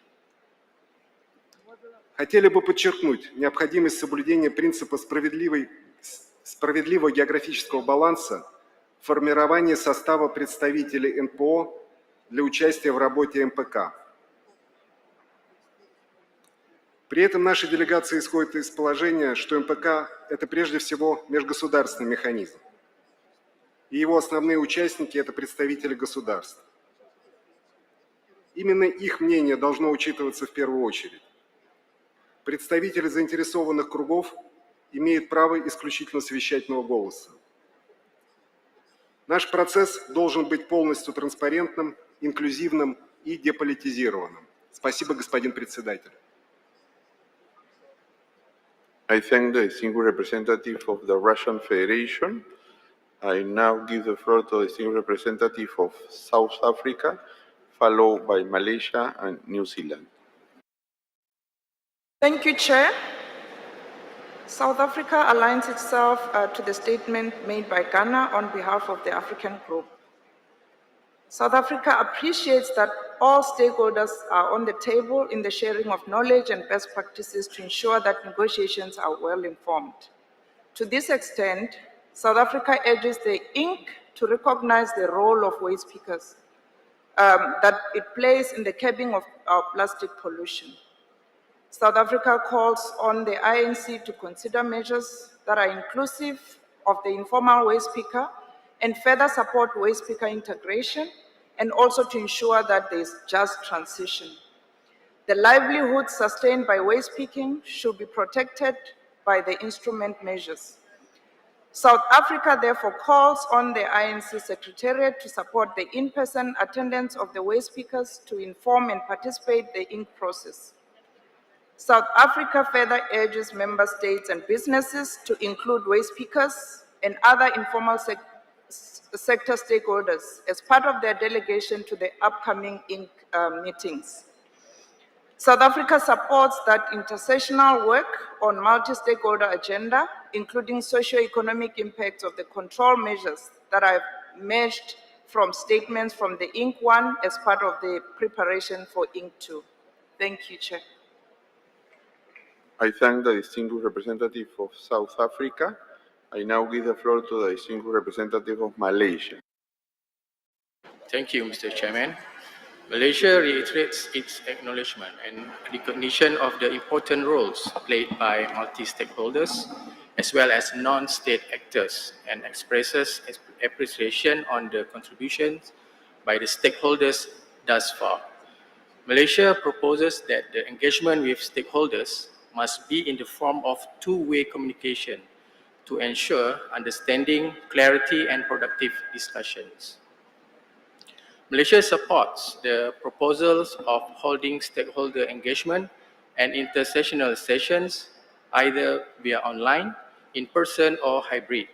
Хотели бы подчеркнуть необходимость соблюдения принципа справедливого географического баланса в формировании состава представителей НПО для участия в работе МПК. При этом наша делегация исходит из положения, что МПК – это прежде всего межгосударственный механизм, и его основные участники – это представители государств. Именно их мнение должно учитываться в первую очередь. Представители заинтересованных кругов имеют право исключительно совещательного голоса. Наш процесс должен быть полностью транспарентным, инклюзивным и деполитизированным. Спасибо, господин председатель. I thank the distinguished representative of the Russian Federation. I now give the floor to the distinguished representative of South Africa, followed by Malaysia and New Zealand. Thank you, Chair. South Africa aligns itself to the statement made by Ghana on behalf of the African Group. South Africa appreciates that all stakeholders are on the table in the sharing of knowledge and best practices to ensure that negotiations are well informed. To this extent, South Africa urges the INC to recognize the role of waste pickers that it plays in the curbing of our plastic pollution. South Africa calls on the INC to consider measures that are inclusive of the informal waste picker and further support waste picker integration, and also to ensure that there is just transition. The livelihoods sustained by waste picking should be protected by the instrument measures. South Africa therefore calls on the INC Secretariat to support the in-person attendance of the waste pickers to inform and participate in the INC process. South Africa further urges member states and businesses to include waste pickers and other informal sector stakeholders as part of their delegation to the upcoming INC meetings. South Africa supports that intersessional work on multi-stakeholder agenda, including socio-economic impacts of the control measures that are emerged from statements from the INC 1 as part of the preparation for INC 2. Thank you, Chair. I thank the distinguished representative of South Africa. I now give the floor to the distinguished representative of Malaysia. Thank you, Mr. Chairman. Malaysia reiterates its acknowledgement and recognition of the important roles played by multi-stakeholders as well as non-state actors and expresses appreciation on the contributions by the stakeholders thus far. Malaysia proposes that the engagement with stakeholders must be in the form of two-way communication to ensure understanding, clarity, and productive discussions. Malaysia supports the proposals of holding stakeholder engagement and intersessional sessions either via online, in person, or hybrid.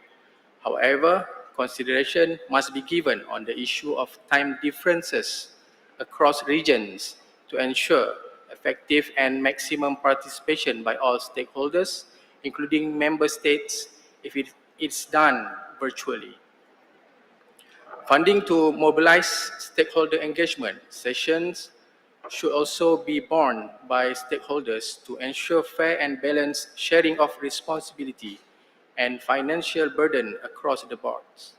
However, consideration must be given on the issue of time differences across regions to ensure effective and maximum participation by all stakeholders, including member states, if it's done virtually. Funding to mobilize stakeholder engagement sessions should also be borne by stakeholders to ensure fair and balanced sharing of responsibility and financial burden across the boards.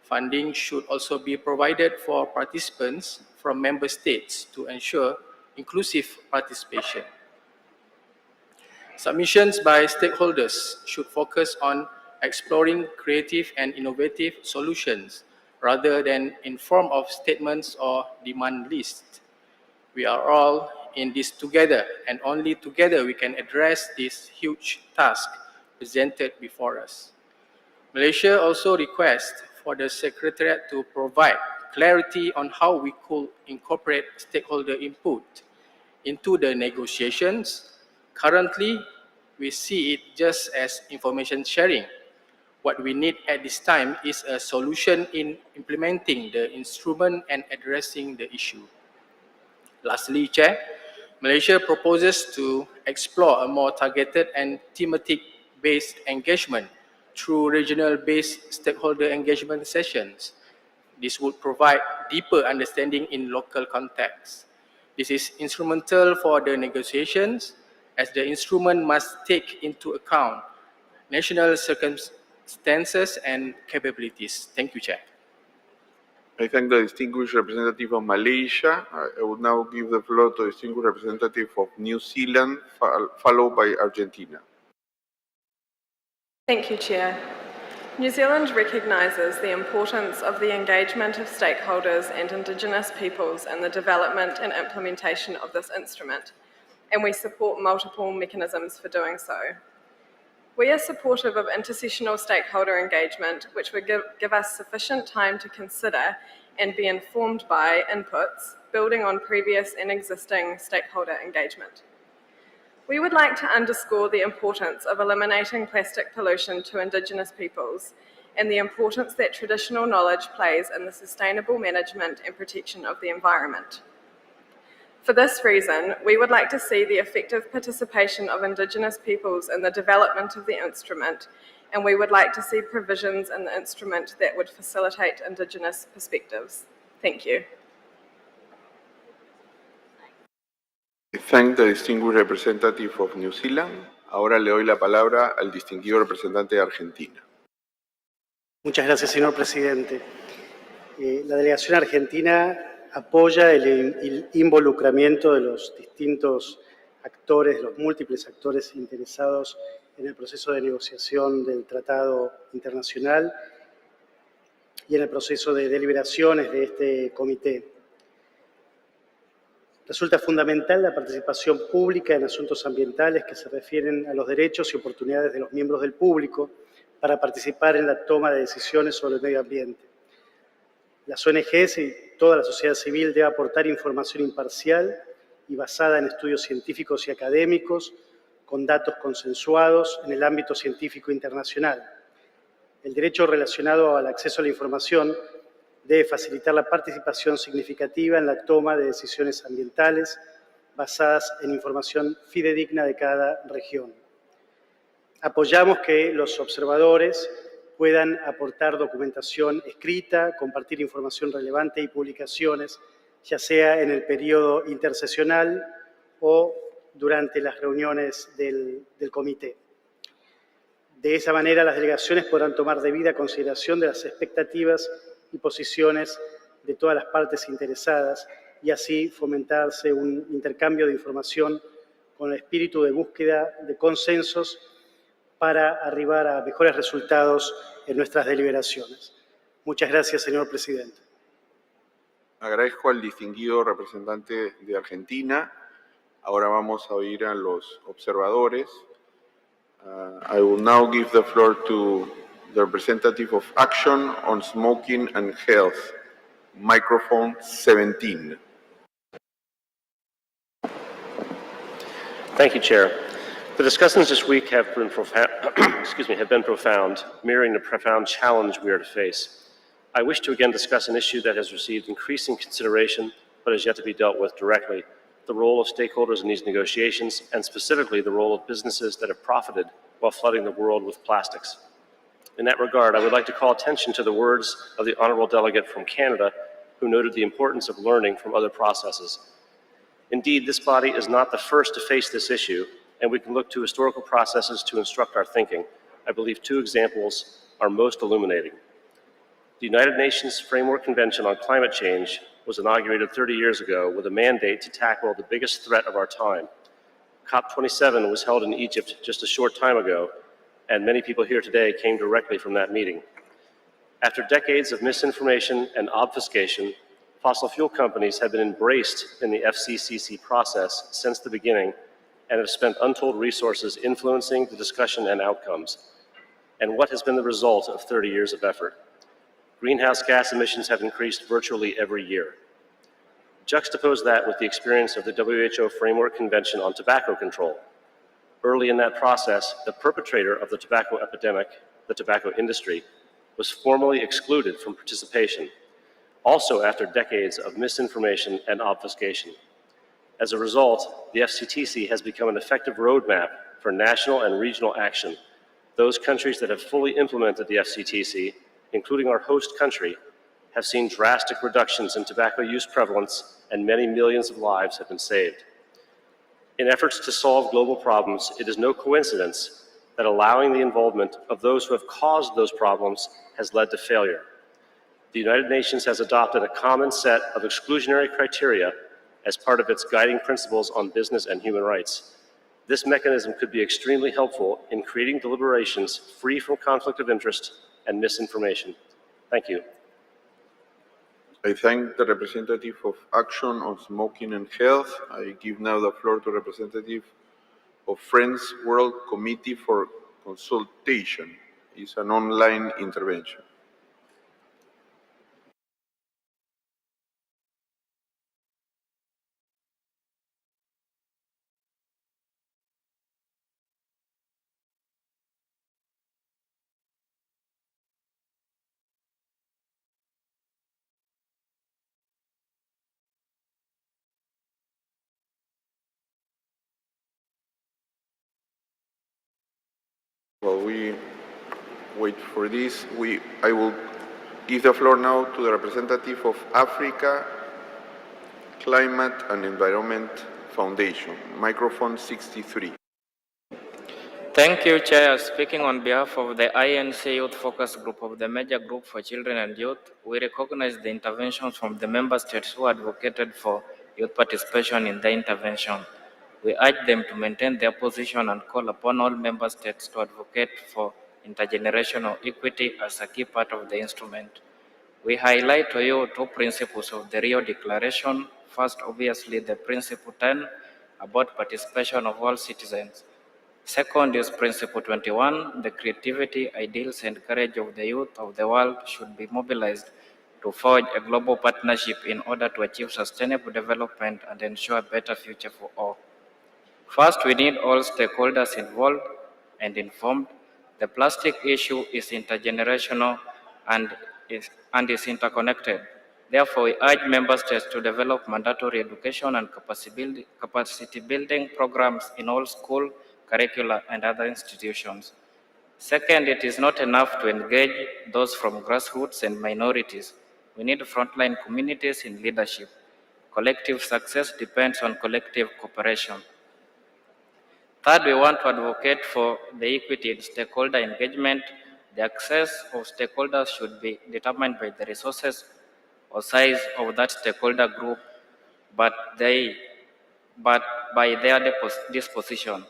Funding should also be provided for participants from member states to ensure inclusive participation. Submissions by stakeholders should focus on exploring creative and innovative solutions rather than in form of statements or demand lists. We are all in this together, and only together we can address this huge task presented before us. Malaysia also requests for the Secretariat to provide clarity on how we could incorporate stakeholder input into the negotiations. Currently, we see it just as information sharing. What we need at this time is a solution in implementing the instrument and addressing the issue. Lastly, Chair, Malaysia proposes to explore a more targeted and thematic-based engagement through regional-based stakeholder engagement sessions. This would provide deeper understanding in local contexts. This is instrumental for the negotiations, as the instrument must take into account national circumstances and capabilities. Thank you, Chair. I thank the distinguished representative of Malaysia. I will now give the floor to the distinguished representative of New Zealand, followed by Argentina. Thank you, Chair. New Zealand recognises the importance of the engagement of stakeholders and Indigenous peoples in the development and implementation of this instrument, and we support multiple mechanisms for doing so. We are supportive of intersessional stakeholder engagement, which would give us sufficient time to consider and be informed by inputs, building on previous and existing stakeholder engagement. We would like to underscore the importance of eliminating plastic pollution to Indigenous peoples and the importance that traditional knowledge plays in the sustainable management and protection of the environment. For this reason, we would like to see the effective participation of Indigenous peoples in the development of the instrument, and we would like to see provisions in the instrument that would facilitate Indigenous perspectives. Thank you. I thank the distinguished representative of New Zealand. Ahora le doy la palabra al distinguido representante de Argentina. Muchas gracias, señor presidente. La delegación argentina apoya el involucramiento de los distintos actores, los múltiples actores interesados en el proceso de negociación del tratado internacional y en el proceso de deliberaciones de este comité. Resulta fundamental la participación pública en asuntos ambientales que se refieren a los derechos y oportunidades de los miembros del público para participar en la toma de decisiones sobre el medio ambiente. Las ONGs y toda la sociedad civil debe aportar información imparcial y basada en estudios científicos y académicos con datos consensuados en el ámbito científico internacional. El derecho relacionado al acceso a la información debe facilitar la participación significativa en la toma de decisiones ambientales basadas en información fidedigna de cada región. Apoyamos que los observadores puedan aportar documentación escrita, compartir información relevante y publicaciones, ya sea en el periodo intersesional o durante las reuniones del comité. De esa manera, las delegaciones podrán tomar debida consideración de las expectativas y posiciones de todas las partes interesadas y así fomentarse un intercambio de información con el espíritu de búsqueda de consensos para arribar a mejores resultados en nuestras deliberaciones. Muchas gracias, señor presidente. Agradezco al distinguido representante de Argentina. Ahora vamos a oír a los observadores. I will now give the floor to the representative of Action on Smoking and Health. Microphone 17. Thank you, Chair. The discussions this week have been profound, mirroring the profound challenge we are to face. I wish to again discuss an issue that has received increasing consideration but has yet to be dealt with directly: the role of stakeholders in these negotiations, and specifically the role of businesses that have profited while flooding the world with plastics. In that regard, I would like to call attention to the words of the Honourable Delegate from Canada, who noted the importance of learning from other processes. Indeed, this body is not the first to face this issue, and we can look to historical processes to instruct our thinking. I believe two examples are most illuminating. The United Nations Framework Convention on Climate Change was inaugurated 30 years ago with a mandate to tackle the biggest threat of our time. COP27 was held in Egypt just a short time ago, and many people here today came directly from that meeting. After decades of misinformation and obfuscation, fossil fuel companies have been embraced in the FCCC process since the beginning and have spent untold resources influencing the discussion and outcomes. And what has been the result of 30 years of effort? Greenhouse gas emissions have increased virtually every year. Juxtapose that with the experience of the WHO Framework Convention on Tobacco Control. Early in that process, the perpetrator of the tobacco epidemic, the tobacco industry, was formally excluded from participation, also after decades of misinformation and obfuscation. As a result, the FCTC has become an effective roadmap for national and regional action. Those countries that have fully implemented the FCTC, including our host country, have seen drastic reductions in tobacco use prevalence, and many millions of lives have been saved. In efforts to solve global problems, it is no coincidence that allowing the involvement of those who have caused those problems has led to failure. The United Nations has adopted a common set of exclusionary criteria as part of its guiding principles on business and human rights. This mechanism could be extremely helpful in creating deliberations free from conflict of interest and misinformation. Thank you. I thank the representative of Action on Smoking and Health. I give now the floor to representative of Friends World Committee for Consultation. It's an online intervention. While we wait for this, I will give the floor now to the representative of Africa Climate and Environment Foundation. Microphone 63. Thank you, Chair. Speaking on behalf of the INC Youth Focus Group of the Major Group for Children and Youth, we recognize the interventions from the member states who advocated for youth participation in the intervention. We urge them to maintain their position and call upon all member states to advocate for intergenerational equity as a key part of the instrument. We highlight to you two principles of the Rio Declaration. First, obviously, the Principle 10 about participation of all citizens. Second is Principle 21, the creativity, ideals, and courage of the youth of the world should be mobilized to forge a global partnership in order to achieve sustainable development and ensure a better future for all. First, we need all stakeholders involved and informed. The plastic issue is intergenerational and is interconnected. Therefore, we urge member states to develop mandatory education and capacity building programs in all school, curricula, and other institutions. Second, it is not enough to engage those from grassroots and minorities. We need frontline communities in leadership. Collective success depends on collective cooperation. Third, we want to advocate for the equity in stakeholder engagement. The access of stakeholders should be determined by the resources or size of that stakeholder group, but by their disposition.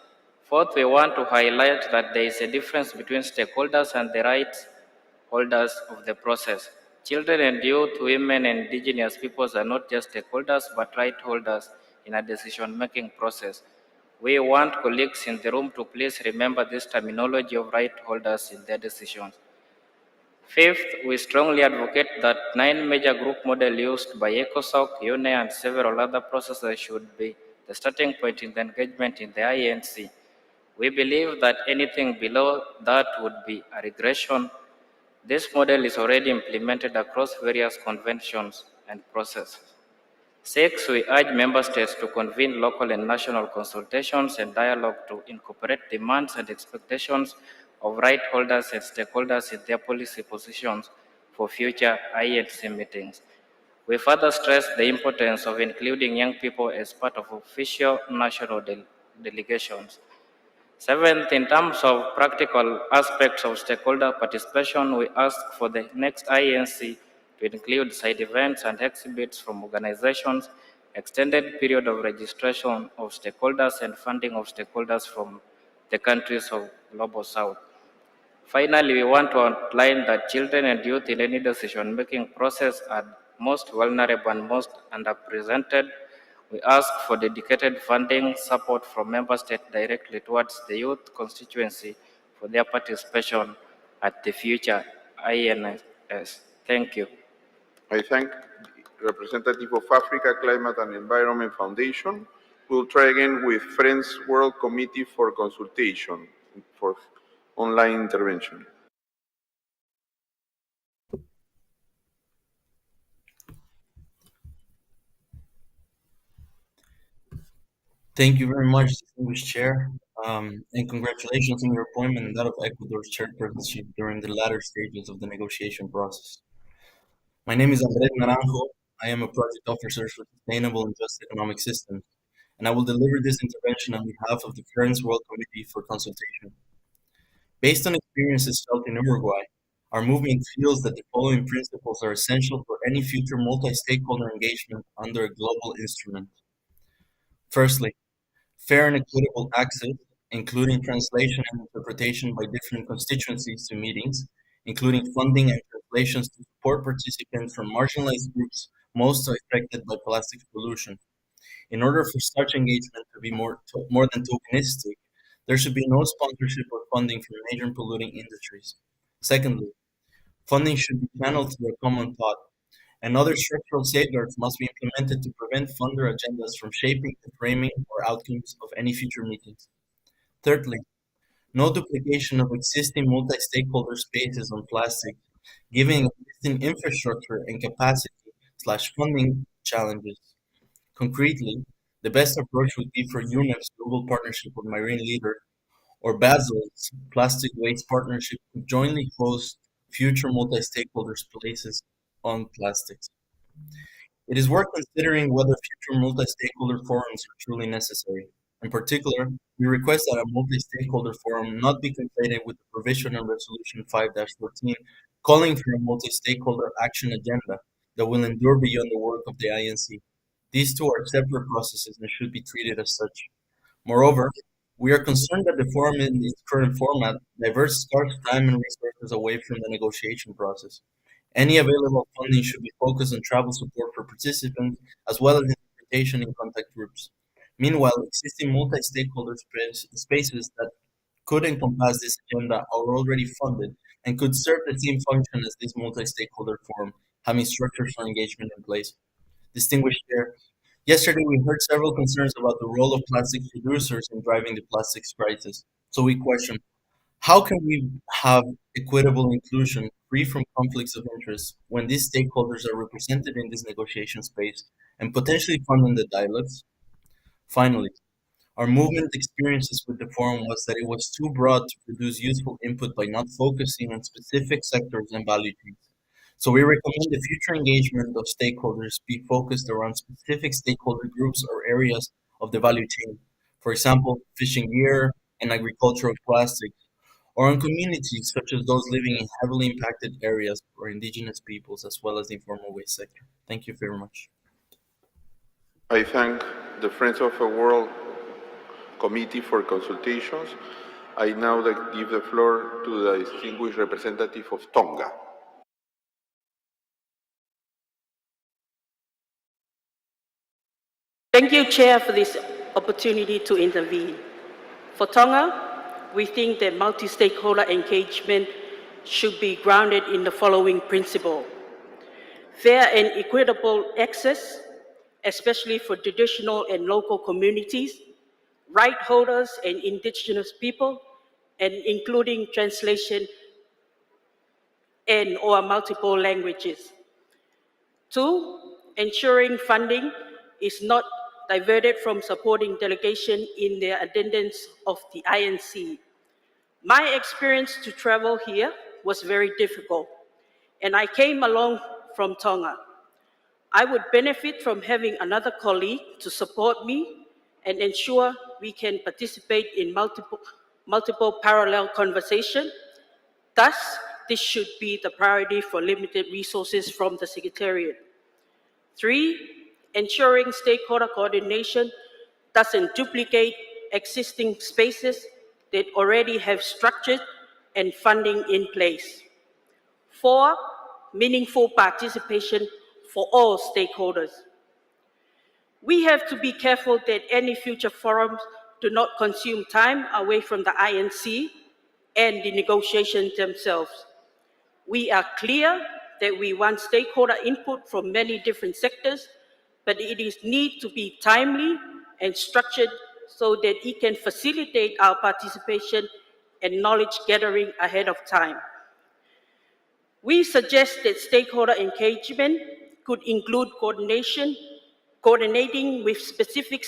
Fourth, we want to highlight that there is a difference between stakeholders and the rights holders of the process. Children and youth, women, and indigenous peoples are not just stakeholders but right holders in a decision-making process. We want colleagues in the room to please remember this terminology of right holders in their decisions. Fifth, we strongly advocate that 9 major group model used by ECOSOC, UNE, and several other processes should be the starting point in the engagement in the INC. We believe that anything below that would be a regression. This model is already implemented across various conventions and processes. Six, we urge member states to convene local and national consultations and dialogue to incorporate demands and expectations of right holders and stakeholders in their policy positions for future INC meetings. We further stress the importance of including young people as part of official national delegations. Seventh, in terms of practical aspects of stakeholder participation, we ask for the next INC to include side events and exhibits from organizations, extended period of registration of stakeholders, and funding of stakeholders from the countries of Global South. Finally, we want to outline that children and youth in any decision-making process are most vulnerable and most underrepresented. We ask for dedicated funding support from member states directly towards the youth constituency for their participation at the future INS. Thank you. I thank the representative of Africa Climate and Environment Foundation. We'll try again with Friends World Committee for consultation for online intervention. Thank you very much, distinguished chair, and congratulations on your appointment and that of Ecuador's chairpersonship during the latter stages of the negotiation process. My name is Andrés Naranjo. I am a project officer for Sustainable and Just Economic Systems, and I will deliver this intervention on behalf of the Friends World Committee for consultation. Based on experiences felt in Uruguay, our movement feels that the following principles are essential for any future multi-stakeholder engagement under a global instrument. Firstly, fair and equitable access, including translation and interpretation by different constituencies to meetings, including funding and translations to support participants from marginalized groups most affected by plastic pollution. In order for such engagement to be more than tokenistic, there should be no sponsorship or funding from major polluting industries. Secondly, funding should be channeled through a common pot, and other structural safeguards must be implemented to prevent funder agendas from shaping the framing or outcomes of any future meetings. Thirdly, no duplication of existing multi-stakeholder spaces on plastic, given existing infrastructure and capacity/funding challenges. Concretely, the best approach would be for UNEP's global partnership with Marine Leader or Basel's plastic waste partnership to jointly host future multi-stakeholder spaces on plastics. It is worth considering whether future multi-stakeholder forums are truly necessary. In particular, we request that a multi-stakeholder forum not be conflated with the provisional resolution 5-14, calling for a multi-stakeholder action agenda that will endure beyond the work of the INC. These two are separate processes and should be treated as such. Moreover, we are concerned that the forum in its current format diverts scarce time and resources away from the negotiation process. Any available funding should be focused on travel support for participants, as well as interpretation in contact groups. Meanwhile, existing multi-stakeholder spaces that could encompass this agenda are already funded and could serve the same function as this multi-stakeholder forum, having structures for engagement in place. Distinguished Chair, yesterday we heard several concerns about the role of plastic producers in driving the plastics crisis. So we question, how can we have equitable inclusion free from conflicts of interest when these stakeholders are represented in this negotiation space and potentially funding the dialogues? Finally, our movement experiences with the forum was that it was too broad to produce useful input by not focusing on specific sectors and value chains. So we recommend the future engagement of stakeholders be focused around specific stakeholder groups or areas of the value chain. for example, fishing gear and agricultural plastics, or on communities such as those living in heavily impacted areas or indigenous peoples, as well as the informal waste sector. Thank you very much. I thank the Friends of the World Committee for consultations. I now give the floor to the distinguished representative of Tonga. Thank you, Chair, for this opportunity to intervene. For Tonga, we think that multi-stakeholder engagement should be grounded in the following principle: fair and equitable access, especially for traditional and local communities, right holders and indigenous people, and including translation and or multiple languages. 2, ensuring funding is not diverted from supporting delegation in their attendance of the INC. My experience to travel here was very difficult, and I came along from Tonga. I would benefit from having another colleague to support me and ensure we can participate in multiple parallel conversations. Thus, this should be the priority for limited resources from the Secretariat. 3, ensuring stakeholder coordination doesn't duplicate existing spaces that already have structure and funding in place. 4, meaningful participation for all stakeholders. We have to be careful that any future forums do not consume time away from the INC and the negotiations themselves. We are clear that we want stakeholder input from many different sectors, but it needs to be timely and structured so that it can facilitate our participation and knowledge gathering ahead of time. We suggest that stakeholder engagement could include coordinating with specific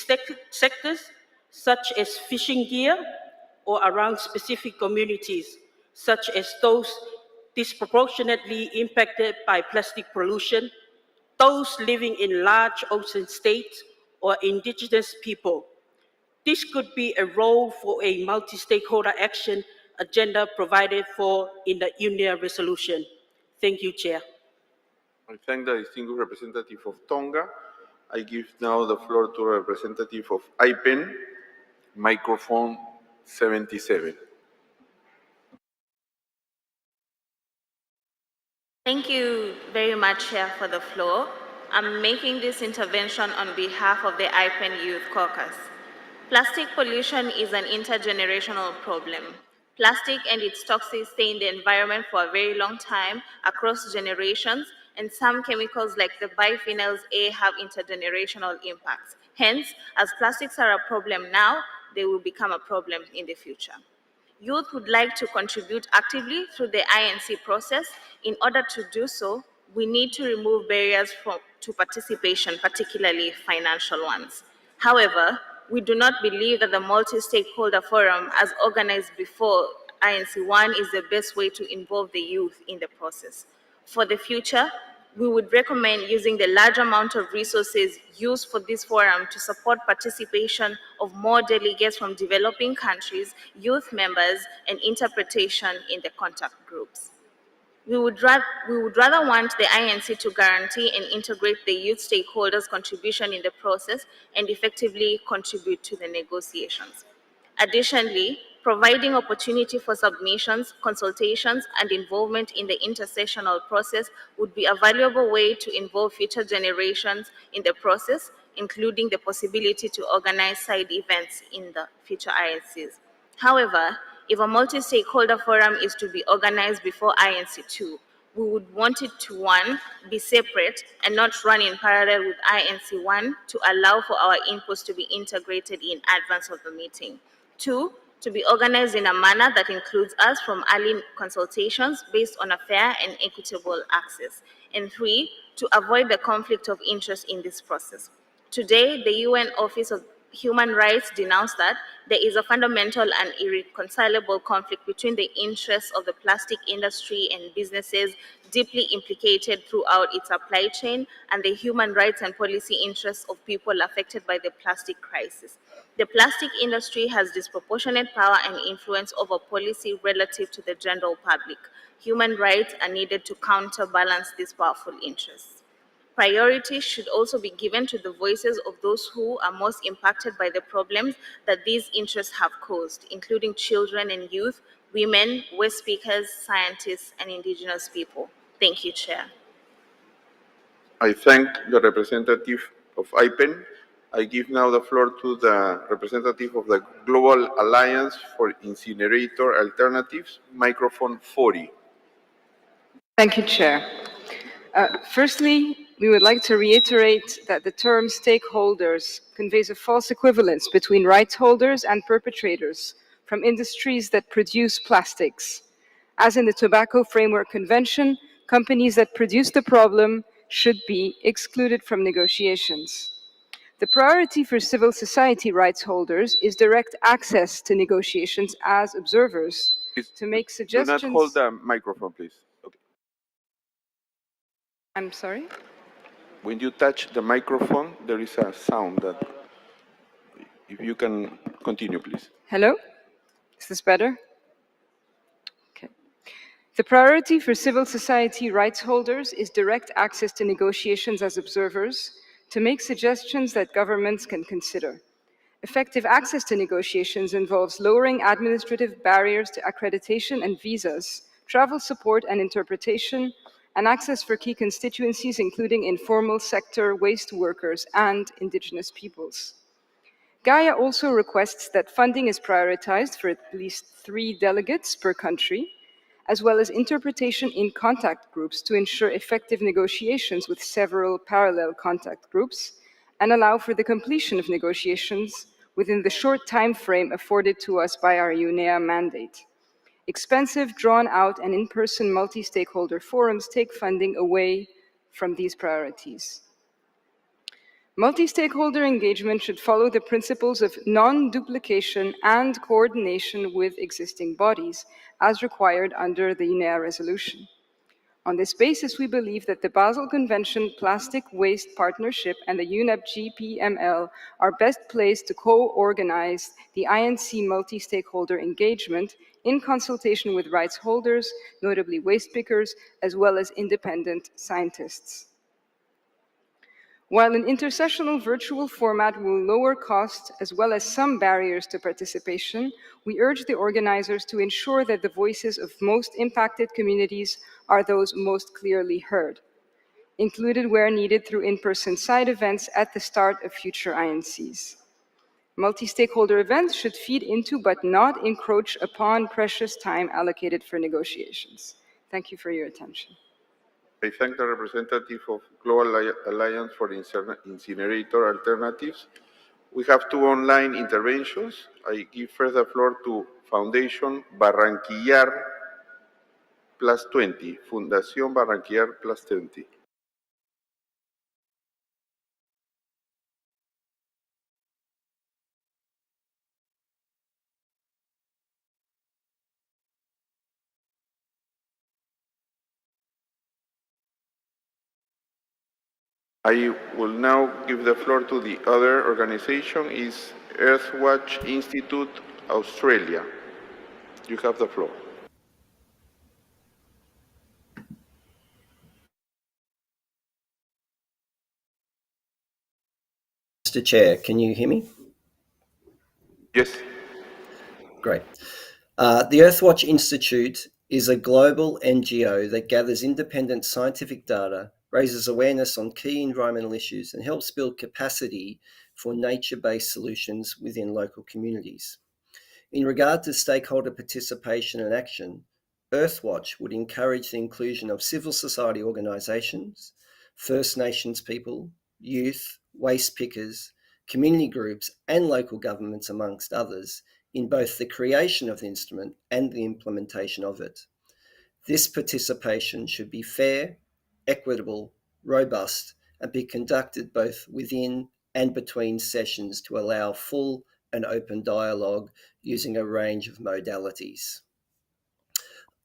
sectors, such as fishing gear, or around specific communities, such as those disproportionately impacted by plastic pollution, those living in large ocean states, or indigenous people. This could be a role for a multi-stakeholder action agenda provided for in the UNEA resolution. Thank you, Chair. I thank the distinguished representative of Tonga. I give now the floor to a representative of IPEN, microphone 77. Thank you very much, Chair, for the floor. I'm making this intervention on behalf of the IPEN Youth Caucus. Plastic pollution is an intergenerational problem. Plastic and its toxins stay in the environment for a very long time across generations, and some chemicals like the biphenyls A have intergenerational impacts. Hence, as plastics are a problem now, they will become a problem in the future. Youth would like to contribute actively through the INC process. In order to do so, we need to remove barriers to participation, particularly financial ones. However, we do not believe that the multi-stakeholder forum, as organized before INC1, is the best way to involve the youth in the process. For the future, we would recommend using the large amount of resources used for this forum to support participation of more delegates from developing countries, youth members, and interpretation in the contact groups. We would rather want the INC to guarantee and integrate the youth stakeholders' contribution in the process and effectively contribute to the negotiations. Additionally, providing opportunity for submissions, consultations, and involvement in the intersessional process would be a valuable way to involve future generations in the process, including the possibility to organize side events in the future INCs. However, if a multi-stakeholder forum is to be organized before INC2, we would want it to, 1, be separate and not run in parallel with INC1 to allow for our inputs to be integrated in advance of the meeting. 2, to be organized in a manner that includes us from early consultations based on a fair and equitable access. And 3, to avoid the conflict of interest in this process. Today, the UN Office of Human Rights denounced that there is a fundamental and irreconcilable conflict between the interests of the plastic industry and businesses deeply implicated throughout its supply chain and the human rights and policy interests of people affected by the plastic crisis. The plastic industry has disproportionate power and influence over policy relative to the general public. Human rights are needed to counterbalance these powerful interests. Priority should also be given to the voices of those who are most impacted by the problems that these interests have caused, including children and youth, women, waste speakers, scientists, and indigenous people. Thank you, Chair. I thank the representative of IPEN. I give now the floor to the representative of the Global Alliance for Incinerator Alternatives, microphone 40. Thank you, Chair. Firstly, we would like to reiterate that the term stakeholders conveys a false equivalence between rights holders and perpetrators from industries that produce plastics. As in the Tobacco Framework Convention, companies that produce the problem should be excluded from negotiations. The priority for civil society rights holders is direct access to negotiations as observers to make suggestions. Do not hold the microphone, please. Okay. I'm sorry? When you touch the microphone, there is a sound that, if you can continue, please. Hello? Is this better? Okay. The priority for civil society rights holders is direct access to negotiations as observers to make suggestions that governments can consider. Effective access to negotiations involves lowering administrative barriers to accreditation and visas, travel support and interpretation, and access for key constituencies, including informal sector, waste workers, and indigenous peoples. Gaia also requests that funding is prioritized for at least 3 delegates per country, as well as interpretation in contact groups to ensure effective negotiations with several parallel contact groups, and allow for the completion of negotiations within the short time frame afforded to us by our UNEA mandate. Expensive, drawn-out, and in-person multi-stakeholder forums take funding away from these priorities. Multi-stakeholder engagement should follow the principles of non-duplication and coordination with existing bodies, as required under the UNEA resolution. On this basis, we believe that the Basel Convention Plastic Waste Partnership and the UNEP GPML are best placed to co-organize the INC multi-stakeholder engagement in consultation with rights holders, notably waste pickers, as well as independent scientists. While an intersessional virtual format will lower costs as well as some barriers to participation, we urge the organizers to ensure that the voices of most impacted communities are those most clearly heard, included where needed through in-person side events at the start of future INCs. Multi-stakeholder events should feed into but not encroach upon precious time allocated for negotiations. Thank you for your attention. I thank the representative of Global Alliance for Incinerator Alternatives. We have 2 online interventions. I give first the floor to Foundation Barranquillar Plus 20, Fundación Barranquillar Plus 20. I will now give the floor to the other organization, is Earthwatch Institute Australia. You have the floor. Mr. Chair, can you hear me? Yes. Great. The Earthwatch Institute is a global NGO that gathers independent scientific data, raises awareness on key environmental issues, and helps build capacity for nature-based solutions within local communities. In regard to stakeholder participation and action, Earthwatch would encourage the inclusion of civil society organisations, First Nations people, youth, waste pickers, community groups, and local governments, amongst others, in both the creation of the instrument and the implementation of it. This participation should be fair, equitable, robust, and be conducted both within and between sessions to allow full and open dialogue using a range of modalities.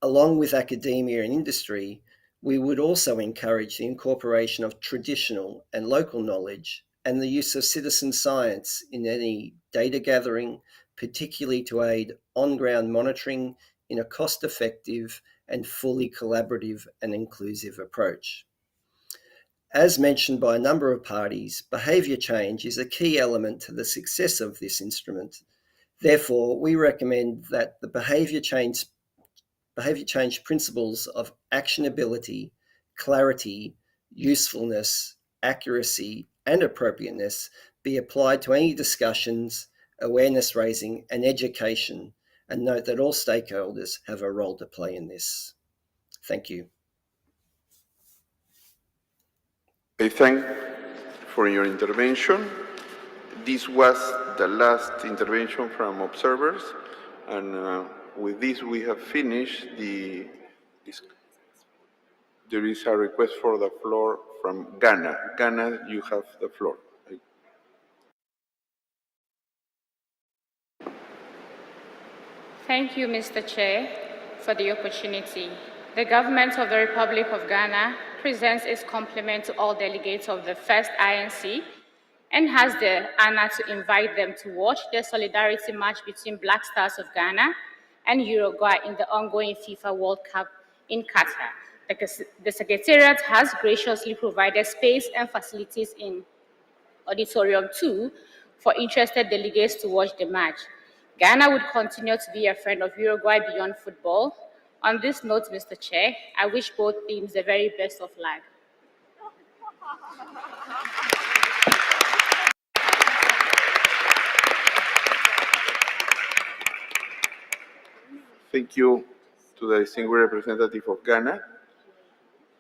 Along with academia and industry, we would also encourage the incorporation of traditional and local knowledge and the use of citizen science in any data gathering, particularly to aid on-ground monitoring in a cost-effective and fully collaborative and inclusive approach. As mentioned by a number of parties, behaviour change is a key element to the success of this instrument. Therefore, we recommend that the behaviour change principles of actionability, clarity, usefulness, accuracy, and appropriateness be applied to any discussions, awareness raising, and education, and note that all stakeholders have a role to play in this. Thank you. I thank for your intervention. This was the last intervention from observers, and with this we have finished there is a request for the floor from Ghana. Ghana, you have the floor. Thank you, Mr. Chair, for the opportunity. The Government of the Republic of Ghana presents its compliment to all delegates of the first INC and has the honor to invite them to watch the solidarity match between Black Stars of Ghana and Uruguay in the ongoing FIFA World Cup in Qatar. The Secretariat has graciously provided space and facilities in Auditorium 2 for interested delegates to watch the match. Ghana would continue to be a friend of Uruguay beyond football. On this note, Mr. Chair, I wish both teams the very best of luck. Thank you to the distinguished representative of Ghana.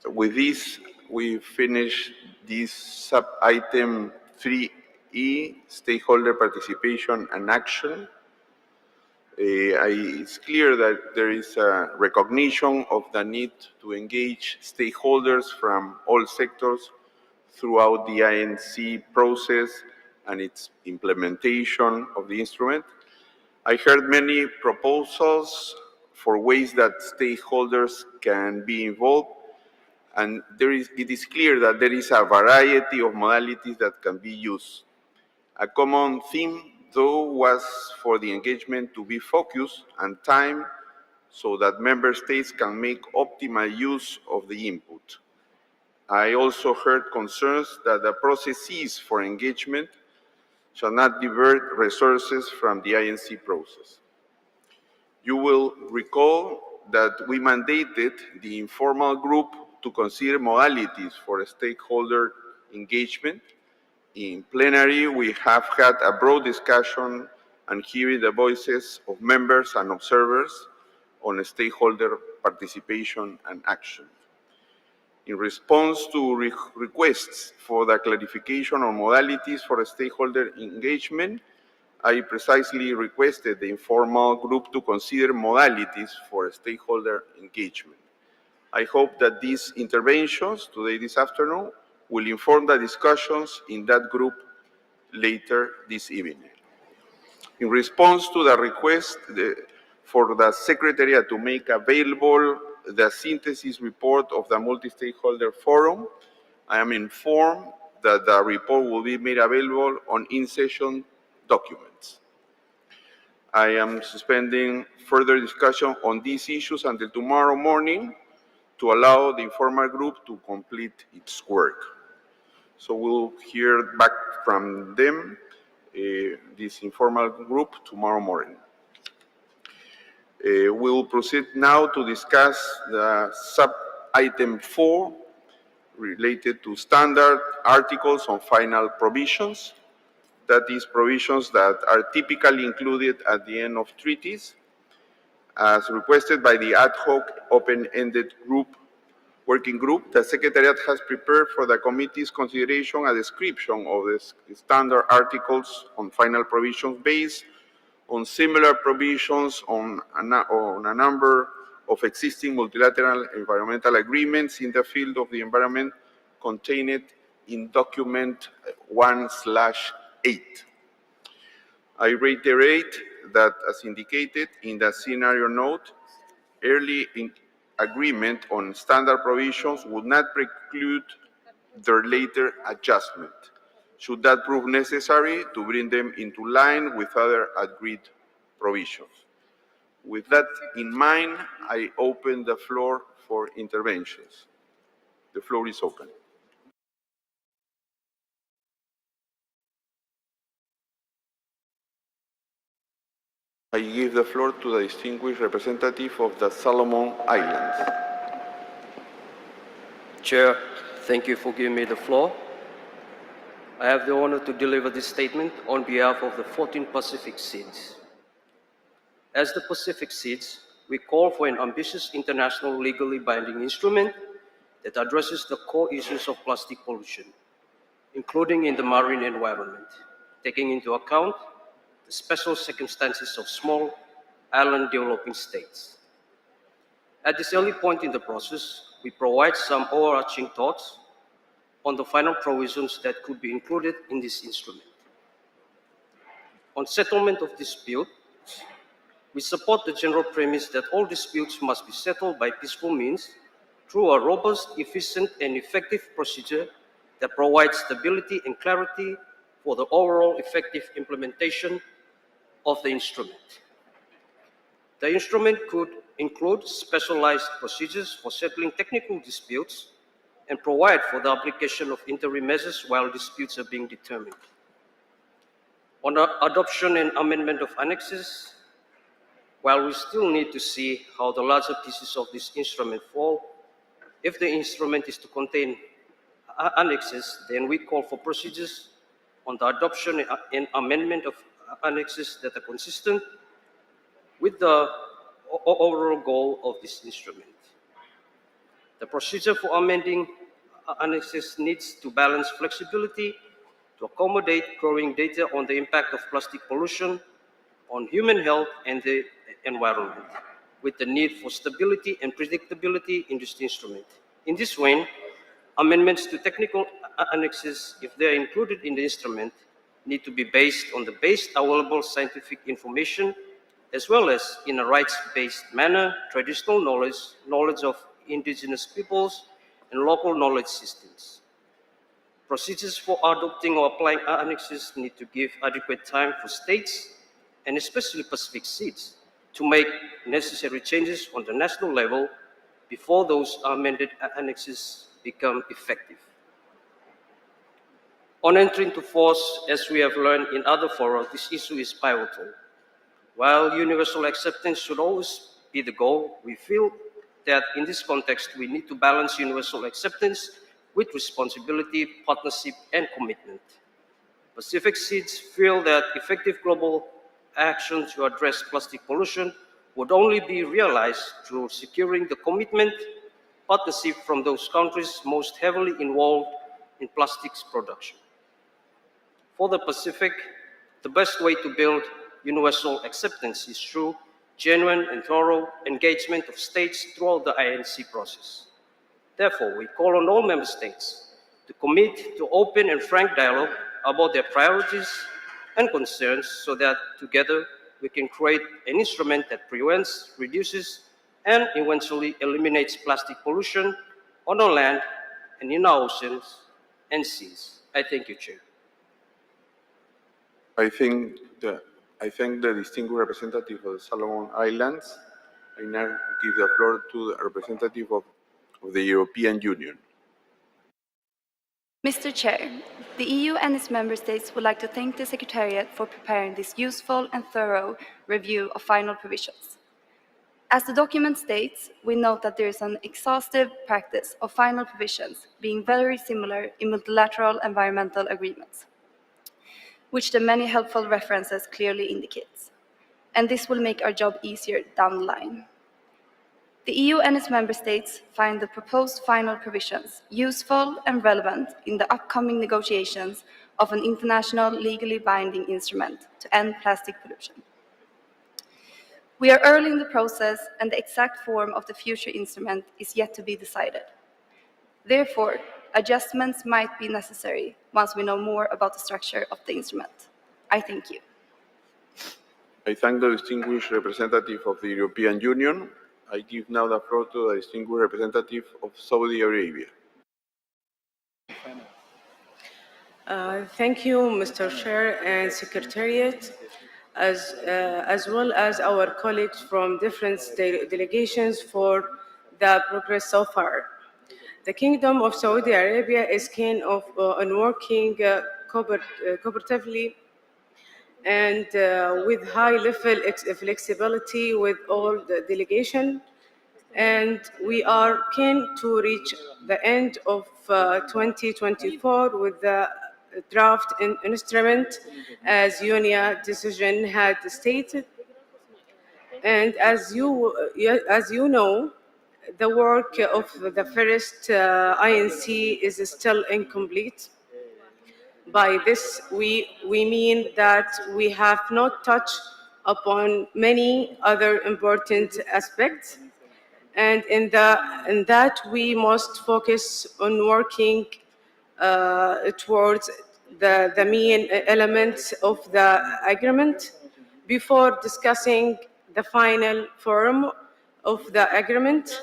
With this, we finish this sub-item 3E, stakeholder participation and action. It's clear that there is a recognition of the need to engage stakeholders from all sectors throughout the INC process and its implementation of the instrument. I heard many proposals for ways that stakeholders can be involved, and it is clear that there is a variety of modalities that can be used. A common theme, though, was for the engagement to be focused and timed so that member states can make optimal use of the input. I also heard concerns that the processes for engagement shall not divert resources from the INC process. You will recall that we mandated the informal group to consider modalities for stakeholder engagement. In plenary, we have had a broad discussion and hearing the voices of members and observers on stakeholder participation and action. In response to requests for the clarification on modalities for stakeholder engagement, I precisely requested the informal group to consider modalities for stakeholder engagement. I hope that these interventions today, this afternoon, will inform the discussions in that group later this evening. In response to the request for the Secretariat to make available the synthesis report of the multi-stakeholder forum, I am informed that the report will be made available on in-session documents. I am suspending further discussion on these issues until tomorrow morning to allow the informal group to complete its work. So we'll hear back from them, this informal group, tomorrow morning. We'll proceed now to discuss the sub-item 4 related to standard articles on final provisions. That is, provisions that are typically included at the end of treaties. As requested by the ad hoc open-ended working group, the Secretariat has prepared for the committee's consideration a description of the standard articles on final provisions based on similar provisions on a number of existing multilateral environmental agreements in the field of the environment contained in document 1/8. I reiterate that, as indicated in the scenario note, early agreement on standard provisions would not preclude their later adjustment. should that prove necessary to bring them into line with other agreed provisions. With that in mind, I open the floor for interventions. The floor is open. I give the floor to the distinguished representative of the Solomon Islands. Chair, thank you for giving me the floor. I have the honor to deliver this statement on behalf of the 14 Pacific Seeds. As the Pacific Seeds, we call for an ambitious international legally binding instrument that addresses the core issues of plastic pollution, including in the marine environment, taking into account the special circumstances of small island developing states. At this early point in the process, we provide some overarching thoughts on the final provisions that could be included in this instrument. On settlement of disputes, we support the general premise that all disputes must be settled by peaceful means through a robust, efficient, and effective procedure that provides stability and clarity for the overall effective implementation of the instrument. The instrument could include specialized procedures for settling technical disputes and provide for the application of interim measures while disputes are being determined. On the adoption and amendment of annexes, while we still need to see how the larger pieces of this instrument fall, if the instrument is to contain annexes, then we call for procedures on the adoption and amendment of annexes that are consistent with the overall goal of this instrument. The procedure for amending annexes needs to balance flexibility to accommodate growing data on the impact of plastic pollution on human health and the environment, with the need for stability and predictability in this instrument. In this way, amendments to technical annexes, if they are included in the instrument, need to be based on the best available scientific information, as well as in a rights-based manner, traditional knowledge of indigenous peoples, and local knowledge systems. Procedures for adopting or applying annexes need to give adequate time for states, and especially Pacific Seeds, to make necessary changes on the national level before those amended annexes become effective. On entry into force, as we have learned in other fora, this issue is pivotal. While universal acceptance should always be the goal, we feel that in this context, we need to balance universal acceptance with responsibility, partnership, and commitment. Pacific Seeds feel that effective global action to address plastic pollution would only be realized through securing the commitment, partnership from those countries most heavily involved in plastics production. For the Pacific, the best way to build universal acceptance is through genuine and thorough engagement of states throughout the INC process. Therefore, we call on all member states to commit to open and frank dialogue about their priorities and concerns so that together we can create an instrument that prevents, reduces, and eventually eliminates plastic pollution on our land and in our oceans and seas. I thank you, Chair. I thank the distinguished representative of the Solomon Islands. I now give the floor to the representative of the European Union. Mr. Chair, the EU and its member states would like to thank the Secretariat for preparing this useful and thorough review of final provisions. As the document states, we note that there is an exhaustive practice of final provisions being very similar in multilateral environmental agreements, which the many helpful references clearly indicates, and this will make our job easier down the line. The EU and its member states find the proposed final provisions useful and relevant in the upcoming negotiations of an international legally binding instrument to end plastic pollution. We are early in the process, and the exact form of the future instrument is yet to be decided. Therefore, adjustments might be necessary once we know more about the structure of the instrument. I thank you. I thank the distinguished representative of the European Union. I give now the floor to the distinguished representative of Saudi Arabia. Thank you, Mr. Chair and Secretariat, as well as our colleagues from different delegations for the progress so far. The Kingdom of Saudi Arabia is keen on working cooperatively and with high level flexibility with all the delegation, and we are keen to reach the end of 2024 with the draft instrument as UNIA decision had stated. And as you know, the work of the first INC is still incomplete. By this, we mean that we have not touched upon many other important aspects, and in that we must focus on working towards the main elements of the agreement before discussing the final form of the agreement.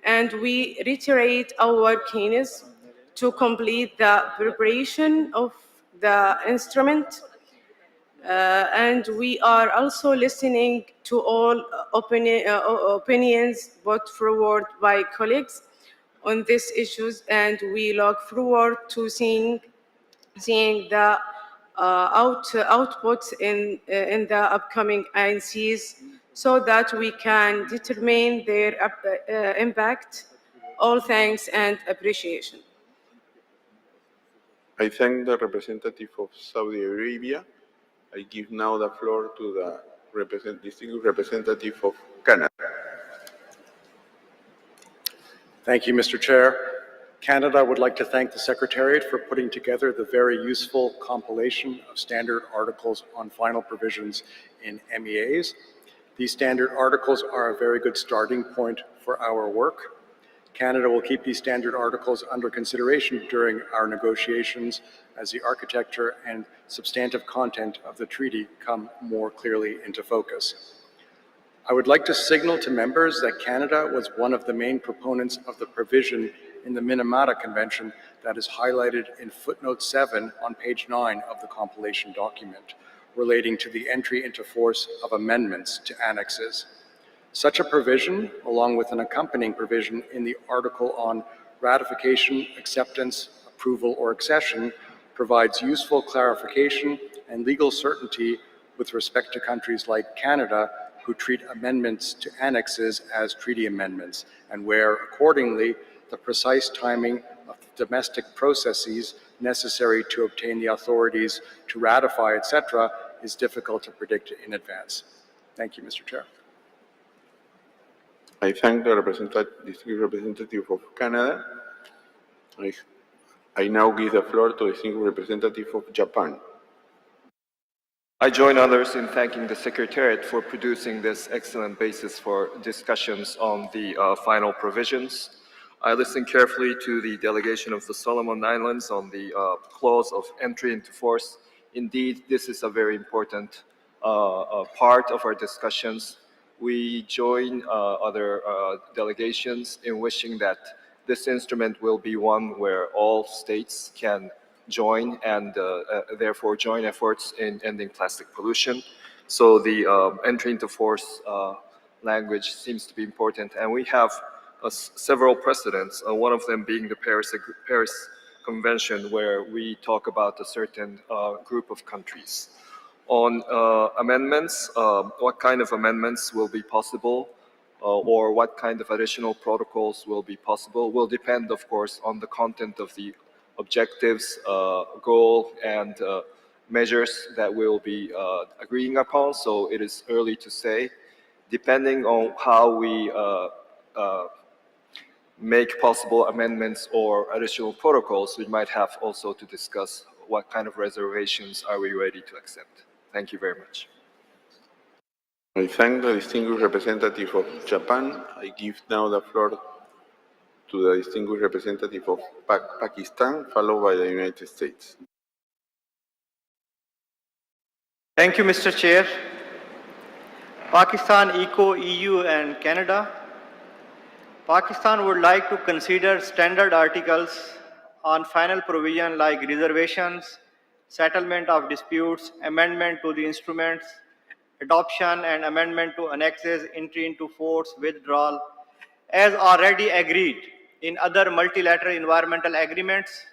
And we reiterate our keenness to complete the preparation of the instrument. And we are also listening to all opinions put forward by colleagues on these issues, and we look forward to seeing the outputs in the upcoming INCs so that we can determine their impact. All thanks and appreciation. I thank the representative of Saudi Arabia. I give now the floor to the distinguished representative of Canada. Thank you, Mr. Chair. Canada would like to thank the Secretariat for putting together the very useful compilation of standard articles on final provisions in MEAs. These standard articles are a very good starting point for our work. Canada will keep these standard articles under consideration during our negotiations as the architecture and substantive content of the treaty come more clearly into focus. I would like to signal to members that Canada was one of the main proponents of the provision in the Minamata Convention that is highlighted in footnote 7 on page 9 of the compilation document, relating to the entry into force of amendments to annexes. Such a provision, along with an accompanying provision in the article on ratification, acceptance, approval, or accession, provides useful clarification and legal certainty with respect to countries like Canada, who treat amendments to annexes as treaty amendments, and where, accordingly, the precise timing of the domestic processes necessary to obtain the authorities to ratify, etc., is difficult to predict in advance. Thank you, Mr. Chair. I thank the distinguished representative of Canada. I now give the floor to the distinguished representative of Japan. I join others in thanking the Secretariat for producing this excellent basis for discussions on the final provisions. I listened carefully to the delegation of the Solomon Islands on the clause of entry into force. Indeed, this is a very important part of our discussions. We join other delegations in wishing that this instrument will be one where all states can join and therefore join efforts in ending plastic pollution. So the entry into force language seems to be important, and we have several precedents, one of them being the Paris Convention, where we talk about a certain group of countries. On amendments, what kind of amendments will be possible or what kind of additional protocols will be possible will depend, of course, on the content of the objectives, goal, and measures that we'll be agreeing upon. So it is early to say. Depending on how we make possible amendments or additional protocols, we might have also to discuss what kind of reservations are we ready to accept. Thank you very much. I thank the distinguished representative of Japan. I give now the floor to the distinguished representative of Pakistan, followed by the United States. Thank you, Mr. Chair. Pakistan, ECO, EU, and Canada. Pakistan would like to consider standard articles on final provision like reservations, settlement of disputes, amendment to the instruments, adoption and amendment to annexes, entry into force, withdrawal, as already agreed in other multilateral environmental agreements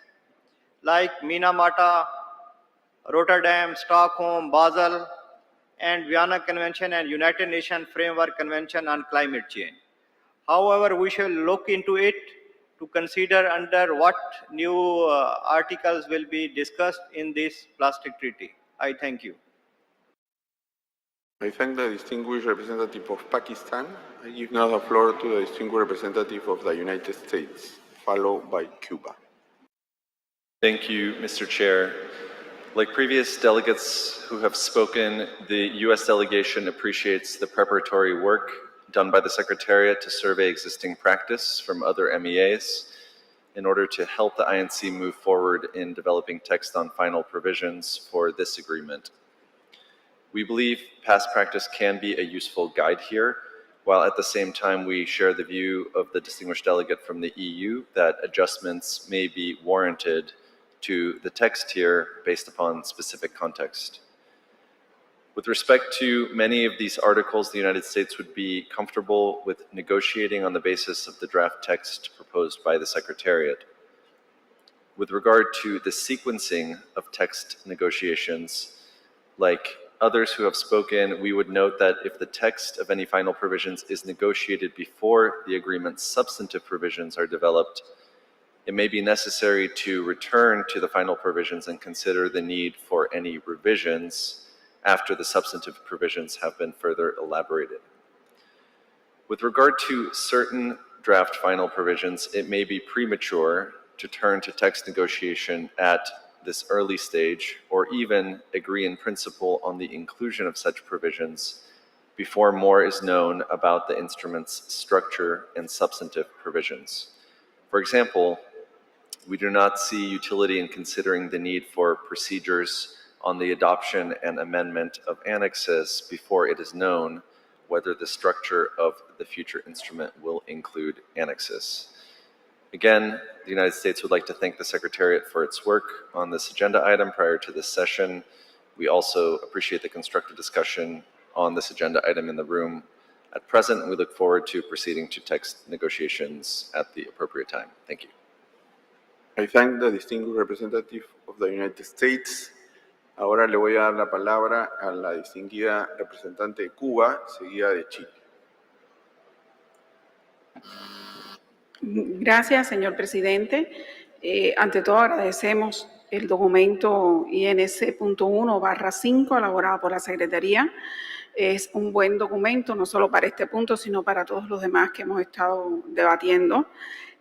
like Minamata, Rotterdam, Stockholm, Basel, and Vienna Convention and United Nations Framework Convention on Climate Change. However, we shall look into it to consider under what new articles will be discussed in this plastic treaty. I thank you. I thank the distinguished representative of Pakistan. I give now the floor to the distinguished representative of the United States, followed by Cuba. Thank you, Mr. Chair. Like previous delegates who have spoken, the U.S. delegation appreciates the preparatory work done by the Secretariat to survey existing practice from other MEAs in order to help the INC move forward in developing text on final provisions for this agreement. We believe past practice can be a useful guide here, while at the same time we share the view of the distinguished delegate from the EU that adjustments may be warranted to the text here based upon specific context. With respect to many of these articles, the United States would be comfortable with negotiating on the basis of the draft text proposed by the Secretariat. With regard to the sequencing of text negotiations, like others who have spoken, we would note that if the text of any final provisions is negotiated before the agreement's substantive provisions are developed, it may be necessary to return to the final provisions and consider the need for any revisions after the substantive provisions have been further elaborated. With regard to certain draft final provisions, it may be premature to turn to text negotiation at this early stage, or even agree in principle on the inclusion of such provisions before more is known about the instrument's structure and substantive provisions. For example, we do not see utility in considering the need for procedures on the adoption and amendment of annexes before it is known whether the structure of the future instrument will include annexes. Again, the United States would like to thank the Secretariat for its work on this agenda item prior to this session. We also appreciate the constructive discussion on this agenda item in the room at present, and we look forward to proceeding to text negotiations at the appropriate time. Thank you. I thank the distinguished representative of the United States. Ahora le voy a dar la palabra a la distinguida representante de Cuba, seguida de Chile. Gracias, señor presidente. Ante todo, agradecemos el documento INC.1/5 elaborado por la Secretaría. Es un buen documento, no solo para este punto, sino para todos los demás que hemos estado debatiendo.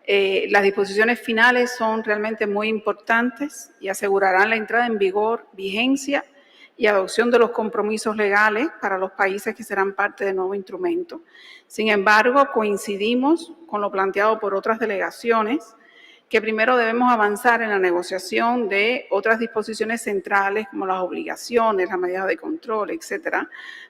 Las disposiciones finales son realmente muy importantes y asegurarán la entrada en vigor, vigencia y adopción de los compromisos legales para los países que serán parte del nuevo instrumento. Sin embargo, coincidimos con lo planteado por otras delegaciones, que primero debemos avanzar en la negociación de otras disposiciones centrales como las obligaciones, las medidas de control, etc.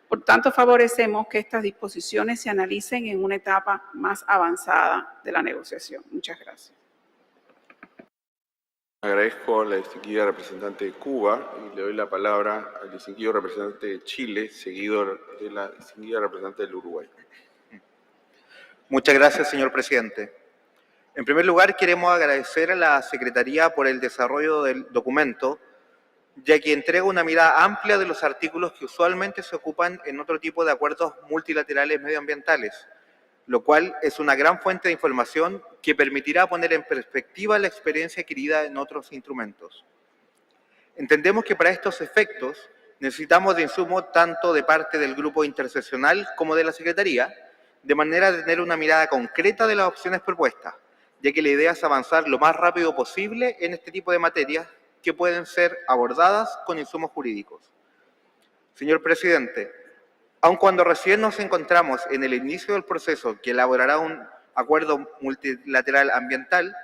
Por tanto, favorecemos que estas disposiciones se analicen en una etapa más avanzada de la negociación. Muchas gracias. Agradezco a la distinguida representante de Cuba y le doy la palabra al distinguido representante de Chile, seguido de la distinguida representante del Uruguay. Muchas gracias, señor presidente. En primer lugar, queremos agradecer a la Secretaría por el desarrollo del documento, ya que entrega una mirada amplia de los artículos que usualmente se ocupan en otro tipo de acuerdos multilaterales medioambientales, lo cual es una gran fuente de información que permitirá poner en perspectiva la experiencia adquirida en otros instrumentos. Entendemos que para estos efectos necesitamos de insumos tanto de parte del grupo interseccional como de la Secretaría, de manera de tener una mirada concreta de las opciones propuestas, ya que la idea es avanzar lo más rápido posible en este tipo de materias que pueden ser abordadas con insumos jurídicos. Señor presidente, aun cuando recién nos encontramos en el inicio del proceso que elaborará un acuerdo multilateral ambiental,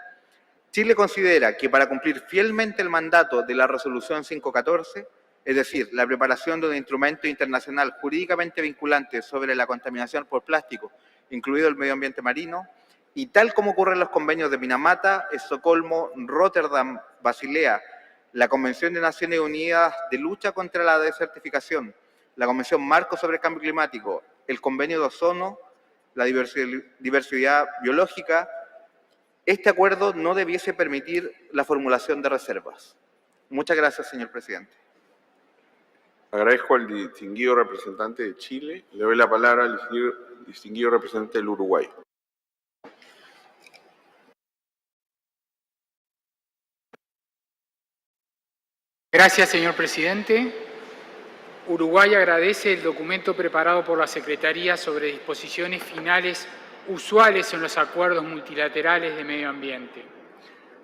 Chile considera que para cumplir fielmente el mandato de la Resolución 514, es decir, la preparación de un instrumento internacional jurídicamente vinculante sobre la contaminación por plástico, incluido el medio ambiente marino, Y tal como ocurre en los convenios de Minamata, Estocolmo, Rotterdam, Basilea, la Convención de Naciones Unidas de lucha contra la desertificación, la Convención Marco sobre el Cambio Climático, el Convenio de Ozono, la diversidad biológica, este acuerdo no debiese permitir la formulación de reservas. Muchas gracias, señor presidente. Agradezco al distinguido representante de Chile. Le doy la palabra al distinguido representante del Uruguay. Gracias, señor presidente. Uruguay agradece el documento preparado por la Secretaría sobre disposiciones finales usuales en los acuerdos multilaterales de medio ambiente.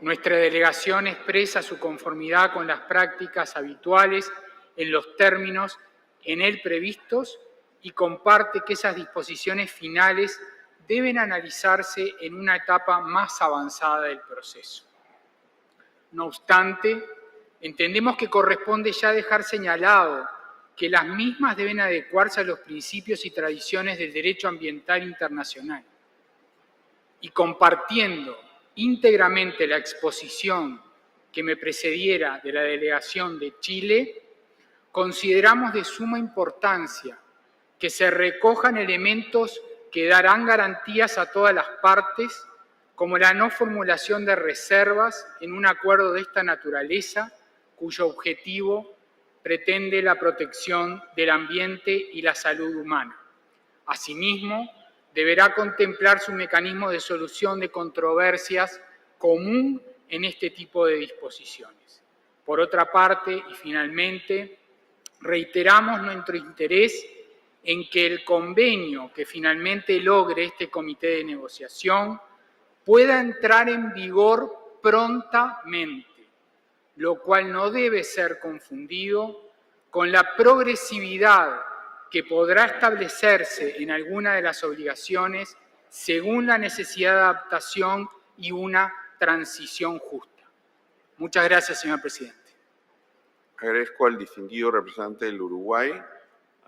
Nuestra delegación expresa su conformidad con las prácticas habituales en los términos en él previstos y comparte que esas disposiciones finales deben analizarse en una etapa más avanzada del proceso. No obstante, entendemos que corresponde ya dejar señalado que las mismas deben adecuarse a los principios y tradiciones del derecho ambiental internacional. Y compartiendo íntegramente la exposición que me precediera de la delegación de Chile, consideramos de suma importancia que se recojan elementos que darán garantías a todas las partes, como la no formulación de reservas en un acuerdo de esta naturaleza, cuyo objetivo pretende la protección del ambiente y la salud humana. Asimismo, deberá contemplar su mecanismo de solución de controversias común en este tipo de disposiciones. Por otra parte, y finalmente, reiteramos nuestro interés en que el convenio que finalmente logre este comité de negociación pueda entrar en vigor prontamente, lo cual no debe ser confundido con la progresividad que podrá establecerse en alguna de las obligaciones según la necesidad de adaptación y una transición justa. Muchas gracias, señor presidente. Agradezco al distinguido representante del Uruguay.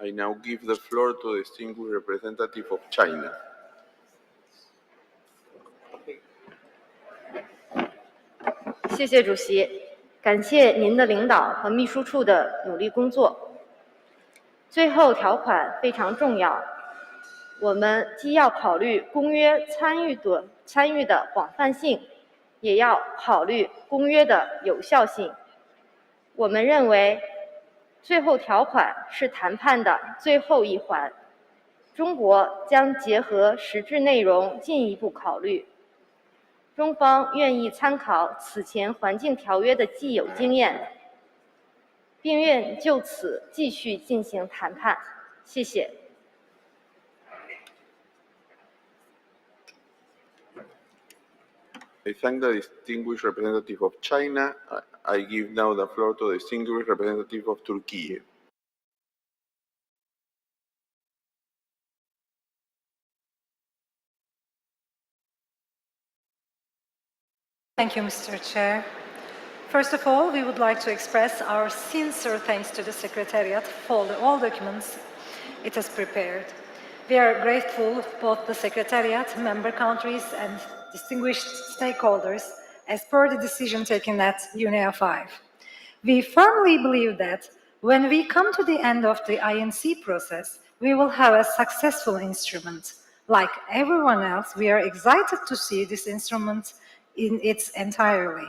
I now give the floor to the distinguished representative of China. 谢谢主席，感谢您的领导和秘书处的努力工作。最后条款非常重要，我们既要考虑公约参与的广泛性，也要考虑公约的有效性。我们认为，最后条款是谈判的最后一环，中国将结合实质内容进一步考虑。中方愿意参考此前环境条约的既有经验，并愿就此继续进行谈判。谢谢。I thank the distinguished representative of China. I give now the floor to the distinguished representative of Turkey. Thank you, Mr. Chair. First of all, we would like to express our sincere thanks to the Secretariat for all documents it has prepared. We are grateful both the Secretariat, member countries, and distinguished stakeholders as per the decision taken at UNEA 5. We firmly believe that when we come to the end of the INC process, we will have a successful instrument. Like everyone else, we are excited to see this instrument in its entirety.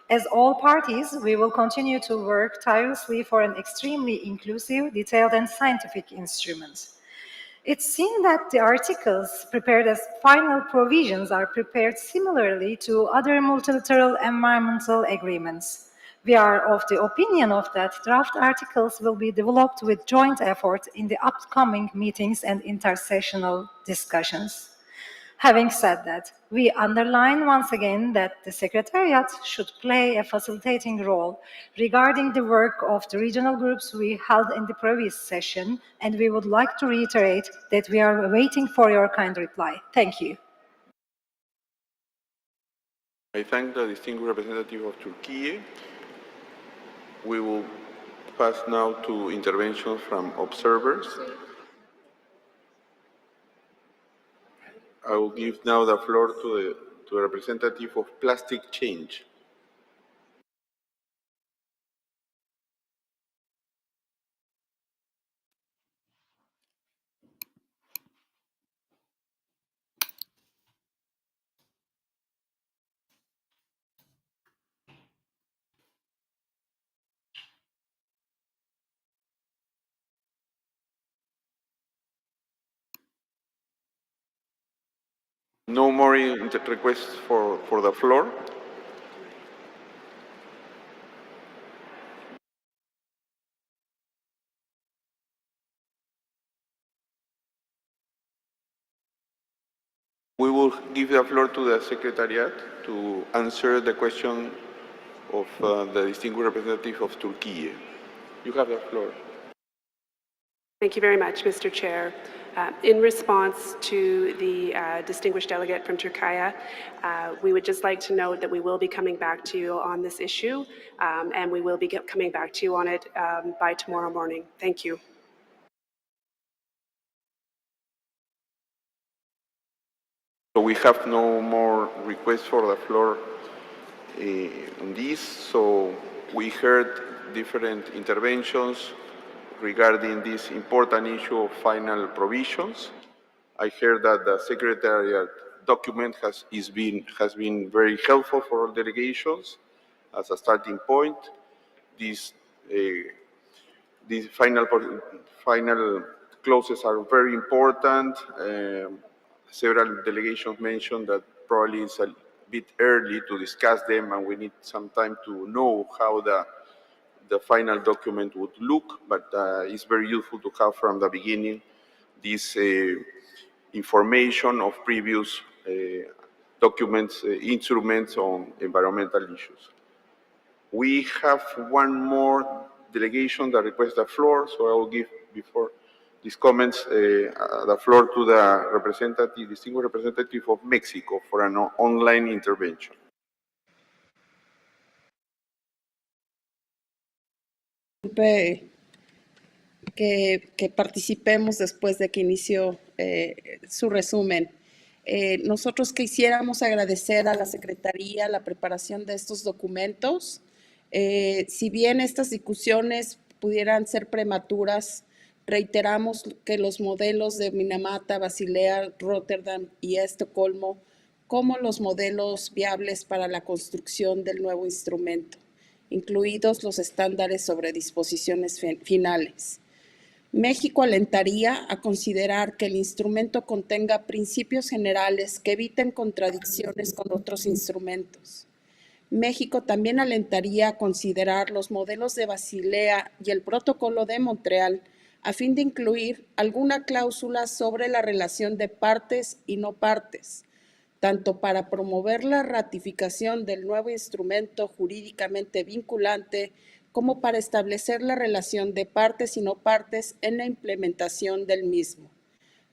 As all parties, we will continue to work tirelessly for an extremely inclusive, detailed, and scientific instrument. It's seen that the articles prepared as final provisions are prepared similarly to other multilateral environmental agreements. We are of the opinion that draft articles will be developed with joint effort in the upcoming meetings and intersessional discussions. Having said that, we underline once again that the Secretariat should play a facilitating role regarding the work of the regional groups we held in the previous session, and we would like to reiterate that we are waiting for your kind reply. Thank you. I thank the distinguished representative of Turkey. We will pass now to interventions from observers. I will give now the floor to the representative of Plastic Change. No more requests for the floor. We will give the floor to the Secretariat to answer the question of the distinguished representative of Turkey. You have the floor. Thank you very much, Mr. Chair. In response to the distinguished delegate from Turkey, we would just like to note that we will be coming back to you on this issue, and we will be coming back to you on it by tomorrow morning. Thank you. So we have no more requests for the floor on this. So we heard different interventions regarding this important issue of final provisions. I heard that the Secretariat document has been very helpful for all delegations as a starting point. These final clauses are very important. Several delegations mentioned that probably it's a bit early to discuss them, and we need some time to know how the final document would look, but it's very useful to have from the beginning this information of previous documents, instruments on environmental issues. We have one more delegation that requests the floor, so I will give, before these comments, the floor to the distinguished representative of Mexico for an online intervention. Que participemos después de que inició su resumen. Nosotros quisiéramos agradecer a la Secretaría la preparación de estos documentos. Si bien estas discusiones pudieran ser prematuras, reiteramos que los modelos de Minamata, Basilea, Rotterdam y Estocolmo como los modelos viables para la construcción del nuevo instrumento, incluidos los estándares sobre disposiciones finales. México alentaría a considerar que el instrumento contenga principios generales que eviten contradicciones con otros instrumentos. México también alentaría a considerar los modelos de Basilea y el Protocolo de Montreal a fin de incluir alguna cláusula sobre la relación de partes y no partes, tanto para promover la ratificación del nuevo instrumento jurídicamente vinculante como para establecer la relación de partes y no partes en la implementación del mismo.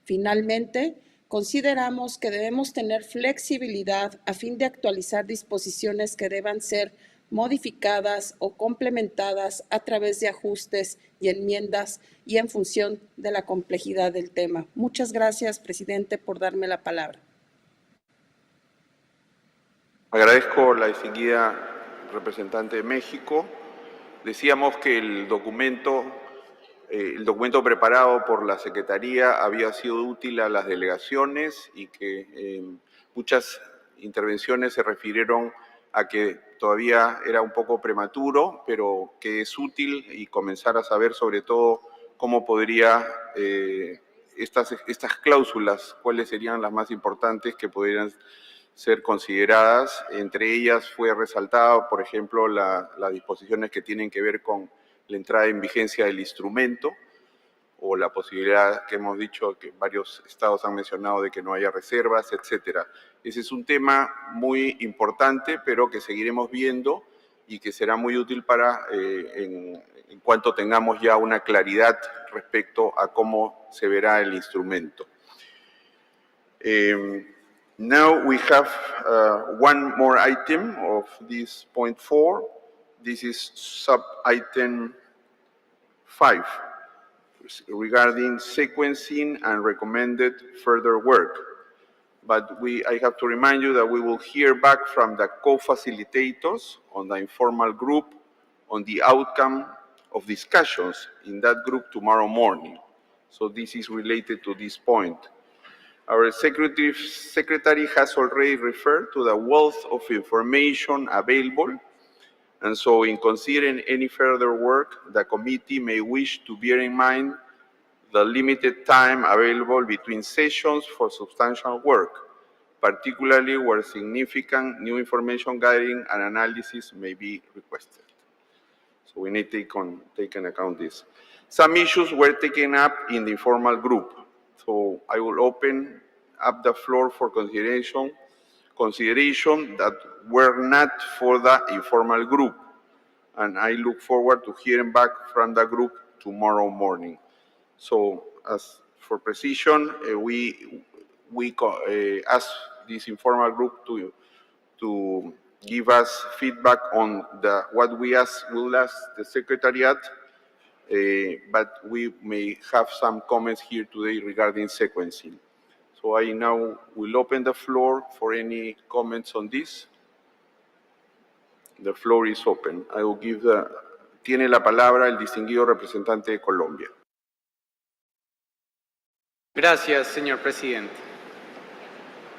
Finalmente, consideramos que debemos tener flexibilidad a fin de actualizar disposiciones que deban ser modificadas o complementadas a través de ajustes y enmiendas y en función de la complejidad del tema. Muchas gracias, presidente, por darme la palabra. Agradezco la distinguida representante de México. Decíamos que el documento preparado por la Secretaría había sido útil a las delegaciones y que muchas intervenciones se refirieron a que todavía era un poco prematuro, pero que es útil y comenzar a saber sobre todo cómo podría estas cláusulas, cuáles serían las más importantes que podrían ser consideradas. Entre ellas fue resaltado, por ejemplo, las disposiciones que tienen que ver con la entrada en vigencia del instrumento o la posibilidad que hemos dicho que varios estados han mencionado de que no haya reservas, etcétera. Ese es un tema muy importante, pero que seguiremos viendo y que será muy útil para en cuanto tengamos ya una claridad respecto a cómo se verá el instrumento. Now we have one more item of this point 4. This is sub-item 5, regarding sequencing and recommended further work. but I have to remind you that we will hear back from the co-facilitators on the informal group on the outcome of discussions in that group tomorrow morning. So this is related to this point. Our executive secretary has already referred to the wealth of information available, and so in considering any further work, the committee may wish to bear in mind the limited time available between sessions for substantial work, particularly where significant new information gathering and analysis may be requested. So we need to take into account this. Some issues were taken up in the informal group. So I will open up the floor for consideration that were not for the informal group. And I look forward to hearing back from the group tomorrow morning. So as for precision, we ask this informal group to give us feedback on what we'll ask the Secretariat, but we may have some comments here today regarding sequencing. So I now will open the floor for any comments on this. The floor is open. I will give tiene la palabra el distinguido representante de Colombia. Gracias, señor presidente.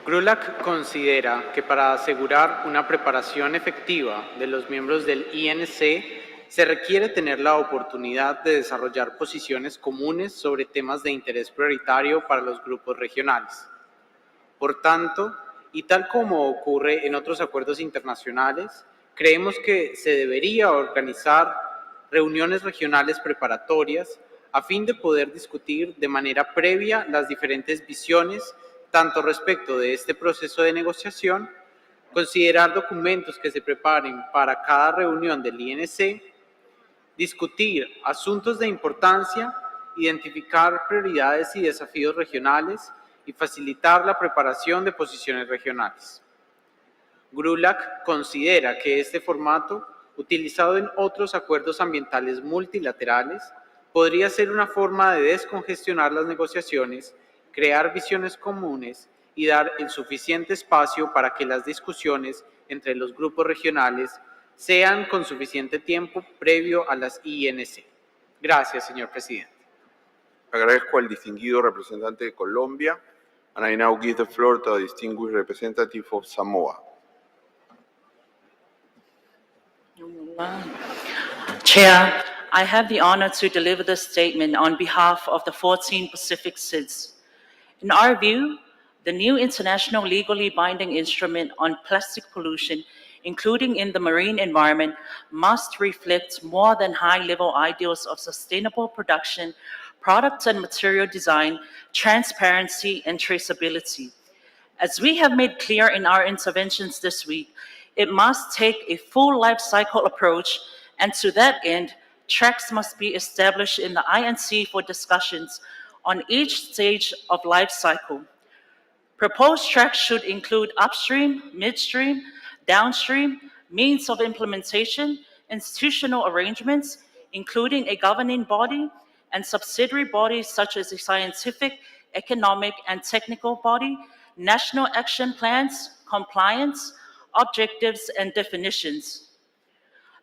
GRULAC considera que para asegurar una preparación efectiva de los miembros del INC se requiere tener la oportunidad de desarrollar posiciones comunes sobre temas de interés prioritario para los grupos regionales. Por tanto, y tal como ocurre en otros acuerdos internacionales, creemos que se debería organizar reuniones regionales preparatorias a fin de poder discutir de manera previa las diferentes visiones tanto respecto de este proceso de negociación, considerar documentos que se preparen para cada reunión del INC, discutir asuntos de importancia, identificar prioridades y desafíos regionales y facilitar la preparación de posiciones regionales. GRULAC considera que este formato, utilizado en otros acuerdos ambientales multilaterales, podría ser una forma de descongestionar las negociaciones, crear visiones comunes y dar el suficiente espacio para que las discusiones entre los grupos regionales sean con suficiente tiempo previo a las INC. Gracias, señor presidente. Agradezco al distinguido representante de Colombia, and I now give the floor to the distinguished representative of Samoa. Chair, I have the honor to deliver this statement on behalf of the 14 Pacific SIDS. In our view, the new international legally binding instrument on plastic pollution, including in the marine environment, must reflect more than high-level ideals of sustainable production, product and material design, transparency, and traceability. As we have made clear in our interventions this week, it must take a full life cycle approach, and to that end, tracks must be established in the INC for discussions on each stage of life cycle. Proposed tracks should include upstream, midstream, downstream, means of implementation, institutional arrangements, including a governing body, and subsidiary bodies such as a scientific, economic, and technical body, national action plans, compliance, objectives, and definitions.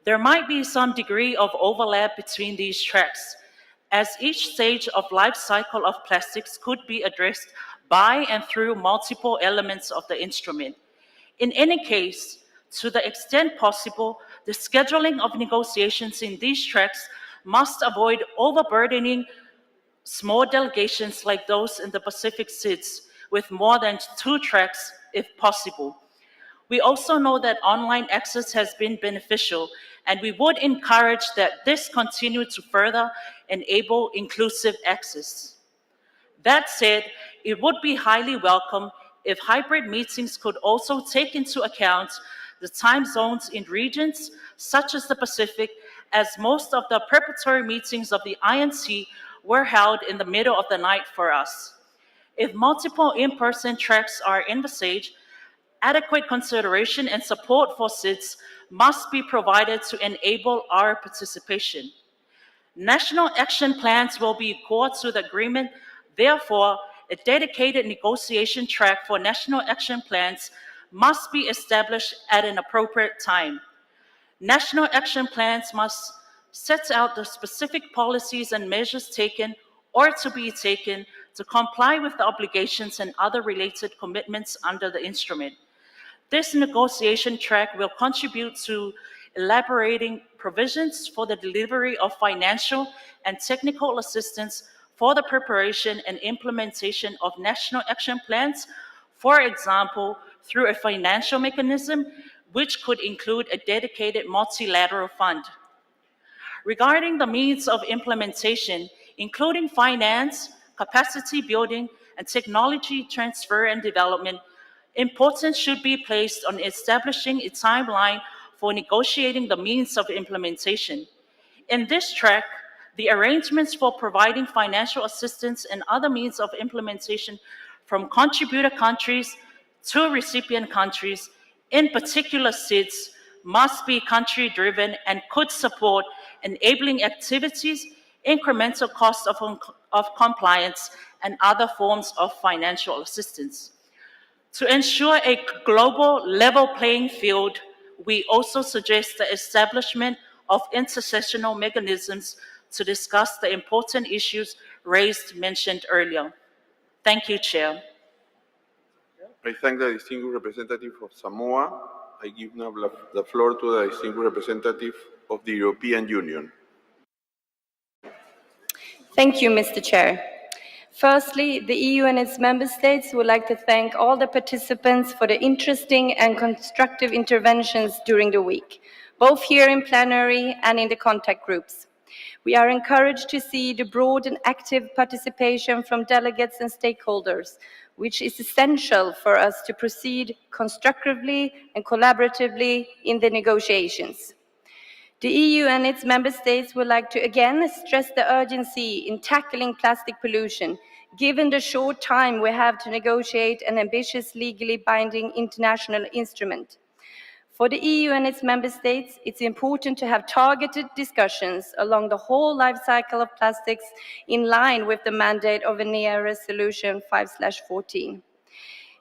There might be some degree of overlap between these tracks, as each stage of life cycle of plastics could be addressed by and through multiple elements of the instrument. In any case, to the extent possible, the scheduling of negotiations in these tracks must avoid overburdening small delegations like those in the Pacific SIDS with more than 2 tracks if possible. We also know that online access has been beneficial, and we would encourage that this continue to further enable inclusive access. That said, it would be highly welcome if hybrid meetings could also take into account the time zones in regions such as the Pacific, as most of the preparatory meetings of the INC were held in the middle of the night for us. If multiple in-person tracks are envisaged, adequate consideration and support for SIDS must be provided to enable our participation. National action plans will be core to the agreement. Therefore, a dedicated negotiation track for national action plans must be established at an appropriate time. National action plans must set out the specific policies and measures taken or to be taken to comply with the obligations and other related commitments under the instrument. This negotiation track will contribute to elaborating provisions for the delivery of financial and technical assistance for the preparation and implementation of national action plans, for example, through a financial mechanism which could include a dedicated multilateral fund. Regarding the means of implementation, including finance, capacity building, and technology transfer and development, importance should be placed on establishing a timeline for negotiating the means of implementation. In this track, the arrangements for providing financial assistance and other means of implementation from contributor countries to recipient countries, in particular SIDS, must be country-driven and could support enabling activities, incremental costs of compliance, and other forms of financial assistance. To ensure a global level playing field, we also suggest the establishment of intersessional mechanisms to discuss the important issues mentioned earlier. Thank you, Chair. I thank the distinguished representative of Samoa. I give now the floor to the distinguished representative of the European Union. Thank you, Mr. Chair. Firstly, the EU and its member states would like to thank all the participants for the interesting and constructive interventions during the week, both here in plenary and in the contact groups. We are encouraged to see the broad and active participation from delegates and stakeholders, which is essential for us to proceed constructively and collaboratively in the negotiations. The EU and its member states would like to again stress the urgency in tackling plastic pollution, given the short time we have to negotiate an ambitious legally binding international instrument. For the EU and its member states, it's important to have targeted discussions along the whole life cycle of plastics in line with the mandate of ENEA Resolution 5/14.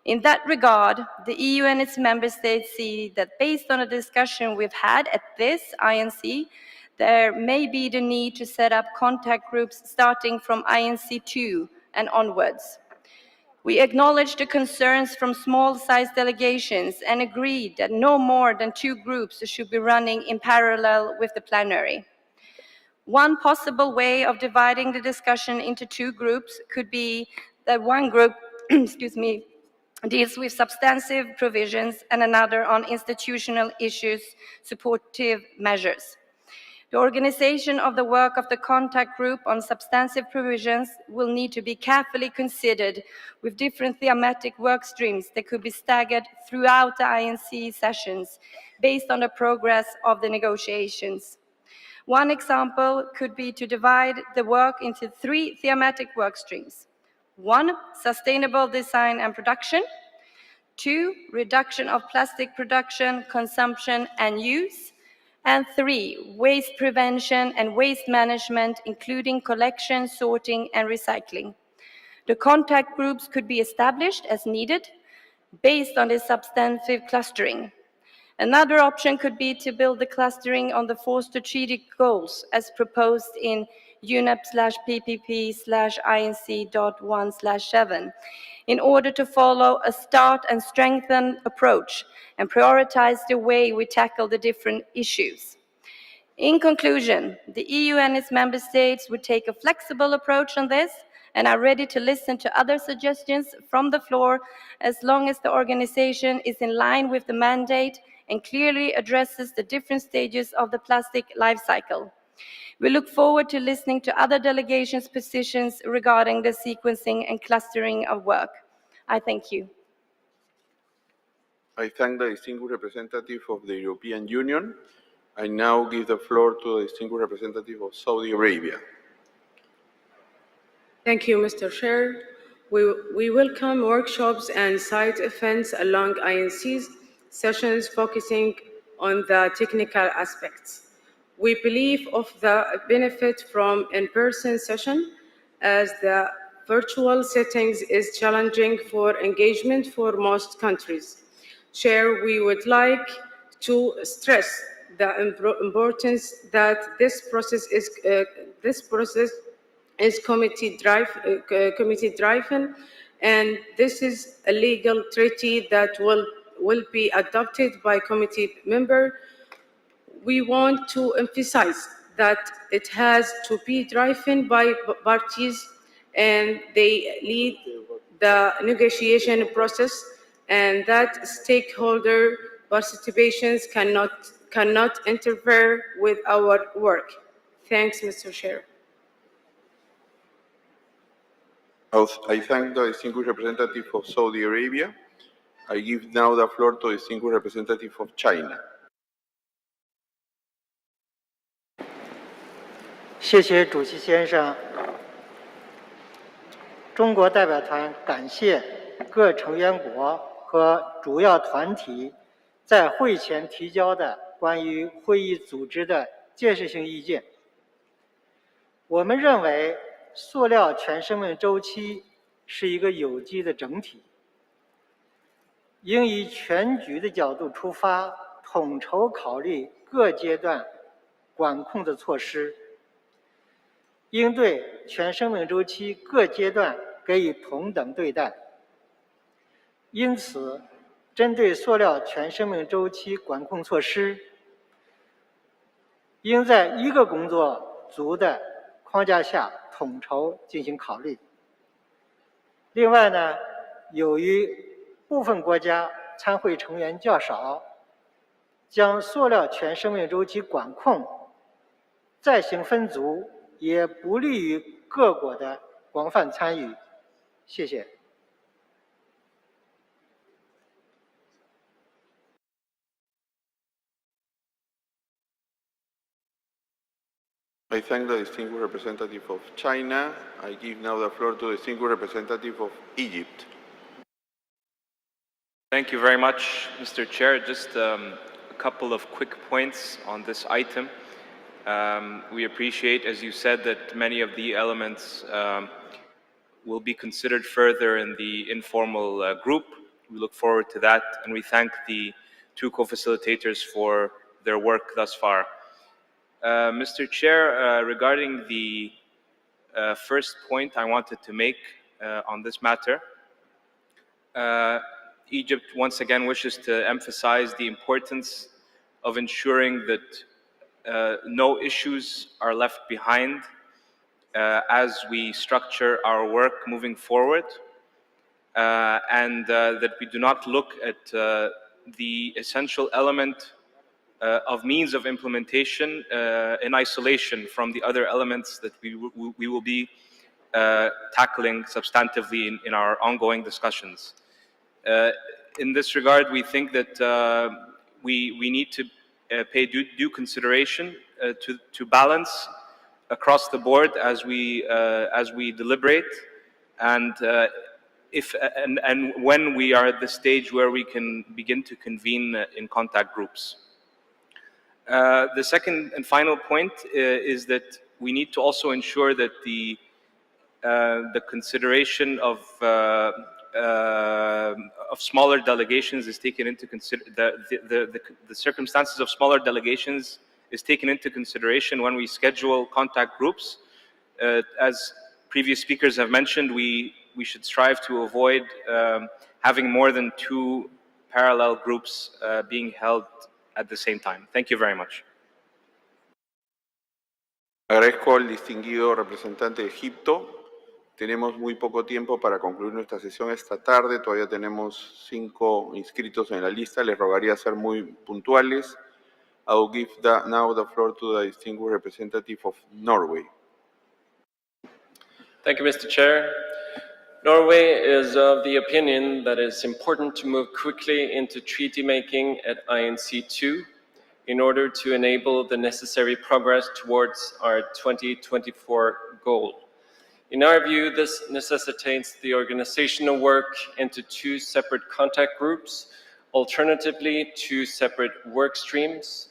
In that regard, the EU and its member states see that based on a discussion we've had at this INC, there may be the need to set up contact groups starting from INC 2 and onwards. We acknowledge the concerns from small-sized delegations and agreed that no more than 2 groups should be running in parallel with the plenary. One possible way of dividing the discussion into 2 groups could be that one group deals with substantive provisions and another on institutional issues, supportive measures. The organization of the work of the contact group on substantive provisions will need to be carefully considered with different thematic work streams that could be staggered throughout the INC sessions based on the progress of the negotiations. One example could be to divide the work into 3 thematic work streams. 1, sustainable design and production. 2, reduction of plastic production, consumption, and use. And 3, waste prevention and waste management, including collection, sorting, and recycling. The contact groups could be established as needed based on this substantive clustering. Another option could be to build the clustering on the 4 strategic goals as proposed in UNEP/PPP/INC.1/7 in order to follow a start and strengthen approach and prioritize the way we tackle the different issues. In conclusion, the EU and its member states would take a flexible approach on this and are ready to listen to other suggestions from the floor as long as the organization is in line with the mandate and clearly addresses the different stages of the plastic life cycle. We look forward to listening to other delegations' positions regarding the sequencing and clustering of work. I thank you. I thank the distinguished representative of the European Union. I now give the floor to the distinguished representative of Saudi Arabia. Thank you, Mr. Chair. We welcome workshops and side events along INC's sessions focusing on the technical aspects. We believe of the benefit from in-person session as the virtual settings is challenging for engagement for most countries. Chair, we would like to stress the importance that this process is committee driven, and this is a legal treaty that will be adopted by committee member. We want to emphasize that it has to be driven by parties and they lead the negotiation process, and that stakeholder participations cannot interfere with our work. Thanks, Mr. Chair. I thank the distinguished representative of Saudi Arabia. I give now the floor to the distinguished representative of China. 谢谢主席先生。中国代表团感谢各成员国和主要团体在会前提交的关于会议组织的建设性意见。我们认为，塑料全生命周期是一个有机的整体，应以全局的角度出发，统筹考虑各阶段管控的措施。 应对全生命周期各阶段给予同等对待。因此，针对塑料全生命周期管控措施，应在一个工作组的框架下统筹进行考虑。另外呢，由于部分国家参会成员较少，将塑料全生命周期管控再行分组。 也不利于各国的广泛参与。谢谢。I thank the distinguished representative of China. I give now the floor to the distinguished representative of Egypt. Thank you very much, Mr. Chair. Just a couple of quick points on this item. We appreciate, as you said, that many of the elements will be considered further in the informal group. We look forward to that, and we thank the two co-facilitators for their work thus far. Mr. Chair, regarding the first point I wanted to make on this matter, Egypt once again wishes to emphasize the importance of ensuring that no issues are left behind as we structure our work moving forward, and that we do not look at the essential element of means of implementation in isolation from the other elements that we will be tackling substantively in our ongoing discussions. In this regard, we think that we need to pay due consideration to balance across the board as we deliberate, and when we are at the stage where we can begin to convene in contact groups. The second and final point is that we need to also ensure that the consideration of smaller delegations is taken into the circumstances of smaller delegations is taken into consideration when we schedule contact groups. As previous speakers have mentioned, we should strive to avoid having more than 2 parallel groups being held at the same time. Thank you very much. Agradezco al distinguido representante de Egipto. Tenemos muy poco tiempo para concluir nuestra sesión esta tarde. Todavía tenemos 5 inscritos en la lista. Les rogaría ser muy puntuales. I will give now the floor to the distinguished representative of Norway. Thank you, Mr. Chair. Norway is of the opinion that it's important to move quickly into treaty making at INC 2 in order to enable the necessary progress towards our 2024 goal. In our view, this necessitates the organizational work into 2 separate contact groups, alternatively 2 separate work streams,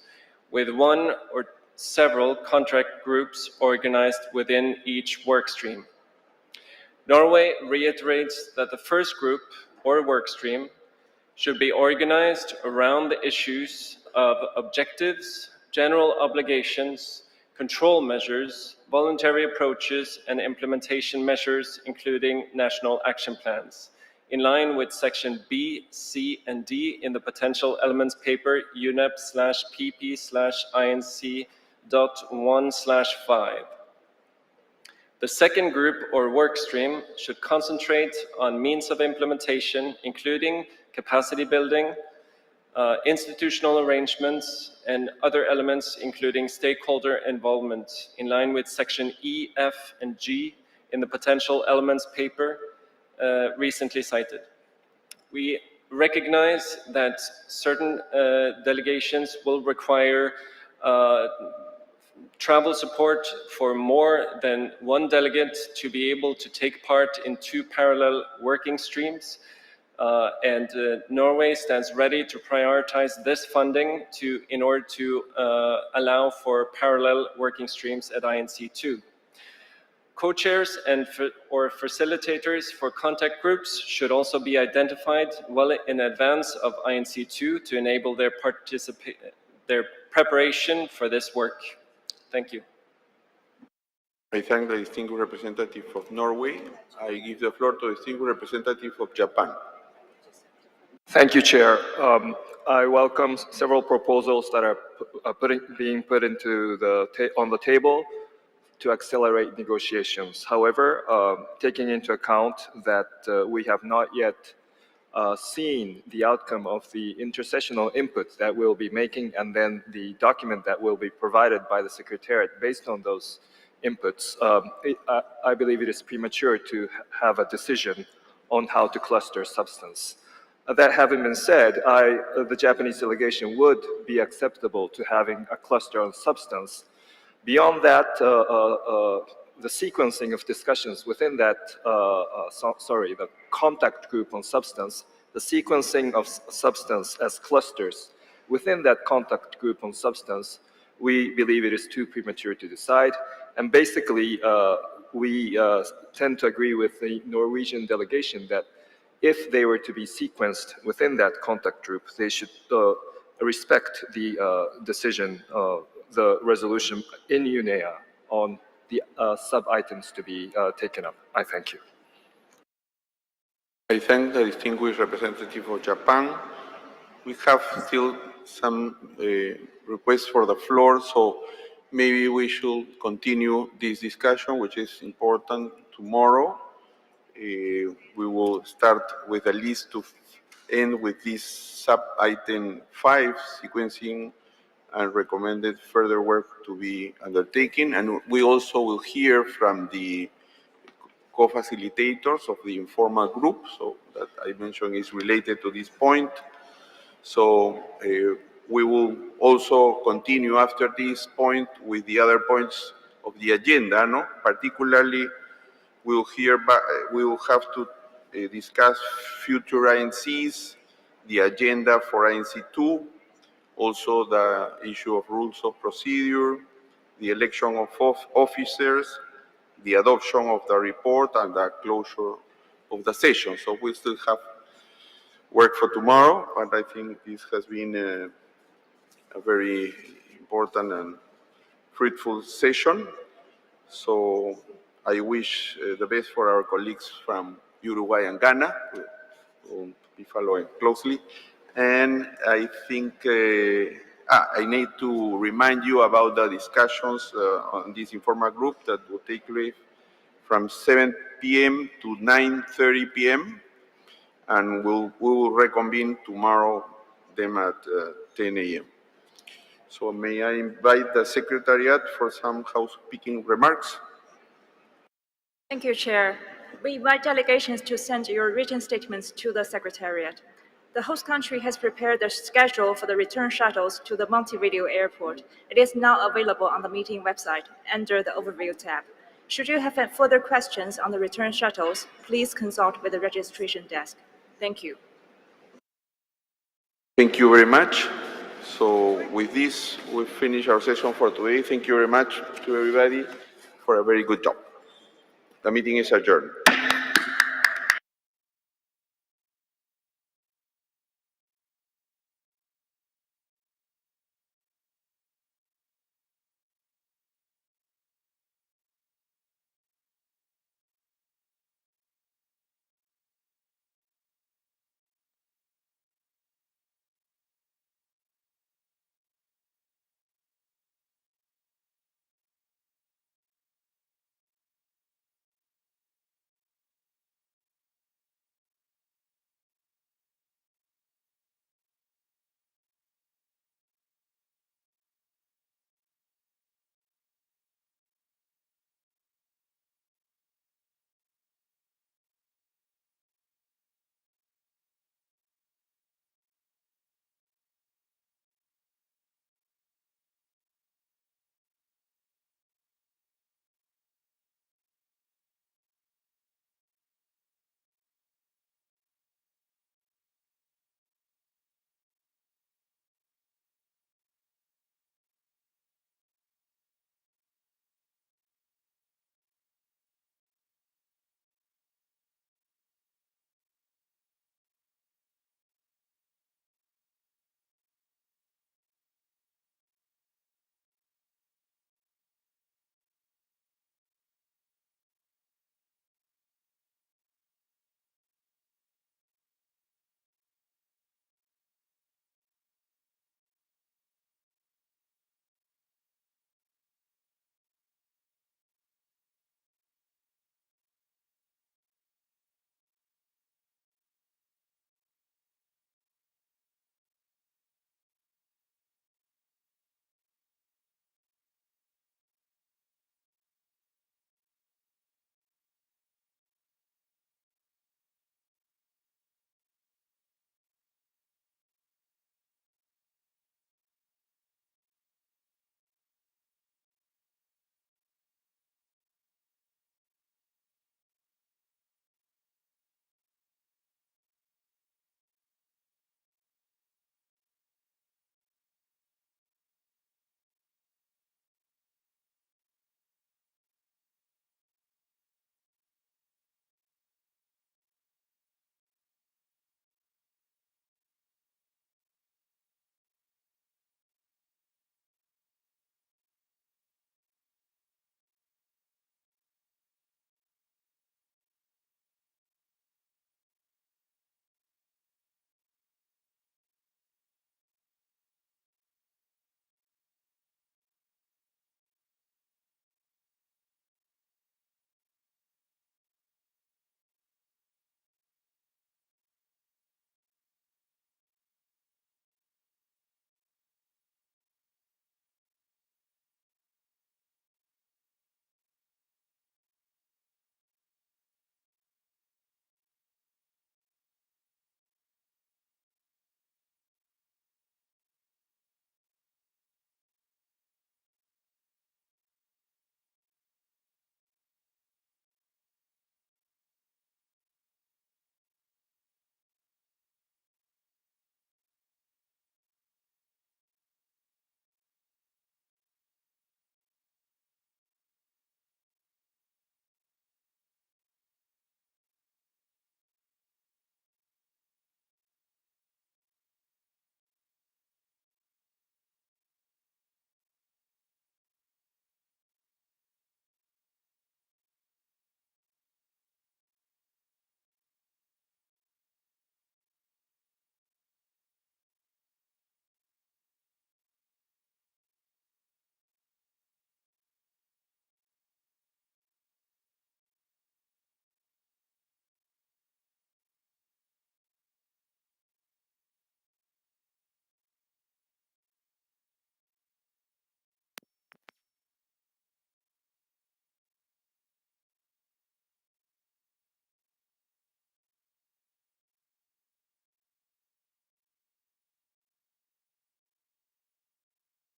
with 1 or several contract groups organized within each work stream. Norway reiterates that the first group or work stream should be organized around the issues of objectives, general obligations, control measures, voluntary approaches, and implementation measures, including national action plans, in line with section B, C, and D in the potential elements paper UNEP/PP/INC.1/5. The second group or work stream should concentrate on means of implementation, including capacity building, institutional arrangements, and other elements, including stakeholder involvement, in line with section E, F, and G in the potential elements paper recently cited. We recognize that certain delegations will require travel support for more than one delegate to be able to take part in two parallel working streams. Norway stands ready to prioritize this funding in order to allow for parallel working streams at INC2. Co-chairs or facilitators for contact groups should also be identified well in advance of INC2 to enable their preparation for this work. Thank you. I thank the distinguished representative of Norway. I give the floor to the distinguished representative of Japan. Thank you, Chair. I welcome several proposals that are being put into on the table to accelerate negotiations. However, taking into account that we have not yet seen the outcome of the intersessional input that we'll be making and then the document that will be provided by the Secretariat based on those inputs, I believe it is premature to have a decision on how to cluster substance. That having been said, the Japanese delegation would be acceptable to having a cluster on substance. Beyond that, the sequencing of discussions within that, the contact group on substance, the sequencing of substance as clusters within that contact group on substance, we believe it is too premature to decide. And basically, we tend to agree with the Norwegian delegation that if they were to be sequenced within that contact group, they should respect the decision, the resolution in UNEA on the sub-items to be taken up. I thank you. I thank the distinguished representative of Japan. We have still some requests for the floor, so maybe we should continue this discussion, which is important, tomorrow. We will start with a list to end with this sub-item 5, sequencing and recommended further work to be undertaken. And we also will hear from the co-facilitators of the informal group, so that I mentioned is related to this point. So we will also continue after this point with the other points of the agenda, no? Particularly, we will have to discuss future INCs, the agenda for INC2, also the issue of rules of procedure, the election of officers, the adoption of the report, and the closure of the session. So we still have work for tomorrow, but I think this has been a very important and fruitful session. So I wish the best for our colleagues from Uruguay and Ghana. We'll be following closely. And I think I need to remind you about the discussions on this informal group that will take place from 7 p.m. to 9:30 p.m. And we will reconvene tomorrow them at 10 a.m. So may I invite the Secretariat for some housekeeping remarks? Thank you, Chair. We invite delegations to send your written statements to the Secretariat. The host country has prepared the schedule for the return shuttles to the Montevideo Airport. It is now available on the meeting website under the Overview tab. Should you have further questions on the return shuttles, please consult with the registration desk. Thank you. Thank you very much. So with this, we finish our session for today. Thank you very much to everybody for a very good job. The meeting is adjourned.